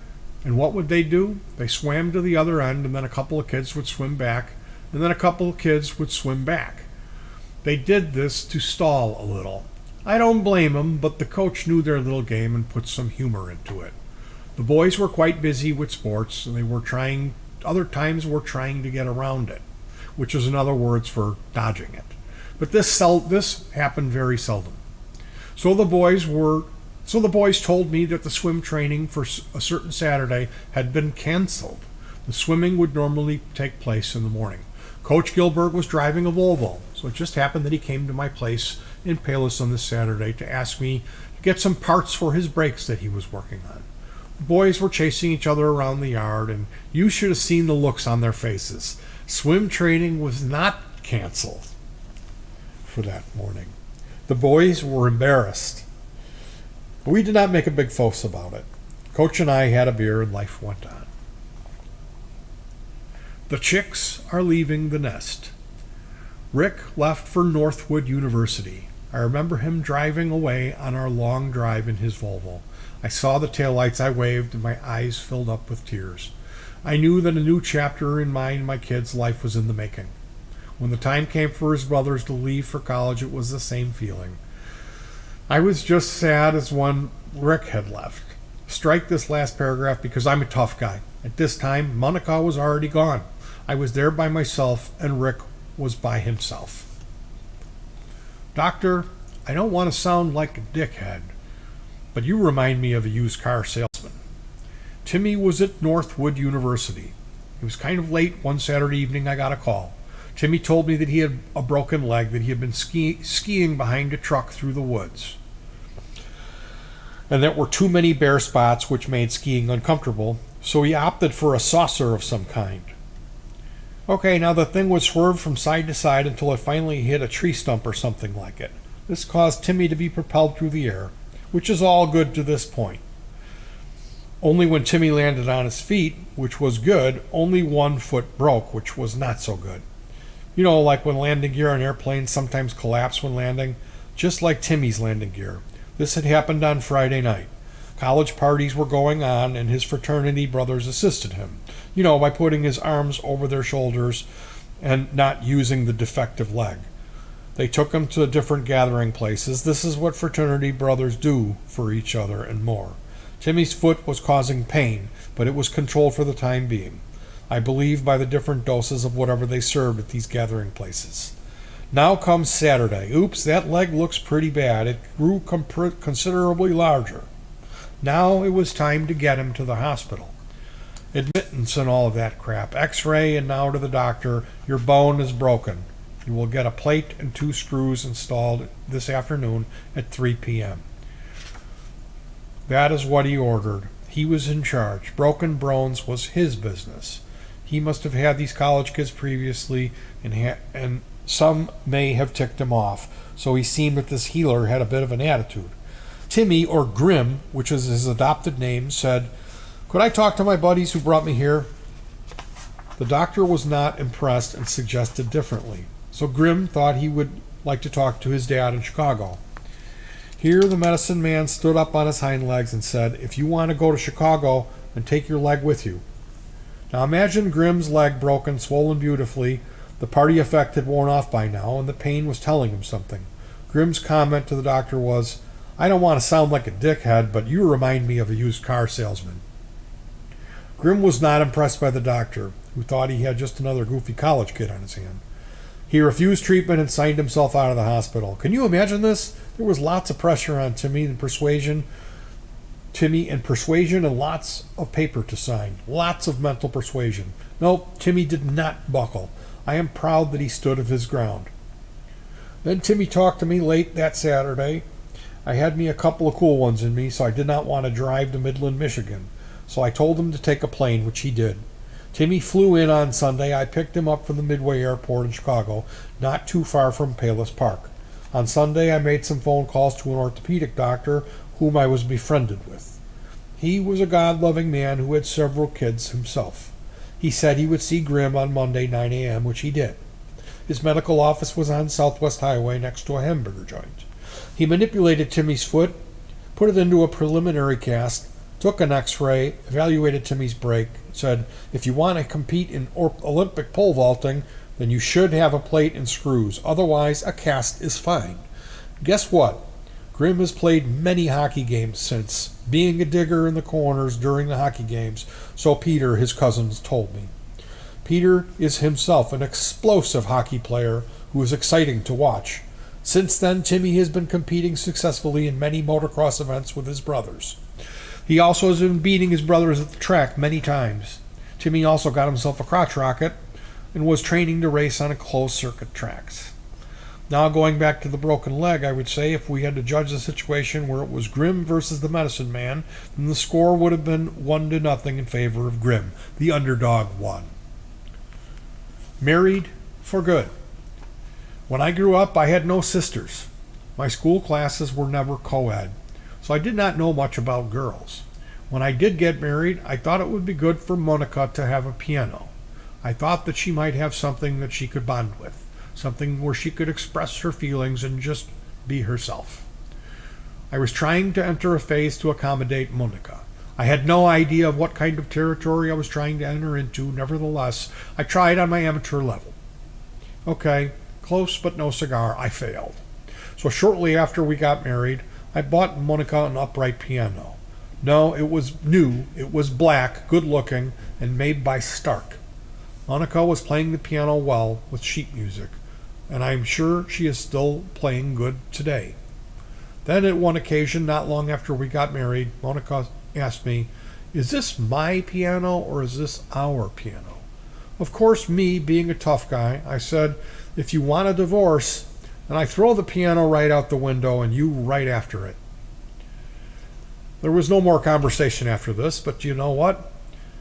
And what would they do? They swam to the other end, and then a couple of kids would swim back, and then a couple of kids would swim back. They did this to stall a little. I don't blame them, but the coach knew their little game and put some humor into it. The boys were quite busy with sports, and other times were trying to get around it, which is another word for dodging it. But this happened very seldom. So the boys told me that the swim training for a certain Saturday had been canceled. The swimming would normally take place in the morning. Coach Gilbert was driving a Volvo, so it just happened that he came to my place in Palos on this Saturday to ask me to get some parts for his brakes that he was working on. The boys were chasing each other around the yard, and you should have seen the looks on their faces. Swim training was not canceled for that morning. The boys were embarrassed. We did not make a big fuss about it. Coach and I had a beer, and life went on. The chicks are leaving the nest. Rick left for Northwood University. I remember him driving away on our long drive in his Volvo. I saw the taillights, I waved, and my eyes filled up with tears. I knew that a new chapter in mine and my kids' life was in the making. When the time came for his brothers to leave for college, it was the same feeling. I was just sad as when Rick had left. Strike this last paragraph because I'm a tough guy. At this time, Monica was already gone. I was there by myself, and Rick was by himself. Doctor, I don't want to sound like a dickhead, but you remind me of a used car salesman. Timmy was at Northwood University. It was kind of late one Saturday evening. I got a call. Timmy told me that he had a broken leg, that he had been skiing behind a truck through the woods, and there were too many bare spots which made skiing uncomfortable, so he opted for a saucer of some kind. Okay, now the thing would swerve from side to side until it finally hit a tree stump or something like it. This caused Timmy to be propelled through the air, which is all good to this point. Only when Timmy landed on his feet, which was good, only one foot broke, which was not so good. You know, like when landing gear on airplanes sometimes collapse when landing, just like Timmy's landing gear. This had happened on Friday night. College parties were going on, and his fraternity brothers assisted him, by putting his arms over their shoulders and not using the defective leg. They took him to different gathering places. This is what fraternity brothers do for each other and more. Timmy's foot was causing pain, but it was controlled for the time being. I believe by the different doses of whatever they served at these gathering places. Now comes Saturday. Oops, that leg looks pretty bad. It grew considerably larger. Now it was time to get him to the hospital. Admittance and all of that crap. X-ray and now to the doctor. Your bone is broken. You will get a plate and 2 screws installed this afternoon at 3 p.m. That is what he ordered. He was in charge. Broken bones was his business. He must have had these college kids previously, and some may have ticked him off, so he seemed that this healer had a bit of an attitude. Timmy, or Grim, which is his adopted name, said, "Could I talk to my buddies who brought me here?" The doctor was not impressed and suggested differently, so Grim thought he would like to talk to his dad in Chicago. Here the medicine man stood up on his hind legs and said, "If you want to go to Chicago, then take your leg with you." Now imagine Grim's leg broken, swollen beautifully. The party effect had worn off by now, and the pain was telling him something. Grim's comment to the doctor was, "I don't want to sound like a dickhead, but you remind me of a used car salesman." Grim was not impressed by the doctor, who thought he had just another goofy college kid on his hand. He refused treatment and signed himself out of the hospital. Can you imagine this? There was lots of pressure on Timmy and persuasion and lots of paper to sign. Lots of mental persuasion. No, Timmy did not buckle. I am proud that he stood of his ground. Then Timmy talked to me late that Saturday. I had me a couple of cool ones in me, so I did not want to drive to Midland, Michigan. So I told him to take a plane, which he did. Timmy flew in on Sunday. I picked him up from the Midway Airport in Chicago, not too far from Palos Park. On Sunday, I made some phone calls to an orthopedic doctor whom I was befriended with. He was a God-loving man who had several kids himself. He said he would see Grim on Monday, 9 a.m., which he did. His medical office was on Southwest Highway next to a hamburger joint. He manipulated Timmy's foot, put it into a preliminary cast, took an X-ray, evaluated Timmy's break, said, "If you want to compete in Olympic pole vaulting, then you should have a plate and screws. Otherwise, a cast is fine." Guess what? Grim has played many hockey games since, being a digger in the corners during the hockey games, so Peter, his cousin, told me. Peter is himself an explosive hockey player who is exciting to watch. Since then, Timmy has been competing successfully in many motocross events with his brothers. He also has been beating his brothers at the track many times. Timmy also got himself a crotch rocket and was training to race on a closed-circuit tracks. Now, going back to the broken leg, I would say if we had to judge the situation where it was Grim versus the medicine man, then the score would have been 1-0 in favor of Grim. The underdog won. Married for good. When I grew up, I had no sisters. My school classes were never co-ed, so I did not know much about girls. When I did get married, I thought it would be good for Monica to have a piano. I thought that she might have something that she could bond with, something where she could express her feelings and just be herself. I was trying to enter a phase to accommodate Monica. I had no idea of what kind of territory I was trying to enter into. Nevertheless, I tried on my amateur level. Okay, close but no cigar. I failed. So shortly after we got married, I bought Monica an upright piano. No, it was new, it was black, good looking, and made by Stark. Monica was playing the piano well with sheet music, and I'm sure she is still playing good today. Then at one occasion, not long after we got married, Monica asked me, "Is this my piano or is this our piano?" Of course, me being a tough guy, I said, "If you want a divorce, then I throw the piano right out the window and you right after it." There was no more conversation after this, but you know what?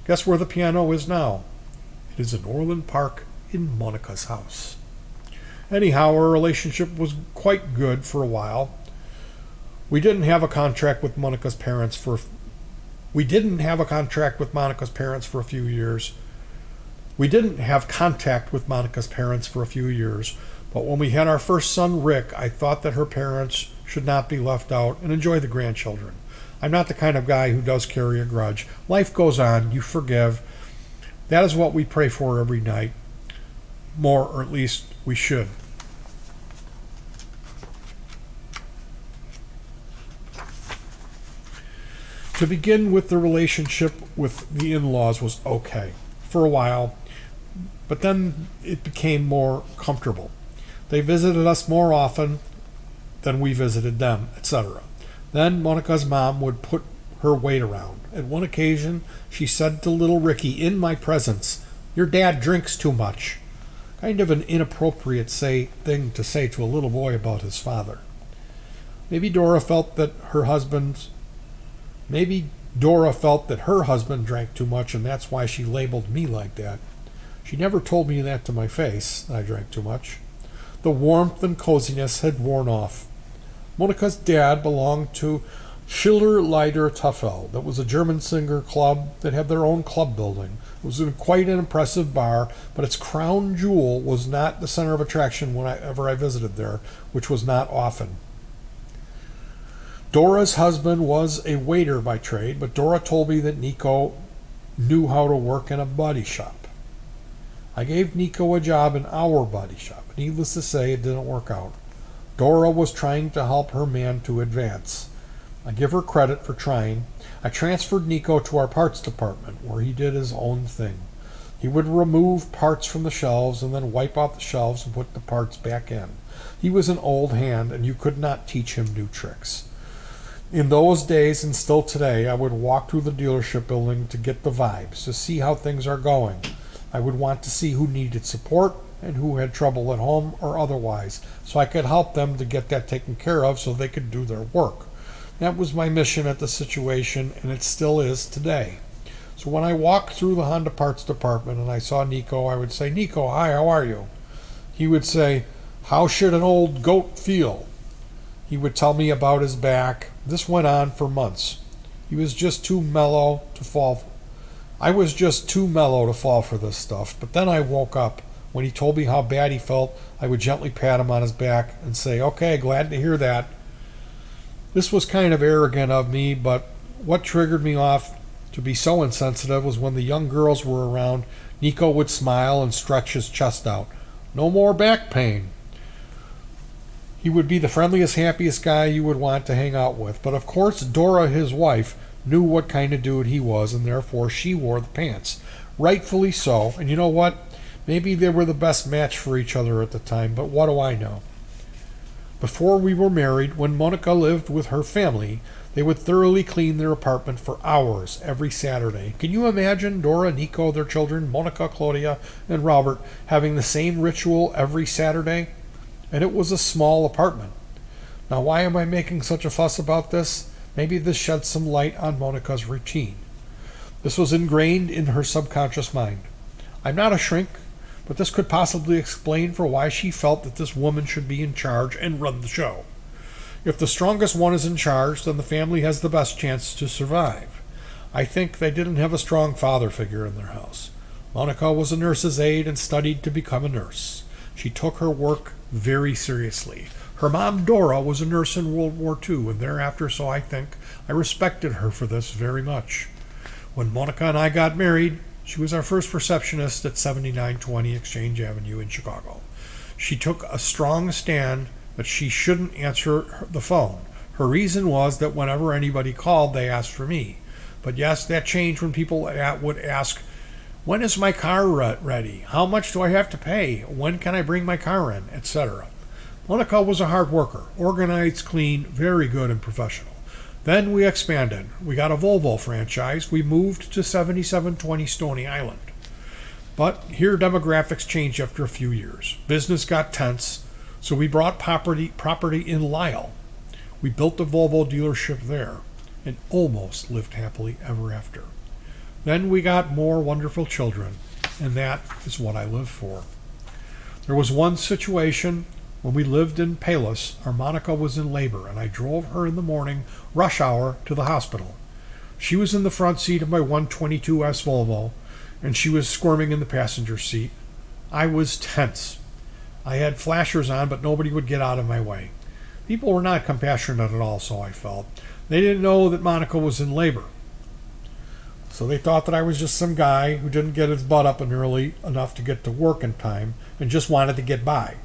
Guess where the piano is now? It is in Orland Park in Monica's house. Anyhow, our relationship was quite good for a while. We didn't have a contract with Monica's parents for a few years. We didn't have contact with Monica's parents for a few years, but when we had our first son, Rick, I thought that her parents should not be left out and enjoy the grandchildren. I'm not the kind of guy who does carry a grudge. Life goes on. You forgive. That is what we pray for every night. More, or at least we should. To begin with, the relationship with the in-laws was okay for a while, but then it became more comfortable. They visited us more often than we visited them, etc. Then Monica's mom would put her weight around. At one occasion, she said to little Ricky in my presence, "Your dad drinks too much." Kind of an inappropriate thing to say to a little boy about his father. Maybe Dora felt that her husband drank too much, and that's why she labeled me like that. She never told me that to my face, that I drank too much. The warmth and coziness had worn off. Monica's dad belonged to Schiller Leider Tafel. That was a German singer club that had their own club building. It was quite an impressive bar, but its crown jewel was not the center of attraction whenever I visited there, which was not often. Dora's husband was a waiter by trade, but Dora told me that Nico knew how to work in a body shop. I gave Nico a job in our body shop. Needless to say, it didn't work out. Dora was trying to help her man to advance. I give her credit for trying. I transferred Nico to our parts department, where he did his own thing. He would remove parts from the shelves and then wipe out the shelves and put the parts back in. He was an old hand, and you could not teach him new tricks. In those days, and still today, I would walk through the dealership building to get the vibes, to see how things are going. I would want to see who needed support and who had trouble at home or otherwise, so I could help them to get that taken care of so they could do their work. That was my mission at the situation, and it still is today. So when I walked through the Honda parts department and I saw Nico, I would say, "Nico, hi, how are you?" He would say, "How should an old goat feel?" He would tell me about his back. This went on for months. He was just too mellow to fall. I was just too mellow to fall for this stuff. But then I woke up. When he told me how bad he felt, I would gently pat him on his back and say, "Okay, glad to hear that." This was kind of arrogant of me, but what triggered me off to be so insensitive was when the young girls were around, Nico would smile and stretch his chest out. "No more back pain." He would be the friendliest, happiest guy you would want to hang out with. But of course, Dora, his wife, knew what kind of dude he was, and therefore she wore the pants. Rightfully so. And you know what? Maybe they were the best match for each other at the time, but what do I know? Before we were married, when Monica lived with her family, they would thoroughly clean their apartment for hours every Saturday. Can you imagine Dora, Nico, their children, Monica, Claudia, and Robert having the same ritual every Saturday? And it was a small apartment. Now, why am I making such a fuss about this? Maybe this sheds some light on Monica's routine. This was ingrained in her subconscious mind. I'm not a shrink, but this could possibly explain for why she felt that this woman should be in charge and run the show. If the strongest one is in charge, then the family has the best chance to survive. I think they didn't have a strong father figure in their house. Monica was a nurse's aide and studied to become a nurse. She took her work very seriously. Her mom, Dora, was a nurse in World War II, and thereafter, so I think I respected her for this very much. When Monica and I got married, she was our first receptionist at 7920 Exchange Avenue in Chicago. She took a strong stand that she shouldn't answer the phone. Her reason was that whenever anybody called, they asked for me. But yes, that changed when people would ask, "When is my car ready? How much do I have to pay? When can I bring my car in?" etc. Monica was a hard worker, organized, clean, very good and professional. Then we expanded. We got a Volvo franchise. We moved to 7720 Stony Island. But here demographics changed after a few years. Business got tense, so we bought property in Lisle. We built a Volvo dealership there and almost lived happily ever after. Then we got more wonderful children, and that is what I live for. There was one situation when we lived in Palos. Our Monica was in labor, and I drove her in the morning, rush hour, to the hospital. She was in the front seat of my 122S Volvo, and she was squirming in the passenger seat. I was tense. I had flashers on, but nobody would get out of my way. People were not compassionate at all, so I felt. They didn't know that Monica was in labor. So they thought that I was just some guy who didn't get his butt up and early enough to get to work in time and just wanted to get by.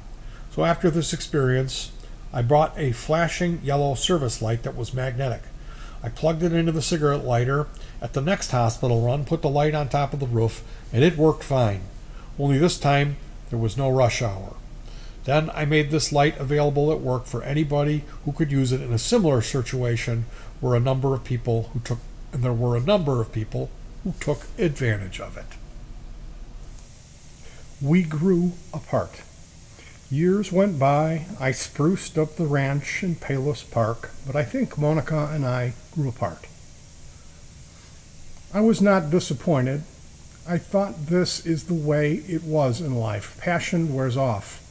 So after this experience, I brought a flashing yellow service light that was magnetic. I plugged it into the cigarette lighter at the next hospital run, put the light on top of the roof, and it worked fine. Only this time, there was no rush hour. Then I made this light available at work for anybody who could use it in a similar situation there were a number of people who took advantage of it. We grew apart. Years went by. I spruced up the ranch in Palos Park, but I think Monica and I grew apart. I was not disappointed. I thought this is the way it was in life. Passion wears off.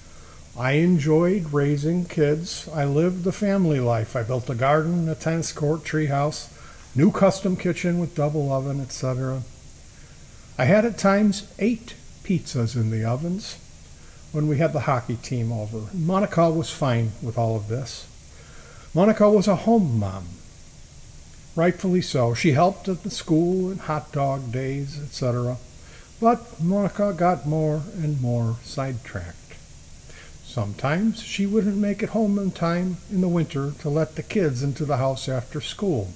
I enjoyed raising kids. I lived the family life. I built a garden, a tennis court, treehouse, new custom kitchen with double oven, etc. I had at times 8 pizzas in the ovens when we had the hockey team over. Monica was fine with all of this. Monica was a home mom. Rightfully so. She helped at the school and hot dog days, etc. But Monica got more and more sidetracked. Sometimes she wouldn't make it home in time in the winter to let the kids into the house after school.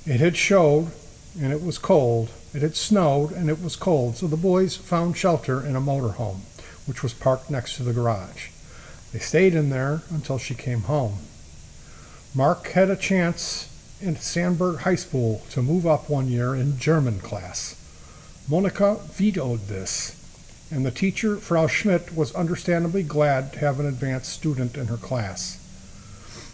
It had snowed and it was cold. It had snowed and it was cold, so the boys found shelter in a motorhome, which was parked next to the garage. They stayed in there until she came home. Mark had a chance in Sandburg High School to move up one year in German class. Monica vetoed this, and the teacher, Frau Schmidt, was understandably glad to have an advanced student in her class.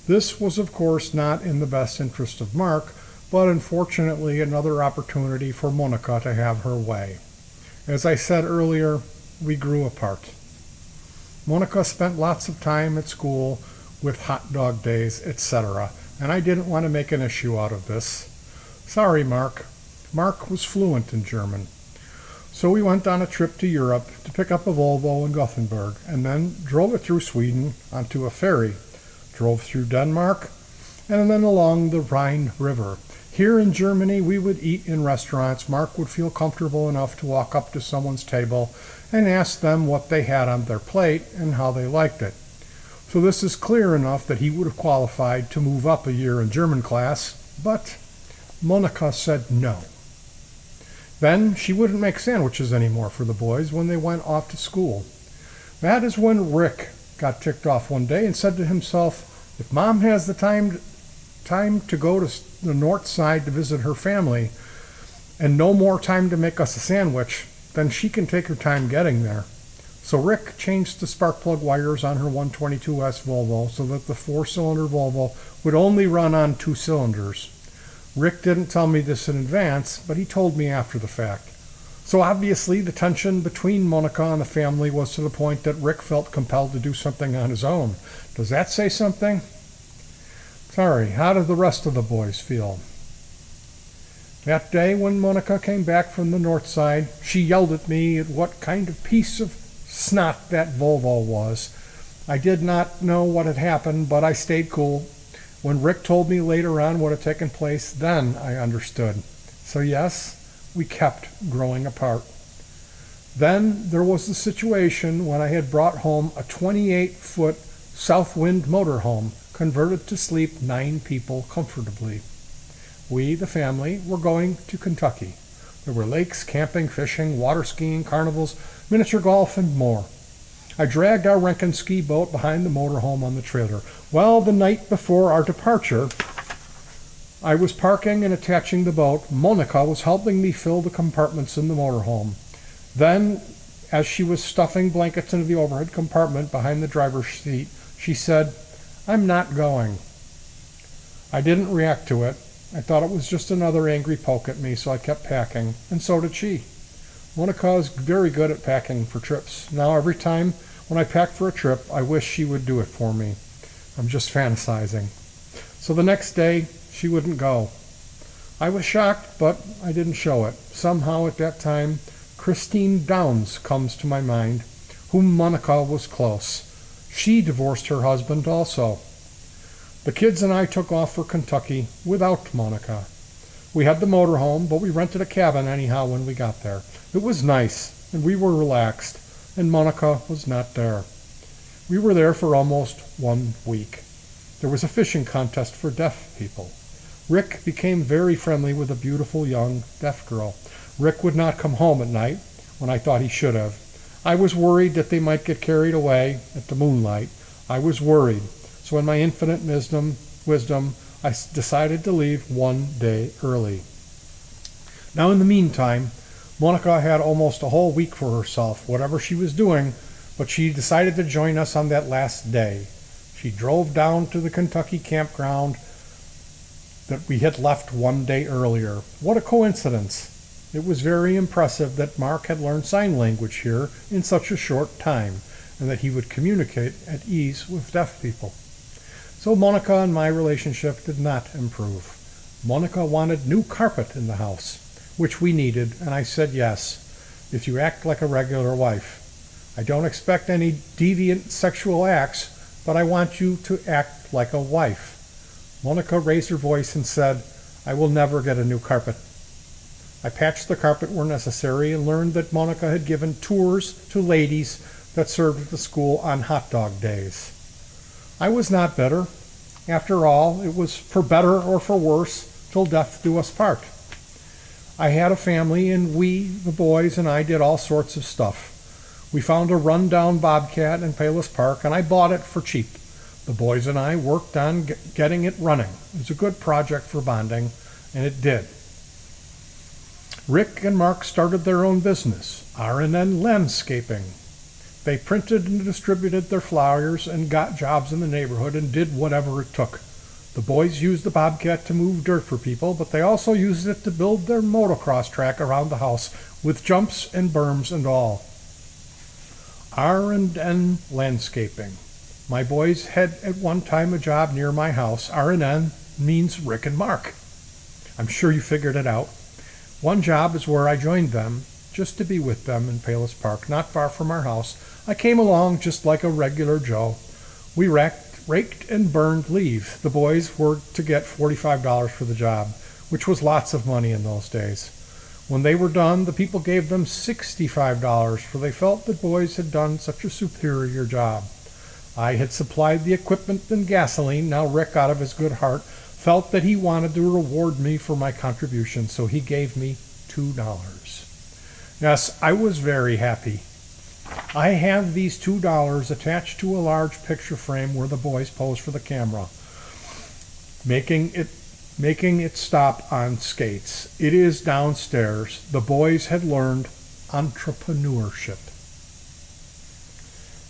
This was, of course, not in the best interest of Mark, but unfortunately another opportunity for Monica to have her way. As I said earlier, we grew apart. Monica spent lots of time at school with hot dog days, etc., and I didn't want to make an issue out of this. Sorry, Mark. Mark was fluent in German. So we went on a trip to Europe to pick up a Volvo in Gothenburg, and then drove it through Sweden onto a ferry, drove through Denmark, and then along the Rhine River. Here in Germany, we would eat in restaurants. Mark would feel comfortable enough to walk up to someone's table and ask them what they had on their plate and how they liked it. So this is clear enough that he would have qualified to move up a year in German class, but Monica said no. Then she wouldn't make sandwiches anymore for the boys when they went off to school. That is when Rick got ticked off one day and said to himself, if Mom has the time to go to the north side to visit her family and no more time to make us a sandwich, then she can take her time getting there. So Rick changed the spark plug wires on her 122S Volvo so that the 4-cylinder Volvo would only run on 2 cylinders. Rick didn't tell me this in advance, but he told me after the fact. So obviously the tension between Monica and the family was to the point that Rick felt compelled to do something on his own. Does that say something? Sorry, how did the rest of the boys feel? That day when Monica came back from the north side, she yelled at me at what kind of piece of snot that Volvo was. I did not know what had happened, but I stayed cool. When Rick told me later on what had taken place, then I understood. So yes, we kept growing apart. Then there was the situation when I had brought home a 28-foot Southwind motorhome, converted to sleep 9 people comfortably. We, the family, were going to Kentucky. There were lakes, camping, fishing, water skiing, carnivals, miniature golf, and more. I dragged our Renken ski boat behind the motorhome on the trailer. Well, the night before our departure, I was parking and attaching the boat. Monica was helping me fill the compartments in the motorhome. Then, as she was stuffing blankets into the overhead compartment behind the driver's seat, she said, "I'm not going." I didn't react to it. I thought it was just another angry poke at me, so I kept packing, and so did she. Monica is very good at packing for trips. Now every time when I pack for a trip, I wish she would do it for me. I'm just fantasizing. So the next day, she wouldn't go. I was shocked, but I didn't show it. Somehow at that time, Christine Downs comes to my mind, whom Monica was close. She divorced her husband also. The kids and I took off for Kentucky without Monica. We had the motorhome, but we rented a cabin anyhow when we got there. It was nice, and we were relaxed, and Monica was not there. We were there for almost 1 week. There was a fishing contest for deaf people. Rick became very friendly with a beautiful young deaf girl. Rick would not come home at night when I thought he should have. I was worried that they might get carried away at the moonlight. I was worried. So in my infinite wisdom, I decided to leave one day early. Now in the meantime, Monica had almost a whole week for herself, whatever she was doing, but she decided to join us on that last day. She drove down to the Kentucky campground that we had left one day earlier. What a coincidence. It was very impressive that Mark had learned sign language here in such a short time, and that he would communicate at ease with deaf people. So Monica and my relationship did not improve. Monica wanted new carpet in the house, which we needed, and I said yes, if you act like a regular wife. I don't expect any deviant sexual acts, but I want you to act like a wife. Monica raised her voice and said, I will never get a new carpet. I patched the carpet where necessary and learned that Monica had given tours to ladies that served at the school on hot dog days. I was not bitter. After all, it was for better or for worse, till death do us part. I had a family, and we, the boys, and I did all sorts of stuff. We found a run-down bobcat in Palos Park, and I bought it for cheap. The boys and I worked on getting it running. It was a good project for bonding, and it did. Rick and Mark started their own business, R&N Landscaping. They printed and distributed their flyers and got jobs in the neighborhood and did whatever it took. The boys used the bobcat to move dirt for people, but they also used it to build their motocross track around the house with jumps and berms and all. R&N Landscaping. My boys had at one time a job near my house. R&N means Rick and Mark. I'm sure you figured it out. One job is where I joined them, just to be with them in Palos Park, not far from our house. I came along just like a regular Joe. We raked and burned leaves. The boys were to get $45 for the job, which was lots of money in those days. When they were done, the people gave them $65, for they felt the boys had done such a superior job. I had supplied the equipment and gasoline. Now Rick, out of his good heart, felt that he wanted to reward me for my contribution, so he gave me $2. Yes, I was very happy. I have these $2 attached to a large picture frame where the boys pose for the camera, making it stop on skates. It is downstairs. The boys had learned entrepreneurship.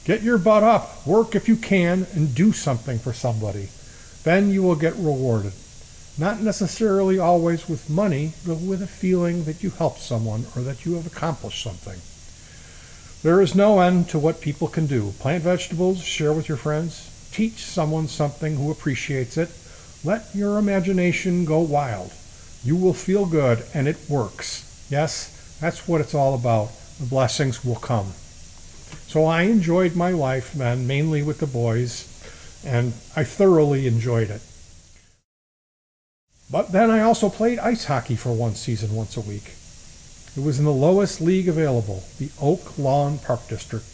Get your butt up, work if you can, and do something for somebody. Then you will get rewarded. Not necessarily always with money, but with a feeling that you helped someone or that you have accomplished something. There is no end to what people can do. Plant vegetables, share with your friends, teach someone something who appreciates it. Let your imagination go wild. You will feel good, and it works. Yes, that's what it's all about. The blessings will come. So I enjoyed my life then, mainly with the boys, and I thoroughly enjoyed it. But then I also played ice hockey for one season once a week. It was in the lowest league available, the Oak Lawn Park District.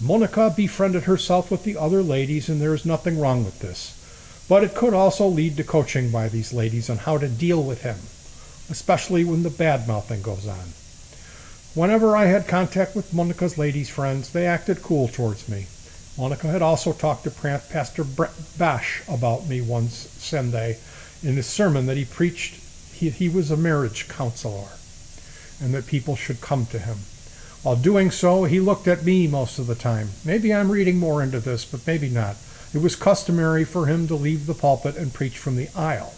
Monica befriended herself with the other ladies, and there is nothing wrong with this. But it could also lead to coaching by these ladies on how to deal with him, especially when the bad-mouthing goes on. Whenever I had contact with Monica's ladies' friends, they acted cool towards me. Monica had also talked to Pastor Bash about me one Sunday in his sermon that he preached. He was a marriage counselor, and that people should come to him. While doing so, he looked at me most of the time. Maybe I'm reading more into this, but maybe not. It was customary for him to leave the pulpit and preach from the aisle.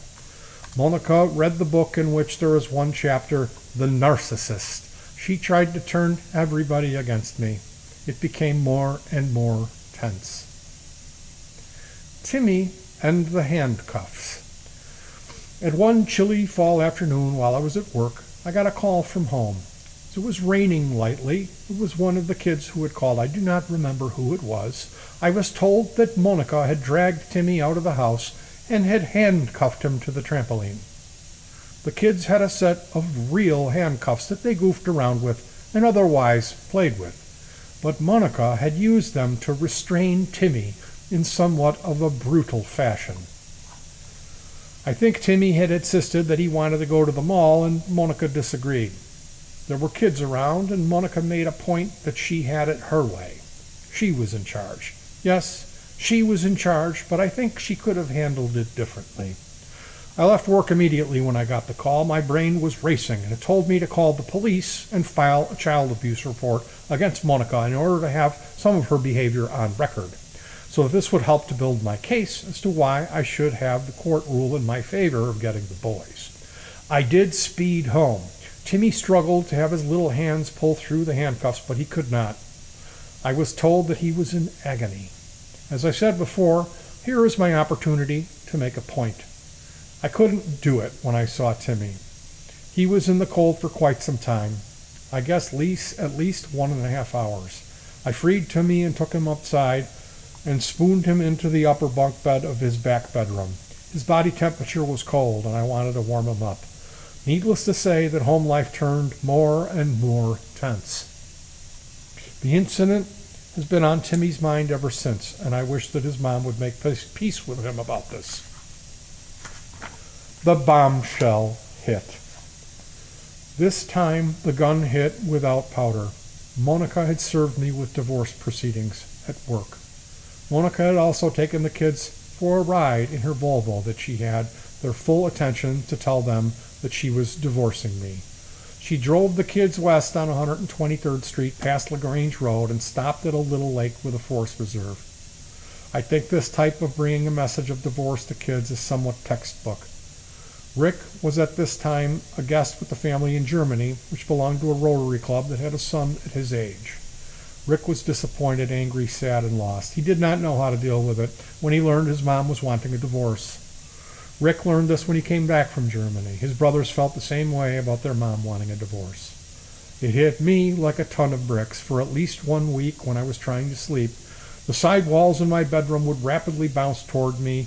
Monica read the book in which there is one chapter, The Narcissist. She tried to turn everybody against me. It became more and more tense. Timmy and the handcuffs. At one chilly fall afternoon while I was at work, I got a call from home. It was raining lightly. It was one of the kids who had called. I do not remember who it was. I was told that Monica had dragged Timmy out of the house and had handcuffed him to the trampoline. The kids had a set of real handcuffs that they goofed around with and otherwise played with, but Monica had used them to restrain Timmy in somewhat of a brutal fashion. I think Timmy had insisted that he wanted to go to the mall, and Monica disagreed. There were kids around, and Monica made a point that she had it her way. She was in charge. Yes, she was in charge, but I think she could have handled it differently. I left work immediately when I got the call. My brain was racing, and it told me to call the police and file a child abuse report against Monica in order to have some of her behavior on record. So this would help to build my case as to why I should have the court rule in my favor of getting the boys. I did speed home. Timmy struggled to have his little hands pull through the handcuffs, but he could not. I was told that he was in agony. As I said before, here is my opportunity to make a point. I couldn't do it when I saw Timmy. He was in the cold for quite some time. I guess at least 1.5 hours. I freed Timmy and took him outside and spooned him into the upper bunk bed of his back bedroom. His body temperature was cold, and I wanted to warm him up. Needless to say that home life turned more and more tense. The incident has been on Timmy's mind ever since, and I wish that his mom would make peace with him about this. The bombshell hit. This time the gun hit without powder. Monica had served me with divorce proceedings at work. Monica had also taken the kids for a ride in her Volvo that she had their full attention to tell them that she was divorcing me. She drove the kids west on 123rd Street past LaGrange Road and stopped at a little lake with a forest reserve. I think this type of bringing a message of divorce to kids is somewhat textbook. Rick was at this time a guest with the family in Germany, which belonged to a Rotary Club that had a son at his age. Rick was disappointed, angry, sad, and lost. He did not know how to deal with it when he learned his mom was wanting a divorce. Rick learned this when he came back from Germany. His brothers felt the same way about their mom wanting a divorce. It hit me like a ton of bricks. For at least 1 week when I was trying to sleep, the side walls in my bedroom would rapidly bounce toward me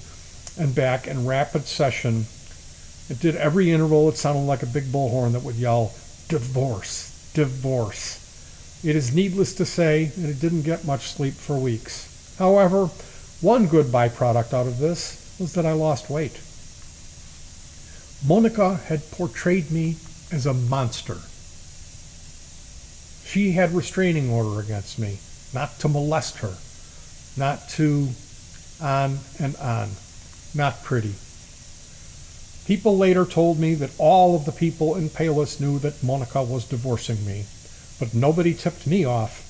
and back in rapid session. It did every interval. It sounded like a big bullhorn that would yell, "Divorce, divorce." It is needless to say that it didn't get much sleep for weeks. However, one good byproduct out of this was that I lost weight. Monica had portrayed me as a monster. She had restraining order against me, not to molest her, not to on and on, not pretty. People later told me that all of the people in Palos knew that Monica was divorcing me, but nobody tipped me off.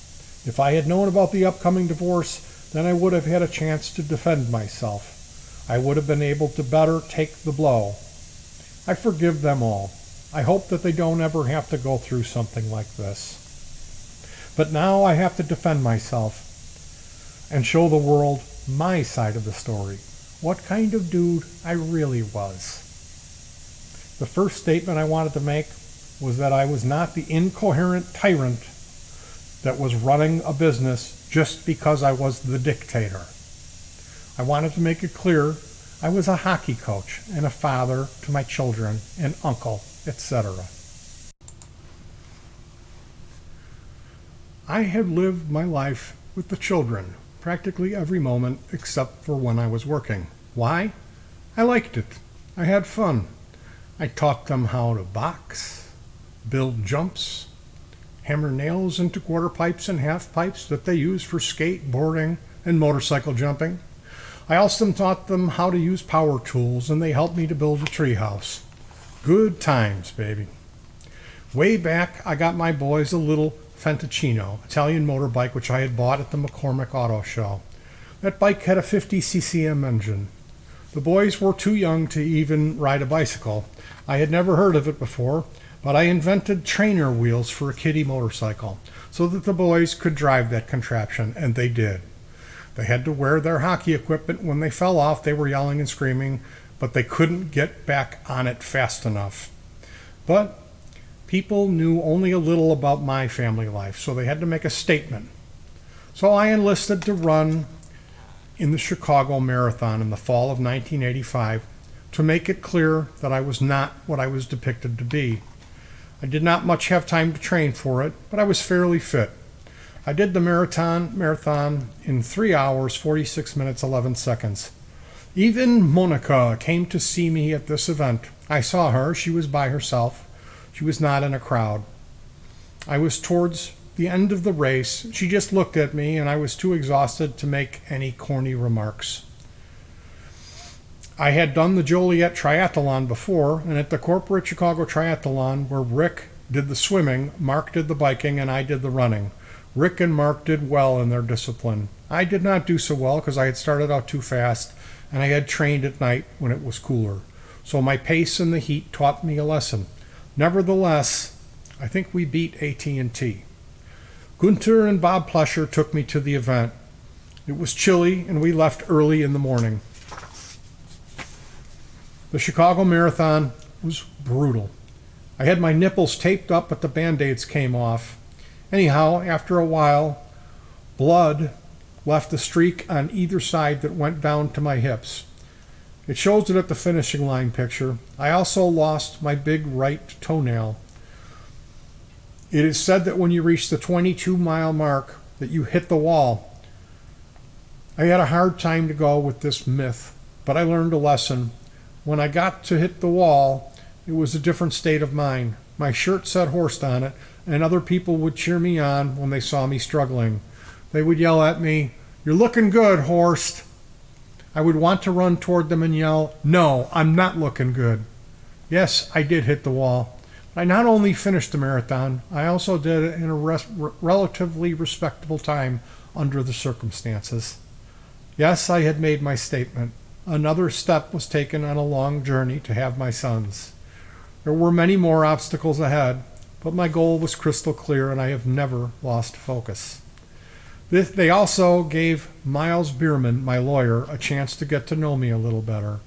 If I had known about the upcoming divorce, then I would have had a chance to defend myself. I would have been able to better take the blow. I forgive them all. I hope that they don't ever have to go through something like this. But now I have to defend myself and show the world my side of the story, what kind of dude I really was. The first statement I wanted to make was that I was not the incoherent tyrant that was running a business just because I was the dictator. I wanted to make it clear I was a hockey coach and a father to my children, an uncle, etc. I had lived my life with the children practically every moment except for when I was working. Why? I liked it. I had fun. I taught them how to box, build jumps, hammer nails into quarter pipes and half pipes that they use for skateboarding and motorcycle jumping. I also taught them how to use power tools, and they helped me to build a treehouse. Good times, baby. Way back, I got my boys a little Fenticino, Italian motorbike, which I had bought at the McCormick Auto Show. That bike had a 50 CCM engine. The boys were too young to even ride a bicycle. I had never heard of it before, but I invented trainer wheels for a kiddie motorcycle so that the boys could drive that contraption, and they did. They had to wear their hockey equipment. When they fell off, they were yelling and screaming, but they couldn't get back on it fast enough. But people knew only a little about my family life, so they had to make a statement. So I enlisted to run in the Chicago Marathon in the fall of 1985 to make it clear that I was not what I was depicted to be. I did not much have time to train for it, but I was fairly fit. I did the marathon in 3 hours, 46 minutes, 11 seconds. Even Monica came to see me at this event. I saw her. She was by herself. She was not in a crowd. I was towards the end of the race. She just looked at me, and I was too exhausted to make any corny remarks. I had done the Joliet Triathlon before, and at the corporate Chicago Triathlon, where Rick did the swimming, Mark did the biking, and I did the running. Rick and Mark did well in their discipline. I did not do so well because I had started out too fast, and I had trained at night when it was cooler. So my pace in the heat taught me a lesson. Nevertheless, I think we beat AT&T. Gunter and Bob Plesher took me to the event. It was chilly, and we left early in the morning. The Chicago Marathon was brutal. I had my nipples taped up, but the Band-Aids came off. Anyhow, after a while, blood left a streak on either side that went down to my hips. It shows it at the finishing line picture. I also lost my big right toenail. It is said that when you reach the 22-mile mark that you hit the wall. I had a hard time to go with this myth, but I learned a lesson. When I got to hit the wall, it was a different state of mind. My shirt said Horst on it, and other people would cheer me on when they saw me struggling. They would yell at me, "You're looking good, Horst." I would want to run toward them and yell, "No, I'm not looking good." Yes, I did hit the wall. I not only finished the marathon, I also did it in a relatively respectable time under the circumstances. Yes, I had made my statement. Another step was taken on a long journey to have my sons. There were many more obstacles ahead, but my goal was crystal clear, and I have never lost focus. They also gave Miles Bierman, my lawyer, a chance to get to know me a little better.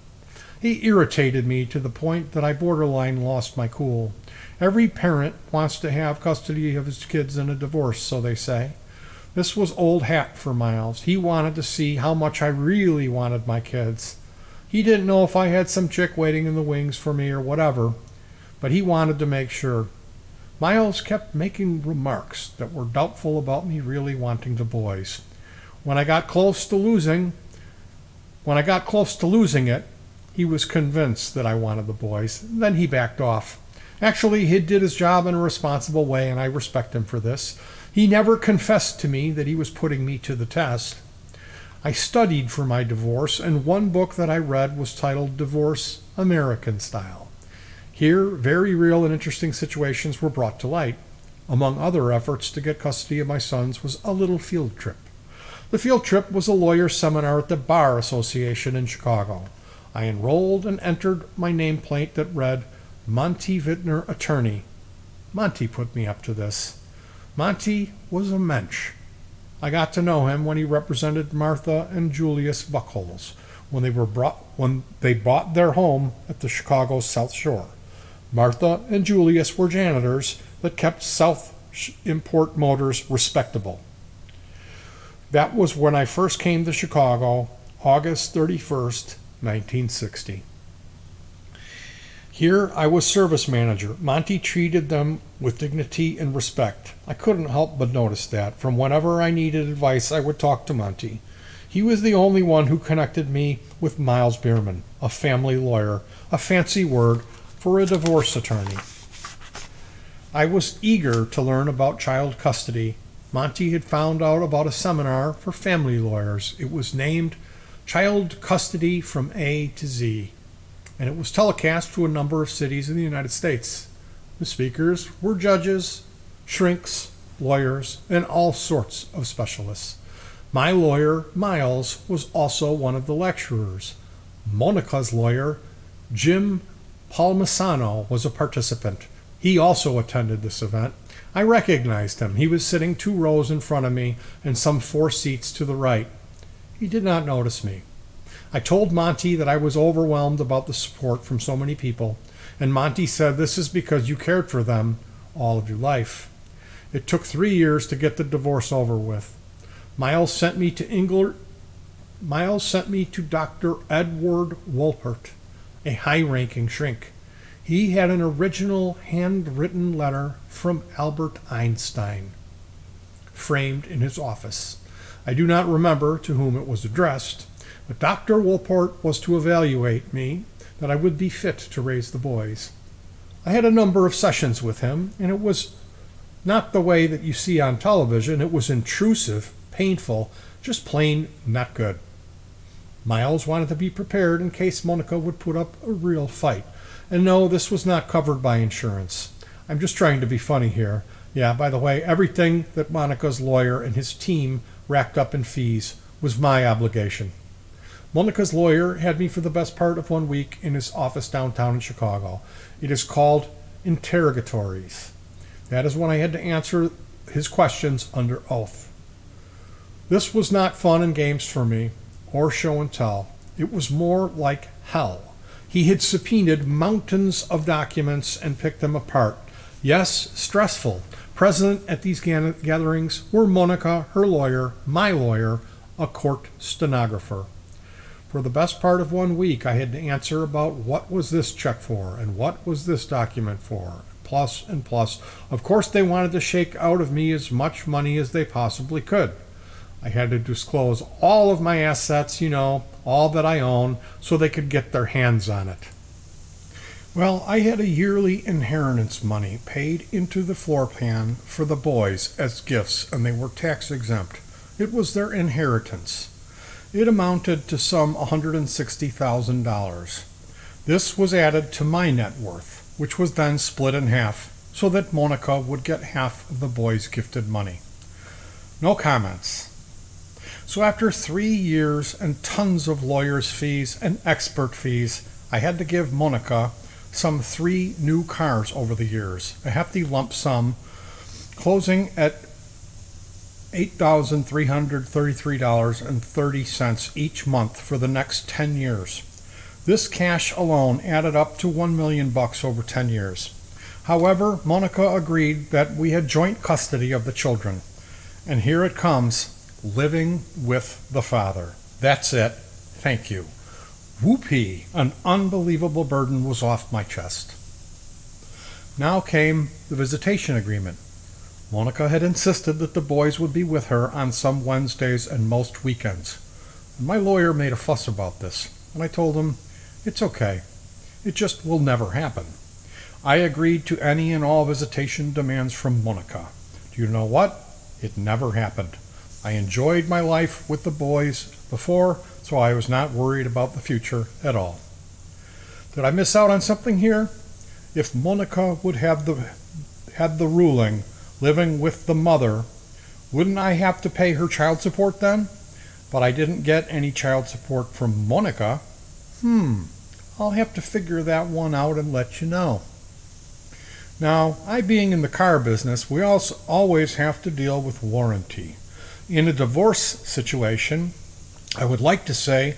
He irritated me to the point that I borderline lost my cool. Every parent wants to have custody of his kids in a divorce, so they say. This was old hat for Miles. He wanted to see how much I really wanted my kids. He didn't know if I had some chick waiting in the wings for me or whatever, but he wanted to make sure. Miles kept making remarks that were doubtful about me really wanting the boys. When I got close to losing it, he was convinced that I wanted the boys. Then he backed off. Actually, he did his job in a responsible way, and I respect him for this. He never confessed to me that he was putting me to the test. I studied for my divorce, and one book that I read was titled Divorce American Style. Here, very real and interesting situations were brought to light. Among other efforts to get custody of my sons was a little field trip. The field trip was a lawyer seminar at the Bar Association in Chicago. I enrolled and entered my nameplate that read, Monty Wittner, Attorney. Monty put me up to this. Monty was a mensch. I got to know him when he represented Martha and Julius Buckholes when they bought their home at the Chicago South Shore. Martha and Julius were janitors that kept South Import Motors respectable. That was when I first came to Chicago, August 31st, 1960. Here I was service manager. Monty treated them with dignity and respect. I couldn't help but notice that. From whenever I needed advice, I would talk to Monty. He was the only one who connected me with Miles Bierman, a family lawyer, a fancy word for a divorce attorney. I was eager to learn about child custody. Monty had found out about a seminar for family lawyers. It was named Child Custody from A to Z, and it was telecast to a number of cities in the United States. The speakers were judges, shrinks, lawyers, and all sorts of specialists. My lawyer, Miles, was also one of the lecturers. Monica's lawyer, Jim Palmisano, was a participant. He also attended this event. I recognized him. He was sitting 2 rows in front of me and some 4 seats to the right. He did not notice me. I told Monty that I was overwhelmed about the support from so many people, and Monty said, "This is because you cared for them all of your life." It took 3 years to get the divorce over with. Miles sent me to Dr. Edward Wolpert, a high-ranking shrink. He had an original handwritten letter from Albert Einstein framed in his office. I do not remember to whom it was addressed, But Dr. Wolport was to evaluate me that I would be fit to raise the boys. I had a number of sessions with him, and it was not the way that you see on television. It was intrusive, painful, just plain not good. Miles wanted to be prepared in case Monica would put up a real fight. And no, this was not covered by insurance. I'm just trying to be funny here. Yeah, by the way, everything that Monica's lawyer and his team racked up in fees was my obligation. Monica's lawyer had me for the best part of 1 week in his office downtown in Chicago. It is called interrogatories. That is when I had to answer his questions under oath. This was not fun and games for me, or show and tell. It was more like hell. He had subpoenaed mountains of documents and picked them apart. Yes, stressful. Present at these gatherings were Monica, her lawyer, my lawyer, a court stenographer. For the best part of 1 week, I had to answer about what was this check for and what was this document for, plus and plus. Of course, they wanted to shake out of me as much money as they possibly could. I had to disclose all of my assets, all that I own, so they could get their hands on it. Well, I had a yearly inheritance money paid into the floor plan for the boys as gifts, and they were tax exempt. It was their inheritance. It amounted to some $160,000. This was added to my net worth, which was then split in half, so that Monica would get half of the boys' gifted money. No comments. So after 3 years and tons of lawyers' fees and expert fees, I had to give Monica some 3 new cars over the years, a hefty lump sum, closing at $8,333.30 each month for the next 10 years. This cash alone added up to $1 million over 10 years. However, Monica agreed that we had joint custody of the children. And here it comes, living with the father. That's it. Thank you. Whoopee! An unbelievable burden was off my chest. Now came the visitation agreement. Monica had insisted that the boys would be with her on some Wednesdays and most weekends. And my lawyer made a fuss about this, and I told him, it's okay. It just will never happen. I agreed to any and all visitation demands from Monica. Do you know what? It never happened. I enjoyed my life with the boys before, so I was not worried about the future at all. Did I miss out on something here? If Monica would have had the ruling, living with the mother, wouldn't I have to pay her child support then? But I didn't get any child support from Monica. I'll have to figure that one out and let you know. Now, I being in the car business, we also always have to deal with warranty. In a divorce situation, I would like to say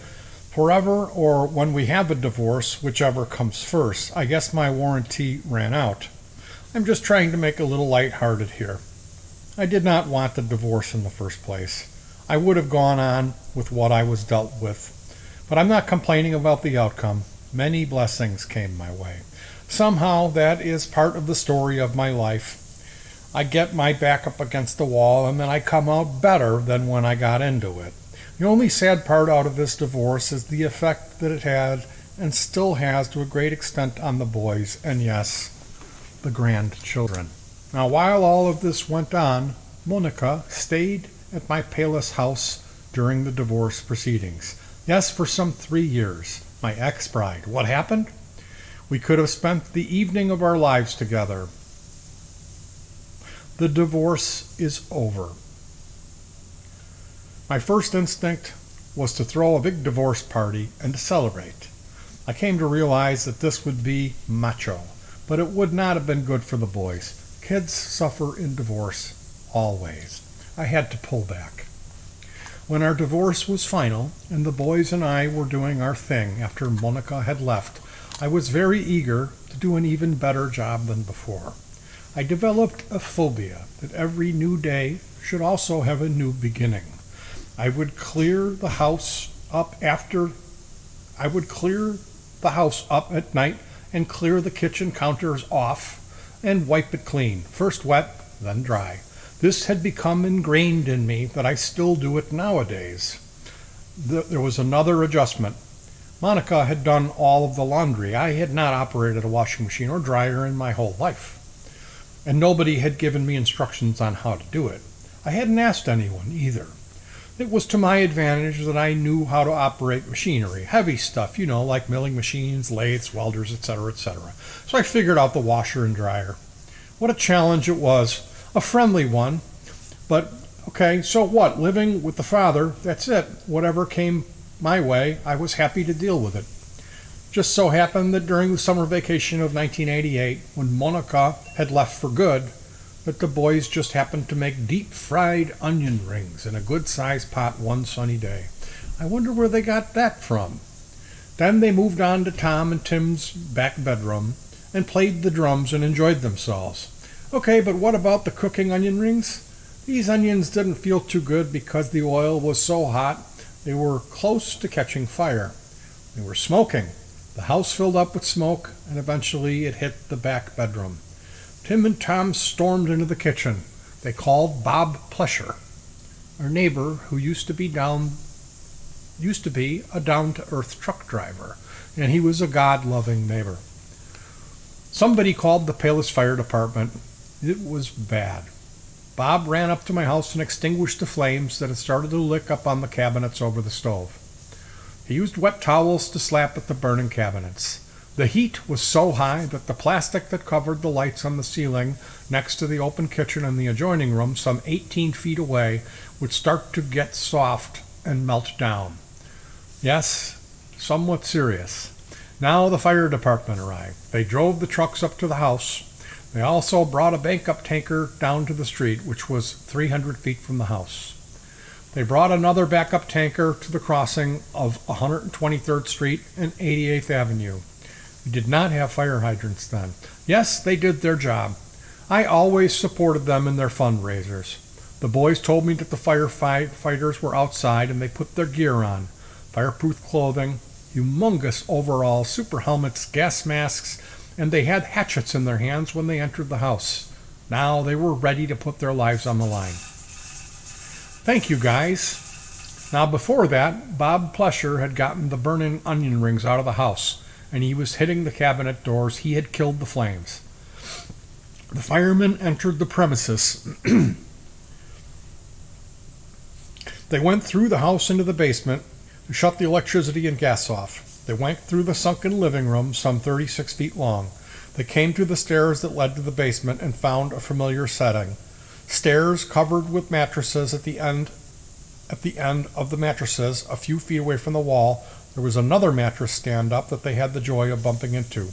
forever or when we have a divorce, whichever comes first. I guess my warranty ran out. I'm just trying to make a little lighthearted here. I did not want the divorce in the first place. I would have gone on with what I was dealt with. But I'm not complaining about the outcome. Many blessings came my way. Somehow that is part of the story of my life. I get my back up against the wall and then I come out better than when I got into it. The only sad part out of this divorce is the effect that it had and still has to a great extent on the boys and, yes, the grandchildren. Now, while all of this went on, Monica stayed at my Palis house during the divorce proceedings. Yes, for some 3 years. My ex-bride. What happened? We could have spent the evening of our lives together. The divorce is over. My first instinct was to throw a big divorce party and to celebrate. I came to realize that this would be macho, but it would not have been good for the boys. Kids suffer in divorce, always. I had to pull back. When our divorce was final and the boys and I were doing our thing after Monica had left, I was very eager to do an even better job than before. I developed a phobia that every new day should also have a new beginning. I would clear the house up at night and clear the kitchen counters off and wipe it clean, first wet, then dry. This had become ingrained in me that I still do it nowadays. there was another adjustment. Monica had done all of the laundry. I had not operated a washing machine or dryer in my whole life, and nobody had given me instructions on how to do it. I hadn't asked anyone either. It was to my advantage that I knew how to operate machinery, heavy stuff, like milling machines, lathes, welders, etc., etc. So I figured out the washer and dryer. What a challenge it was. A friendly one, but okay, so what? Living with the father, that's it. Whatever came my way, I was happy to deal with it. Just so happened that during the summer vacation of 1988, when Monica had left for good, that the boys just happened to make deep-fried onion rings in a good-sized pot one sunny day. I wonder where they got that from. Then they moved on to Tom and Tim's back bedroom and played the drums and enjoyed themselves. Okay, but what about the cooking onion rings? These onions didn't feel too good because the oil was so hot they were close to catching fire. They were smoking. The house filled up with smoke, and eventually it hit the back bedroom. Tim and Tom stormed into the kitchen. They called Bob Plesher, our neighbor who used to be a down-to-earth truck driver, and he was a God-loving neighbor. Somebody called the Palos Fire Department. It was bad. Bob ran up to my house and extinguished the flames that had started to lick up on the cabinets over the stove. He used wet towels to slap at the burning cabinets. The heat was so high that the plastic that covered the lights on the ceiling next to the open kitchen and the adjoining room, some 18 feet away, would start to get soft and melt down. Yes, somewhat serious. Now the fire department arrived. They drove the trucks up to the house. They also brought a backup tanker down to the street, which was 300 feet from the house. They brought another backup tanker to the crossing of 123rd Street and 88th Avenue. We did not have fire hydrants then. Yes, they did their job. I always supported them in their fundraisers. The boys told me that the firefighters were outside and they put their gear on. Fireproof clothing, humongous overalls, super helmets, gas masks, and they had hatchets in their hands when they entered the house. Now they were ready to put their lives on the line. Thank you, guys. Now before that, Bob Plesher had gotten the burning onion rings out of the house, and he was hitting the cabinet doors. He had killed the flames. The firemen entered the premises. They went through the house into the basement to shut the electricity and gas off. They went through the sunken living room, some 36 feet long. They came to the stairs that led to the basement and found a familiar setting. Stairs covered with mattresses at the end of the mattresses, a few feet away from the wall, there was another mattress stand-up that they had the joy of bumping into.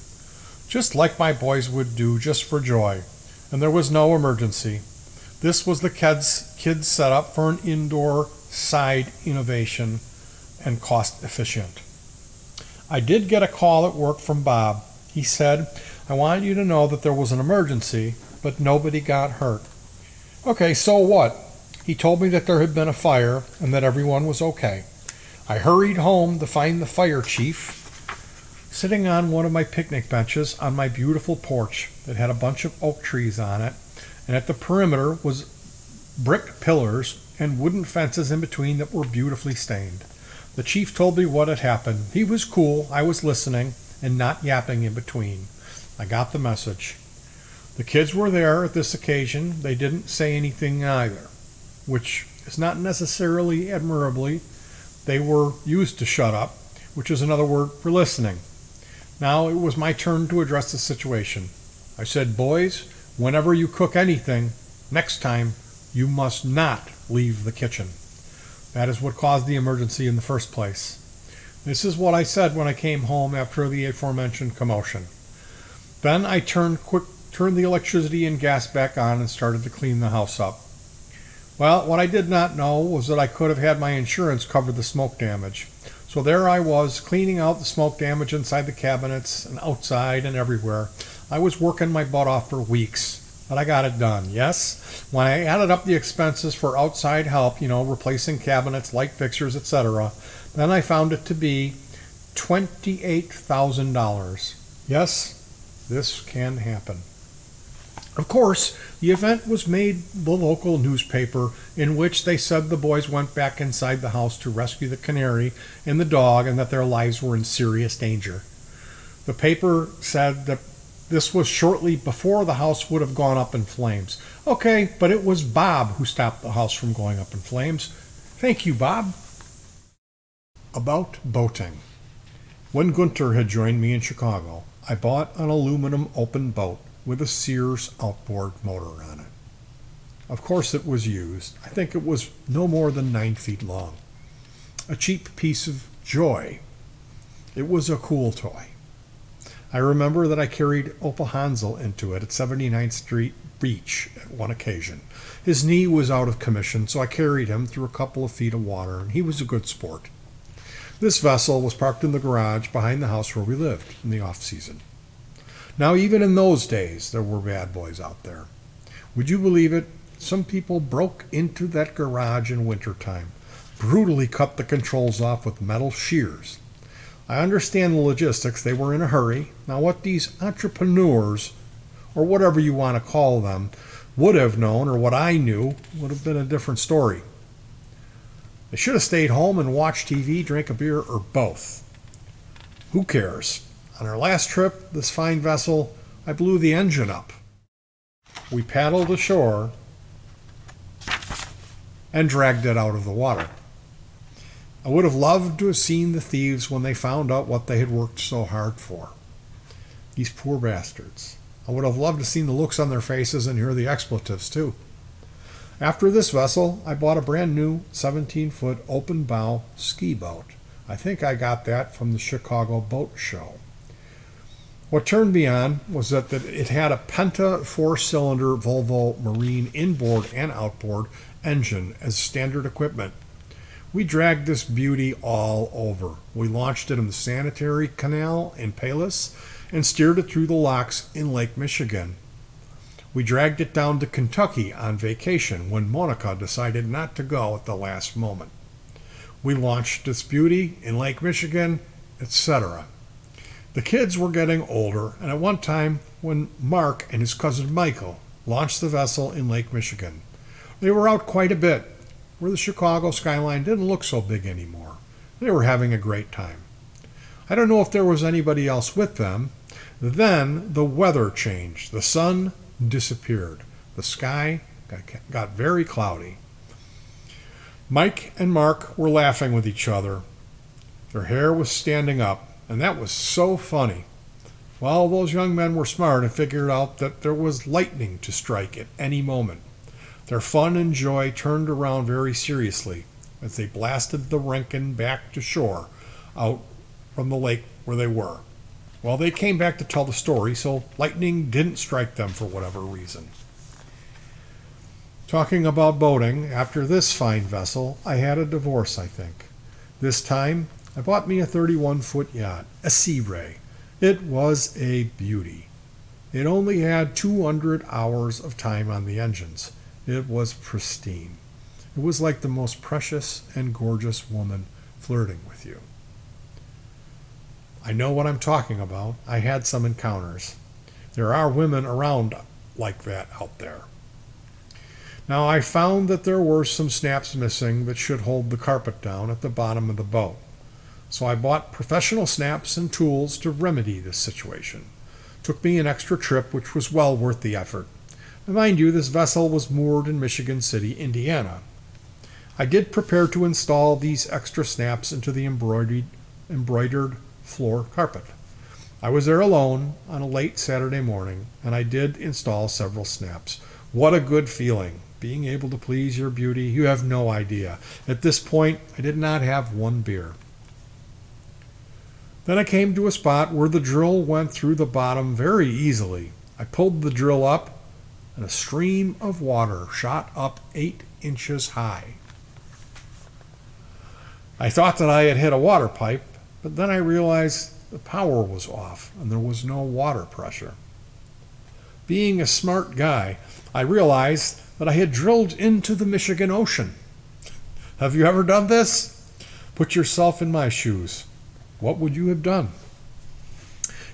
Just like my boys would do, just for joy. And there was no emergency. This was the kids' setup for an indoor side innovation and cost efficient. I did get a call at work from Bob. He said, "I want you to know that there was an emergency, but nobody got hurt." Okay, so what? He told me that there had been a fire and that everyone was okay. I hurried home to find the fire chief sitting on one of my picnic benches on my beautiful porch that had a bunch of oak trees on it, and at the perimeter was brick pillars and wooden fences in between that were beautifully stained. The chief told me what had happened. He was cool, I was listening, and not yapping in between. I got the message. The kids were there at this occasion. They didn't say anything either, which is not necessarily admirably. They were used to shut up, which is another word for listening. Now it was my turn to address the situation. I said, "Boys, whenever you cook anything, next time you must not leave the kitchen." That is what caused the emergency in the first place. This is what I said when I came home after the aforementioned commotion. Then I turned the electricity and gas back on and started to clean the house up. Well, what I did not know was that I could have had my insurance cover the smoke damage. So there I was, cleaning out the smoke damage inside the cabinets and outside and everywhere. I was working my butt off for weeks, but I got it done, yes? When I added up the expenses for outside help, replacing cabinets, light fixtures, etc., then I found it to be $28,000. Yes, this can happen. Of course, the event was made the local newspaper, in which they said the boys went back inside the house to rescue the canary and the dog and that their lives were in serious danger. The paper said that this was shortly before the house would have gone up in flames. Okay, but it was Bob who stopped the house from going up in flames. Thank you, Bob. About boating. When Gunter had joined me in Chicago, I bought an aluminum open boat with a Sears outboard motor on it. Of course it was used. I think it was no more than 9 feet long. A cheap piece of joy. It was a cool toy. I remember that I carried Opa Hansel into it at 79th Street Beach at one occasion. His knee was out of commission, so I carried him through a couple of feet of water, and he was a good sport. This vessel was parked in the garage behind the house where we lived in the off-season. Now, even in those days, there were bad boys out there. Would you believe it? Some people broke into that garage in wintertime, brutally cut the controls off with metal shears. I understand the logistics. They were in a hurry. Now, what these entrepreneurs, or whatever you want to call them, would have known, or what I knew, would have been a different story. They should have stayed home and watched TV, drank a beer, or both. Who cares? On our last trip, this fine vessel, I blew the engine up. We paddled ashore and dragged it out of the water. I would have loved to have seen the thieves when they found out what they had worked so hard for. These poor bastards. I would have loved to have seen the looks on their faces and hear the expletives, too. After this vessel, I bought a brand new 17-foot open bow ski boat. I think I got that from the Chicago Boat Show. What turned me on was that it had a Penta 4-cylinder Volvo Marine inboard and outboard engine as standard equipment. We dragged this beauty all over. We launched it in the sanitary canal in Palos and steered it through the locks in Lake Michigan. We dragged it down to Kentucky on vacation when Monica decided not to go at the last moment. We launched this beauty in Lake Michigan, etc. The kids were getting older, and at one time when Mark and his cousin Michael launched the vessel in Lake Michigan, they were out quite a bit, where the Chicago skyline didn't look so big anymore. They were having a great time. I don't know if there was anybody else with them. Then the weather changed. The sun disappeared. The sky got very cloudy. Mike and Mark were laughing with each other. Their hair was standing up, and that was so funny. Well, those young men were smart and figured out that there was lightning to strike at any moment. Their fun and joy turned around very seriously as they blasted the Rankin back to shore out from the lake where they were. Well, they came back to tell the story, so lightning didn't strike them for whatever reason. Talking about boating, after this fine vessel, I had a divorce, I think. This time, I bought me a 31-foot yacht, a Sea Ray. It was a beauty. It only had 200 hours of time on the engines. It was pristine. It was like the most precious and gorgeous woman flirting with you. I know what I'm talking about. I had some encounters. There are women around like that out there. Now, I found that there were some snaps missing that should hold the carpet down at the bottom of the boat. So I bought professional snaps and tools to remedy this situation. Took me an extra trip, which was well worth the effort. And mind you, this vessel was moored in Michigan City, Indiana. I did prepare to install these extra snaps into the embroidered floor carpet. I was there alone on a late Saturday morning, and I did install several snaps. What a good feeling, being able to please your beauty. You have no idea. At this point, I did not have one beer. Then I came to a spot where the drill went through the bottom very easily. I pulled the drill up, and a stream of water shot up 8 inches high. I thought that I had hit a water pipe, but then I realized the power was off and there was no water pressure. Being a smart guy, I realized that I had drilled into the Michigan Ocean. Have you ever done this? Put yourself in my shoes. What would you have done?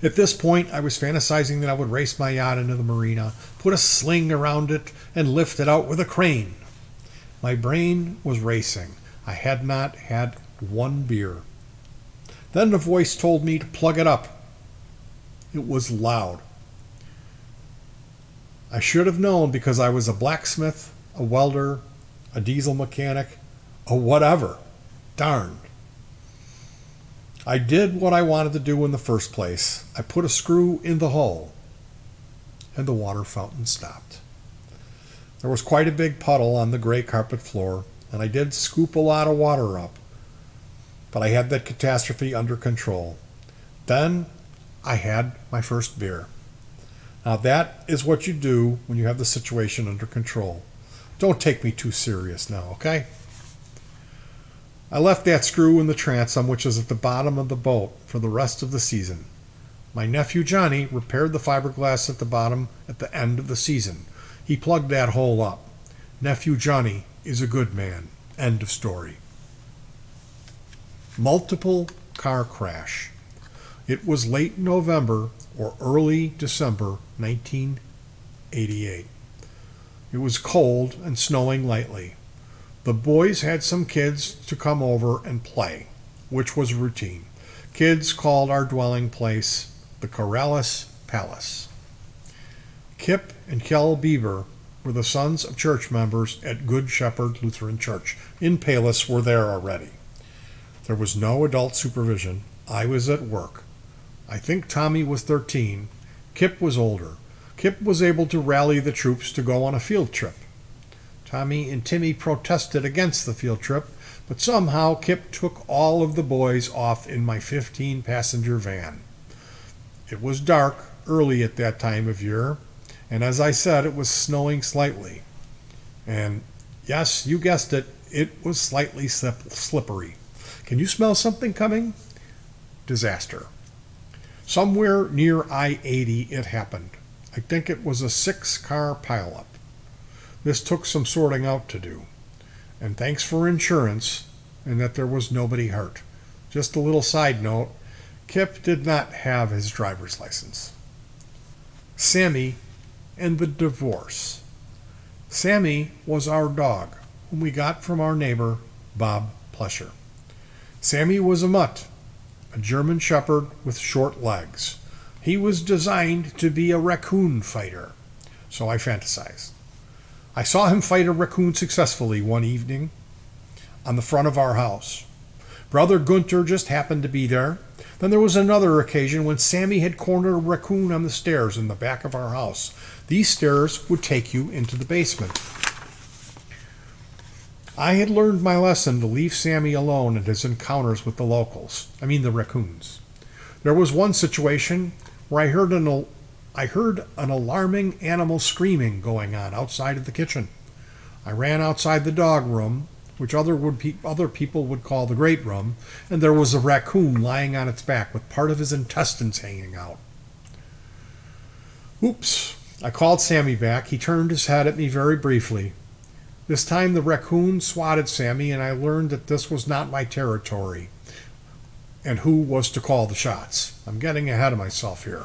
At this point, I was fantasizing that I would race my yacht into the marina, put a sling around it, and lift it out with a crane. My brain was racing. I had not had one beer. Then the voice told me to plug it up. It was loud. I should have known because I was a blacksmith, a welder, a diesel mechanic, a whatever. Darn. I did what I wanted to do in the first place. I put a screw in the hole, and the water fountain stopped. There was quite a big puddle on the gray carpet floor, and I did scoop a lot of water up. But I had that catastrophe under control. Then I had my first beer. Now that is what you do when you have the situation under control. Don't take me too serious now, okay? I left that screw in the transom, which is at the bottom of the boat, for the rest of the season. My nephew Johnny repaired the fiberglass at the bottom at the end of the season. He plugged that hole up. Nephew Johnny is a good man. End of story. Multiple car crash. It was late November or early December 1988. It was cold and snowing lightly. The boys had some kids to come over and play, which was routine. Kids called our dwelling place the Korallus Palace. Kip and Kel Bieber were the sons of church members at Good Shepherd Lutheran Church in Palis were there already. There was no adult supervision. I was at work. I think Tommy was 13. Kip was older. Kip was able to rally the troops to go on a field trip. Tommy and Timmy protested against the field trip, but somehow Kip took all of the boys off in my 15-passenger van. It was dark early at that time of year, and as I said, it was snowing slightly. And yes, you guessed it, it was slightly slippery. Can you smell something coming? Disaster. Somewhere near I-80 it happened. I think it was a 6-car pileup. This took some sorting out to do. And thanks for insurance, and that there was nobody hurt. Just a little side note, Kip did not have his driver's license. Sammy and the divorce. Sammy was our dog, whom we got from our neighbor, Bob Plesher. Sammy was a mutt, a German shepherd with short legs. He was designed to be a raccoon fighter, so I fantasized. I saw him fight a raccoon successfully one evening on the front of our house. Brother Gunter just happened to be there. Then there was another occasion when Sammy had cornered a raccoon on the stairs in the back of our house. These stairs would take you into the basement. I had learned my lesson to leave Sammy alone at his encounters with the locals. The raccoons. There was one situation where I heard an alarming animal screaming going on outside of the kitchen. I ran outside the dog room, which other people would call the great room, and there was a raccoon lying on its back with part of his intestines hanging out. Oops. I called Sammy back. He turned his head at me very briefly. This time the raccoon swatted Sammy, and I learned that this was not my territory and who was to call the shots. I'm getting ahead of myself here.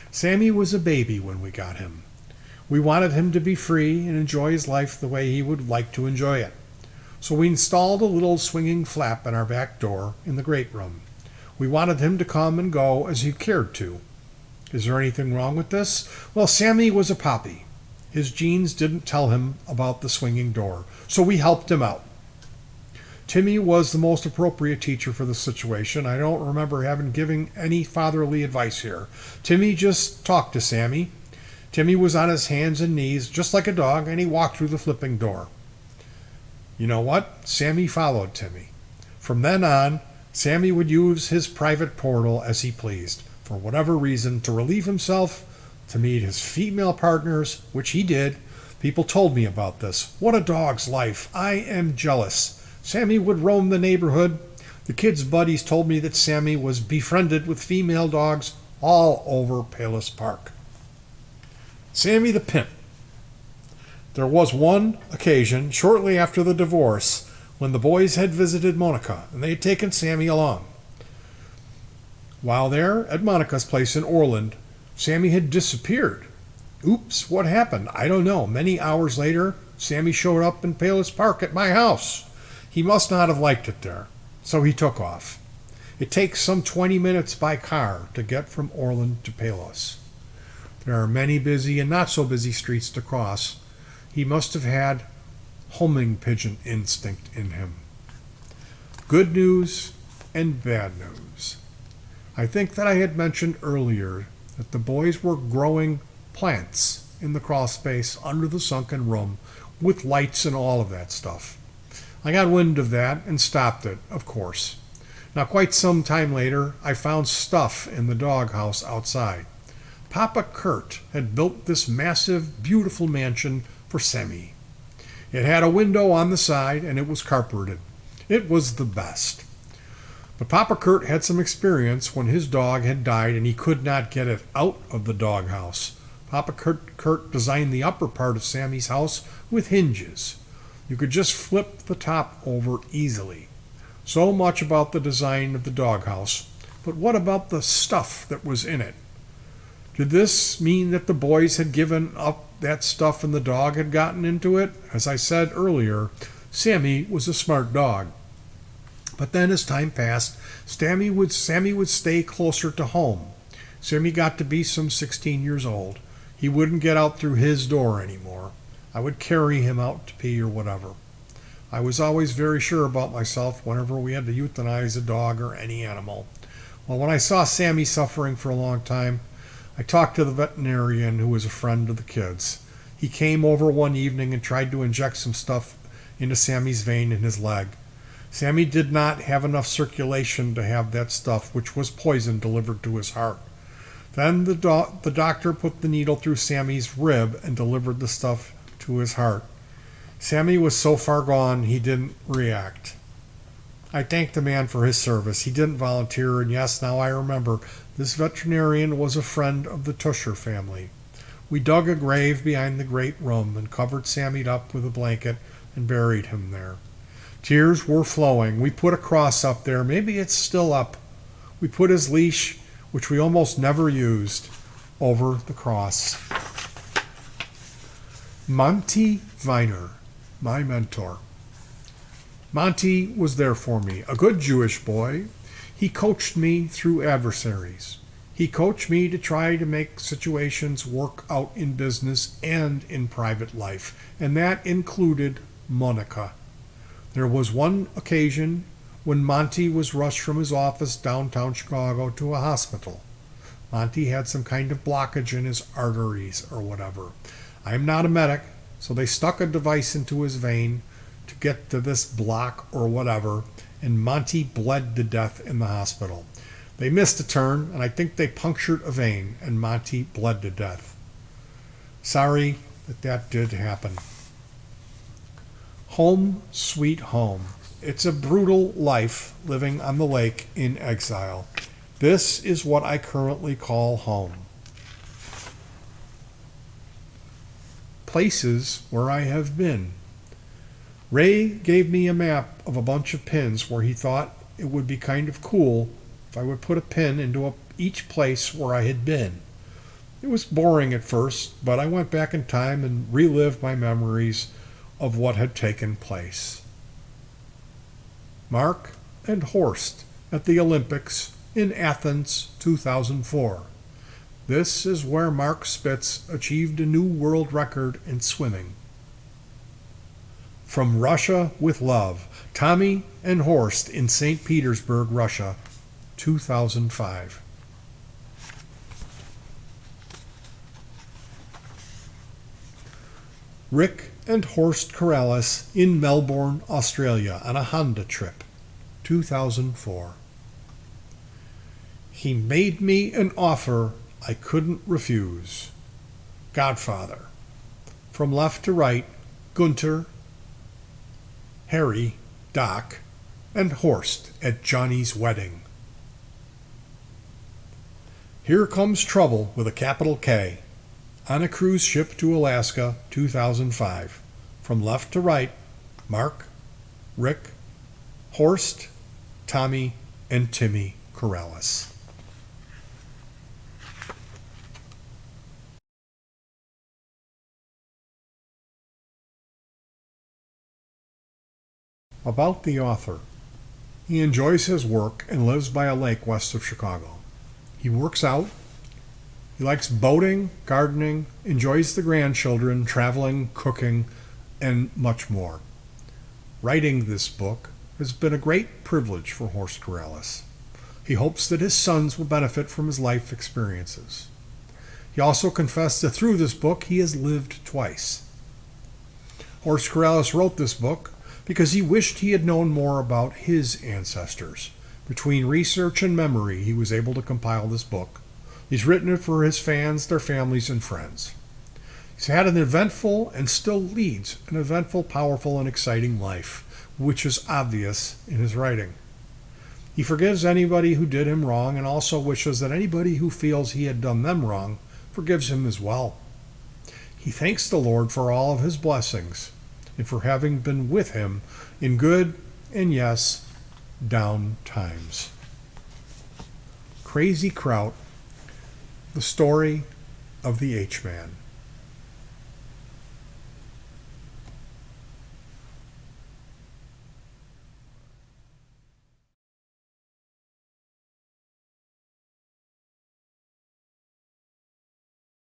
Sammy was a baby when we got him. We wanted him to be free and enjoy his life the way he would like to enjoy it. So we installed a little swinging flap in our back door in the great room. We wanted him to come and go as he cared to. Is there anything wrong with this? Well, Sammy was a poppy. His genes didn't tell him about the swinging door, so we helped him out. Timmy was the most appropriate teacher for the situation. I don't remember giving any fatherly advice here. Timmy just talked to Sammy. Timmy was on his hands and knees, just like a dog, and he walked through the flipping door. You know what? Sammy followed Timmy. From then on, Sammy would use his private portal as he pleased, for whatever reason, to relieve himself, to meet his female partners, which he did. People told me about this. What a dog's life. I am jealous. Sammy would roam the neighborhood. The kids' buddies told me that Sammy was befriended with female dogs all over Palis Park. Sammy the Pimp. There was one occasion, shortly after the divorce, when the boys had visited Monica, and they had taken Sammy along. While there at Monica's place in Orland, Sammy had disappeared. Oops, what happened? I don't know. Many hours later, Sammy showed up in Palos Park at my house. He must not have liked it there, so he took off. It takes some 20 minutes by car to get from Orland to Palos. There are many busy and not so busy streets to cross. He must have had homing pigeon instinct in him. Good news and bad news. I think that I had mentioned earlier that the boys were growing plants in the crawl space under the sunken room with lights and all of that stuff. I got wind of that and stopped it, of course. Now, quite some time later, I found stuff in the doghouse outside. Papa Kurt had built this massive, beautiful mansion for Sammy. It had a window on the side and it was carpeted. It was the best. But Papa Kurt had some experience when his dog had died and he could not get it out of the doghouse. Papa Kurt designed the upper part of Sammy's house with hinges. You could just flip the top over easily. So much about the design of the doghouse. But what about the stuff that was in it? Did this mean that the boys had given up that stuff and the dog had gotten into it? As I said earlier, Sammy was a smart dog. But then as time passed, Sammy would stay closer to home. Sammy got to be some 16 years old. He wouldn't get out through his door anymore. I would carry him out to pee or whatever. I was always very sure about myself whenever we had to euthanize a dog or any animal. Well, when I saw Sammy suffering for a long time, I talked to the veterinarian who was a friend of the kids. He came over one evening and tried to inject some stuff into Sammy's vein in his leg. Sammy did not have enough circulation to have that stuff, which was poison, delivered to his heart. Then the doctor put the needle through Sammy's rib and delivered the stuff to his heart. Sammy was so far gone he didn't react. I thanked the man for his service. He didn't volunteer, and yes, now I remember, this veterinarian was a friend of the Tusher family. We dug a grave behind the great room and covered Sammy up with a blanket and buried him there. Tears were flowing. We put a cross up there. Maybe it's still up. We put his leash, which we almost never used, over the cross. Monty Viner, my mentor. Monty was there for me, a good Jewish boy. He coached me through adversaries. He coached me to try to make situations work out in business and in private life, and that included Monica. There was one occasion when Monty was rushed from his office downtown Chicago to a hospital. Monty had some kind of blockage in his arteries or whatever. I am not a medic, so they stuck a device into his vein to get to this block or whatever, and Monty bled to death in the hospital. They missed a turn, and I think they punctured a vein, and Monty bled to death. Sorry that did happen. Home, sweet home. It's a brutal life living on the lake in exile. This is what I currently call home. Places where I have been. Ray gave me a map of a bunch of pins where he thought it would be kind of cool if I would put a pin into each place where I had been. It was boring at first, but I went back in time and relived my memories of what had taken place. Mark and Horst at the Olympics in Athens 2004. This is where Mark Spitz achieved a new world record in swimming. From Russia with Love, Tommy and Horst in St. Petersburg, Russia, 2005. Rick and Horst Korallus in Melbourne, Australia on a Honda trip, 2004. He made me an offer I couldn't refuse. Godfather. From left to right, Gunter, Harry, Doc, and Horst at Johnny's wedding. Here Comes Trouble with a capital K. On a cruise ship to Alaska, 2005. From left to right, Mark, Rick, Horst, Tommy, and Timmy Korallus. About the author. He enjoys his work and lives by a lake west of Chicago. He works out. He likes boating, gardening, enjoys the grandchildren, traveling, cooking, and much more. Writing this book has been a great privilege for Horst Korallus. He hopes that his sons will benefit from his life experiences. He also confessed that through this book he has lived twice. Horst Korallus wrote this book because he wished he had known more about his ancestors. Between research and memory, he was able to compile this book. He's written it for his fans, their families, and friends. He's had an eventful and still leads an eventful, powerful, and exciting life, which is obvious in his writing. He forgives anybody who did him wrong and also wishes that anybody who feels he had done them wrong forgives him as well. He thanks the Lord for all of his blessings and for having been with him in good and, yes, down times. Crazy Kraut, the story of the H-Man.